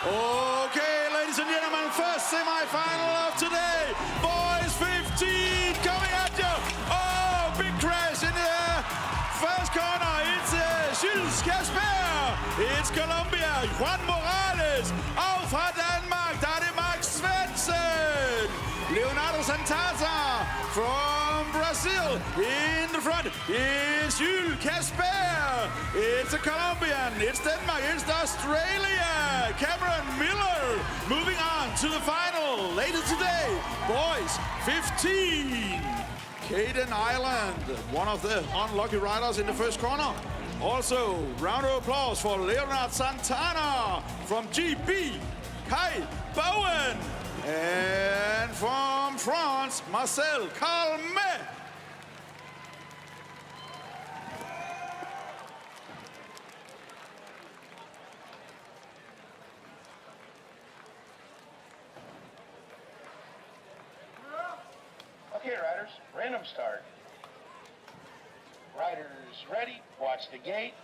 Okay, ladies and gentlemen, first semi-final of today. Boys 15 coming at you. Oh, big crash in the first corner. It's Jules Kasper. It's Colombia. Juan Morales. Og fra Danmark, der er det Max Svensson. Leonardo Santasa from Brazil. In the front, it's Jules Kasper. It's a Colombian. It's Denmark. It's Australia. Cameron Miller moving on to the final later today. Boys 15. Caden Island, one of the unlucky riders in the first corner. Also, round of applause for Leonard Santana from GB, Kai Bowen. And from France, Marcel Calmet. Okay, riders, random start. Riders ready, watch the gate.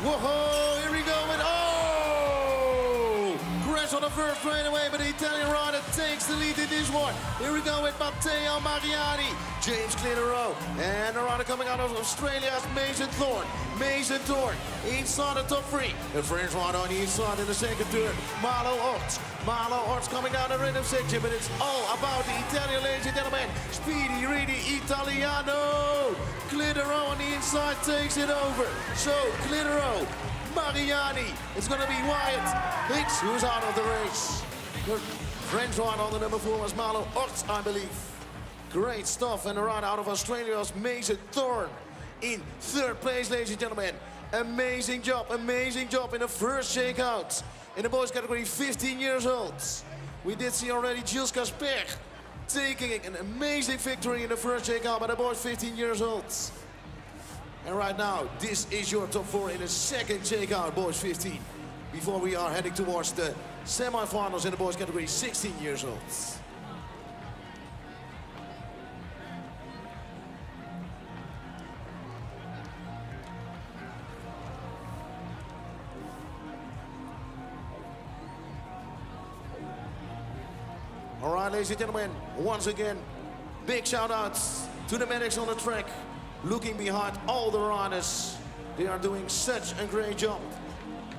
Whoa, here we go with, oh! Crash on the first straightaway, but the Italian rider takes the lead in this one. Here we go with Matteo Mariani, James Clitero, and the rider coming out of Australia's Mason Thorne. Mason Thorne inside the top three. The French rider on the inside in the second turn. Marlo Orts. Marlo Orts coming down the rhythm section, but it's all about the Italian, ladies and gentlemen. Speedy, really Italiano. Clitero on the inside takes it over. So Clitero, Mariani, it's going to be Wyatt Hicks who's out of the race. The French rider on the number 4 was Marlo Orts, I believe. Great stuff, and the rider out of Australia's Mason Thorne in third place, ladies and gentlemen. Amazing job in the first shakeout. In the boys category, 15 years old. We did see already Gilles Casper taking an amazing victory in the first shakeout by the boys 15 years old. And right now, this is your top 4 in the second shakeout, boys 15. Before we are heading towards the semifinals in the boys category, 16 years old. All right, ladies and gentlemen, once again, big shout outs to the medics on the track, looking behind all the riders. They are doing such a great job.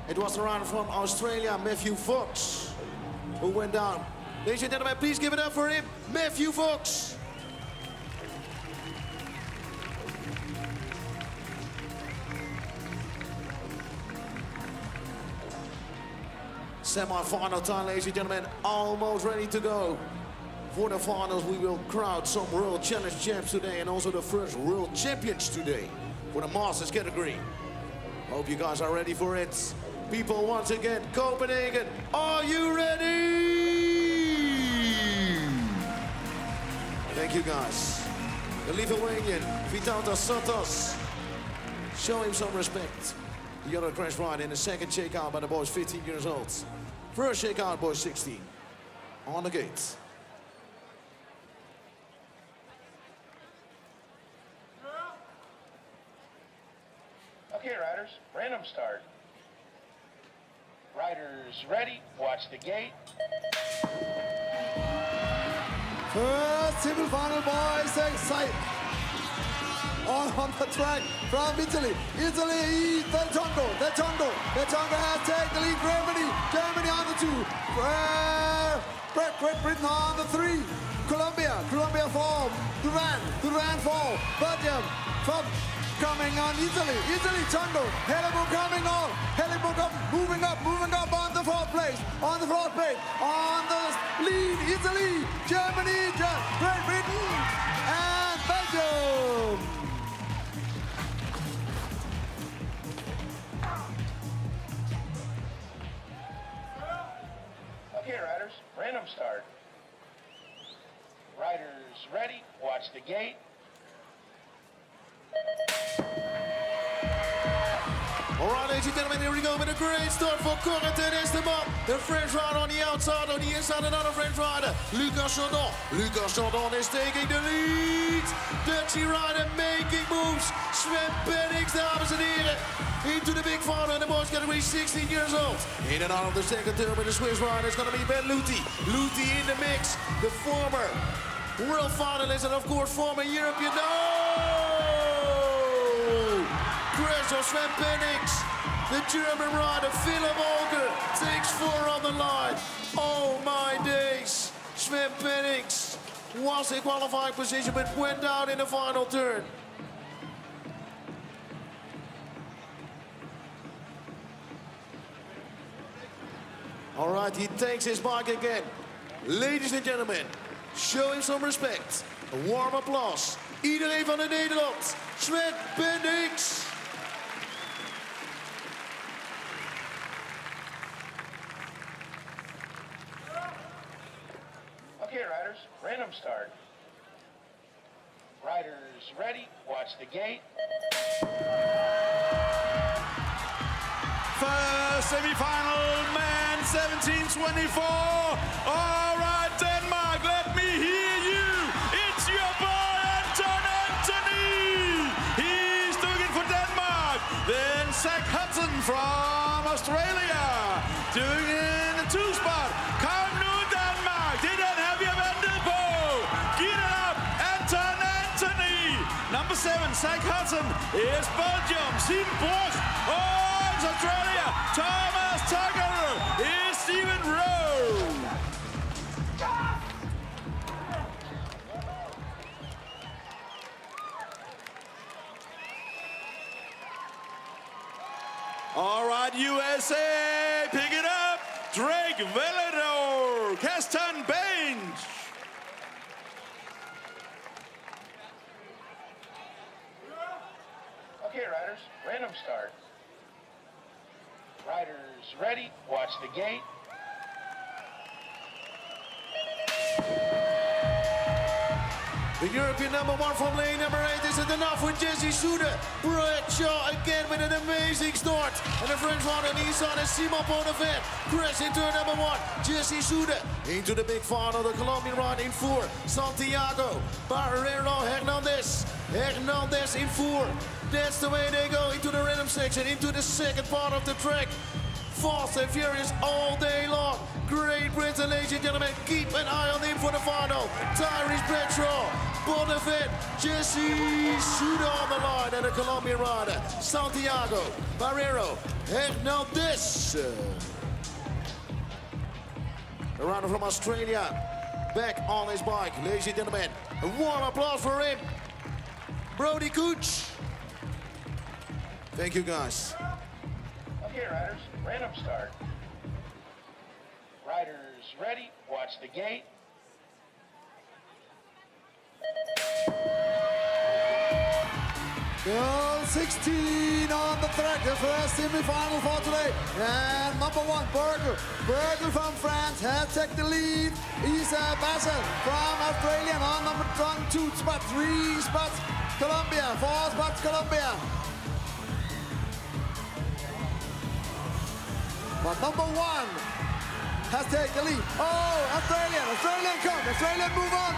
It was the rider from Australia, Matthew Fox, who went down. Ladies and gentlemen, please give it up for him, Matthew Fox. Semi-final time, ladies and gentlemen, almost ready to go. For the finals, we will crowd some World Challenge champs today and also the first World Champions today for the Masters category. Hope you guys are ready for it. People, once again, Copenhagen, are you ready? Thank you, guys. The Lithuanian, Vytautas Sotos. Show him some respect. The other crash ride in the second shakeout by the boys 15 years old. First shakeout, boys 16. On the gate. Okay, riders, random start. Riders ready, watch the gate. First semifinal, boys, excited. On the track from Italy, Del Tongo has taken the lead. Germany on the 2, Great Britain on the 3, Colombia 4, Duran 4, Belgium from coming on Italy, Tongo, Hellebuck coming on, moving up on the fourth place, on the lead, Italy, Germany, Great Britain, and Belgium. Okay, riders, random start. Riders ready, watch the gate. All right, ladies and gentlemen, here we go with a great start for Corentin Esteban. The French rider on the outside, on the inside, another French rider, Lucas Chandon. Lucas Chandon is taking the lead. Dutchy rider making moves. Sven Penix, dames en heren, into the big final. And the boys category 16 years old. In and out of the second turn with the Swiss rider is going to be Ben Luthi. Luthi in the mix, the former world finalist and of course former European. Crash of Sven Penix. The German rider, Philip Olger, takes 4 on the line. Oh my days. Sven Penix was in qualifying position but went down in the final turn. All right, he takes his bike again. Ladies and gentlemen, show him some respect. Een warm applaus. Iedereen van Nederland. Sven BMX. Okay, riders, random start. Riders ready, watch the gate. First semi-final, man, 1724. All right, Denmark, let me hear you. It's your boy, Anton Anthony. He's doing it for Denmark. Then Zach Hudson from Australia, doing it in the two-spot. Kom nu, Danmark. Det er den her, vi har ventet på. Giv det op, Anton Anthony. Number 7, Zach Hudson, is Belgium. Sin Bruch. Australia, Thomas Tucker is Stephen Rowe. All right, USA, pick it up. Drake Velador, Castan Bench. Okay, riders, random start. Riders ready, watch the gate. The European number 1 from lane number 8. Is it enough with Jesse Soude? Bradshaw again with an amazing start. And the French one on the side is Simon Bonnevet. Crash into number 1, Jesse Soude. Into the big final, the Colombian ride in 4. Santiago, Barrero, Hernandez. Hernandez in 4. That's the way they go into the rhythm section, into the second part of the track. Fast and furious all day long. Great Britain, ladies and gentlemen. Keep an eye on him for the final. Tyrese Bradshaw, Bonnevet, Jesse Soude on the line, and the Colombian rider, Santiago, Barrero, Hernandez. A rider from Australia, back on his bike, ladies and gentlemen. A warm applause for him. Brody Cooch. Thank you, guys. Okay, riders, random start. Riders ready, watch the gate. Girl 16 on the track, the first semi-final for today. And number 1, Bergel. Bergel from France has taken the lead. Isa Basel from Australia on number 1, 2 spots, 3 spots, Colombia, 4 spots, Colombia. But number 1 has taken the lead. Oh, Australian come, Australian move on.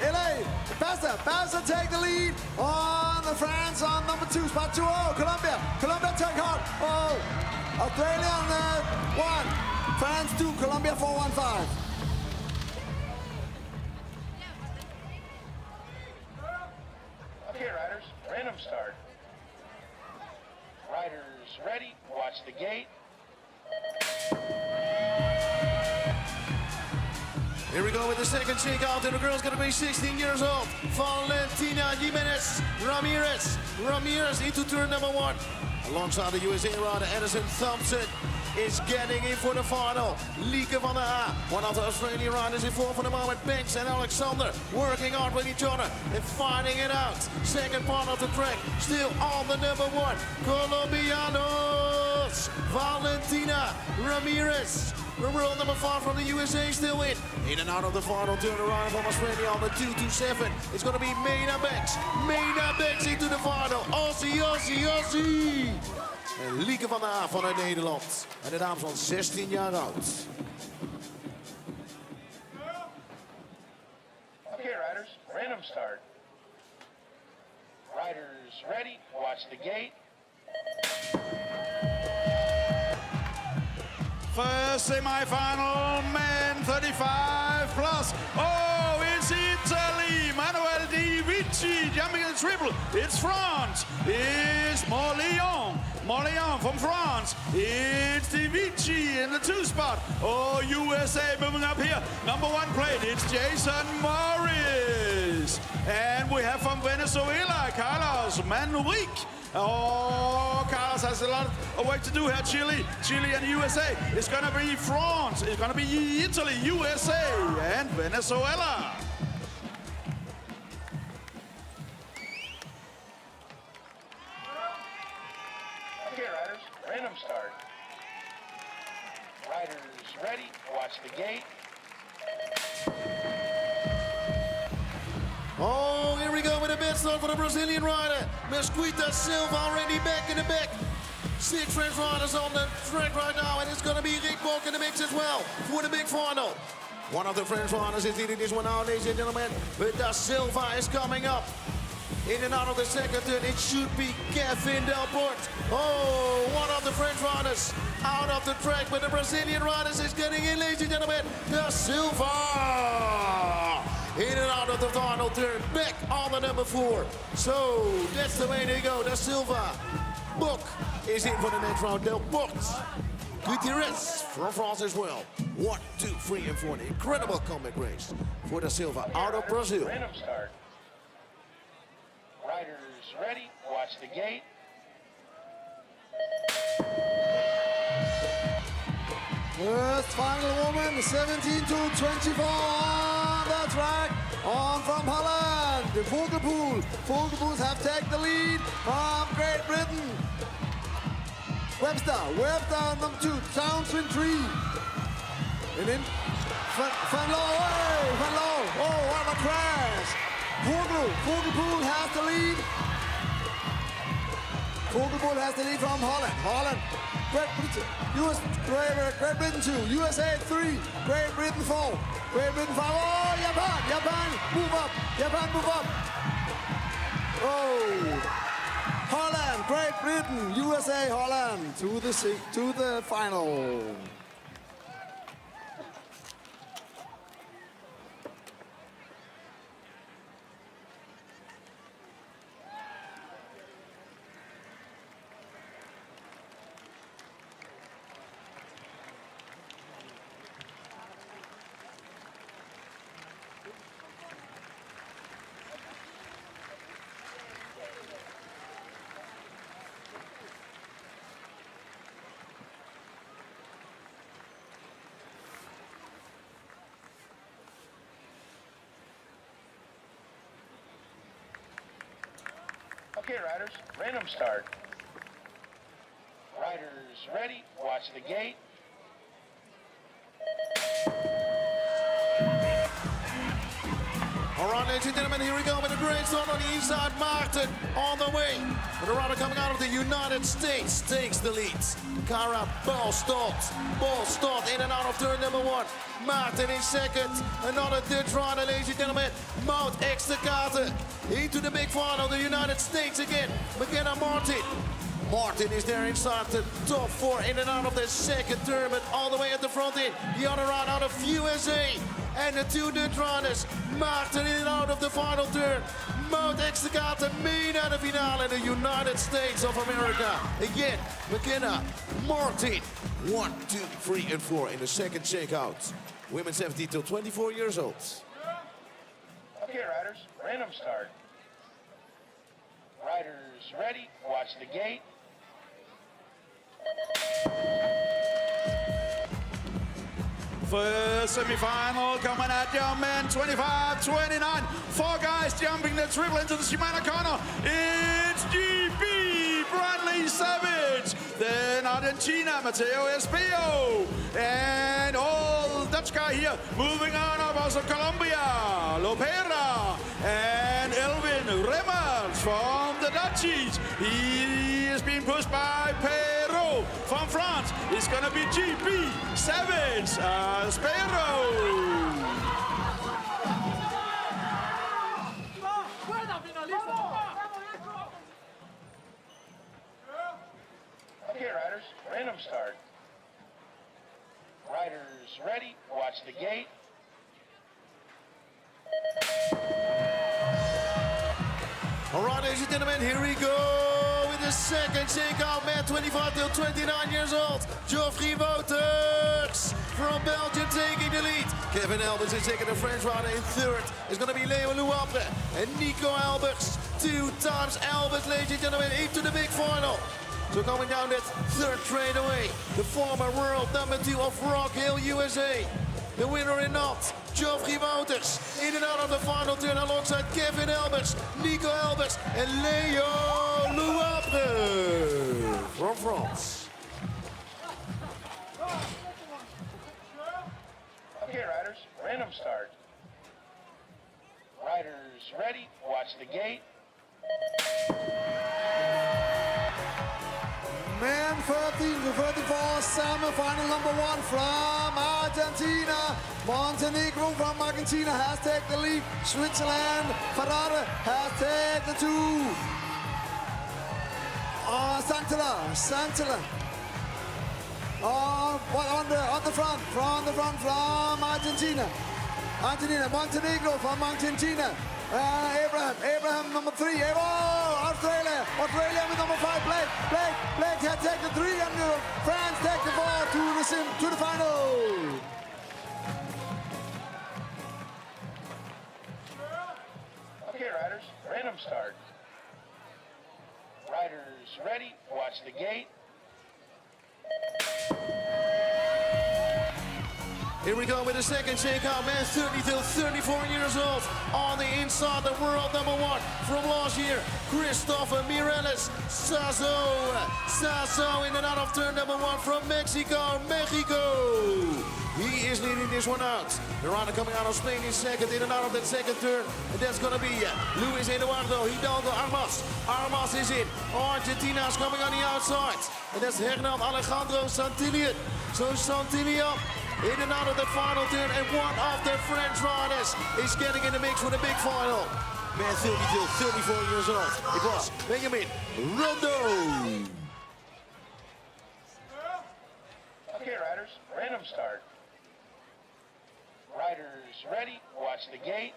LA, Bassa take the lead on the France on number 2 spot 2. Oh, Colombia take hard. Oh, Australian 1, France 2, Colombia 4-1-5. Okay, riders, random start. Riders ready, watch the gate. Here we go with the second shakeout, and the girl's gonna be 16 years old. Valentina Jimenez Ramirez. Ramirez into turn number 1. Alongside the USA rider Edison Thompson is getting in for the final. Lieke van der A, one of the Australian riders in 4 for the moment. Banks and Alexander working hard with each other and fighting it out. Second part of the track, still on the number 1. Colombianos. Valentina Ramirez. The world number 5 from the USA still in and out of the final turn around from Australia on the 227. It's going to be Mena Banks. Mena Banks into the final. Aussie. En Lieke van der A vanuit Nederland. En de dames van 16 jaar oud. Okay, riders, random start. Riders ready, watch the gate. First semi-final, men 35 plus. Oh, it's Italy. Manuel Di Vici jumping in the triple. It's France. It's Morleon from France. It's Di Vici in the 2 spot. Oh, USA moving up here. Number 1 plate. It's Jason Morris. And we have from Venezuela, Carlos Manrique. Oh, Carlos has a lot of work to do here. Chile and USA. It's going to be France. It's going to be Italy, USA, and Venezuela. Okay, riders, random start. Riders ready, watch the gate. Oh, here we go with a bad start for the Brazilian rider. Mesquita Silva already back in the back. 6 French riders on the track right now, and it's going to be Rick Bok in the mix as well for the big final. One of the French riders is leading this one out, ladies and gentlemen. But Da Silva is coming up. In and out of the second turn, it should be Kevin Delport. Oh, one of the French riders out of the track, but the Brazilian riders is getting in, ladies and gentlemen. Da Silva in and out of the final turn, back on the number 4. So that's the way they go. Da Silva. Bok is in for the next round. Delport. Gutierrez from France as well. 1, 2, 3, and 4. An incredible comeback race for Da Silva out of Brazil. Random start. Riders ready, watch the gate. First final woman, 17 to 24 on the track. On from Holland, the Vogelpool. Vogelpools have taken the lead from Great Britain. Webster number 2, Townsend 3. And then Van Loo, oh, what a crash. Vogelpool has the lead. Vogelpool has the lead from Holland. Great Britain 2, USA 3, Great Britain 4, Great Britain 5. Oh, Japan, move up. Oh, Holland, Great Britain, USA, Holland to the final. Okay, riders, random start. Riders ready, watch the gate. All right, ladies and gentlemen, here we go with a great start on the inside. Martin on the way. But the rider coming out of the United States takes the lead. Cara ball stopped in and out of turn number 1. Martin in second. Another Dutch rider, ladies and gentlemen. Mout Exterkate into the big final. The United States again. McKenna Martin is there inside the top 4 in and out of the second turn, but all the way at the front end. The other ride out of USA. And the 2 Dutch riders, Martin in and out of the final turn. Mout Exterkate mee naar de finale in the United States of America. Again, McKenna, Martin. 1, 2, 3, and 4 in the second shakeout. Women 17 till 24 years old. Okay, riders, random start. Riders ready, watch the gate. First semi-final coming at you, men, 25-29. 4 guys jumping the triple into the Shimano corner. It's GB, Bradley Savage. Then Argentina, Matteo Espillo. And all Dutch guy here moving on up, also Colombia, Lopera. And Elvin Remmers from the Dutchies. He is being pushed by Perrault from France. It's gonna be GB, Savage, Sparrow. Okay, riders, random start. Riders ready, watch the gate. All right, ladies and gentlemen, here we go with the second shakeout, man, 25 till 29 years old. Geoffrey Wouters from Belgium taking the lead. Kevin Elbers is taking the French rider in third. It's going to be Leo Luapre and Nico Elbers. 2 times Elbers, ladies and gentlemen, into the big final. So coming down that third straight away, the former world number 2 of Rock Hill, USA. The winner in knots, Geoffrey Wouters, in and out of the final turn alongside Kevin Elbers, Nico Elbers, and Leo Luapre from France. Okay, riders, random start. Riders ready, watch the gate. Men 13 to 34, semi-final number 1 from Argentina. Montenegro from Argentina has taken the lead. Switzerland, Ferrari has taken the 2. Santilla. On the front from Argentina. Montenegro from Argentina. Abraham number 3. Australia with number 5. Blake had taken the 3 and France take the 4 to the final. Okay, riders, random start. Riders ready, watch the gate. Here we go with the second shakeout, man, 30 till 34 years old. On the inside, the world number 1 from last year, Christopher Mireles Sasso in and out of turn number 1 from Mexico. He is leading this one out. The rider coming out of Spain is second, in and out of that second turn. And that's going to be Luis Eduardo Hidalgo Armas. Armas is in. Argentina's coming on the outside. And that's Hernán Alejandro Santillan. So Santillan in and out of the final turn, and one of the French riders is getting in the mix for the big final. Man, 30 till 34 years old. It was Benjamin Rondo. Okay, riders, random start. Riders ready, watch the gate.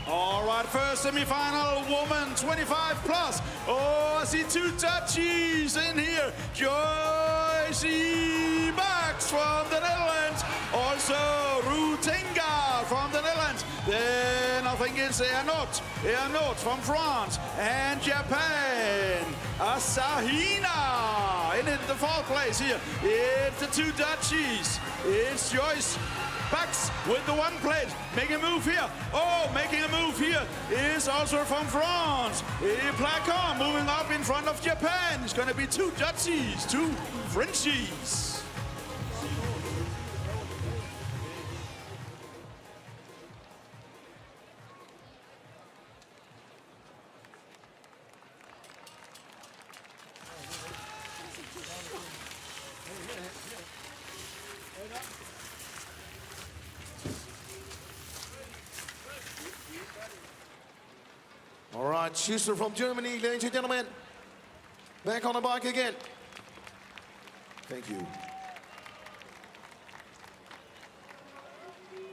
All right, first semi-final, woman 25 plus. Oh, I see 2 Dutchies in here. Joyce Bax from the Netherlands. Also, Rutenga from the Netherlands. Then I think it's Ernot from France. And Japan, Asahina in the 4th place here. It's the 2 Dutchies. It's Joyce Bax with the 1 plate, making a move here. Oh, making a move here is also from France. Placon moving up in front of Japan. It's going to be 2 Dutchies, 2 Frenchies. All right, Schuster from Germany, ladies and gentlemen. Back on the bike again. Thank you.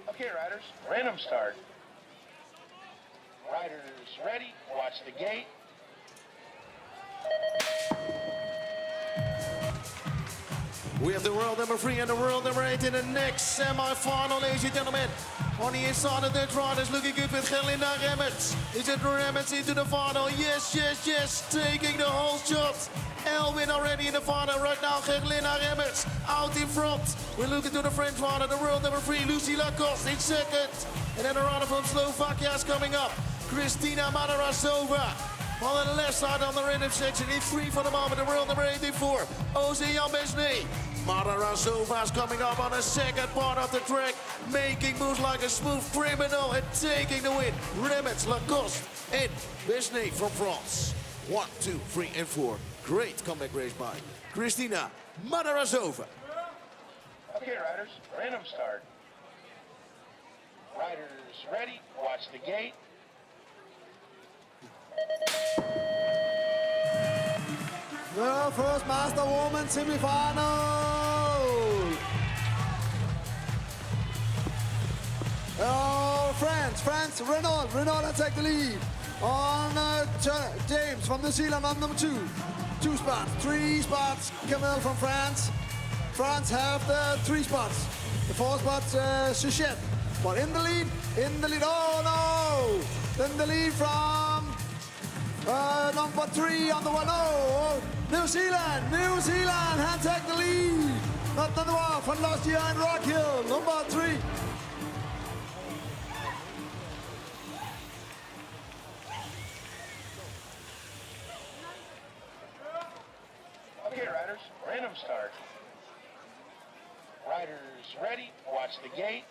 Okay, riders, random start. Riders ready, watch the gate. We have the world number 3 and the world number 8 in the next semi-final, ladies and gentlemen. On the inside of the riders, looking good with Gerlinda Remmerts. Is it Remmerts into the final? Yes, taking the whole shot. Elwin already in the final right now. Gerlinda Remmerts out in front. We're looking to the French rider, the world number 3, Lucy Lacoste in second. And then a rider from Slovakia is coming up, Kristina Madarasova. On the left side on the random section, in 3 for the moment, the world number 84, Ozean Besnay. Madarasova is coming up on the second part of the track, making moves like a smooth criminal and taking the win. Remmerts, Lacoste, and Besnay from France. 1, 2, 3, and 4. Great comeback race by Kristina Madarasova. Okay, riders, random start. Riders ready, watch the gate. The first Master Woman semi-final. Oh, France, Renault has taken the lead. On James from New Zealand on number 2. 2 spots, 3 spots, Camille from France. France have the 3 spots. The 4 spots, Suchet. But in the lead, oh no! In the lead from number 3 on the 1. Oh, New Zealand had taken the lead. Not the one from last year in Rock Hill, number 3. riders, random start. Riders ready, watch the gate.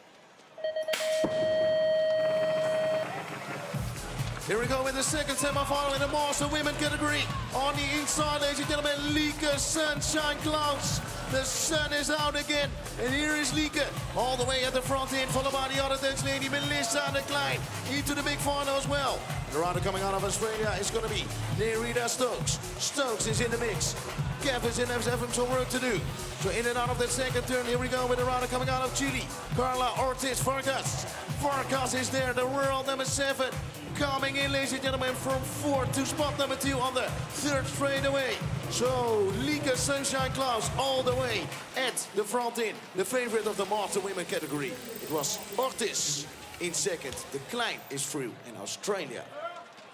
Here we go in the second semi-final in the Master Women category. On the inside, ladies and gentlemen, Lieke Sunshine Clouds. The sun is out again. And here is Lieke, all the way at the front end, followed by the other Dutch lady, Melissa de Klein, into the big final as well. And the rider coming out of Australia is going to be Nerida Stokes. Stokes is in the mix. Kevin's in there, having some work to do. So in and out of that second turn, here we go with the rider coming out of Chile. Carla Ortiz Vargas. Vargas is there, the world number 7. Coming in, ladies and gentlemen, from 4th to spot number 2 on the 3rd straightaway. So, Lieke Sunshine Clouds all the way at the front end. The favorite of the Master Women category. It was Ortiz in 2nd. De Klein is through, and Australia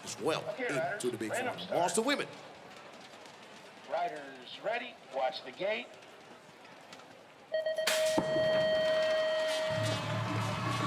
is well into the big final. Master Women. Riders ready, watch the gate.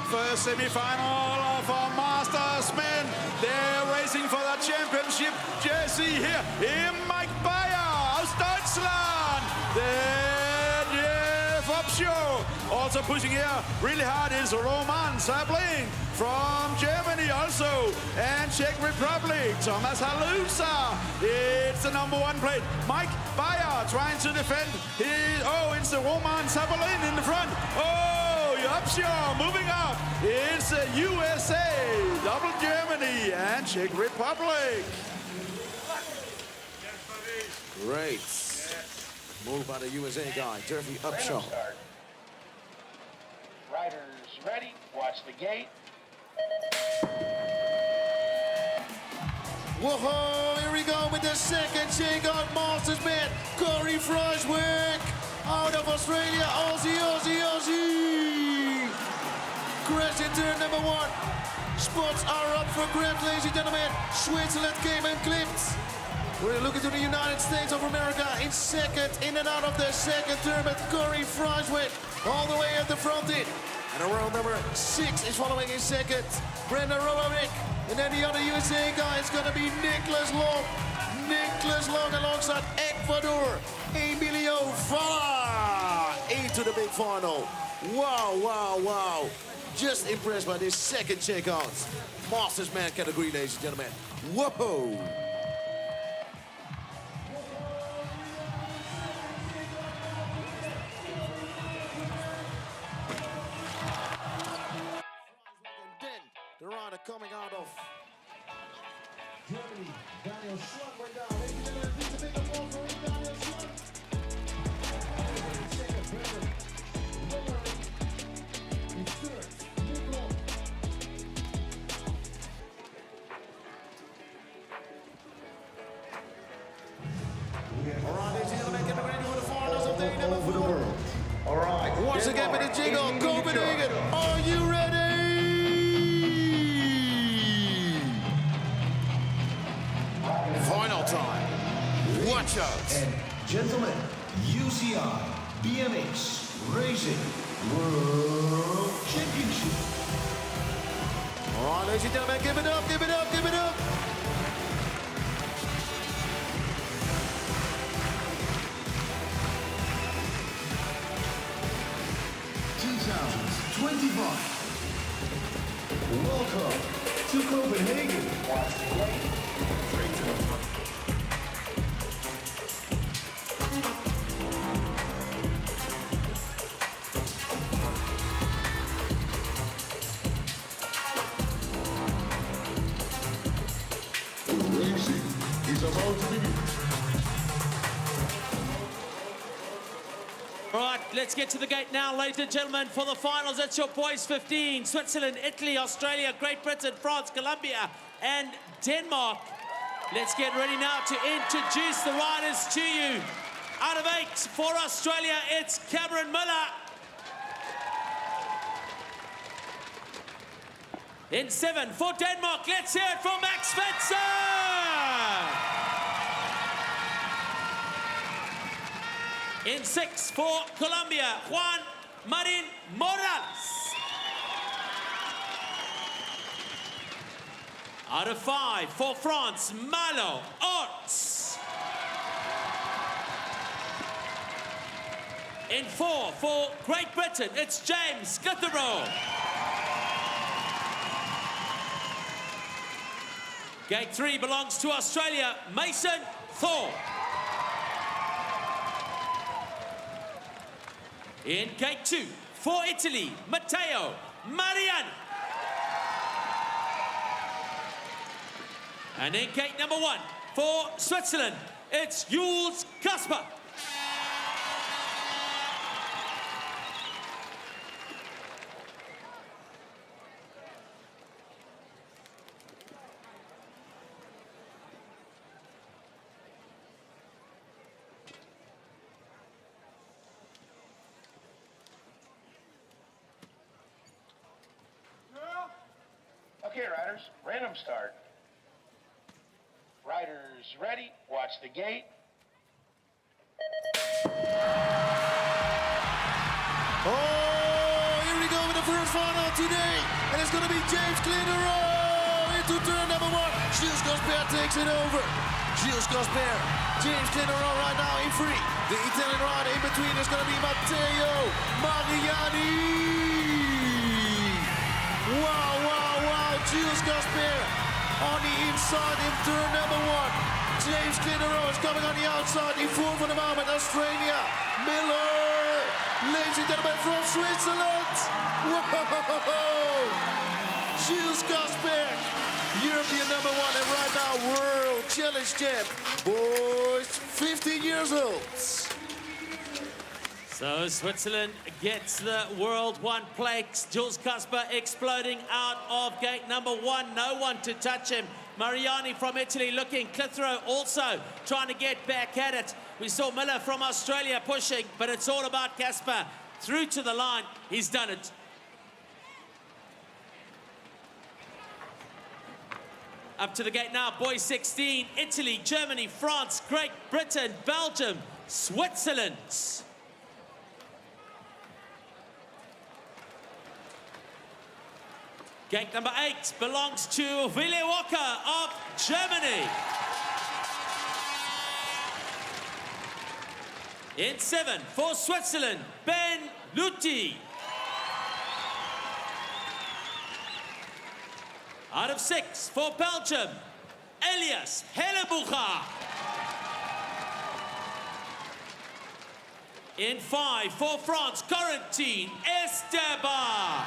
First semi-final of our Masters men. They're racing for the championship jersey here in Mike Bayer aus Deutschland. Then Jeff Upshaw also pushing here really hard is Roman Sabling from Germany also, and Czech Republic, Thomas Halusa. It's the number 1 plate. Mike Bayer trying to defend his, it's the Roman Sabling in the front. Upshaw moving up. It's USA, double Germany, and Czech Republic. Great. Move by the USA guy, Jeremy Upshaw. Riders ready, watch the gate. Whoa, here we go with the second shakeout Masters man, Corey Freshwick. Out of Australia, Aussie. Crash in turn number 1. Spots are up for grabs, ladies and gentlemen. Switzerland came and clipped. We're looking to the United States of America in 2nd, in and out of the second turn, but Corey Freshwick all the way at the front end. And the world number 6 is following in 2nd, Brenda Rolovic. And then the other USA guy is going to be Nicholas Long. Nicholas Long alongside Ecuador, Emilio Fala into the big final. Wow. Just impressed by this second checkout. Masters man category, ladies and gentlemen. Whoa! The rider coming out of Germany, Daniel Schluck right down. Ladies and gentlemen, please a big applause for Daniel Schluck. Second, Brendan Miller. In 3rd, Nico. All right, ladies and gentlemen, getting ready for the finals of day number 4. All right. Once again with the jingle, Copenhagen, are you ready? Final time. Watch out. And gentlemen, UCI BMX Racing World Championship. All right, ladies and gentlemen, give it up. 2025. Welcome to Copenhagen. Racing is about to begin. All right, let's get to the gate now, ladies and gentlemen, for the finals. That's your boys 15. Switzerland, Italy, Australia, Great Britain, France, Colombia, and Denmark. Let's get ready now to introduce the riders to you. Out of 8 for Australia, it's Cameron Miller. In 7 for Denmark, let's hear it for Max Spencer. In 6 for Colombia, Juan Marin Morales. Out of 5 for France, Malo Orts. In 4 for Great Britain, it's James Clitheroe. Gate 3 belongs to Australia, Mason Thor. In Gate 2 for Italy, Matteo Mariani. And in Gate number 1 for Switzerland, it's Jules Kasper. Okay, riders, random start. Riders ready, watch the gate. Oh, here we go with the first final today. And it's going to be James Clitheroe into turn number 1. Gilles Gasper takes it over. Gilles Gasper, James Clitheroe right now in free. The Italian rider in between is going to be Matteo Mariani. Wow, wow, wow. Gilles Gasper on the inside in turn number 1. James Clitheroe is coming on the outside in 4 for the moment. Australia, Miller, ladies and gentlemen, from Switzerland. Whoa! Gilles Gasper, European number 1 and right now World Challenge champ. Boys, 15 years old. So Switzerland gets the World 1 plate. Jules Kasper exploding out of gate number 1. No one to touch him. Mariani from Italy looking. Clitheroe also trying to get back at it. We saw Miller from Australia pushing, but it's all about Kasper. Through to the line. He's done it. Up to the gate now. Boys 16. Italy, Germany, France, Great Britain, Belgium, Switzerland. Gate number 8 belongs to Willy Walker of Germany. In 7 for Switzerland, Ben Lutti. Out of 6 for Belgium, Elias Hellebucher. In 5 for France, Corentin Esteban.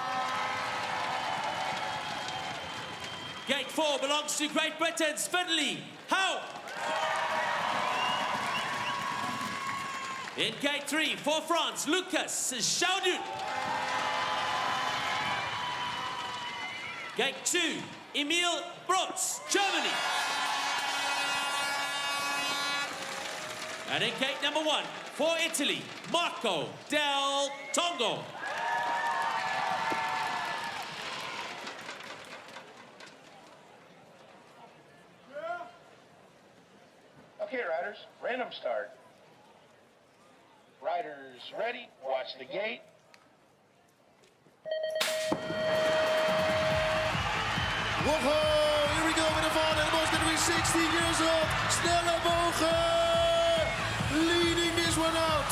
Gate 4 belongs to Great Britain's Finley Howe. In Gate 3 for France, Lucas Chaudut. Gate 2, Emil Brotz, Germany. And in gate number 1 for Italy, Marco Del Tongo. Okay, riders, random start. Riders ready, watch the gate. Whoa, here we go with the final. The boy's going to be 16 years old. Snelle Bogen leading this one out.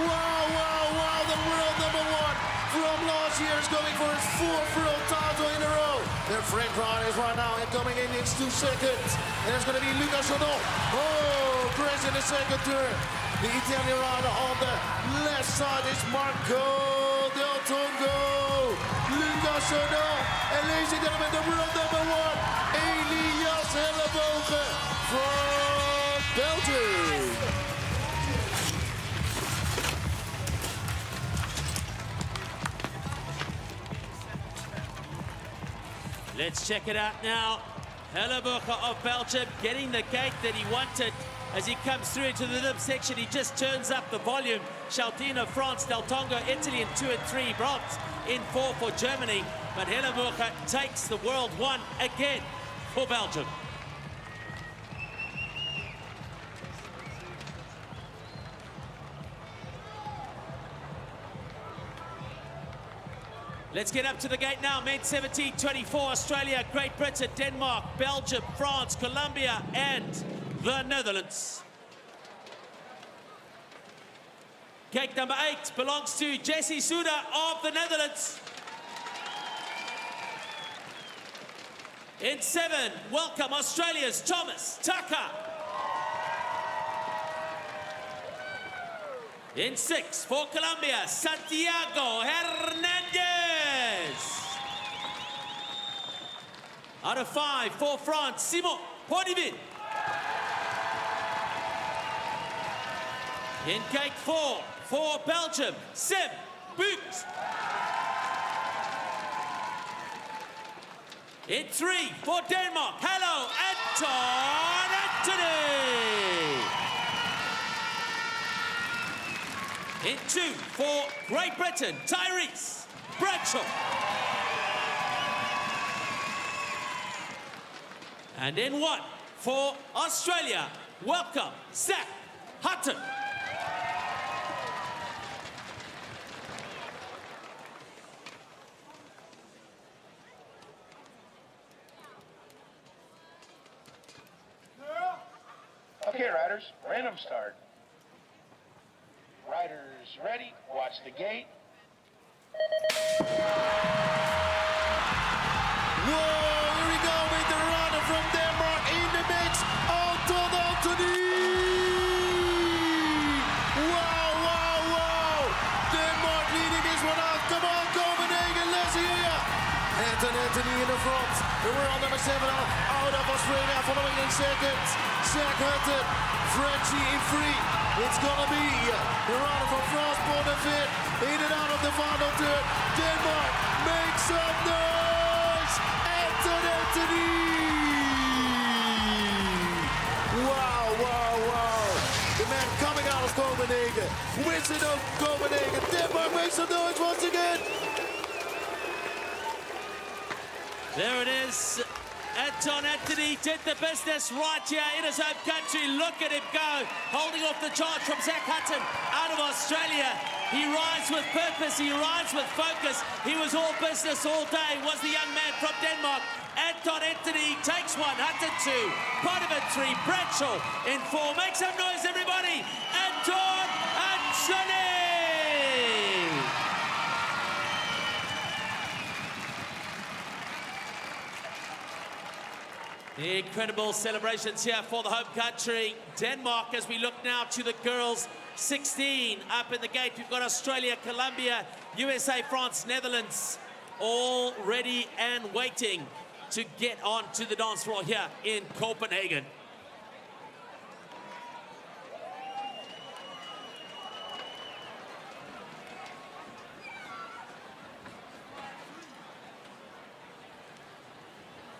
Wow, wow, wow. The world number 1 from last year is going for his 4th world title in a row. Their French rider is right now and coming in 2 seconds. And it's going to be Lucas Chaudut. Oh, crash in the second turn. The Italian rider on the left side is Marco Del Tongo. Lucas Chaudut. And ladies and gentlemen, the world number 1, Elias Hellebucher from Belgium. Let's check it out now. Hellebucher of Belgium getting the gate that he wanted. As he comes through into the lip section, he just turns up the volume. Chaudut of France, Del Tongo, Italy in 2 and 3, Brotz in 4 for Germany. But Hellebucher takes the World 1 again for Belgium. Let's get up to the gate now. Men 17, 24, Australia, Great Britain, Denmark, Belgium, France, Colombia, and the Netherlands. Gate number 8 belongs to Jesse Suda of the Netherlands. In 7, welcome Australia's Thomas Tucker. In 6, for Colombia, Santiago Hernandez. Out of 5, for France, Simon Podivin. In gate 4, for Belgium, Seb Bucht. In 3, for Denmark, hello, Anton Anthony. In 2, for Great Britain, Tyrese Bradshaw. And in 1, for Australia, welcome, Zach Hutton. Okay, riders, random start. Riders ready, watch the gate. Whoa, here we go with the runner from Denmark in the mix, Anton Anthony! Wow, wow, wow! Denmark leading this one out. Come on, Copenhagen, let's hear ya! Anton Anthony in the front. We're on number 7 out of Australia, following in second. Zach Hutton, Frenchie in 3. It's gonna be the runner from France, Bonnefitt, in and out of the final third. Denmark, make some noise! Anton Anthony! Wow, wow, wow! The man coming out of Copenhagen, Wizard of Copenhagen. Denmark, make some noise once again! There it is. Anton Anthony did the business right here in his home country. Look at him go, holding off the charge from Zach Hutton out of Australia. He rides with purpose, he rides with focus. He was all business all day, was the young man from Denmark. Anton Anthony takes 1, Hutton 2, Potivan 3, Bradshaw in 4. Make some noise, everybody. Anton Anthony! Incredible celebrations here for the home country, Denmark, as we look now to the girls' 16. Up in the gate, we've got Australia, Colombia, USA, France, Netherlands, all ready and waiting to get on to the dance floor here in Copenhagen.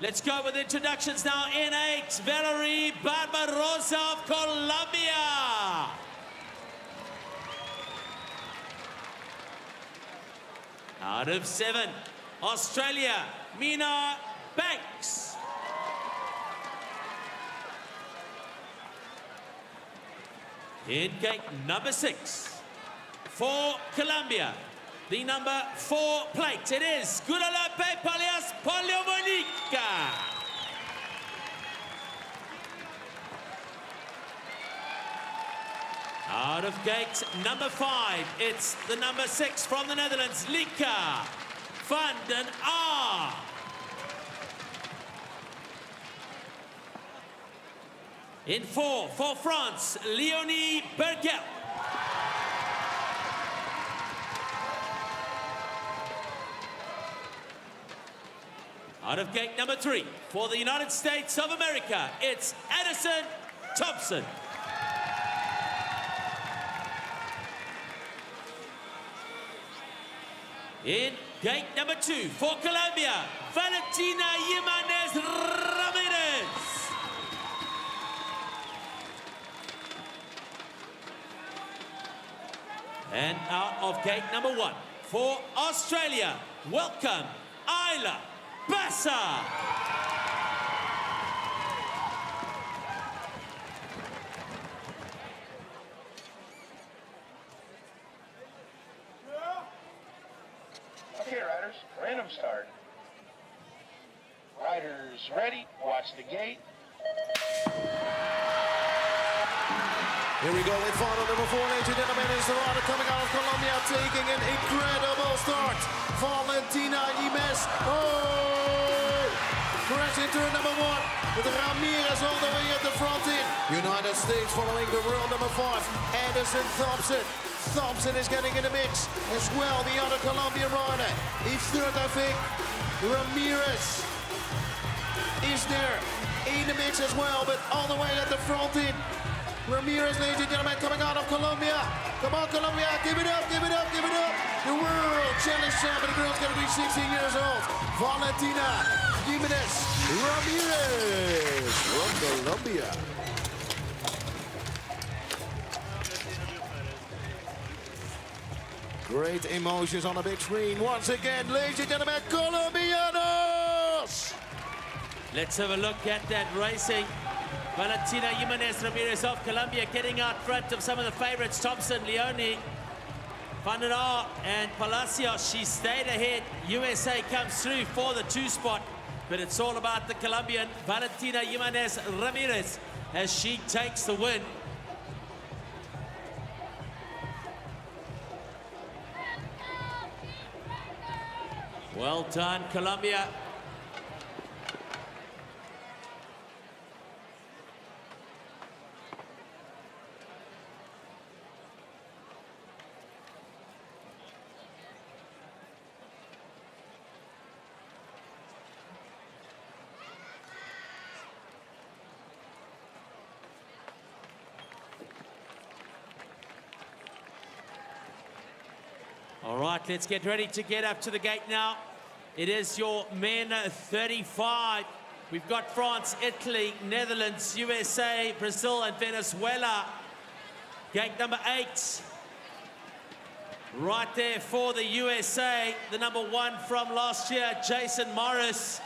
Let's go with introductions now. In 8, Valerie Barbarossa of Colombia. Out of 7, Australia, Mina Banks. In gate number 6, for Colombia, the number 4 plate, it is Guadalupe Palias Paleomonica. Out of gate number 5, it's the number 6 from the Netherlands, Lika van den Aar. In 4, for France, Leonie Bergel. Out of gate number 3, for the United States of America, it's Addison Thompson. In gate number 2, for Colombia, Valentina Jimenez Ramirez. And out of gate number 1, for Australia, welcome, Isla Bassa. Okay, riders, random start. Riders ready, watch the gate. Here we go with final number 4, ladies and gentlemen. It's the rider coming out of Colombia, taking an incredible start. Valentina Jimenez. Oh! Crash in turn number 1 with Ramirez all the way at the front in. United States following the world number 5, Anderson Thompson. Thompson is getting in the mix as well, the other Colombian rider. He's third, I think. Ramirez is there in the mix as well, but all the way at the front in. Ramirez, ladies and gentlemen, coming out of Colombia. Come on, Colombia, give it up, give it up, give it up. The World Challenge Champion, the girl's gonna be 16 years old. Valentina Jimenez Ramirez from Colombia. Great emotions on the big screen. Once again, ladies and gentlemen, Colombianos! Let's have a look at that racing. Valentina Jimenez Ramirez of Colombia getting out front of some of the favorites, Thompson, Leone, Van der Aar and Palacios. She stayed ahead. USA comes through for the 2 spot, but it's all about the Colombian Valentina Jimenez Ramirez as she takes the win. Well done, Colombia. All right, let's get ready to get up to the gate now. It is your men 35. We've got France, Italy, Netherlands, USA, Brazil, and Venezuela. Gate number 8. Right there for the USA, the number 1 from last year, Jason Morris.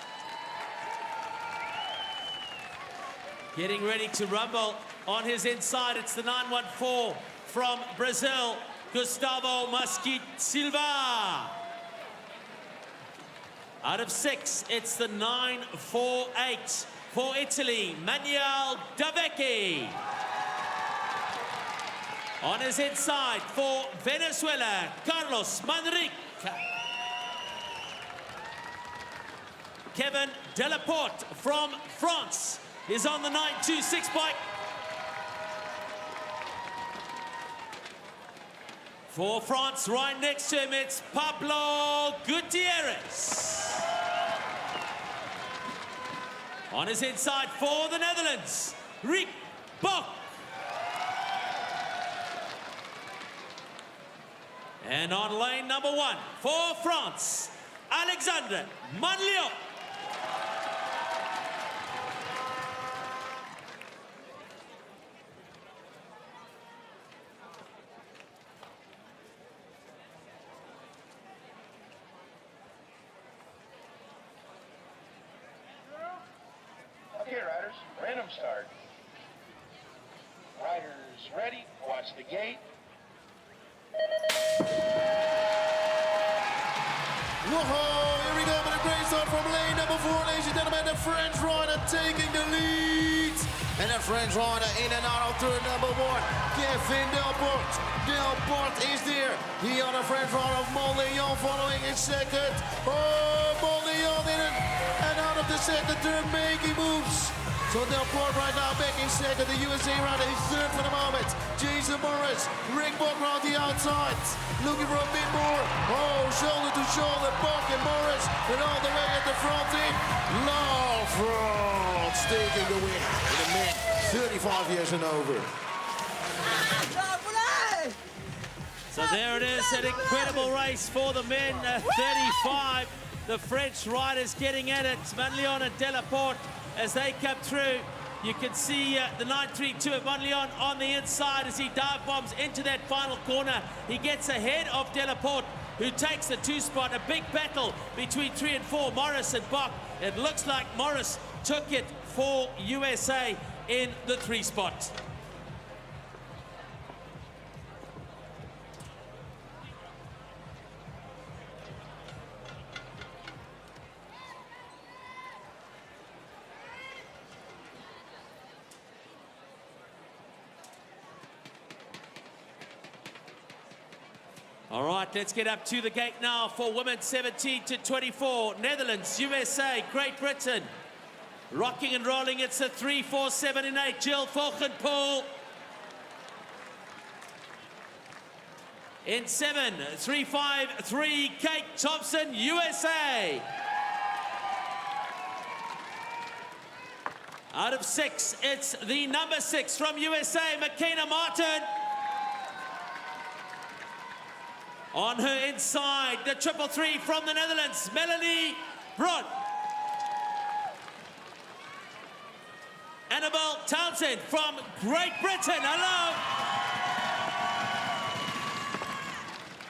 Getting ready to rumble on his inside. It's the 914 from Brazil, Gustavo Masquit Silva. Out of 6, it's the 948 for Italy, Manuel Davecchi. On his inside for Venezuela, Carlos Manrique. Kevin Delaporte from France is on the 926 bike. For France, right next to him, it's Pablo Gutierrez. On his inside for the Netherlands, Rick Bock. And on lane number 1 for France, Alexandre Manliot. Okay, riders, random start. Riders ready, watch the gate. Whoa, here we go with a great start from lane number 4, ladies and gentlemen. The French rider taking the lead. And the French rider in and out of turn number 1, Kevin Delporte. Delporte is there. The other French rider, Montléon, following in second. Oh, Montléon in it. And out of the second turn, making moves. So Delporte right now back in second. The USA rider is third for the moment. Jason Morris, Rick Bock around the outside. Looking for a bit more. Oh, shoulder to shoulder, Bock and Morris. And all the way at the front in. La France taking the win. In the men, 35 years and over. So there it is, an incredible race for the men, 35. The French riders getting at it. Manlion and Delaporte as they come through. You can see the 932 of Manlion on the inside as he dive bombs into that final corner. He gets ahead of Delaporte, who takes the 2 spot. A big battle between 3 and 4, Morris and Bock. It looks like Morris took it for USA in the 3 spot. All right, let's get up to the gate now for women 17 to 24. Netherlands, USA, Great Britain. Rocking and rolling, it's a 3, 4, 7, and 8. Jill Volkenpool. In 7, 3, 5, 3, Kate Thompson, USA. Out of 6, it's the number 6 from USA, McKenna Martin. On her inside, the 333 from the Netherlands, Melanie Brod. Annabelle Townsend from Great Britain, hello.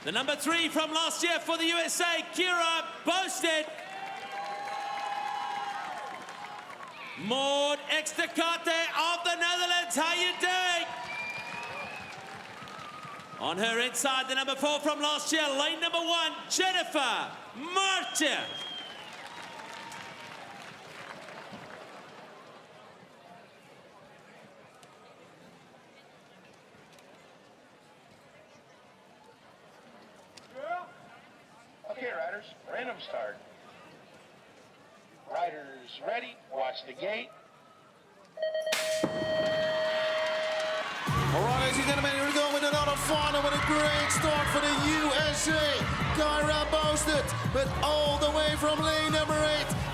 The number 3 from last year for the USA, Kira Boasted. Maud Extekate of the Netherlands, how you doing? On her inside, the number 4 from last year, lane number 1, Jennifer Martin. Okay, riders, random start. Riders ready, watch the gate. All right, ladies and gentlemen, here we go with another final with a great start for the USA. Kyra Boasted, but all the way from lane number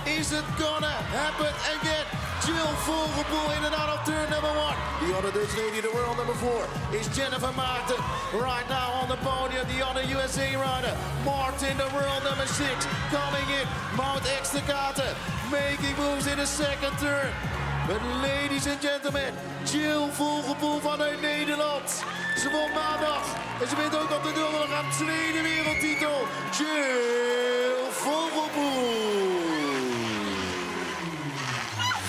8. Is it gonna happen again? Jill Volkenpool in and out of turn number 1. The other Dutch lady, the world number 4, is Jennifer Martin. Right now on the podium, the other USA rider, Martin, the world number 6, coming in. Maud Extekate making moves in the second turn. But ladies and gentlemen, Jill Volkenpool vanuit Nederland. Ze won maandag en ze wint ook op de donderdag aan tweede wereldtitel. Jill Volkenpool.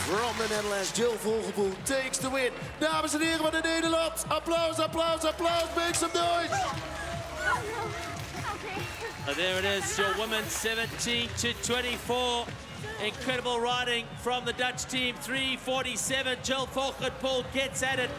From the Netherlands, Jill Volkenpool takes the win. Dames en heren van de Nederland, applaus, applaus, applaus, make some noise. There it is, your women 17 to 24. Incredible riding from the Dutch team, 3:47. Jill Volkenpool gets at it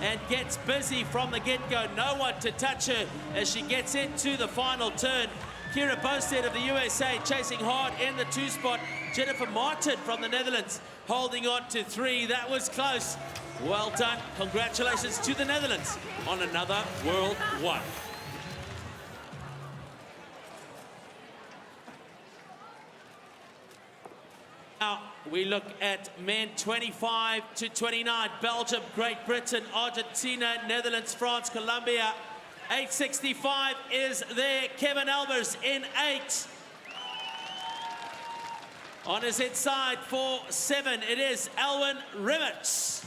and gets busy from the get-go. No one to touch her as she gets into the final turn. Kira Boasted of the USA chasing hard in the 2 spot. Jennifer Martin from the Netherlands holding on to 3. That was close. Well done. Congratulations to the Netherlands on another World 1. Now we look at men 25 to 29. Belgium, Great Britain, Argentina, Netherlands, France, Colombia. 865 is there. Kevin Albers in 8. On his inside for 7, it is Elwin Rimmets.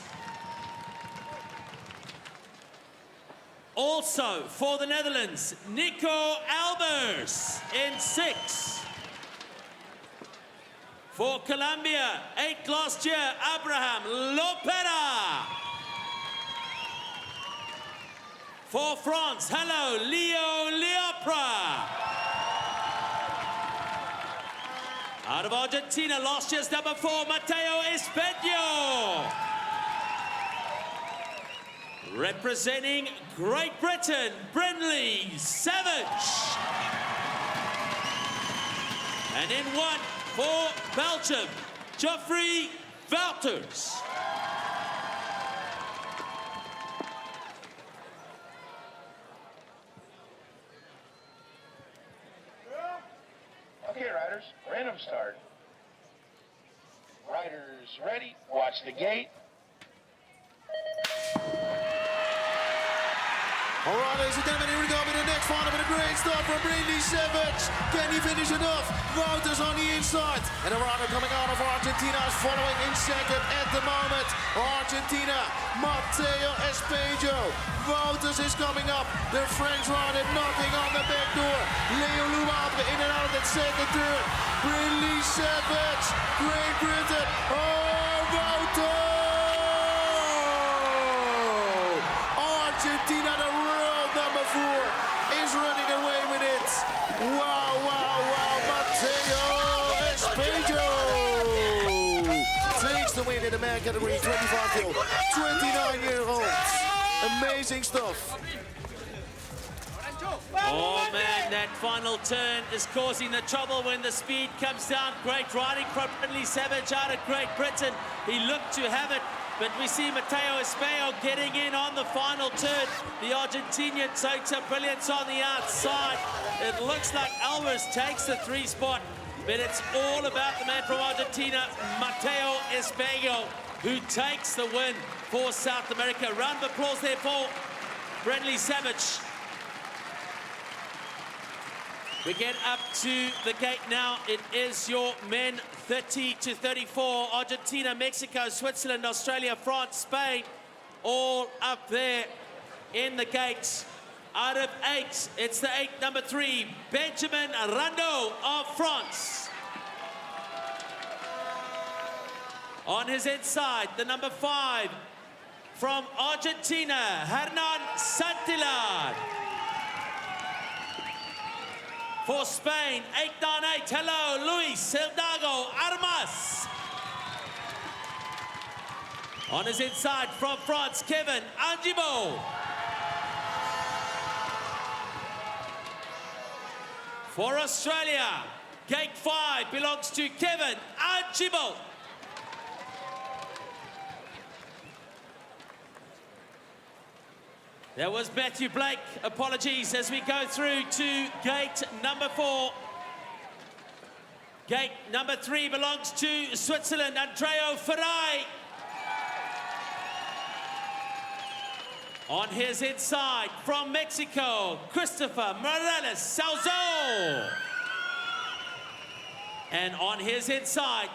Also for the Netherlands, Nico Albers in 6. For Colombia, 8 last year, Abraham Lopera. For France, hello, Leo Leopra. Out of Argentina, last year's number 4, Mateo Espedio. Representing Great Britain, Brindley Savage. And in 1 for Belgium, Geoffrey Wouters. Okay, riders, random start. Riders ready, watch the gate. All right, ladies and gentlemen, here we go with the next final with a great start from Brindley Savage. Can he finish it off? Wouters on the inside. And a rider coming out of Argentina is following in second at the moment. Argentina, Mateo Espedio. Wouters is coming up. The French rider knocking on the back door. Leo Leopra in and out of that second turn. Brindley Savage, Great Britain. Oh, Wouters! Argentina, the world number 4, is running away with it. Wow, wow, wow, Mateo Espedio takes the win in the man category, 25 till 29-year-olds. Amazing stuff. Oh man, that final turn is causing the trouble when the speed comes down. Great riding from Brindley Savage out of Great Britain. He looked to have it, but we see Matteo Espejo getting in on the final turn. The Argentinian takes a brilliance on the outside. It looks like Alvarez takes the 3 spot, but it's all about the man from Argentina, Matteo Espejo, who takes the win for South America. Round of applause there for Brindley Savage. We get up to the gate now. It is your men 30 to 34. Argentina, Mexico, Switzerland, Australia, France, Spain, all up there in the gate. Out of 8, it's the 8, number 3, Benjamin Rando of France. On his inside, the number 5, from Argentina, Hernan Santillan. For Spain, 898, hello, Luis Hidalgo Armas. On his inside, from France, Kevin Angibo. For Australia, gate 5 belongs to Kevin Angibo. There was Matthew Blake. Apologies as we go through to gate number 4. Gate number 3 belongs to Switzerland, Andrea Ferrari. On his inside, from Mexico, Christopher Morales Salzo. And on his inside,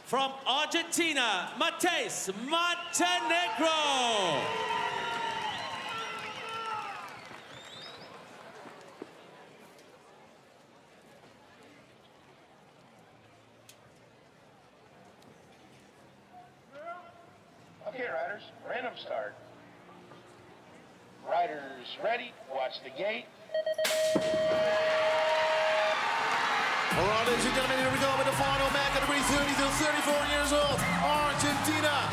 from Argentina, Mateus Montenegro. Okay, riders, random start. Riders ready, watch the gate. All right, ladies and gentlemen, here we go with the final man category, 30 to 34 years old. Argentina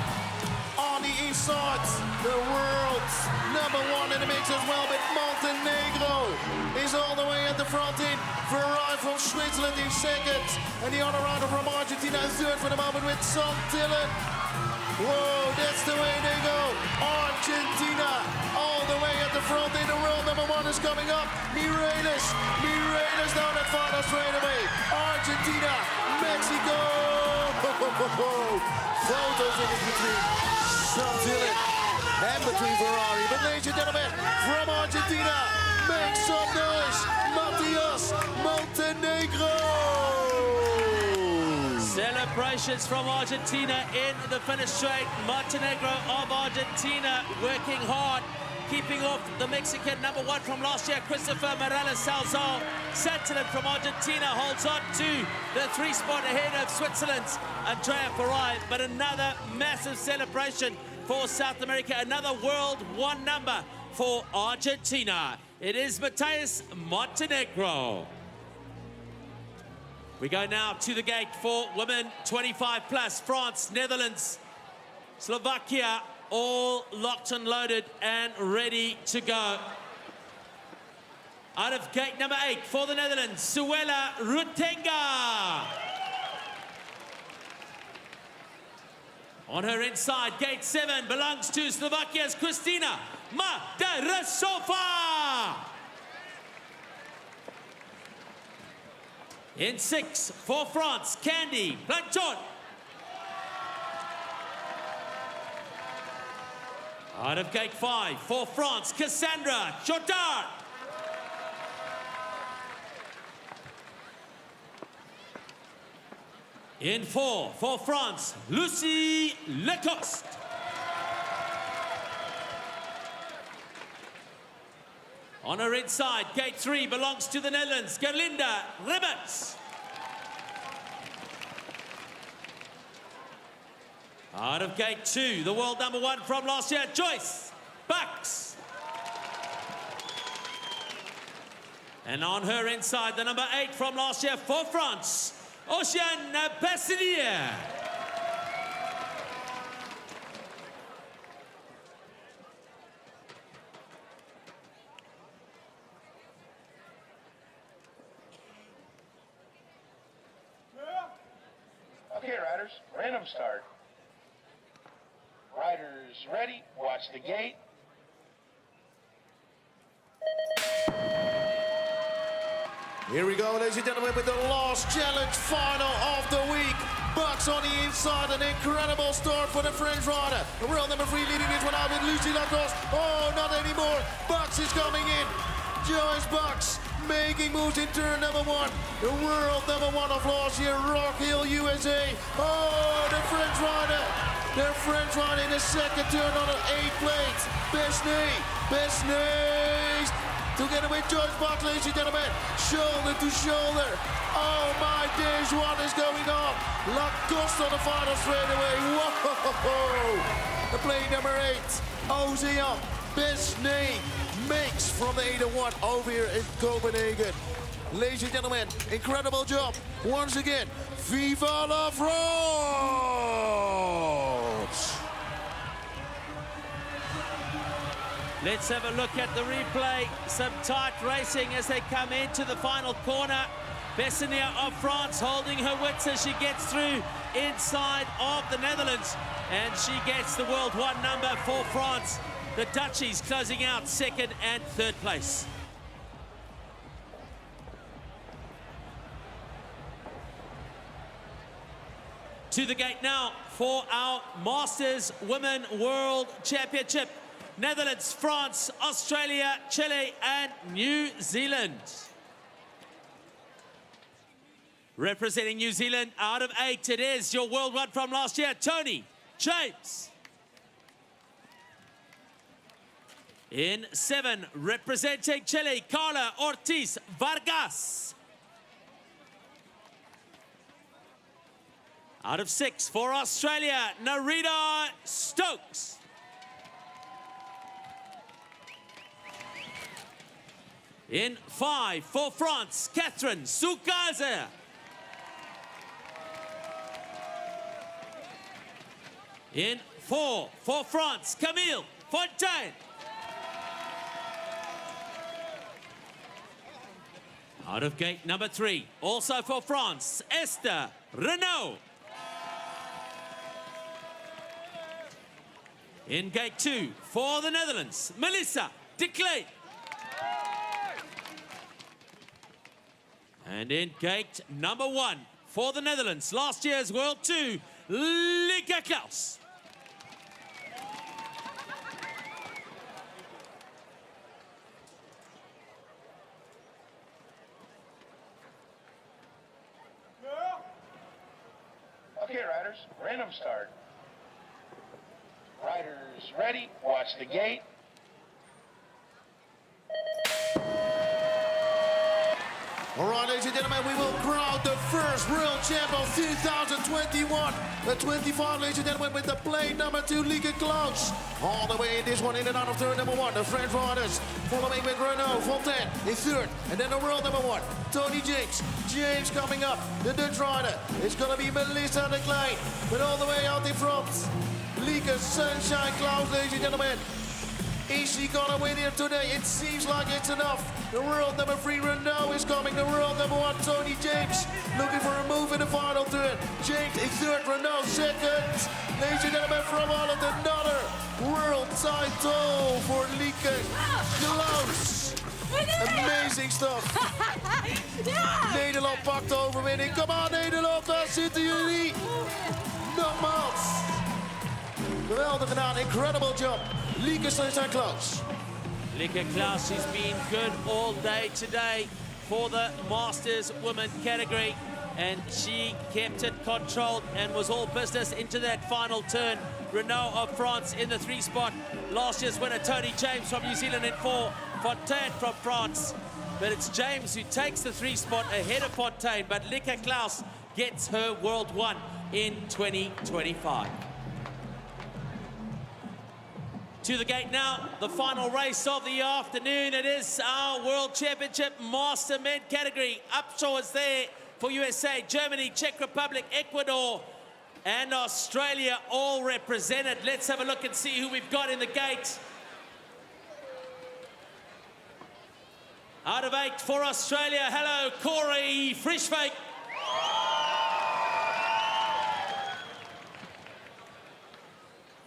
on the east side, the world's number 1 in the mix as well, but Montenegro is all the way at the front in. Ferrari from Switzerland in second, and the other rider from Argentina in third for the moment with Santillan. Whoa, that's the way they go. Argentina all the way at the front in. The world number 1 is coming up. Mireles down that final straight away. Argentina, Mexico. Photos in between Santillan and between Ferrari. But ladies and gentlemen, from Argentina, make some noise. Mateus Montenegro. Celebrations from Argentina in the finish straight. Montenegro of Argentina working hard, keeping off the Mexican number 1 from last year, Christopher Morales Salzo. Santillan from Argentina holds on to the 3 spot ahead of Switzerland's Andrea Ferrari. But another massive celebration for South America, another World 1 number for Argentina. It is Mateus Montenegro. We go now to the gate for women 25 plus. France, Netherlands, Slovakia, all locked and loaded and ready to go. Out of gate number 8 for the Netherlands, Suela Rutenga. On her inside, gate 7 belongs to Slovakia's Kristina Maderasova. In 6 for France, Candy Planchon. Out of gate 5 for France, Cassandra Chotard. In 4 for France, Lucie Lecoste. On her inside, gate 3 belongs to the Netherlands, Gerlinda Ribbets. Out of gate 2, the world number 1 from last year, Joyce Bucks. And on her inside, the number 8 from last year for France, Ocean Bassidier. riders. Random start. Riders ready. Watch the gate. Here we go, ladies and gentlemen, with the last challenge final of the week. Bucks on the inside, an incredible start for the French rider. The world number 3 leading this one out with Lucy Lacoste. Oh, not anymore. Bucks is coming in. Joyce Bucks making moves in turn number 1. The world number 1 of last year, Rock Hill, USA. Oh, the French rider. The French rider in the second turn on an 8 plate. Besnay. Together with Joyce Bucks, ladies and gentlemen, shoulder to shoulder. Oh my days, what is going on? Lacoste on the final straightaway. Whoa! The plane number 8, Ozean Besnay makes from the 8-1 over here in Copenhagen. Ladies and gentlemen, incredible job. Once again, Viva la France! Let's have a look at the replay. Some tight racing as they come into the final corner. Besnay of France holding her wits as she gets through inside of the Netherlands. And she gets the World 1 number for France. The Dutchies closing out second and third place. To the gate now for our Masters Women World Championship. Netherlands, France, Australia, Chile, and New Zealand. Representing New Zealand out of 8, it is your World 1 from last year, Tony James. In 7, representing Chile, Carla Ortiz Vargas. Out of 6 for Australia, Narita Stokes. In 5 for France, Catherine Soukaze. In 4 for France, Camille Fontaine. Out of gate number 3, also for France, Esther Renaud. In gate 2 for the Netherlands, Melissa de Kleij. And in gate number 1 for the Netherlands, last year's World 2, Lieke Klaus. Okay, riders, random start. Riders ready. Watch the gate. All right, ladies and gentlemen, we will crown the first world champ of 2021. The 25, ladies and gentlemen, with the plane number 2, Lieke Klaus. All the way in this one, in and out of turn number 1, the French riders. Following with Renaud, Fontaine in 3rd. And then the world number 1, Tony James. James coming up, the Dutch rider. It's going to be Melissa de Kleij. But all the way out in front, Lieke Sunshine Klaus, ladies and gentlemen. Is she gonna win here today? It seems like it's enough. The world number 3, Renaud, is coming. The world number 1, Tony James, looking for a move in the final turn. James in 3rd, Renaud 2nd. Ladies and gentlemen, from Holland, another world title for Lieke Klaus. Amazing stuff. Nederland pakt de overwinning. Kom aan Nederland, daar zitten jullie. Nogmaals. Geweldig gedaan, incredible job. Lieke Klaus. Lieke Klaus has been good all day today for the Masters Women category, and she kept it controlled and was all business into that final turn. Renaud of France in the 3 spot. Last year's winner, Tony James from New Zealand in 4. Fontaine from France. But it's James who takes the 3 spot ahead of Fontaine, but Lieke Klaus gets her World 1 in 2025. To the gate now, the final race of the afternoon. It is our World Championship Master Men category. Upshaw is there for USA, Germany, Czech Republic, Ecuador, and Australia all represented. Let's have a look and see who we've got in the gate. Out of 8 for Australia, hello, Corey Frischvik.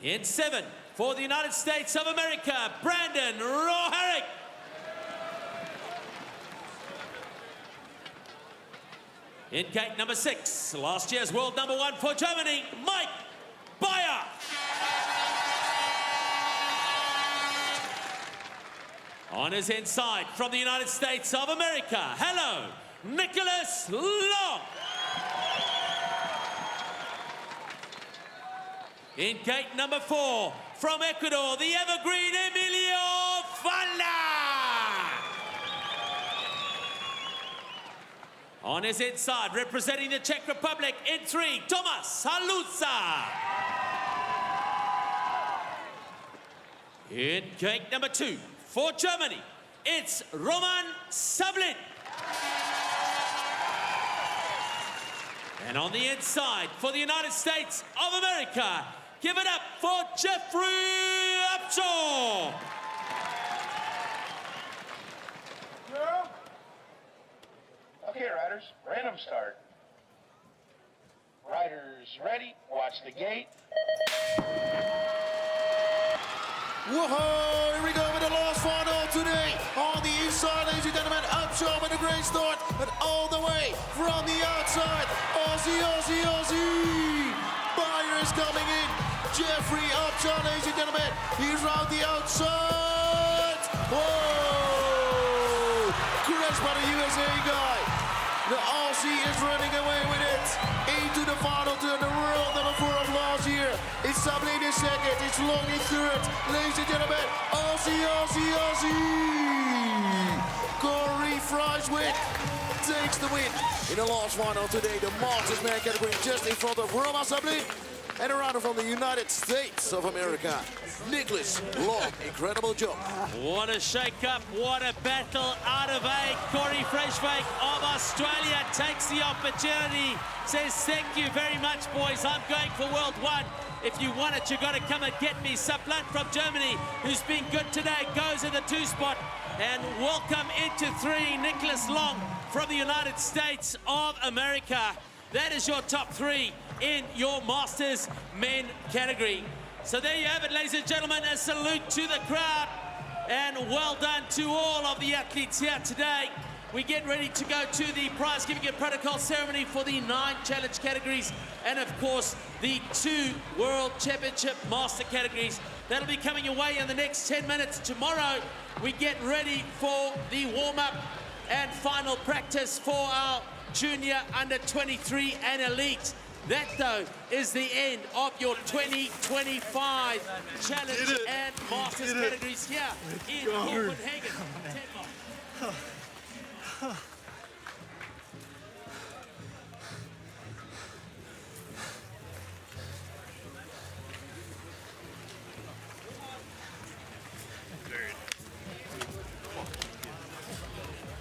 In 7, for the United States of America, Brandon Roharic. In gate number 6, last year's world number 1 for Germany, Mike Bayer. On his inside, from the United States of America, hello, Nicholas Long. In gate number 4, from Ecuador, the evergreen Emilio Falla. On his inside, representing the Czech Republic, in 3, Tomas Halusa. In gate number 2, for Germany, it's Roman Sablin. And on the inside, for the United States of America, give it up for Jeffrey Upshaw. Okay, riders, random start. Riders ready, watch the gate. Whoa, here we go with the last final today. On the inside, ladies and gentlemen, Upshaw with a great start, but all the way from the outside, Aussie, Aussie, Aussie. Bayer is coming in. Jeffrey Upshaw, ladies and gentlemen, he's round the outside. Whoa! Crashed by the USA guy. The Aussie is running away with it. Into the final to the world number 4 of last year. It's Sablin in 2nd, it's Long in 3rd. Ladies and gentlemen, Aussie, Aussie, Aussie. Corey Frieswick takes the win in the last final today. The Masters man category just in front of Roman Sablin. And a rider from the United States of America, Nicholas Long. Incredible job. What a shake-up, what a battle out of 8. Corey Frieswick of Australia takes the opportunity, says thank you very much, boys. I'm going for World 1. If you want it, you got to come and get me. Saplant from Germany, who's been good today, goes in the 2 spot. And welcome into 3, Nicholas Long from the United States of America. That is your top 3 in your Masters men category. So there you have it, ladies and gentlemen. A salute to the crowd and well done to all of the athletes here today. We get ready to go to the prize giving and protocol ceremony for the 9 challenge categories and of course the 2 World Championship Master categories. That'll be coming your way in the next 10 minutes. Tomorrow we get ready for the warm-up and final practice for our junior, under 23 and elite. That, though, is the end of your 2025 Challenge and Masters categories here in Copenhagen, Denmark.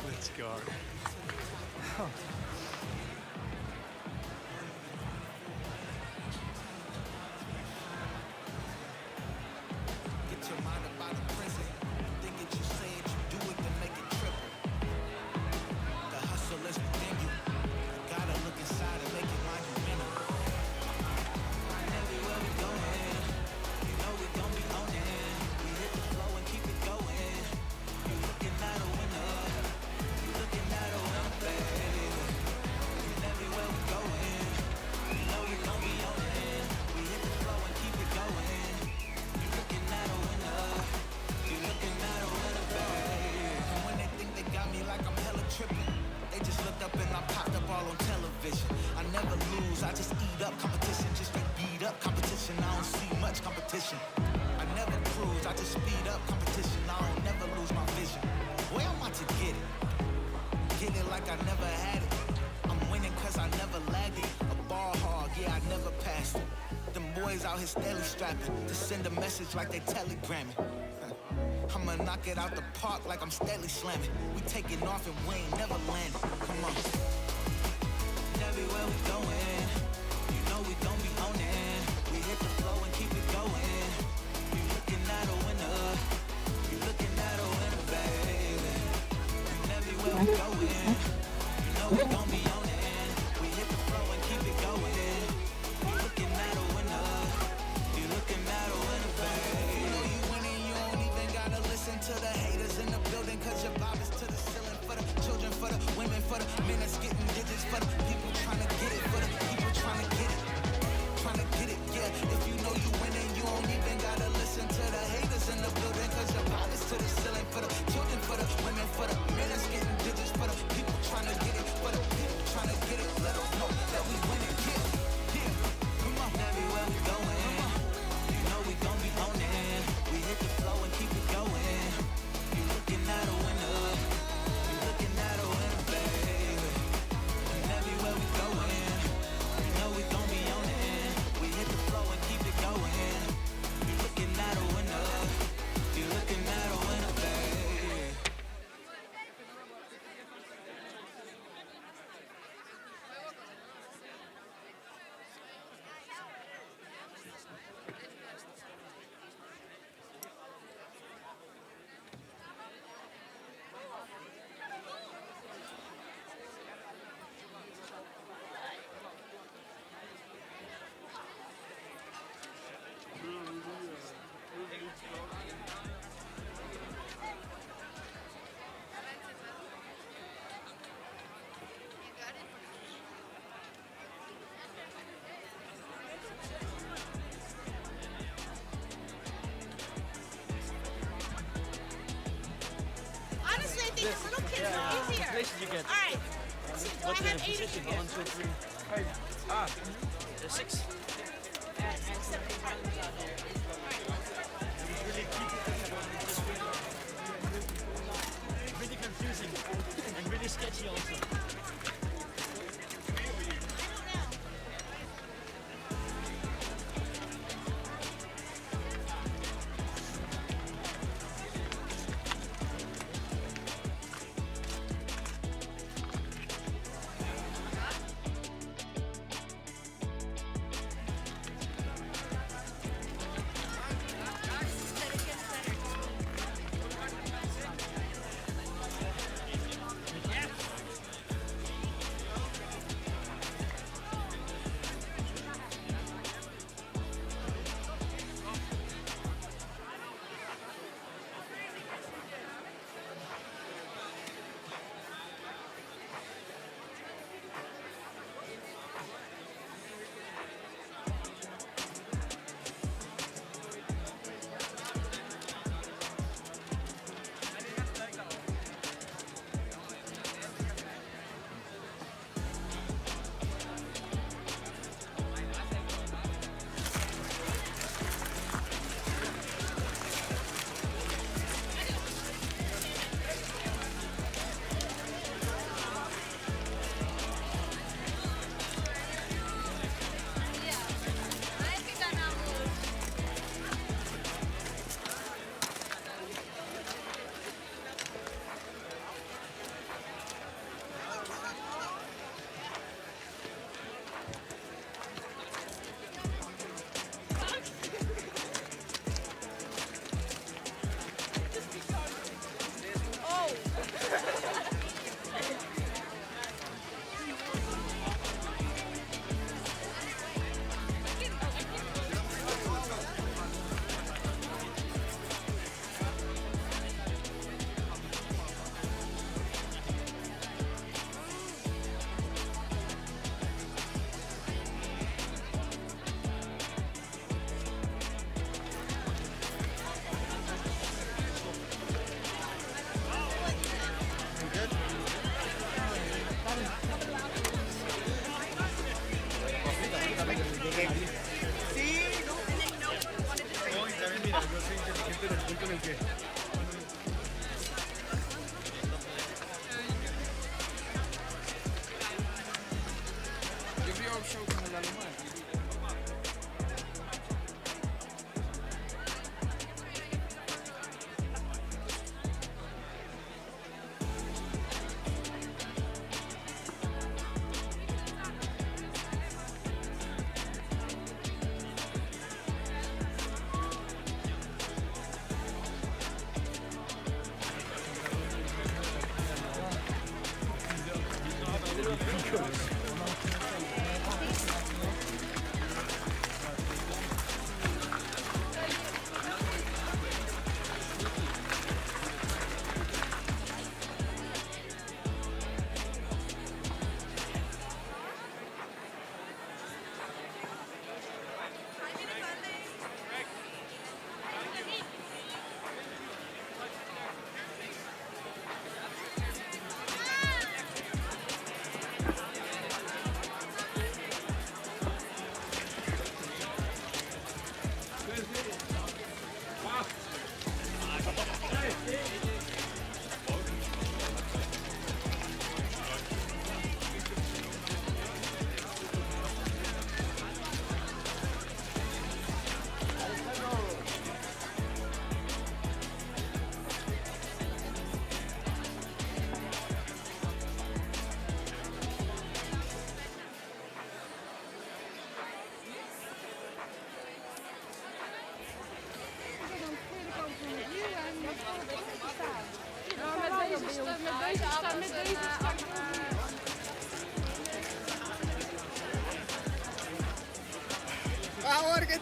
Let's go. I never cruise, I just speed up competition. I don't never lose my vision. Boy, I'm out to get it. Get it like I never had it. I'm winning cause I never lagged it. A ball hog, yeah, I never passed it. Them boys out here steady strapping to send a message like they telegramming. I'ma knock it out the park like I'm steady slamming. We taking off and we ain't never landing. Come on. Everywhere we going, you know we gon' be on it. We hit the flow and keep it going. You looking at a winner. You looking at a winner, baby. And everywhere we going, you know we gon' be on it. We hit the flow and keep it going. You looking at a winner. You looking looking at a winner, babe. You know you winning, you don't even gotta listen to the haters in the building, cause your vibe is to the ceiling. For the children, for the women, for the men that's getting digits, for the people trying to get it, for the people trying to get it. Trying to get it, yeah. If you know you winning, you don't even gotta listen to the haters in the building, cause your vibe is to the ceiling. For the children, for the women, for the men that's getting digits, for the people trying to get it, for the people trying to get it. Let them know that we winning, yeah. Come on, everywhere we going, you know we gon' be on it. We hit the flow and keep it going. You looking at a winner, you looking at a winner, baby. And everywhere we going, you know we gon' be on it. We hit the flow and keep it going. You looking at a winner, you looking at a winner, baby. Honestly, I think the little kids are easier. Places you get. All right. So do I have 8 of you? 1, 2, 3. There's 6. Really confusing and really sketchy also.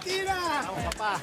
Argentina! Vamos, papá.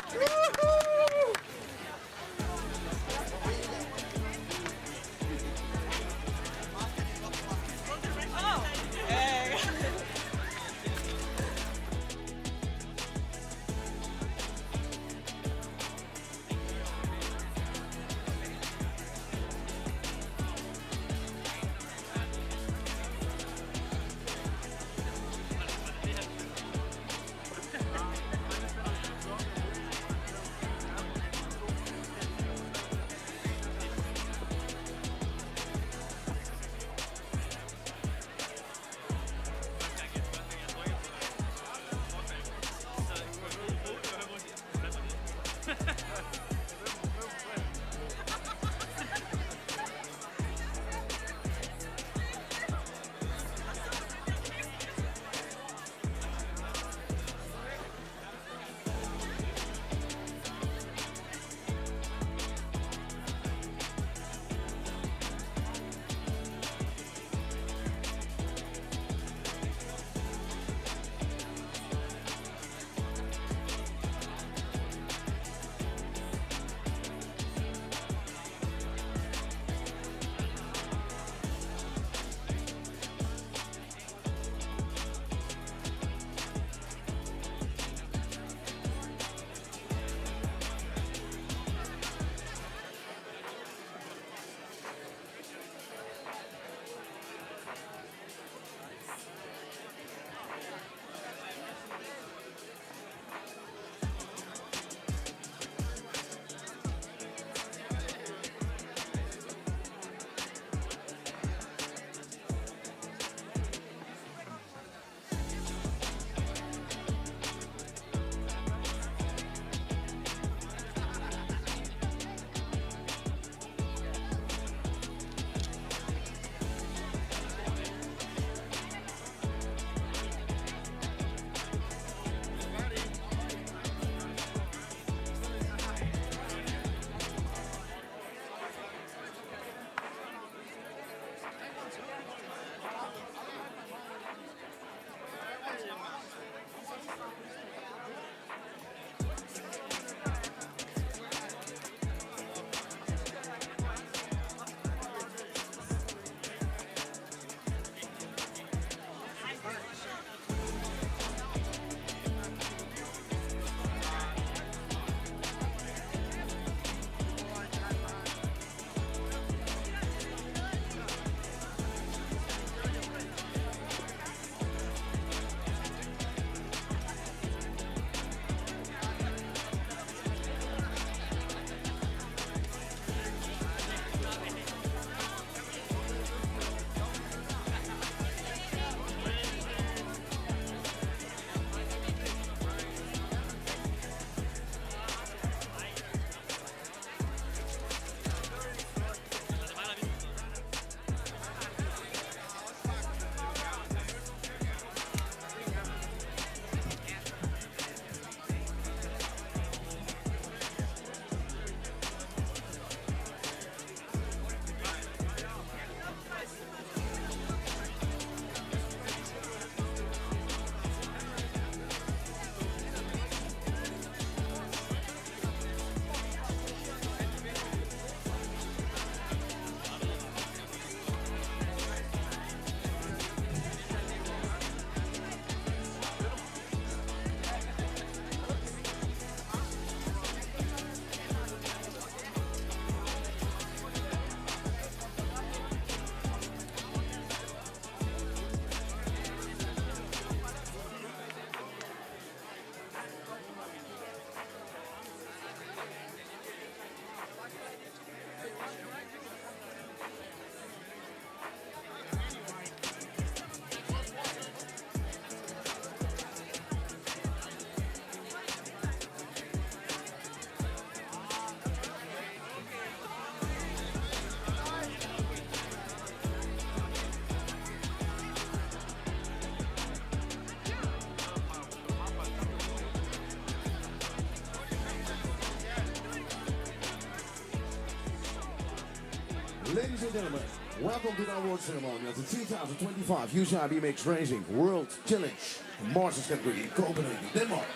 Ladies and gentlemen, welcome to the award ceremony of the 2025 UCI BMX Racing World Challenge Masters category in Copenhagen, Denmark.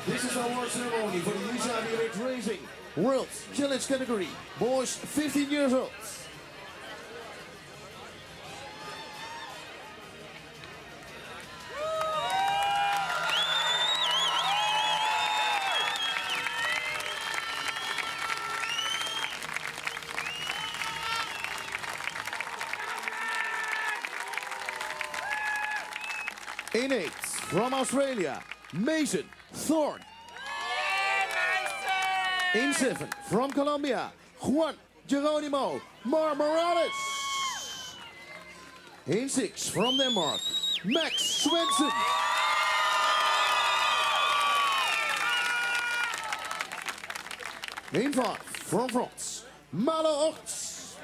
This is our award ceremony for the UCI BMX Racing World Challenge category. Boys 15 years old. In 8th from Australia, Mason Thorne. In 7th from Colombia, Juan Geronimo Morales. In 6th from Denmark, Max Swenson. In 5th from France, Malo Orts.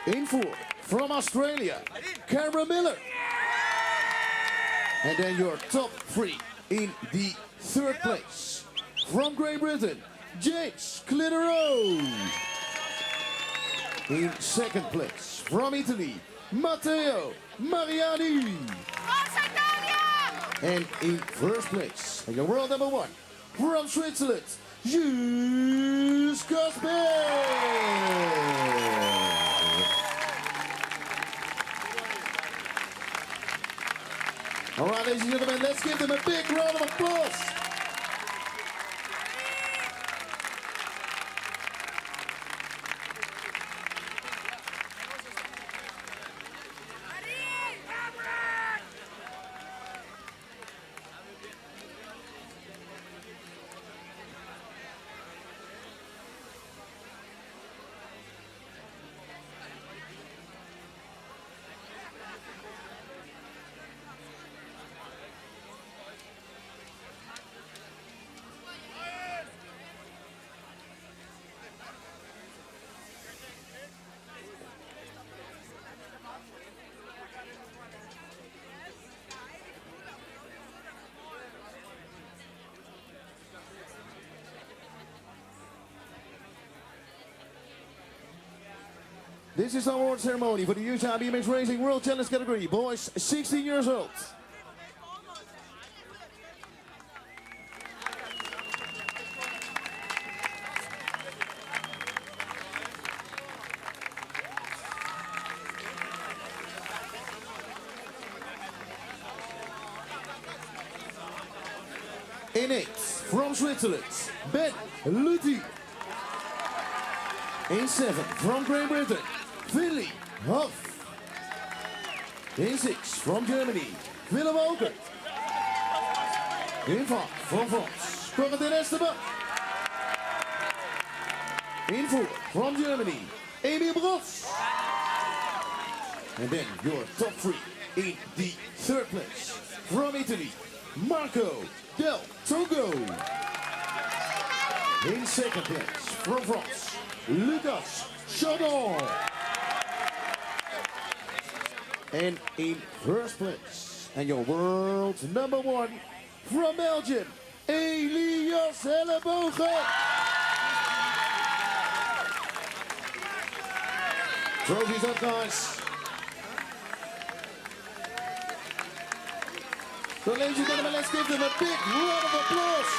In 4th from Australia, Cara Miller. And then your top 3 in the 3rd place. From Great Britain, James Clitero. In 2nd place, from Italy, Matteo Mariani. And in 1st place, and your world number 1, from Switzerland, Jules Cosper. All right, ladies and gentlemen, let's give them a big round of applause. This is our award ceremony for the UCI BMX Racing World Challenge category. Boys 16 years old. In 8th from Switzerland, Ben Luthi. In 7th from Great Britain, Willy Hoff. In 6th from Germany, Willem Oker. In 5th from France, Corentin Esteban. In 4th from Germany, Amy Bros. And then your top 3 in the 3rd place. From Italy, Marco Del Togo. In 2nd place from France, Lucas Chardon. And in 1st place, and your world's number 1 from Belgium, Elias Hellebogen. Trophies up, guys. So, ladies and gentlemen, let's give them a big round of applause.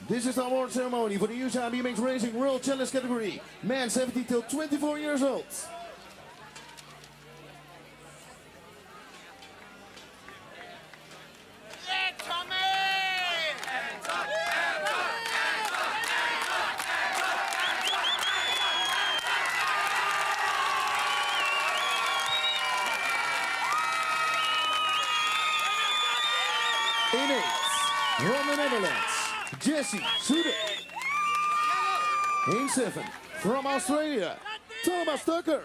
This is the award ceremony for the UCI BMX Racing World Challenge category. Man 17 till 24 years old. In 8th, from the Netherlands, Jesse Suder. In 7th, from Australia, Thomas Tucker.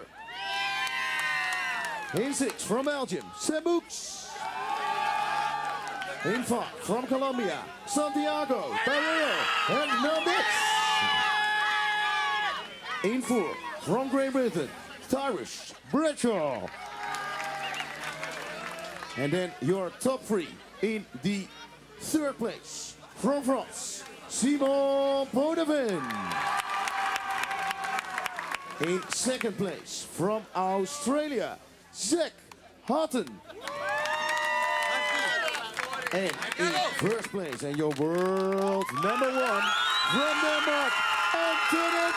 In 6 from Belgium, Sebux. In 5 from Colombia, Santiago Barrero Hernandez. In 4 from Great Britain, Tyrus Bradshaw. And then your top 3 in the 3rd place from France, Simon Podevin. In 2nd place from Australia, Zach Houghton. And in 1st place, and your world number 1 from Denmark, Antonio.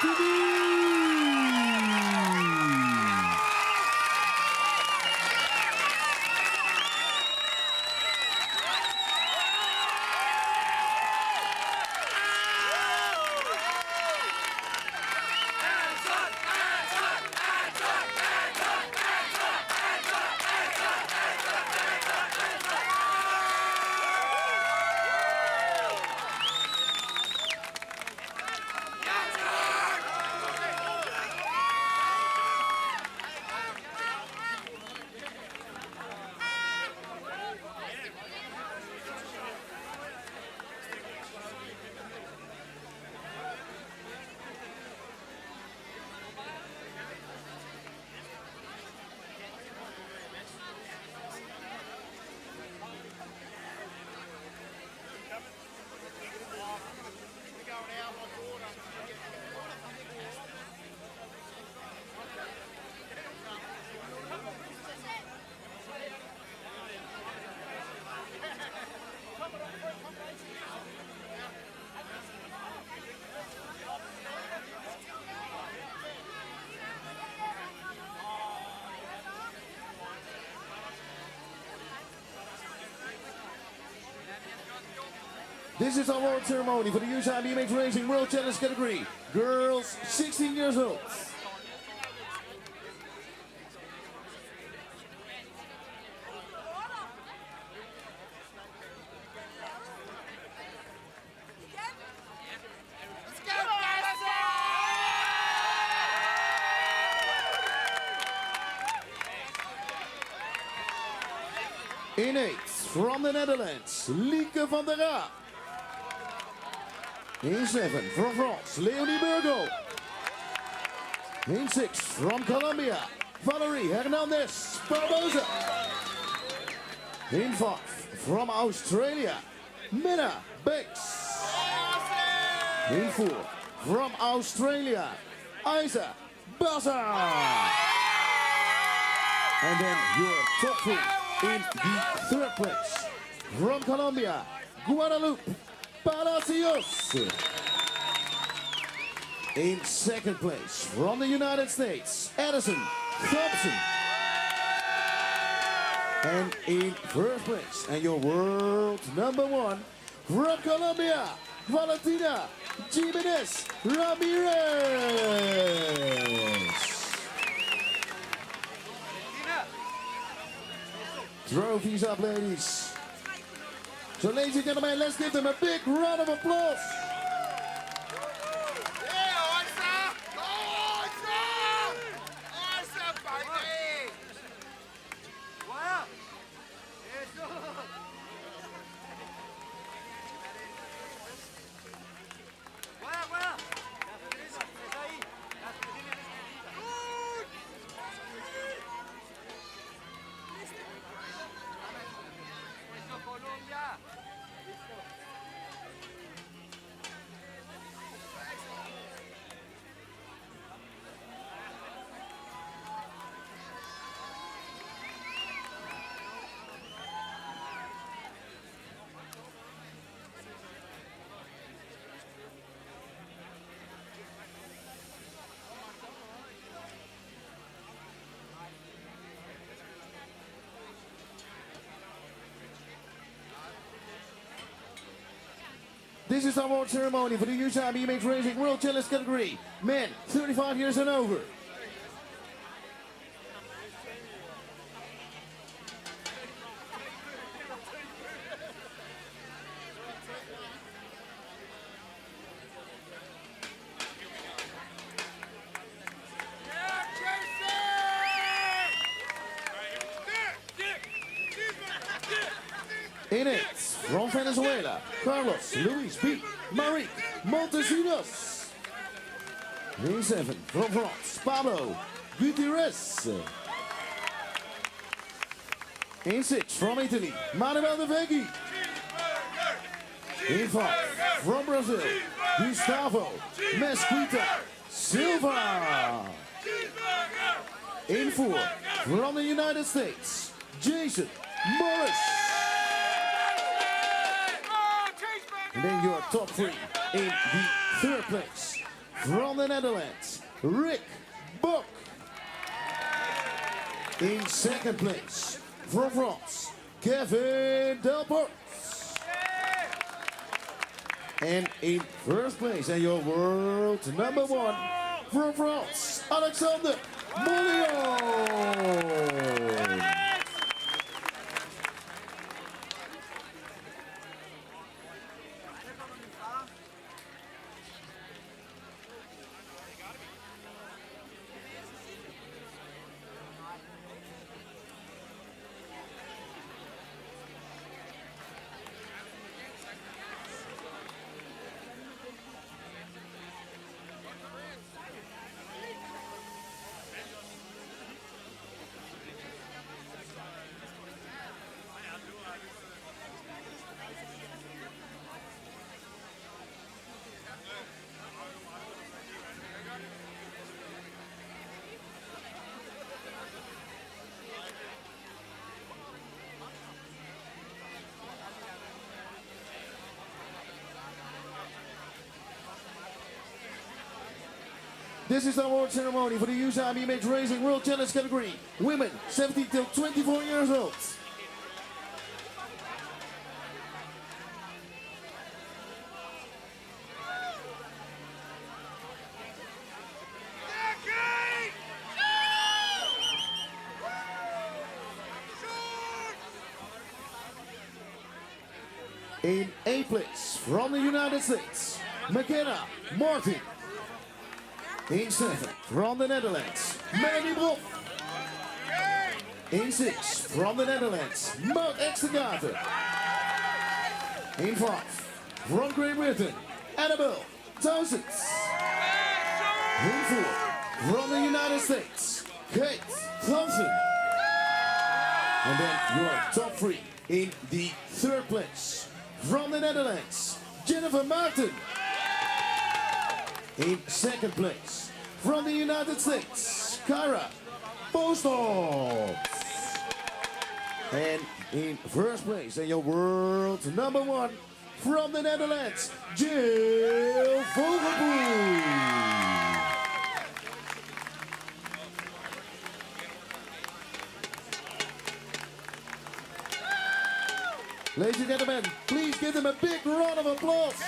This is our award ceremony for the UCI BMX Racing World Challenge category. Girls 16 years old. In 8 from the Netherlands, Lieke van der Raap. In 7 from France, Leonie Burgo. In 6 from Colombia, Valerie Hernandez Barbosa. In 5 from Australia, Minna Banks. In 4 from Australia, Isa Baza. And then your top 3 in the 3rd place from Colombia, Guadalupe Palacios. In 2nd place from the United States, Addison Thompson. And in 1st place, and your world number 1 from Colombia, Valentina Jimenez Ramirez. Trophies up, ladies. So, ladies and gentlemen, let's give them a big round of applause. This is our award ceremony for the UCI BMX Racing World Challenge category. Men, 35 years and over. In it, from Venezuela, Carlos Luis B. Maric Montesinos. In 7, from France, Pablo Gutierrez. In 6, from Italy, Manuel De Vecchi. In 5, from Brazil, Gustavo Mesquita Silva. In 4, from the United States, Jason Morris. And then your top 3 in the 3rd place. From the Netherlands, Rick Bock. In 2nd place, from France, Kevin Delport. And in 1st place, and your world number 1, from France, Alexander Molion. This is the award ceremony for the UCI BMX Racing World Challenge category. Women 17 till 24 years old. In 8th place from the United States, McKenna Martin. In 7th from the Netherlands, Melanie Brock. In 6th from the Netherlands, Maud Extergaten. In 5 from Great Britain, Annabelle Townsend. In 4 from the United States, Kate Thompson. And then your top 3 in the 3rd place from the Netherlands, Jennifer Martin. In 2nd place, from the United States, Kyra Postos. And in 1st place, and your world number 1, from the Netherlands, Jill Vogelpoel. Ladies and gentlemen, please give them a big round of applause.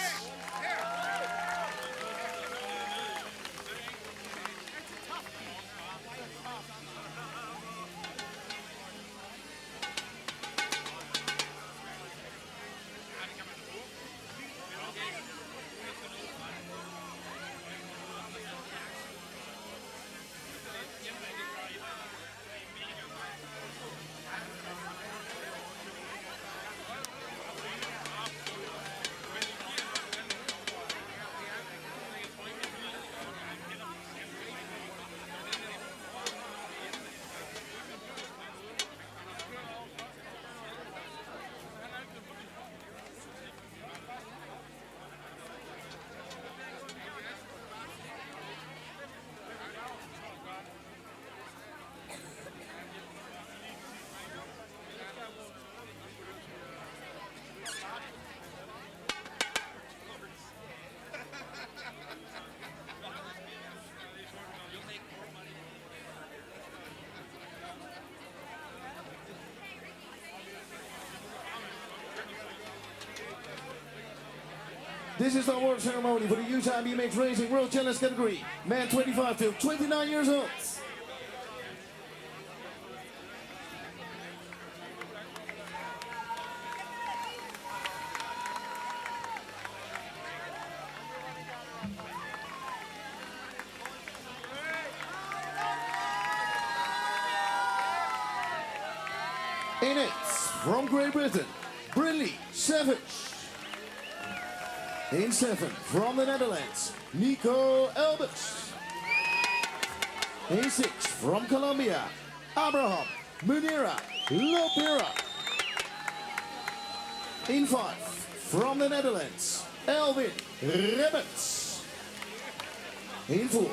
This is the award ceremony for the UCI BMX Racing World Challenge category. Man 25 till 29 years old. In it, from Great Britain, Brilly Savage. In 7 from the Netherlands, Nico Elbers. In 6 from Colombia, Abraham Munira Lopera. In 5 from the Netherlands, Elvin Rebbets. In 4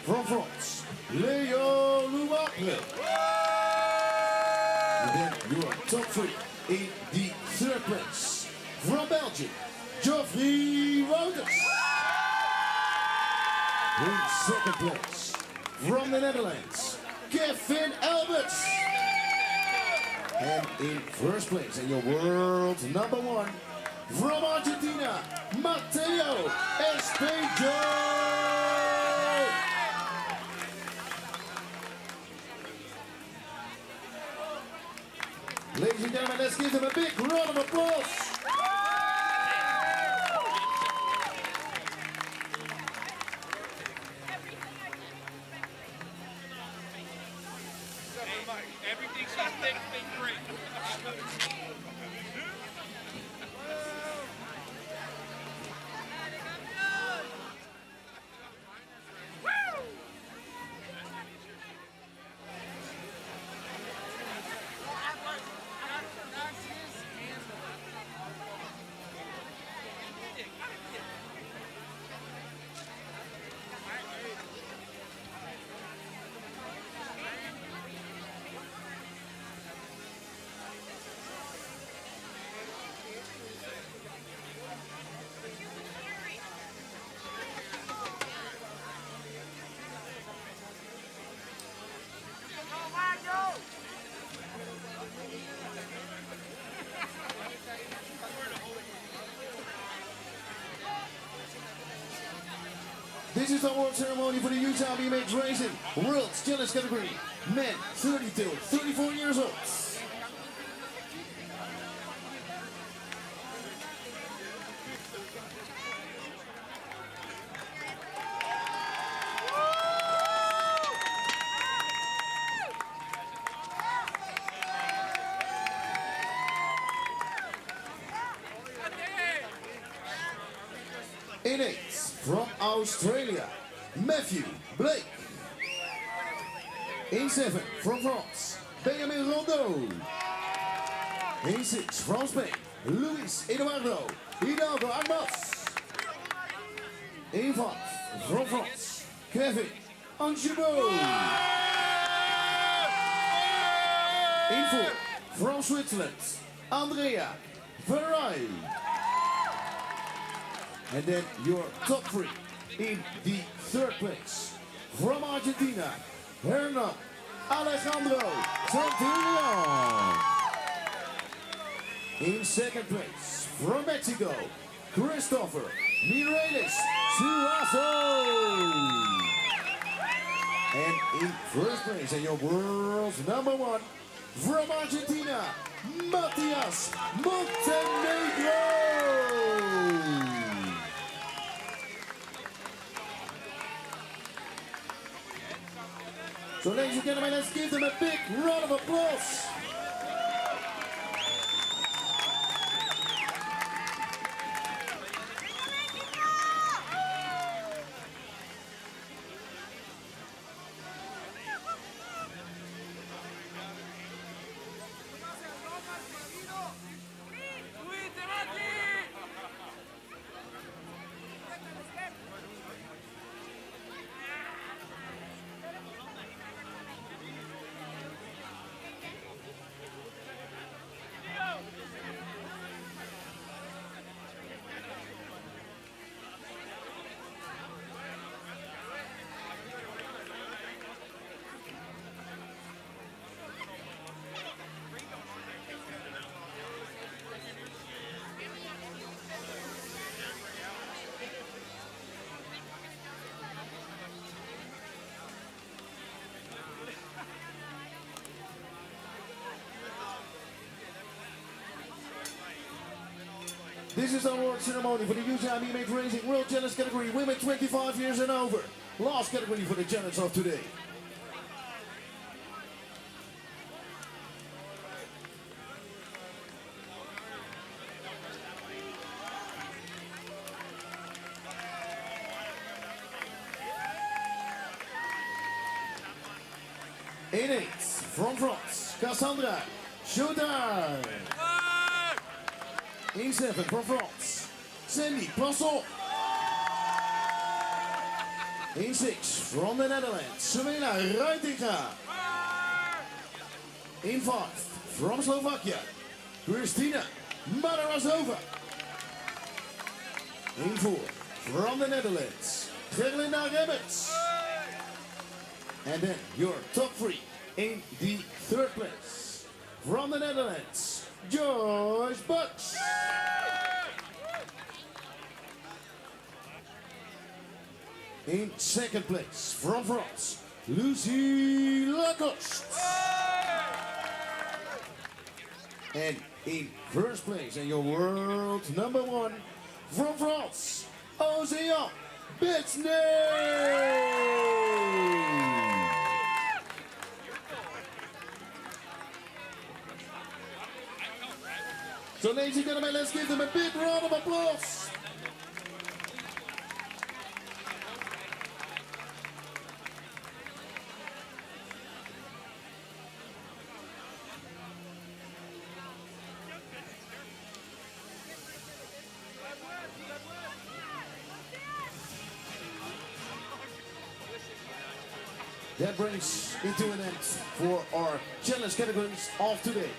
from France, Leo Louapre. And then your top 3 in the 3rd place from Belgium, Geoffrey Wouters. In 2nd place from the Netherlands, Kevin Alberts. And in 1st place, and your world number 1 from Argentina, Mateo Espejo. Ladies and gentlemen, let's give them a big round of applause. Everything's been great. This is the award ceremony for the UCI BMX Racing World's Challenge category. Men 30 to 34 years old. In 8 from Australia, Matthew Blake. In 7 from France, Benjamin Rondeau. In 6 from Spain, Luis Eduardo Hidalgo Armas. In 5 from France, Kevin Anjou. In 4 from Switzerland, Andrea Verray. And then your top 3 in the 3rd place from Argentina, Hernan Alejandro Centurion. In 2nd place from Mexico, Christopher Mireles Suazo. And in 1st place, and your world's number 1 from Argentina, Matias Montenegro. So ladies and gentlemen, let's give them a big round of applause. This is the award ceremony for the UCI BMX Racing World Challenge category, women 25 years and over. Last category for the challenge of today. In 8th, from France, Cassandra Chaudard. In 7th, from France, Sandy Poisson. In 6th, from the Netherlands, Savena Ruitinga. In 5th, from Slovakia, Kristina Madarazova. In 4th, from the Netherlands, Gerlinda Remmers. And then your top 3 in the 3rd place. From the Netherlands, Joyce Bucks. In 2nd place, from France, Lucie Lacoste. And in 1st place, and your world number 1, from France, Océan Bitsney. So ladies and gentlemen, let's give them a big round of applause. That brings it to an end for our challenge categories of today.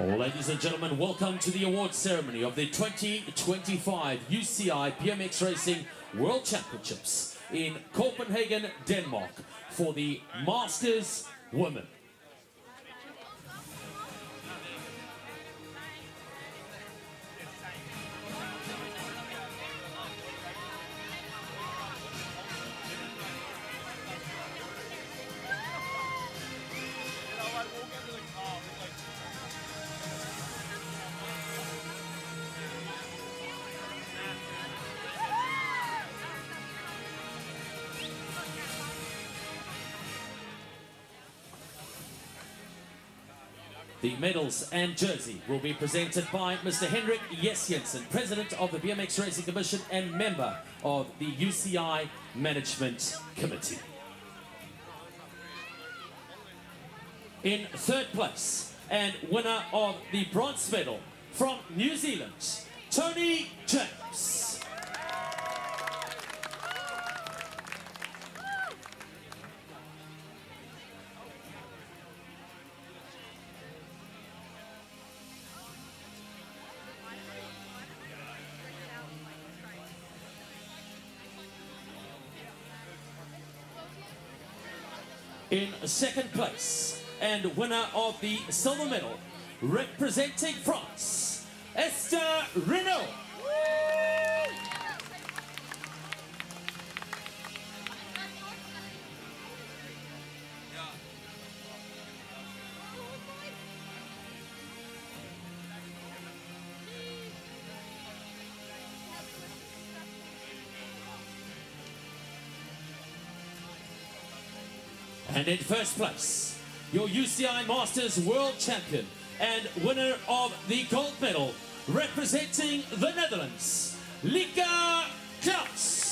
Ladies and gentlemen, welcome to the awards ceremony of the 2025 UCI BMX Racing World Championships in Copenhagen, Denmark for the Masters Women. The medals and jersey will be presented by Mr. Henrik Jensen, President of the BMX Racing Commission and member of the UCI Management Committee. In third place and winner of the bronze medal from New Zealand, Tony James. In second place and winner of the silver medal, representing France, Esther Renault. And in first place, your UCI Masters World Champion and winner of the gold medal, representing the Netherlands, Lika Klaus.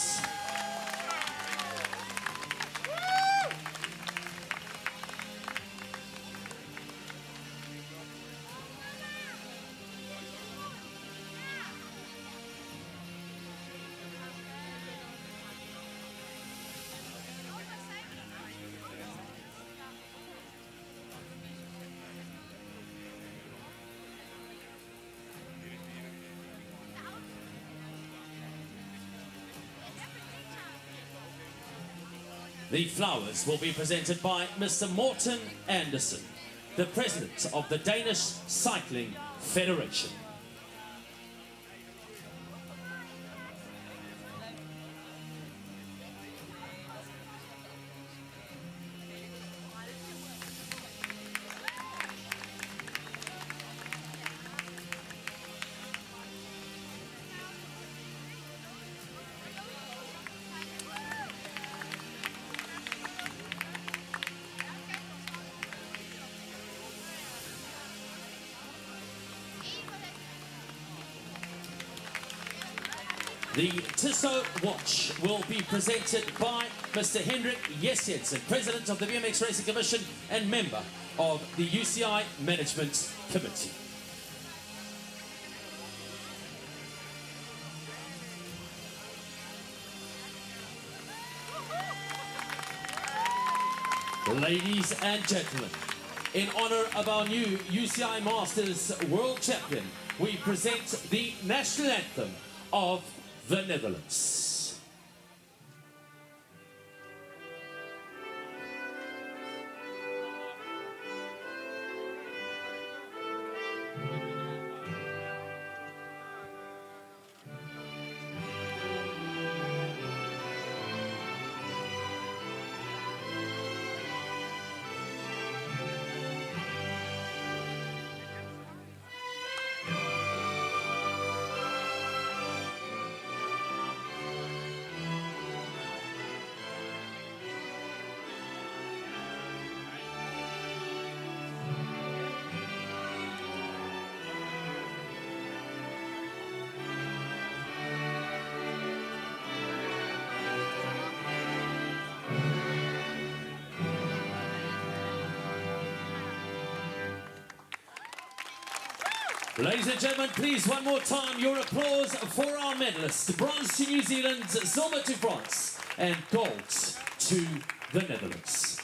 The flowers will be presented by Mr. Morten Andersen, the President of the Danish Cycling Federation. The Tissot watch will be presented by Mr. Henrik Jensen, President of the BMX Racing Commission and member of the UCI Management Committee. Ladies and gentlemen, in honor of our new UCI Masters World Champion, we present the national anthem of the Netherlands. Ladies and gentlemen, please one more time your applause for our medalists. Bronze to New Zealand, silver to France, and gold to the Netherlands.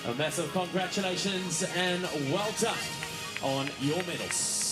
A massive congratulations and well done on your medals.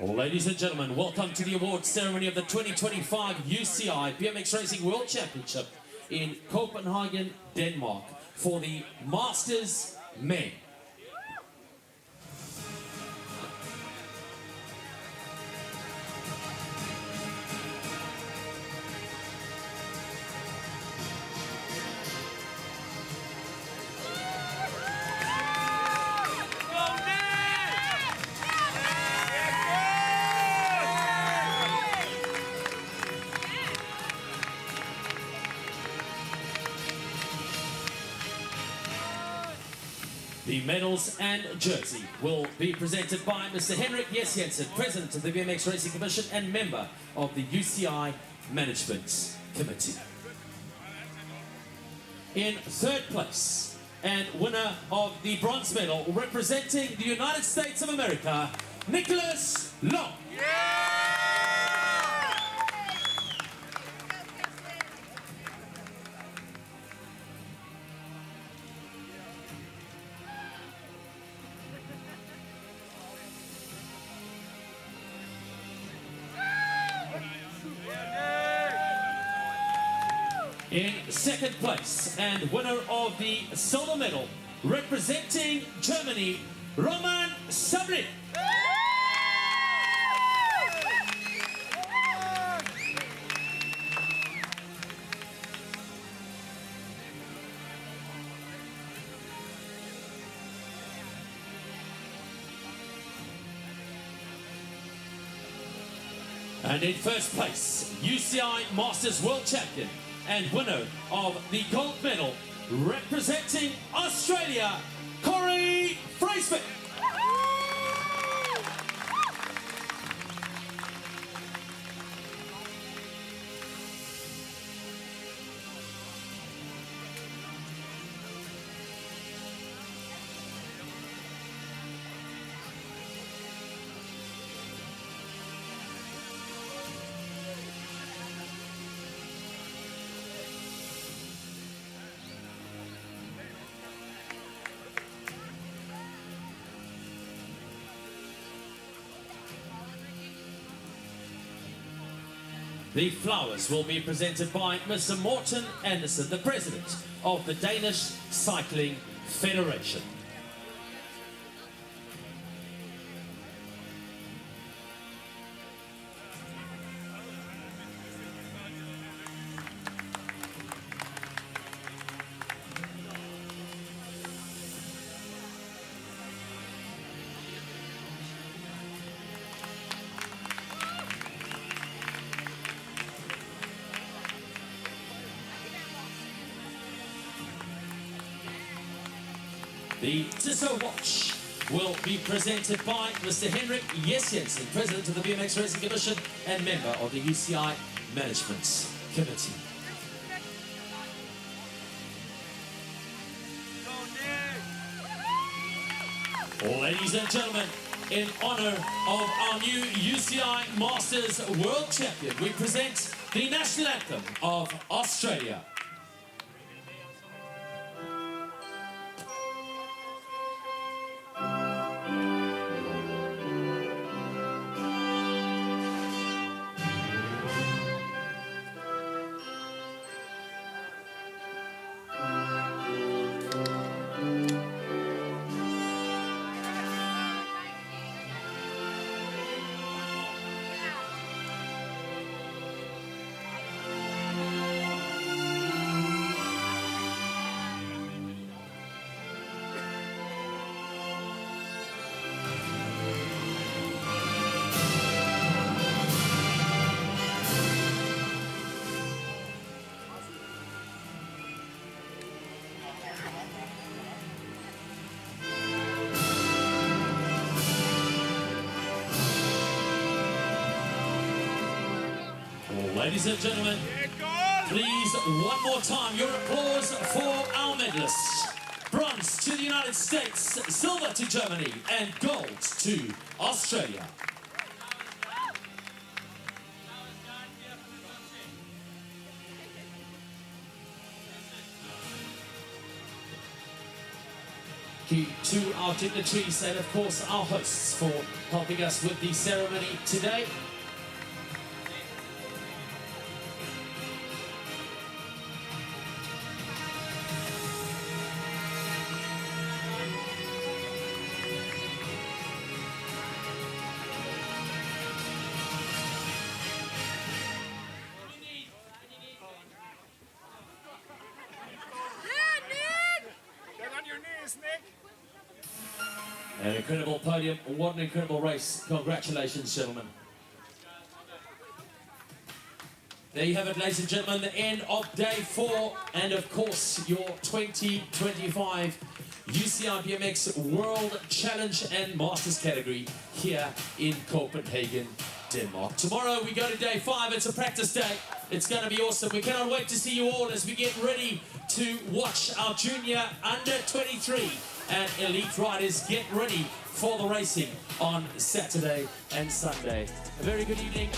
Ladies and gentlemen, welcome to the awards ceremony of the 2025 UCI BMX Racing World Championship in Copenhagen, Denmark for the Masters Men. The medals and jersey will be presented by Mr. Henrik Jes Jensen, President of the BMX Racing Commission and member of the UCI Management Committee. In third place and winner of the bronze medal representing the United States of America, Nicholas Long. In second place and winner of the silver medal, representing Germany, Roman Sabrin. And in first place, UCI Masters World Champion and winner of the gold medal, representing Australia, Corey Fraisman. The flowers will be presented by Mr. Morten Andersen, the President of the Danish Cycling Federation. The Tissot watch will be presented by Mr. Henrik Jensen, President of the BMX Racing Commission and member of the UCI Management Committee. Ladies and gentlemen, in honor of our new UCI Masters World Champion, we present the national anthem of Australia. Ladies and gentlemen, please, one more time, your applause for our medalists. Bronze to the United States, silver to Germany, and gold to Australia. Thank you to our dignitaries and, of course, our hosts for helping us with the ceremony today. An incredible podium, what an incredible race. Congratulations, gentlemen. There you have it, ladies and gentlemen, the end of day 4, and of course, your 2025 UCI BMX World Challenge and Masters category here in Copenhagen, Denmark. Tomorrow we go to day 5, it's a practice day. It's going to be awesome. We cannot wait to see you all as we get ready to watch our junior under 23 and elite riders get ready for the racing on Saturday and Sunday. A very good evening.